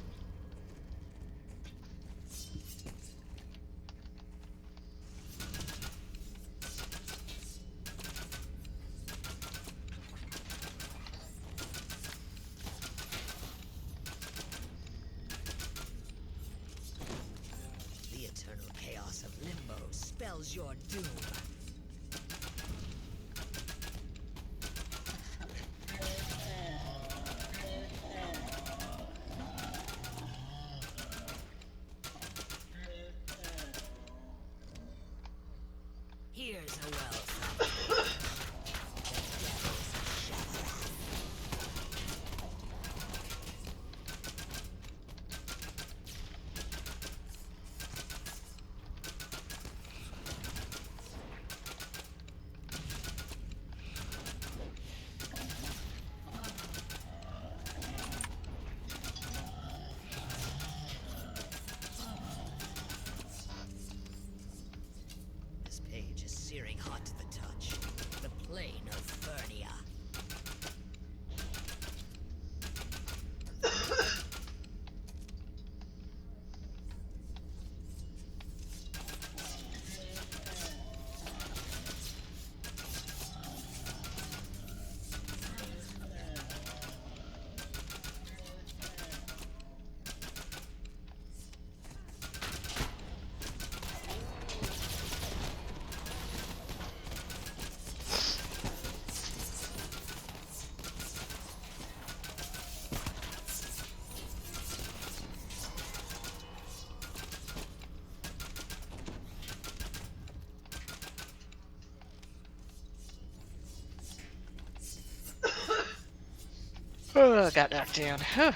Oh, got knocked down. Whew.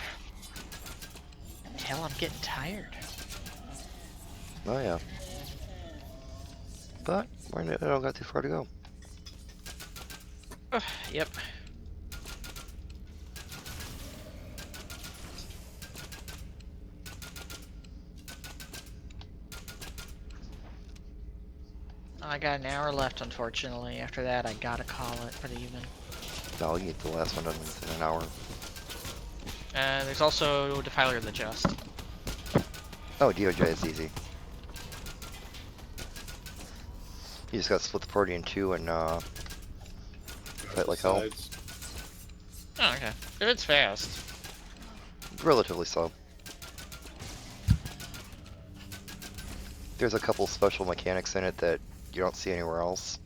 Hell, I'm getting tired. Oh yeah. But I don't got too far to go. Yep. I got an hour left, unfortunately. After that, I gotta call it for the evening. No, you get the last one done within an hour. There's also Defiler of the Just. Oh, DOJ is easy. You just gotta split the party in two and fight like hell. Oh, okay. If it's fast. Relatively so. There's a couple special mechanics in it that you don't see anywhere else.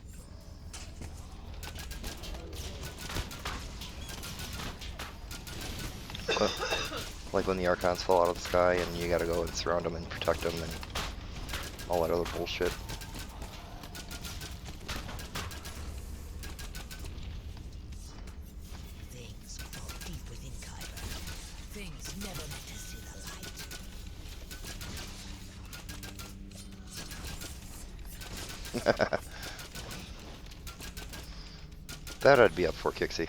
Like when the Archons fall out of the sky and you gotta go and surround them and protect them and all that other bullshit. Things grow deep within Kyber. Things never meant to see the light. That I'd be up for, Kixie.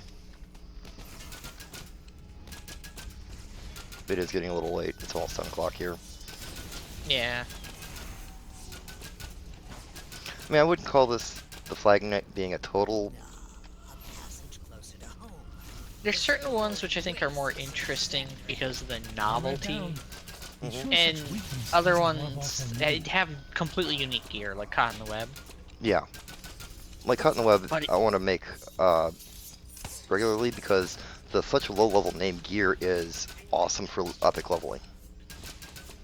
It is getting a little late. It's almost 10 o'clock here. Yeah. I mean, I wouldn't call this the Flag Night being a total. There's certain ones which I think are more interesting because of the novelty, and other ones that have completely unique gear, like Caught in the Web. Yeah. Like Caught in the Web, I want to make regularly because the such low level name gear is awesome for epic leveling.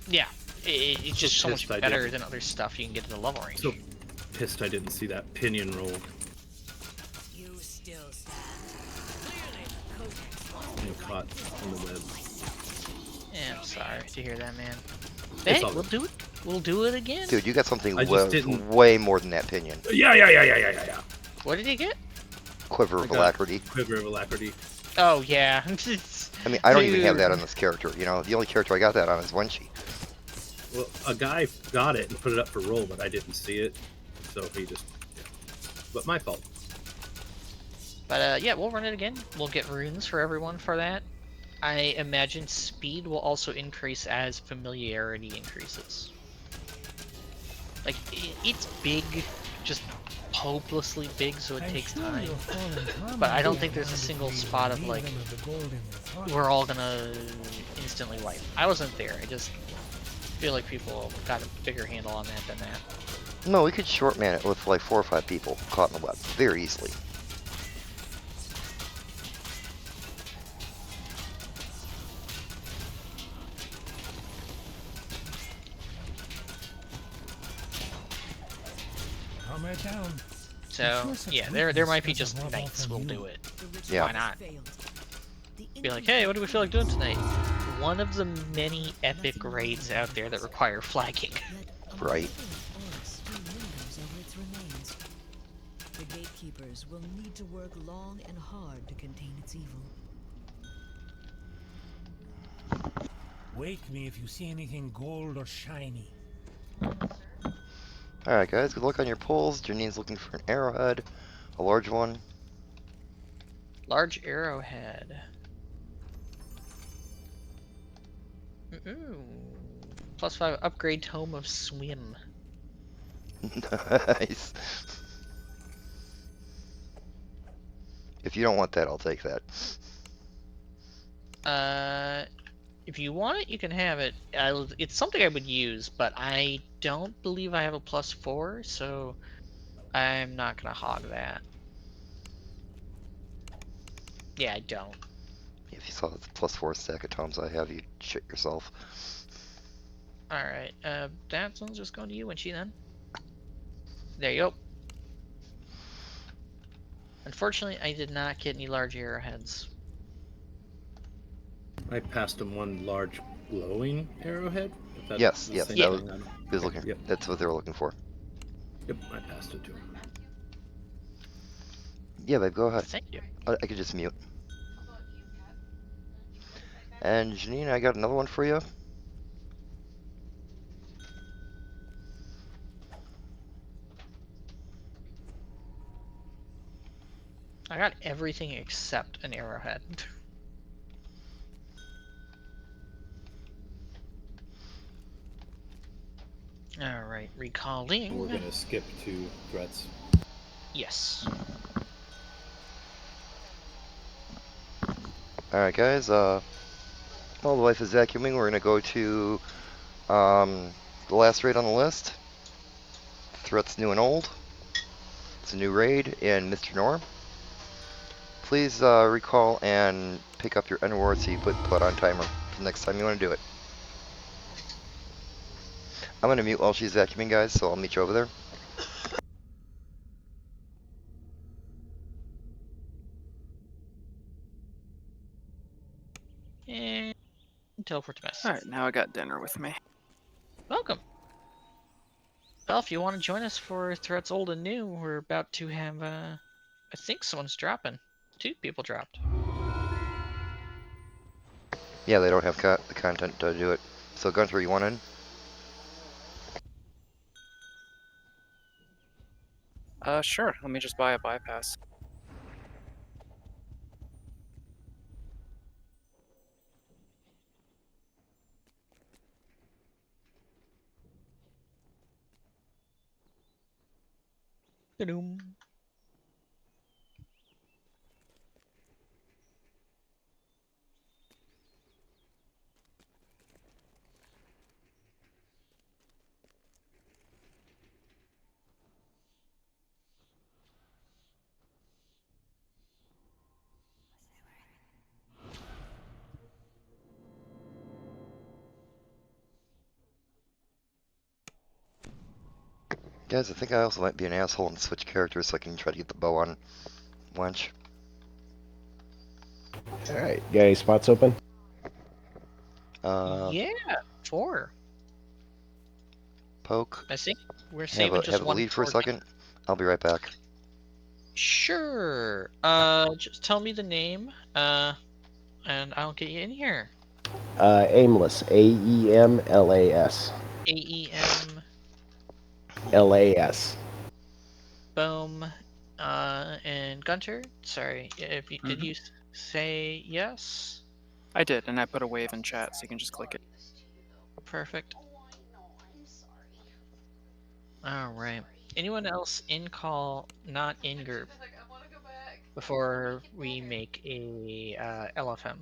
Yeah, it's just so much pissed I better didn't. than other stuff you can get in the level range. So pissed I didn't see that pinion roll. You still stand. And caught on the web. Yeah, I'm sorry to hear that, man. It's Hey, all we'll do it. We'll do it again. Dude, you got something I just didn't- way more than that pinion. Yeah. What did he get? Quiver of Alacrity. Quiver of Alacrity. Oh yeah. I mean, I don't even have Dude. that on this character. You know, the only character I got that on is Wenchi. Well, a guy got it and put it up for roll, but I didn't see it, so he just. Yeah. But my fault. But yeah, we'll run it again. We'll get runes for everyone for that. I imagine speed will also increase as familiarity increases. Like, it's big, just hopelessly big, so it takes time. But I don't think there's a single spot of like, we're all gonna instantly wipe. I wasn't there, I just feel like people got a bigger handle on that than that. No, we could short man it with like 4 or 5 people caught in the web very easily. Calm it down. So, yeah, there might be just knights will do it. Yeah. Why not? Be like, hey, what do we feel like doing tonight? One of the many epic raids out there that require flagging. Right. The gatekeepers will need to work long and hard to contain its evil. Wake me if you see anything gold or shiny. Alright guys, good luck on your pulls. Janine's looking for an arrowhead. A large one. Large arrowhead. +5 upgrade Tome of Swim. Nice. If you don't want that, I'll take that. If you want it, you can have it. It's something I would use, but I don't believe I have a +4, so I'm not gonna hog that. Yeah, I don't. If you saw the +4 stack of tomes I have, you'd shit yourself. Alright, that one's just going to you, Winchi, then. There you go. Unfortunately, I did not get any large arrowheads. I passed him one large glowing arrowhead. If that's Yes, the yes, same that was, thing. he was looking. Yep. That's what they were looking for. Yep, I passed it to him. Yeah, babe, go ahead. Thank you. I could just mute. And Janine, I got another one for you. I got everything except an arrowhead. Alright, recalling. We're gonna skip to threats. Yes. Alright guys, while the life is vacuuming, we're gonna go to the last raid on the list. Threats new and old. It's a new raid in Mr. Norm. Please recall and pick up your Underworld so you put on timer for the next time you want to do it. I'm gonna mute while she's vacuuming, guys, so I'll meet you over there. And teleport to mess. Alright, now I got dinner with me. Welcome. Well, if you want to join us for Threats Old and New, we're about to have, I think someone's dropping. 2 people dropped. Yeah, they don't have the content to do it. So Gunter, you want in? Sure. Let me just buy a bypass. Da-doom. Guys, I think I also might be an asshole and switch characters so I can try to get the bow on Wench. Alright, got any spots open? Yeah, 4. Poke. I think we're Have saving just a one lead for a for- second. I'll be right back. Sure. Just tell me the name, and I'll get you in here. Aimless. AEMLAS. AEM. LAS. Boom. And Gunter. Sorry, if you, did you say yes? I did, and I put a wave in chat, so you can just click it. Perfect. All right. Anyone else in call, not in group, before we make a LFM?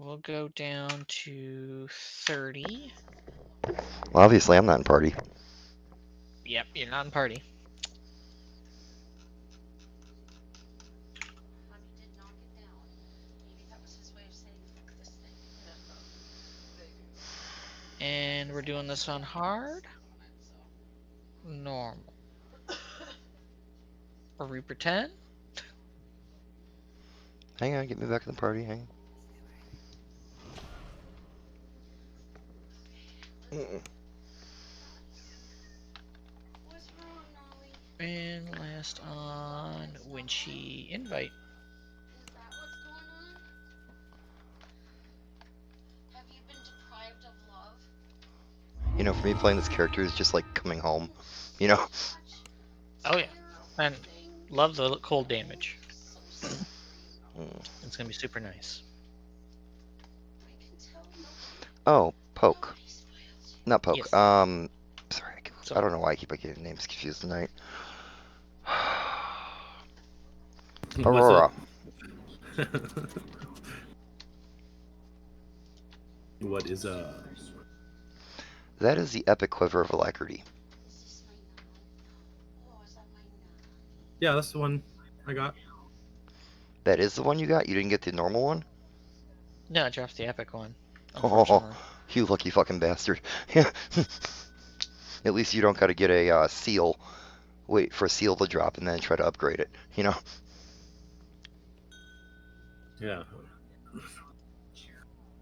We'll go down to 30. Well, obviously I'm not in party. Yep, you're not in party. And we're doing this on hard, normal, or we pretend. Hang on, get me back in the party. Hang on. And last on Winchy invite. You know, for me, playing this character is just like coming home. You know? Oh yeah, and love the cold damage. It's gonna be super nice. Oh, Poke. Not Poke. Yes. Sorry, I don't know why I keep getting names confused tonight. Aurora. What is That is the Epic Quiver of Alacrity. Yeah, that's the one I got. That is the one you got? You didn't get the normal one? No, I dropped the epic one. Oh, Unfortunately. you lucky fucking bastard. At least you don't gotta get a seal. Wait for a seal to drop and then try to upgrade it, you know? Yeah.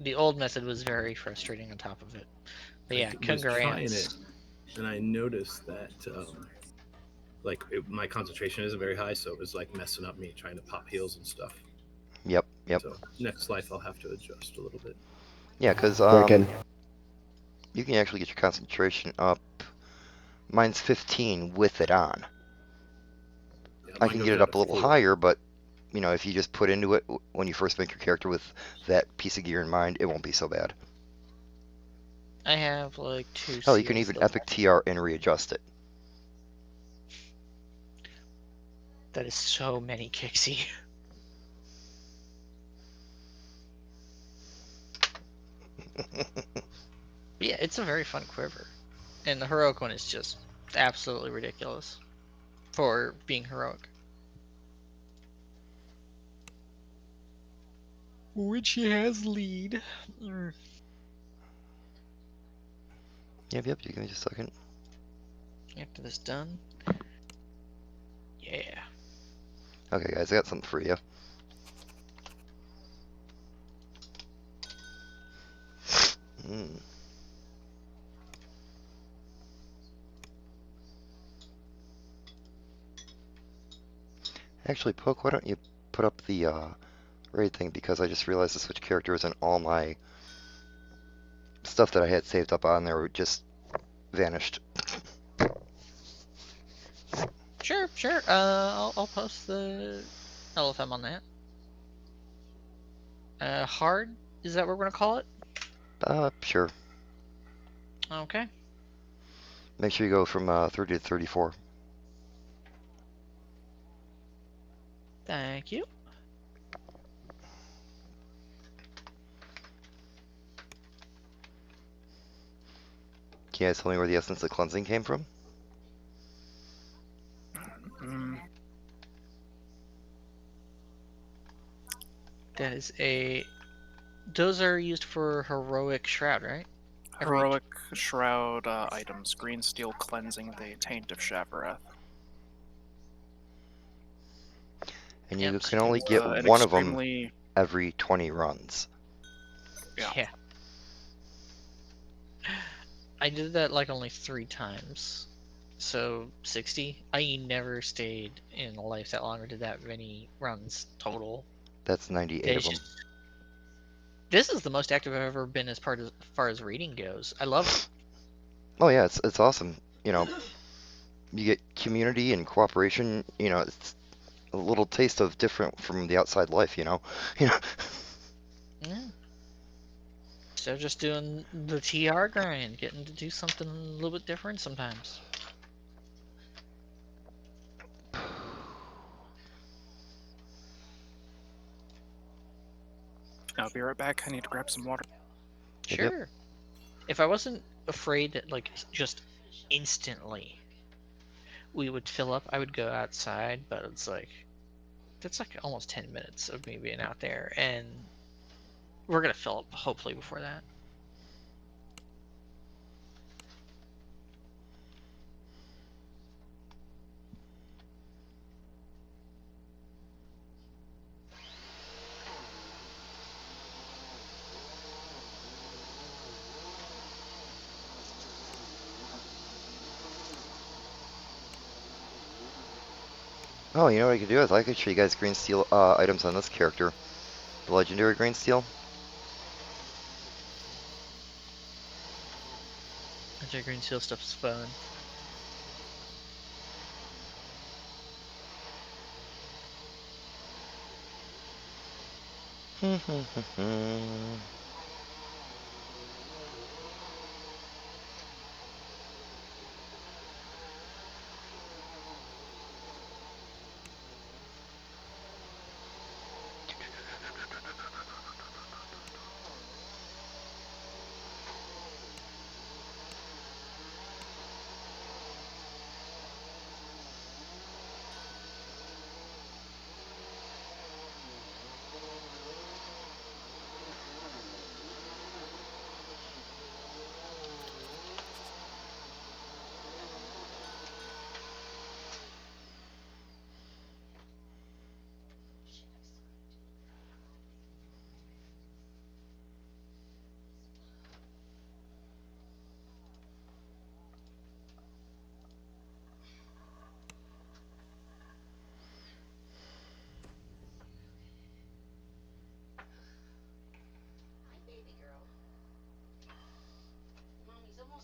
The old method was very frustrating on top of it. But yeah, I was trying congrats. it, and I noticed that my concentration isn't very high, so it was like messing up me trying to pop heals and stuff. Yep. So next life I'll have to adjust a little bit. Yeah, because Working. you can actually get your concentration up. Mine's 15 with it on. Yeah, I mine can goes get it down up to a little 4. higher, but you know, if you just put into it when you first make your character with that piece of gear in mind, it won't be so bad. I have like 2 Hell, you can seals even though. epic TR and readjust it. That is so many, Kixie. Yeah, it's a very fun quiver. And the heroic one is just absolutely ridiculous for being heroic. Which he has lead. Yep, you give me just a second. After this done. Yeah. Okay, guys, I got something for you. Actually, Poke, why don't you put up the raid thing, because I just realized the switch characters and all my stuff that I had saved up on there just vanished. Sure. I'll post the LFM on that. Hard? Is that what we're gonna call it? Sure. Okay. Make sure you go from 30 to 34. Thank you. Can you guys tell me where the essence of cleansing came from? That is a... Those are used for heroic shroud, right? Heroic shroud items. Green steel cleansing the taint of Shavareth. And you Yep, can only get an one of them extremely- every 20 runs. Yeah. I did that like only 3 times. So 60. I never stayed in a life that long or did that many runs total. That's 98 of them. This is the most active I've ever been as far as reading goes. I love it. Oh yeah, it's awesome. You know, you get community and cooperation. You know, it's a little taste of different from the outside life. You know. Yeah. So just doing the TR grind, getting to do something a little bit different sometimes. I'll be right back. I need to grab some water. Sure. If I wasn't afraid that like just instantly we would fill up, I would go outside, but it's like that's like almost 10 minutes of me being out there, and we're gonna fill up hopefully before that. Oh, you know what I could do is I could show you guys green steel items on this character, the legendary green steel. That green seal stuff's fun.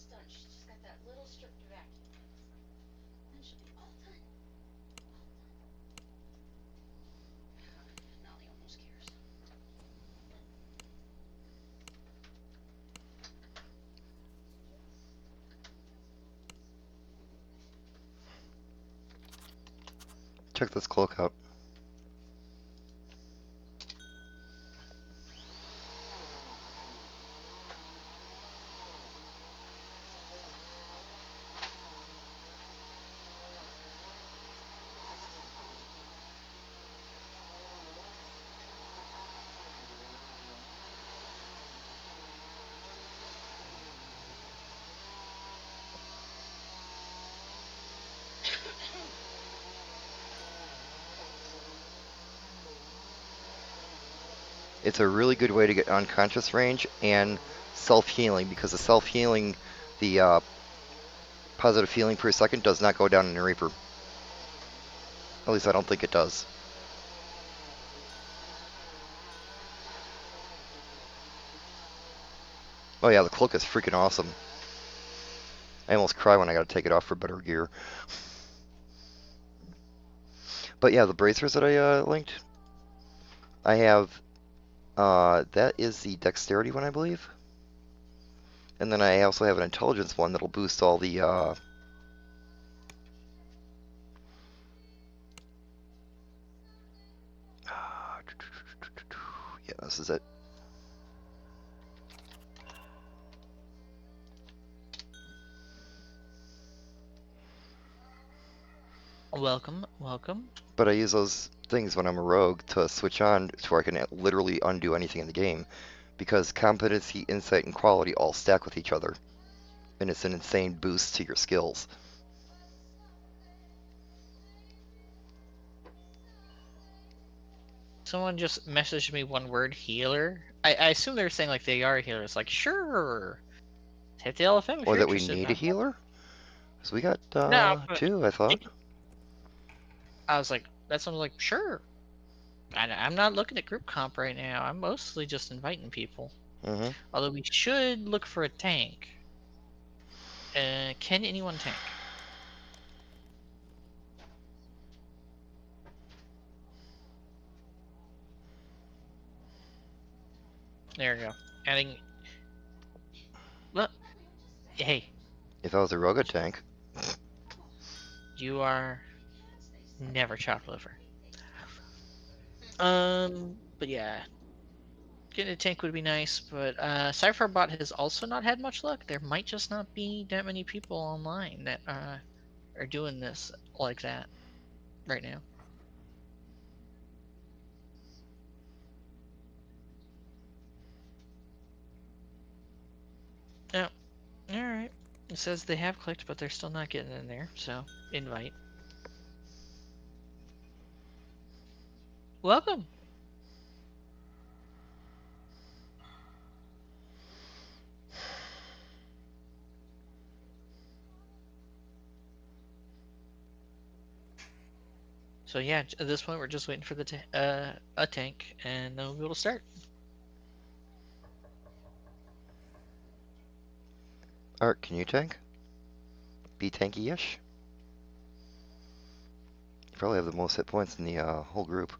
almost done. She's just got that little strip to vacuum. Then she'll be all done. Nolly almost cares. Check this cloak out. It's a really good way to get unconscious range and self-healing, because the self-healing, the positive healing per second does not go down in a Reaper. At least I don't think it does. Oh yeah, the cloak is freaking awesome. I almost cry when I gotta take it off for better gear. But yeah, the bracers that I linked, I have, that is the dexterity one, I believe. And then I also have an intelligence one that'll boost all the, yeah, this is it. Welcome, welcome. But I use those things when I'm a rogue to switch on to where I can literally undo anything in the game, because competency, insight, and quality all stack with each other, and it's an insane boost to your skills. Someone just messaged me one word, healer. I assume they're saying like they are healers. Like, sure. Hit the LFM if Or you're that we interested, need a man. healer? Because we got No, but two, I thought. I was like, that sounds like, sure. I'm not looking at group comp right now. I'm mostly just inviting people. Mm-hmm. Although we should look for a tank. Can anyone tank? There we go. Adding. Look. Hey. If I was a rogue tank. You are never chopped liver. But yeah. Getting a tank would be nice, but Cypherbot has also not had much luck. There might just not be that many people online that are doing this like that right now. Yeah. Alright. It says they have clicked, but they're still not getting in there, so invite. Welcome. So yeah, at this point we're just waiting for the a tank, and then we'll be able to start. Art, can you tank? Be tanky-ish? You probably have the most hit points in the whole group.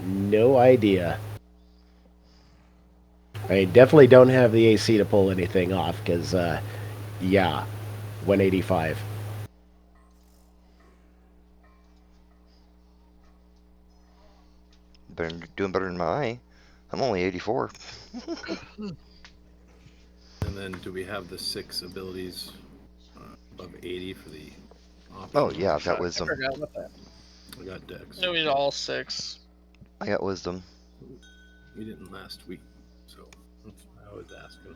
No idea. I definitely don't have the AC to pull anything off, because, yeah, 185. Doing better than my. I'm only 84. And then do we have the 6 abilities above 80 for the option? Oh yeah, I've got wisdom. I forgot about that. I got Dex. No, we all 6. I got wisdom. We didn't last week, so that's why I was asking.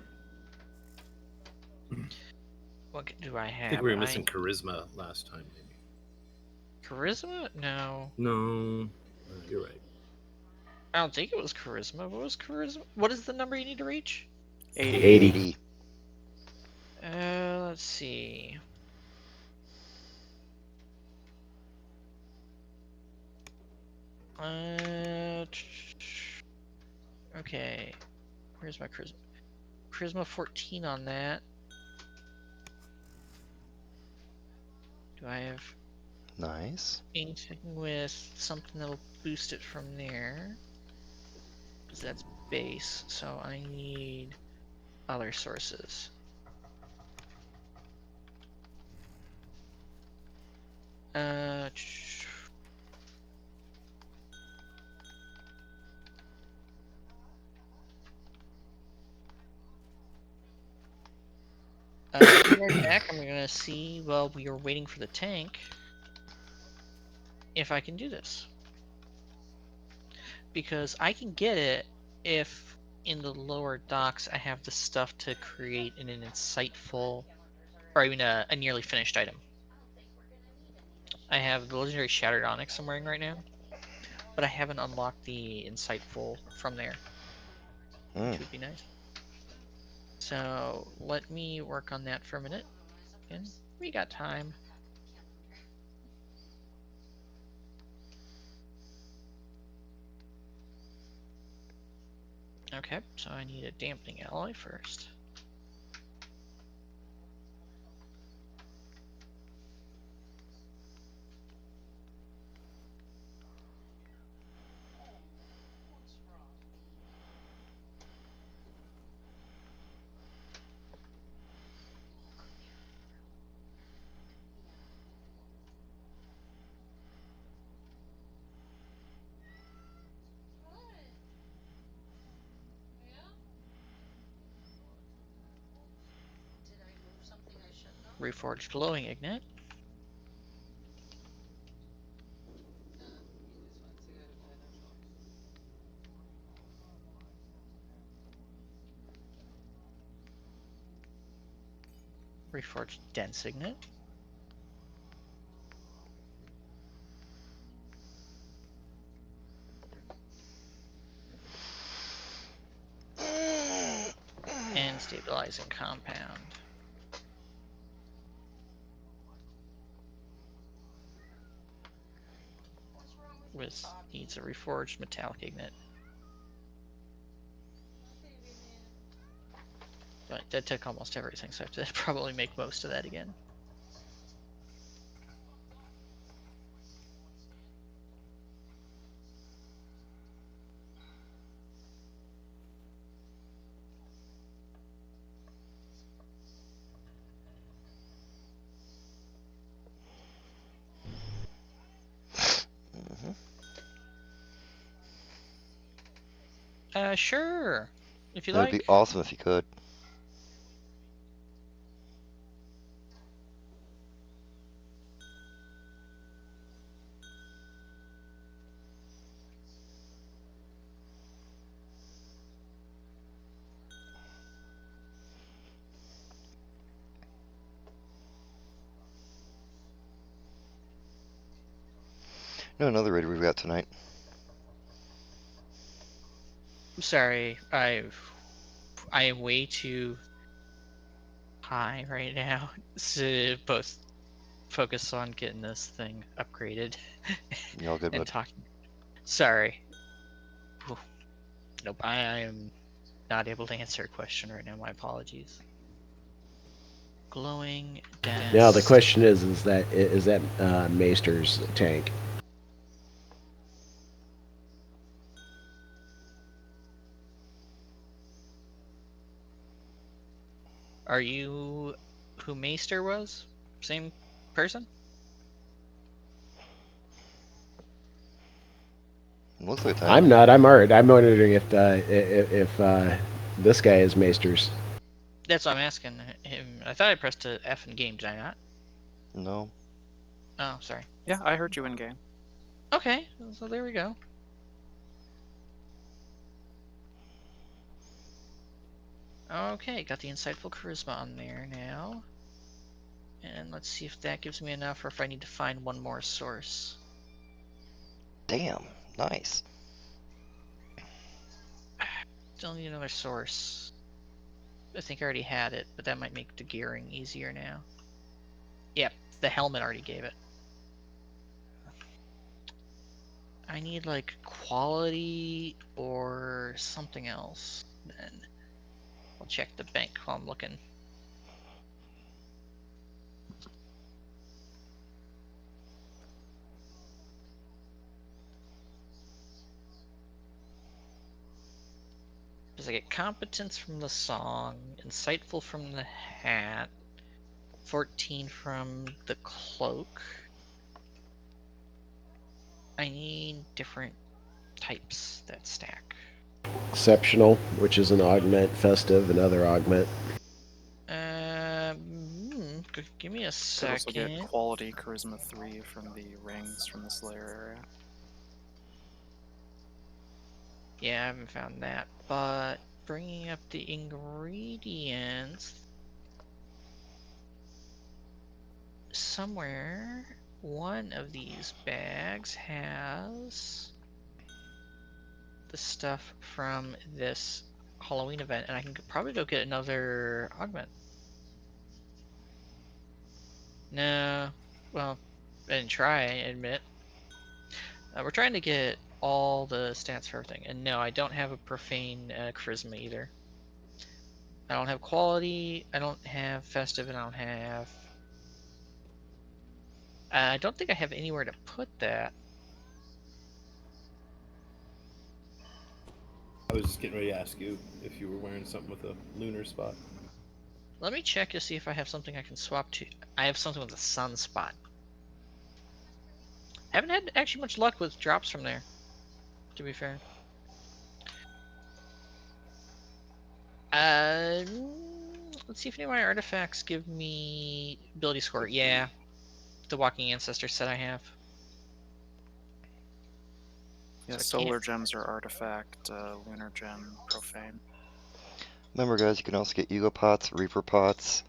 What do I have? I think we were missing charisma last time, maybe. Charisma? No. No, you're right. I don't think it was charisma. What was charisma? What is the number you need to reach? 80. Let's see. Okay. Where's my charisma? Charisma 14 on that. Do I have Nice. anything with something that'll boost it from there? Because that's base, so I need other sources. Be right back. I'm gonna see while we are waiting for the tank if I can do this. Because I can get it if in the lower docks I have the stuff to create an insightful, or I mean a nearly finished item. I have the legendary Shattered Onyx I'm wearing right now, but I haven't unlocked the insightful from there, which would be nice. So let me work on that for a minute, and we got time. Okay, so I need a dampening alloy first. Reforged glowing ignite. Reforged dense ignite. And stabilizing compound. With needs a reforged metallic ignite. But that took almost everything, so I have to probably make most of that again. Sure. If you That'd like. be awesome if you could. No, another raid we've got tonight. I'm sorry, I am way too high right now to both focus on getting this thing upgraded You all good, and bud? talking. Sorry. Nope, I am not able to answer a question right now. My apologies. Glowing dense. Now the question is that Maester's tank? Are you who Maester was? Same person? Looks like that. I'm not. I'm Art. I'm wondering if this guy is Maester's. That's what I'm asking him. I thought I pressed a F in game. Did I not? No. Oh, sorry. Yeah, I heard you in game. Okay, so there we go. Okay, got the insightful charisma on there now. And let's see if that gives me enough or if I need to find one more source. Damn, nice. Still need another source. I think I already had it, but that might make the gearing easier now. Yep, the helmet already gave it. I need like quality or something else. Then I'll check the bank while I'm looking. Because I get competence from the song, insightful from the hat, 14 from the cloak. I need different types that stack. Exceptional, which is an augment. Festive, another augment. Give me a Could also get second. quality charisma 3 from the rings from the Slayer area. Yeah, I haven't found that, but bringing up the ingredients somewhere, one of these bags has the stuff from this Halloween event, and I can probably go get another augment. No, well, I didn't try, I admit. We're trying to get all the stats for everything, and no, I don't have a profane charisma either. I don't have quality, I don't have festive, and I don't have... I don't think I have anywhere to put that. I was just getting ready to ask you if you were wearing something with a lunar spot. Let me check to see if I have something I can swap to. I have something with a sunspot. Haven't had actually much luck with drops from there, to be fair. Let's see if any of my artifacts give me ability score. Yeah, the Walking Ancestor set I have. Yeah, So I solar can't- gems are artifact, lunar gem, profane. Remember, guys, you can also get Ego Pots, Reaper Pots.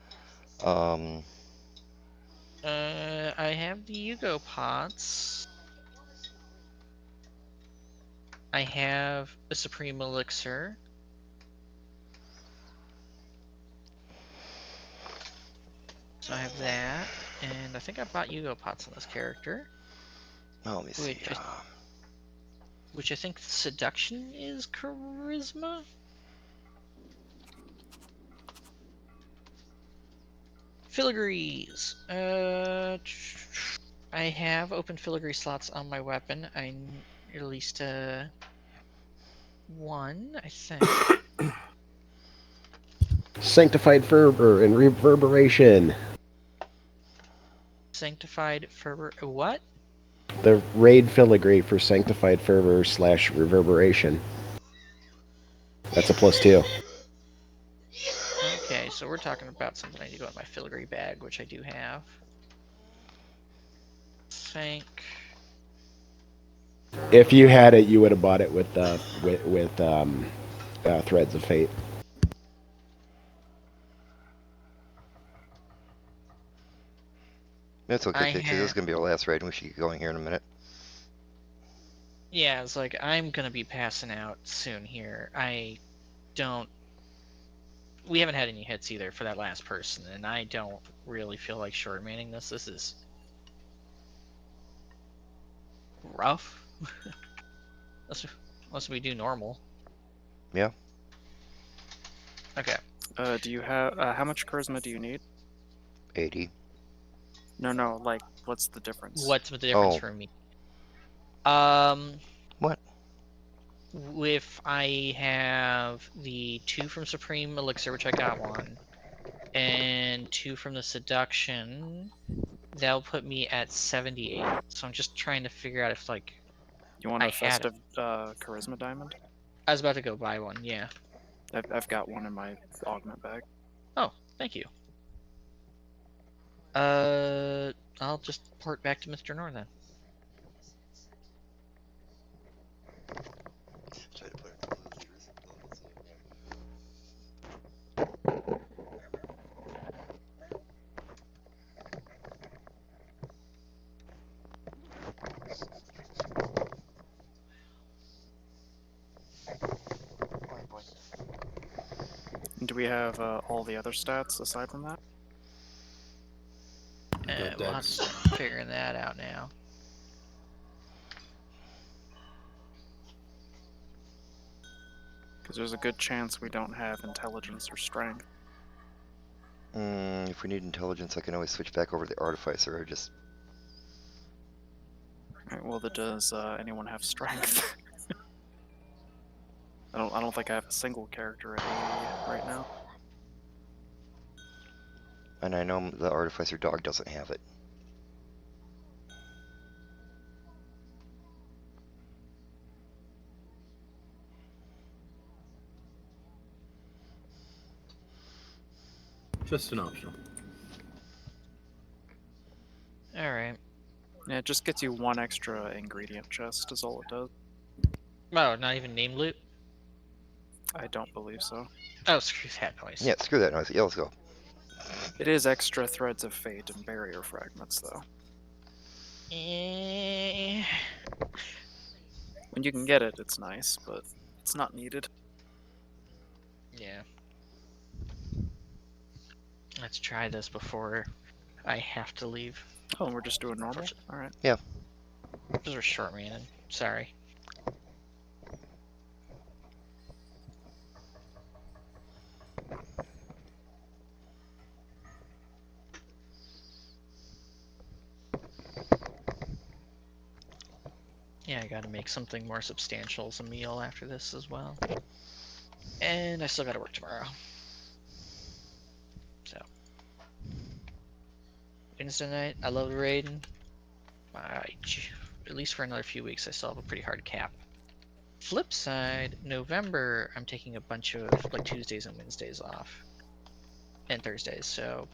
I have the Yugo pots. I have a Supreme Elixir. So I have that, and I think I bought Yugo pots on this character. Oh, let me see. Which I think seduction is charisma. Filigrees. I have open filigree slots on my weapon. I at least one, I think. Sanctified fervor and reverberation. Sanctified fervor. What? The raid filigree for sanctified fervor / reverberation. That's a +2. Okay, so we're talking about something I need to go in my filigree bag, which I do have. Sank. If you had it, you would have bought it with Threads of Fate. That's okay, I because this is going to be our last raid, and we should get going here in a minute. Yeah, it's like, I'm gonna be passing out soon here. We haven't had any hits either for that last person, and I don't really feel like short manning this. This is rough. Unless we do normal. Yeah. Okay. Do you have, how much charisma do you need? 80. No, like, what's the difference? What's the difference for me? What? If I have the 2 from Supreme Elixir, which I got one, and 2 from the Seduction, that'll put me at 78. So I'm just trying to figure out if, like, You want I a had festive charisma diamond? I was about to go buy one, yeah. I've got one in my augment bag. Oh, thank you. I'll just port back to Mr. Nor then. Do we have all the other stats aside from that? We'll have to start figuring that out now. Because there's a good chance we don't have intelligence or strength. If we need intelligence, I can always switch back over to the artificer. Or just Right, well, does anyone have strength? I don't think I have a single character at 80 right now. and I know the artificer dog doesn't have it. Just an optional. Alright. Yeah, it just gets you one extra ingredient chest, is all it does. Oh, not even name loot? I don't believe so. Oh, screw that noise. Yeah, screw that noise. Yeah, let's go. It is extra threads of fate and barrier fragments, though. Eh. When you can get it, it's nice, but it's not needed. Yeah. Let's try this before I have to leave. Oh, and we're just doing normal? Alright. Yeah. Those are short, man. Sorry. Yeah, I gotta make something more substantial as a meal after this as well. And I still gotta work tomorrow. So. Wednesday night, I love raiding. At least for another few weeks, I still have a pretty hard cap. Flip side, November, I'm taking a bunch of like Tuesdays and Wednesdays off. And Thursdays, so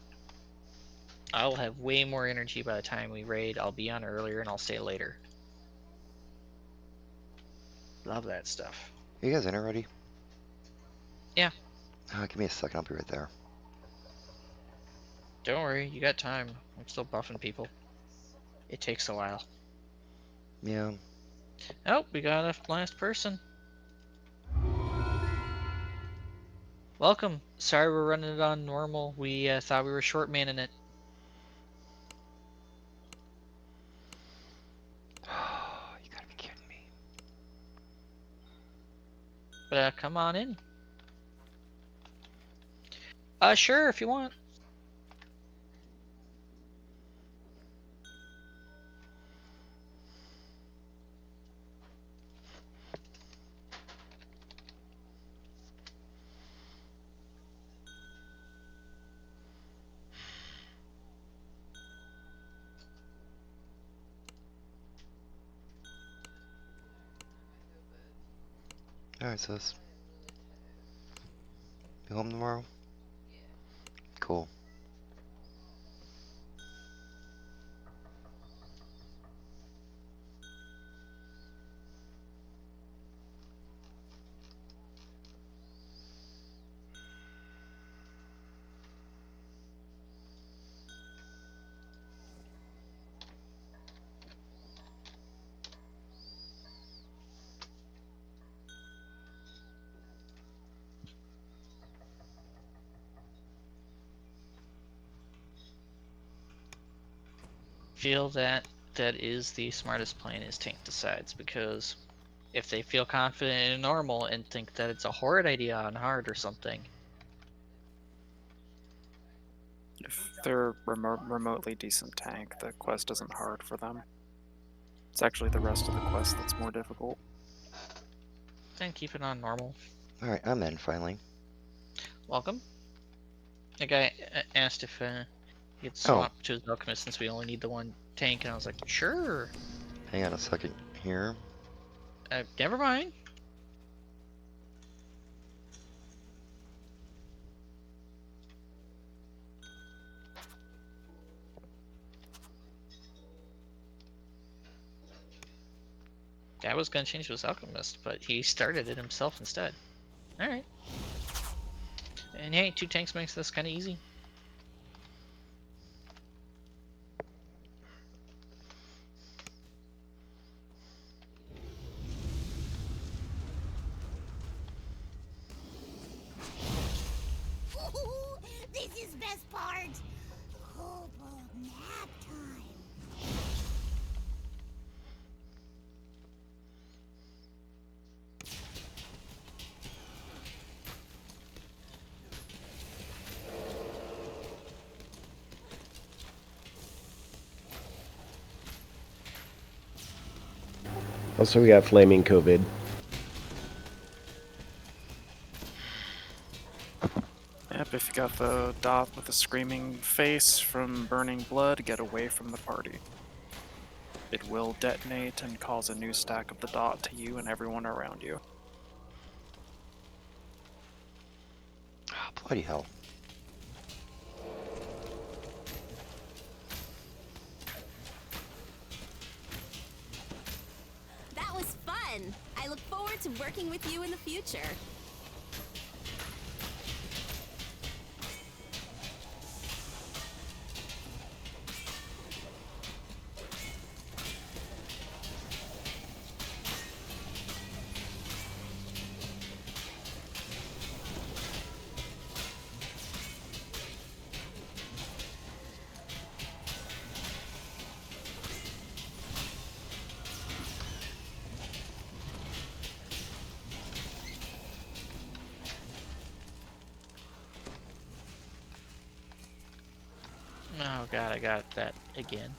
I'll have way more energy by the time we raid. I'll be on earlier and I'll stay later. Love that stuff. Are you guys in already? Yeah. Give me a second. I'll be right there. Don't worry, you got time. I'm still buffing people. It takes a while. Yeah. Oh, we got a last person. Welcome. Sorry we're running it on normal. We thought we were short manning it. You gotta be kidding me. But come on in. Sure, if you want. Alright, sis. You home tomorrow? Cool. Feel that is the smartest plan is tank decides, because if they feel confident in normal and think that it's a horrid idea on hard or something. If they're remotely decent tank, the quest isn't hard for them. It's actually the rest of the quest that's more difficult. Then keep it on normal. Alright, I'm in finally. Welcome. The guy asked if he could swap to his alchemist since we only need the one tank, and I was like, sure. Hang on a second here. Never mind. Guy was gonna change to his alchemist, but he started it himself instead. Alright. And hey, 2 tanks makes this kinda easy. This is best part. Kobold nap time. Also, we got flaming COVID. Yep, if you got the dot with the screaming face from burning blood, get away from the party. It will detonate and cause a new stack of the dot to you and everyone around you. Oh, bloody hell. That was fun! I look forward to working with you in the future. Oh god, I got that again.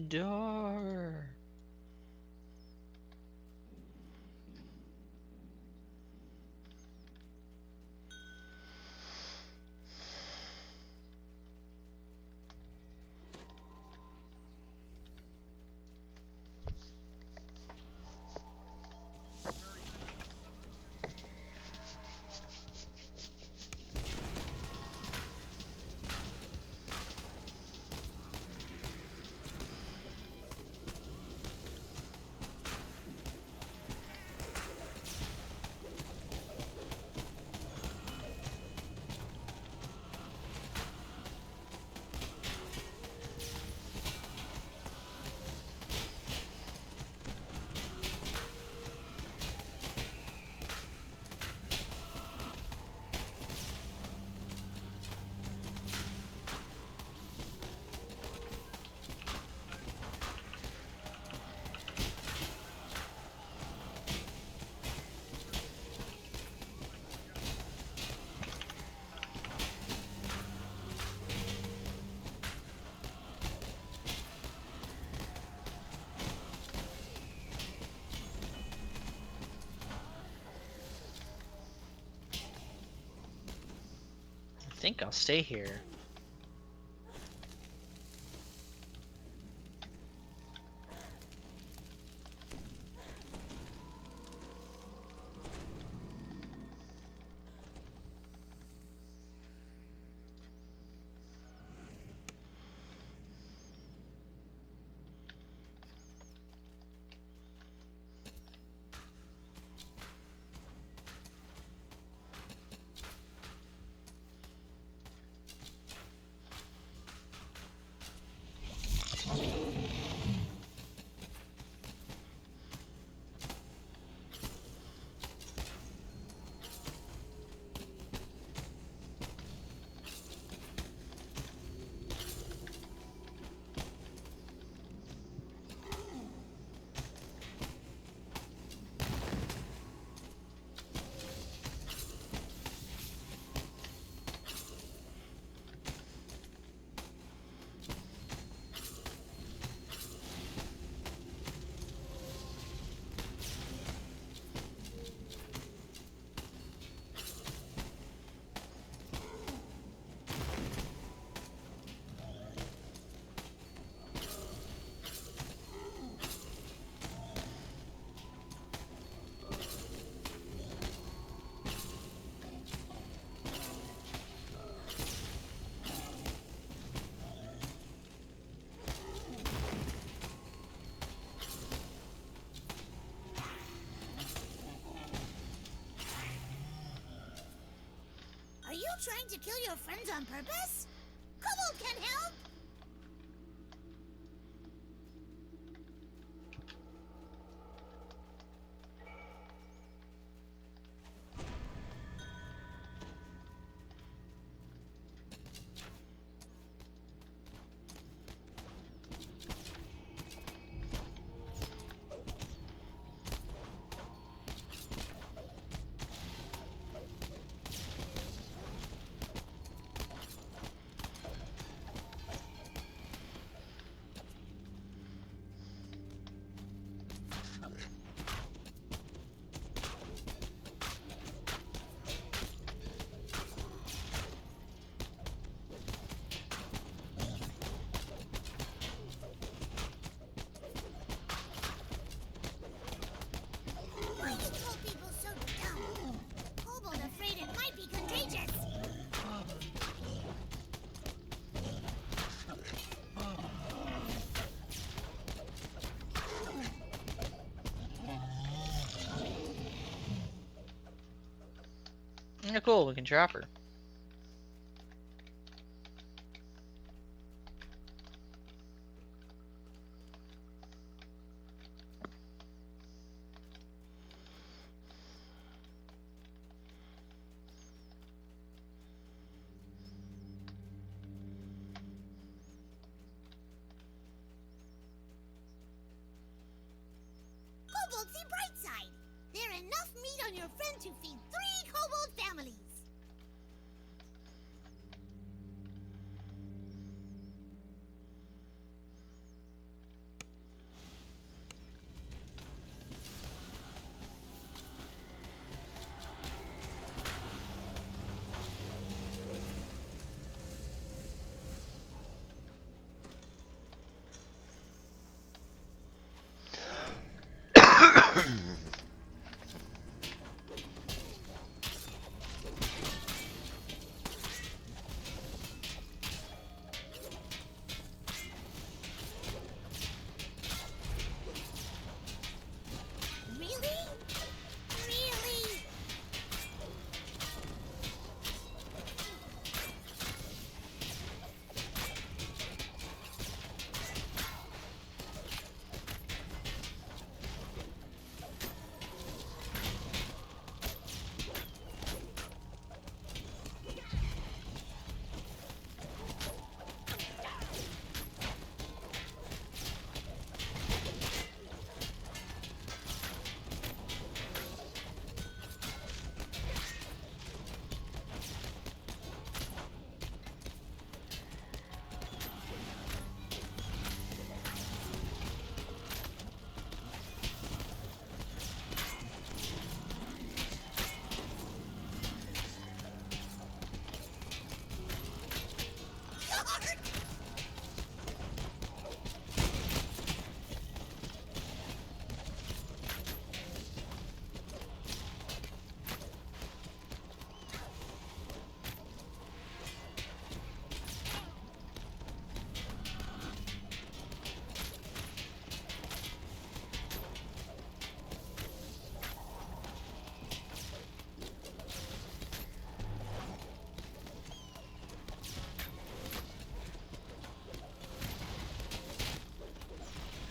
Door. I think I'll stay here. kill your friends on purpose? Kobold can't help! Why are troll people so dumb? Kobold afraid it might be contagious. Yeah, cool. We can drop her. Kobold, see bright side. There enough meat on your friend to feed 3 kobold families. Really? Really?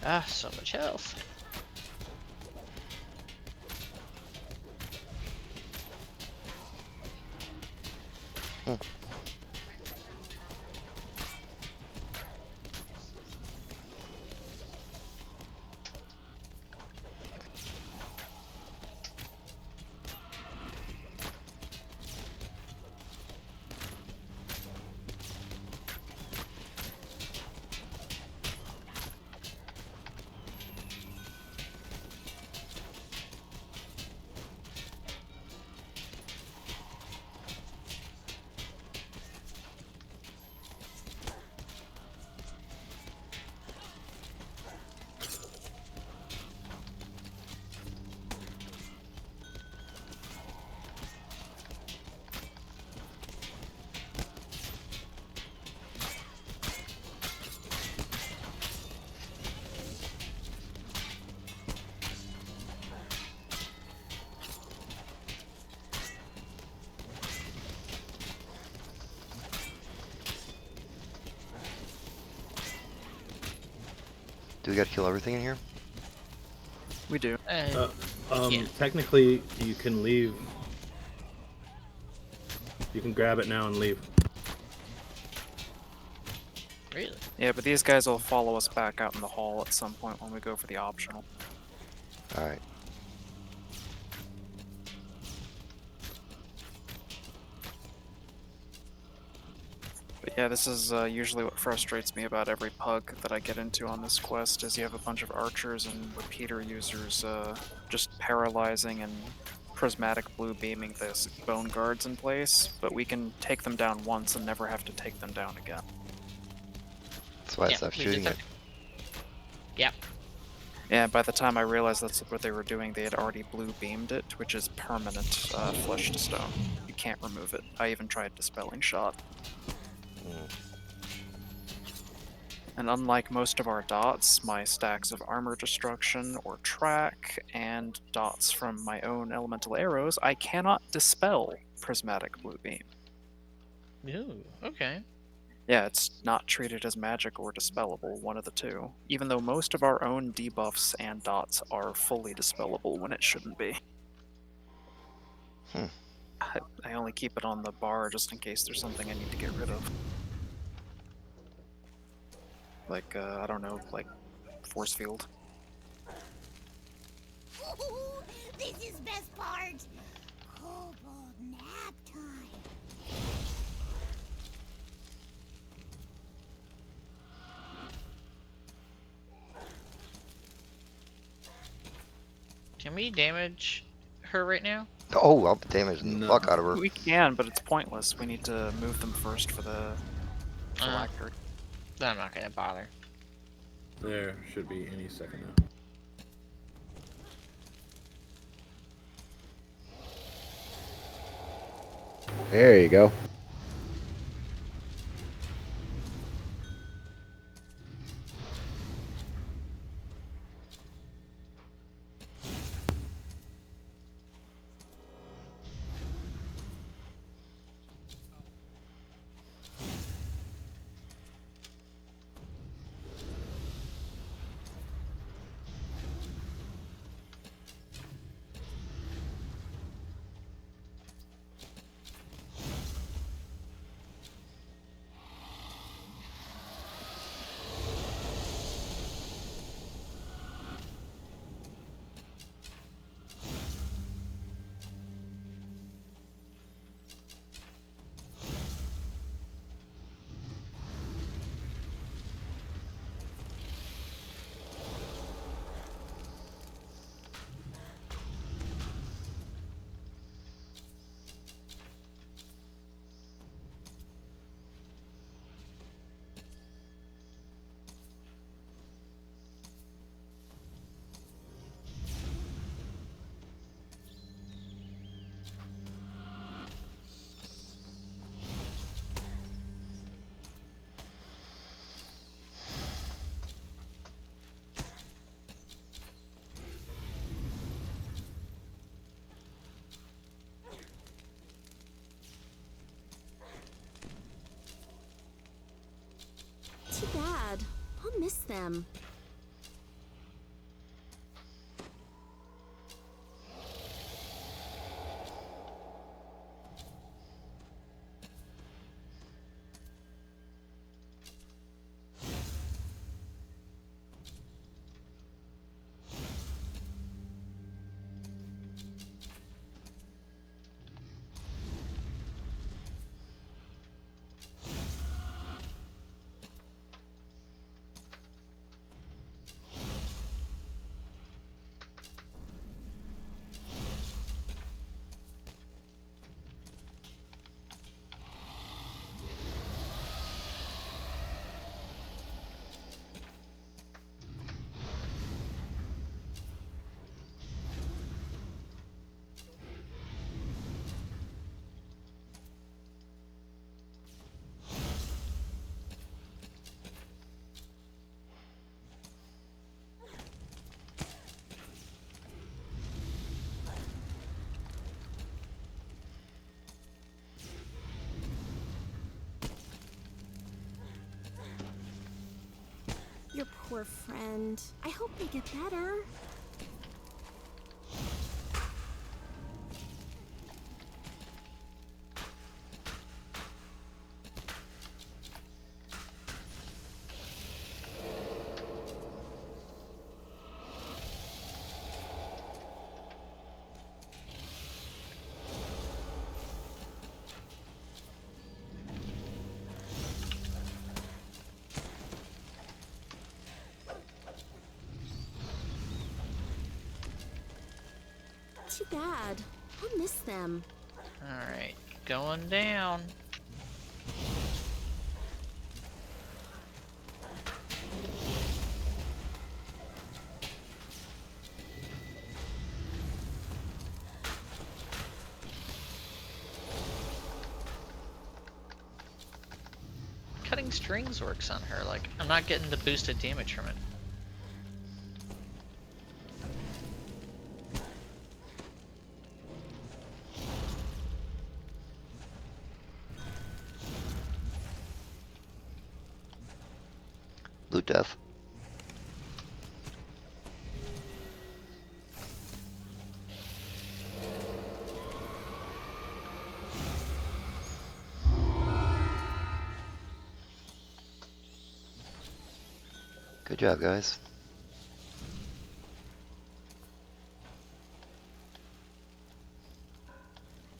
Ah, so much health. Do we gotta kill everything in here? We do. Yeah. Technically, you can leave. You can grab it now and leave. Really? Yeah, but these guys will follow us back out in the hall at some point when we go for the optional. Alright. But yeah, this is usually what frustrates me about every pug that I get into on this quest, is you have a bunch of archers and repeater users just paralyzing and prismatic blue beaming this bone guards in place, but we can take them down once and never have to take them down again. That's why I Yeah, stopped we shooting did it. Yep. Yeah, by the time I realized that's what they were doing, they had already blue beamed it, which is permanent flesh to stone. You can't remove it. I even tried dispelling shot. And unlike most of our dots, my stacks of armor destruction or track and dots from my own elemental arrows, I cannot dispel prismatic blue beam. Ooh, okay. Yeah, it's not treated as magic or dispellable, one of the two, even though most of our own debuffs and dots are fully dispellable when it shouldn't be. I only keep it on the bar just in case there's something I need to get rid of. Like, I don't know, like force field. Ooh, this is best part. Kobold nap time. Can we damage her right now? Oh, I'll damage the fuck out of her. We can, but it's pointless. We need to move them first for the phylactery. I'm not gonna bother. There should be any second now. There you go. Too bad. I'll miss them. poor friend. I hope they get better. Too bad. I miss them. Alright, going down. Cutting strings works on her, like, I'm not getting the boosted damage from it. Loot death. Good job, guys.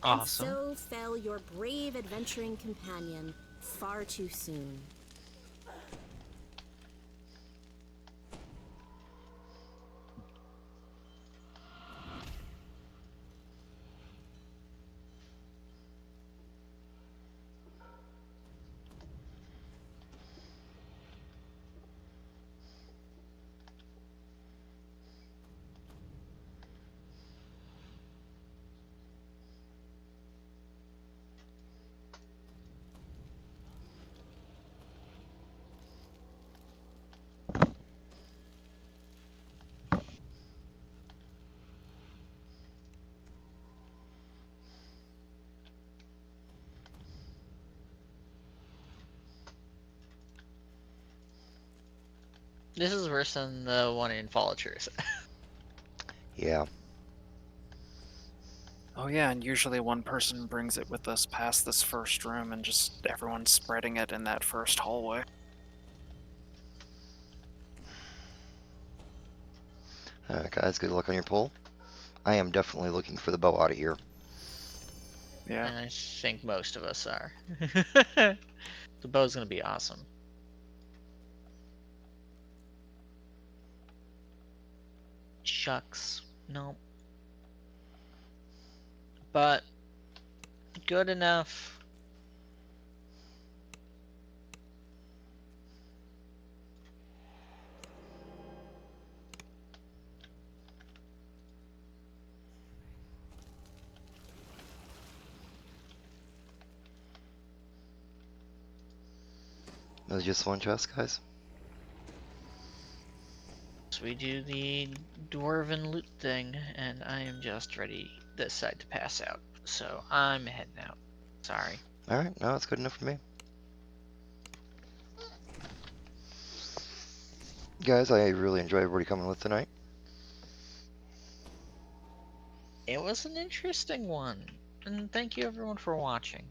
Awesome. And so fell your brave adventuring companion far too soon. This is worse than the one in Follatures. Yeah. Oh yeah, and usually one person brings it with us past this first room and just everyone's spreading it in that first hallway. Alright, guys, good luck on your pull. I am definitely looking for the bow out of here. Yeah. And I think most of us are. The bow's gonna be awesome. Shucks. No. But good enough. There's just one chest, guys. So we do the dwarven loot thing, and I am just ready this side to pass out. So I'm heading out. Sorry. Alright, no, that's good enough for me. Guys, I really enjoyed everybody coming with tonight. It was an interesting one, and thank you everyone for watching.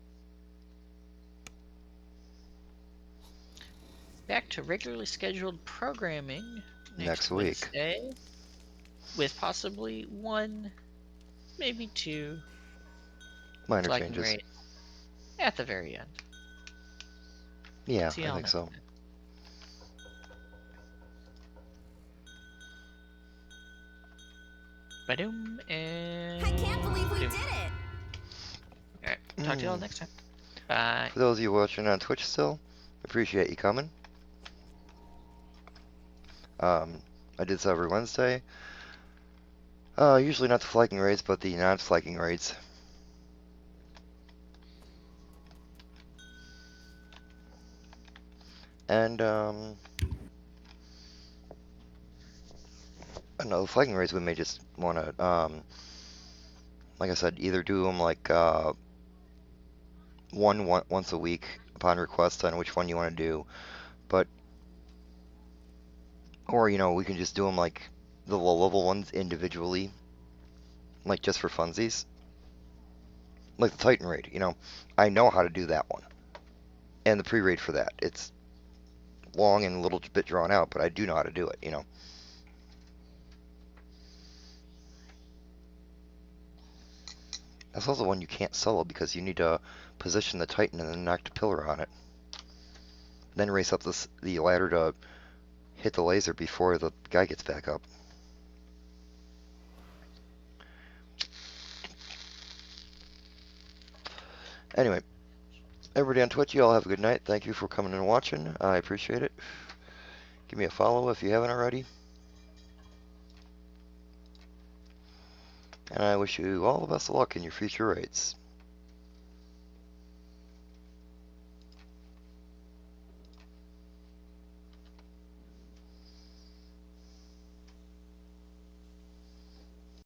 Back to regularly scheduled programming Next week. Wednesday, with possibly one, maybe two Minor flagging changes. raids at the very end. Yeah, See I y'all think next so. Ba-doom, and I can't believe we doom. did it! Alright, talk to y'all next time. Bye. For those of you watching on Twitch still, appreciate you coming. I did so every Wednesday. Usually not the flagging raids, but the non-flagging raids. And, I know the flagging raids we may just want to, like I said, either do them like, once a week upon request on which one you want to do. But Or, you know, we can just do them like the low level ones individually, like just for funsies. Like the Titan raid, you know, I know how to do that one. And the pre-raid for that. It's long and a little bit drawn out, but I do know how to do it, you know. That's also one you can't solo because you need to position the Titan and then knock the pillar on it. Then race up the ladder to hit the laser before the guy gets back up. Anyway, everybody on Twitch, you all have a good night. Thank you for coming and watching. I appreciate it. Give me a follow if you haven't already. And I wish you all the best of luck in your future raids.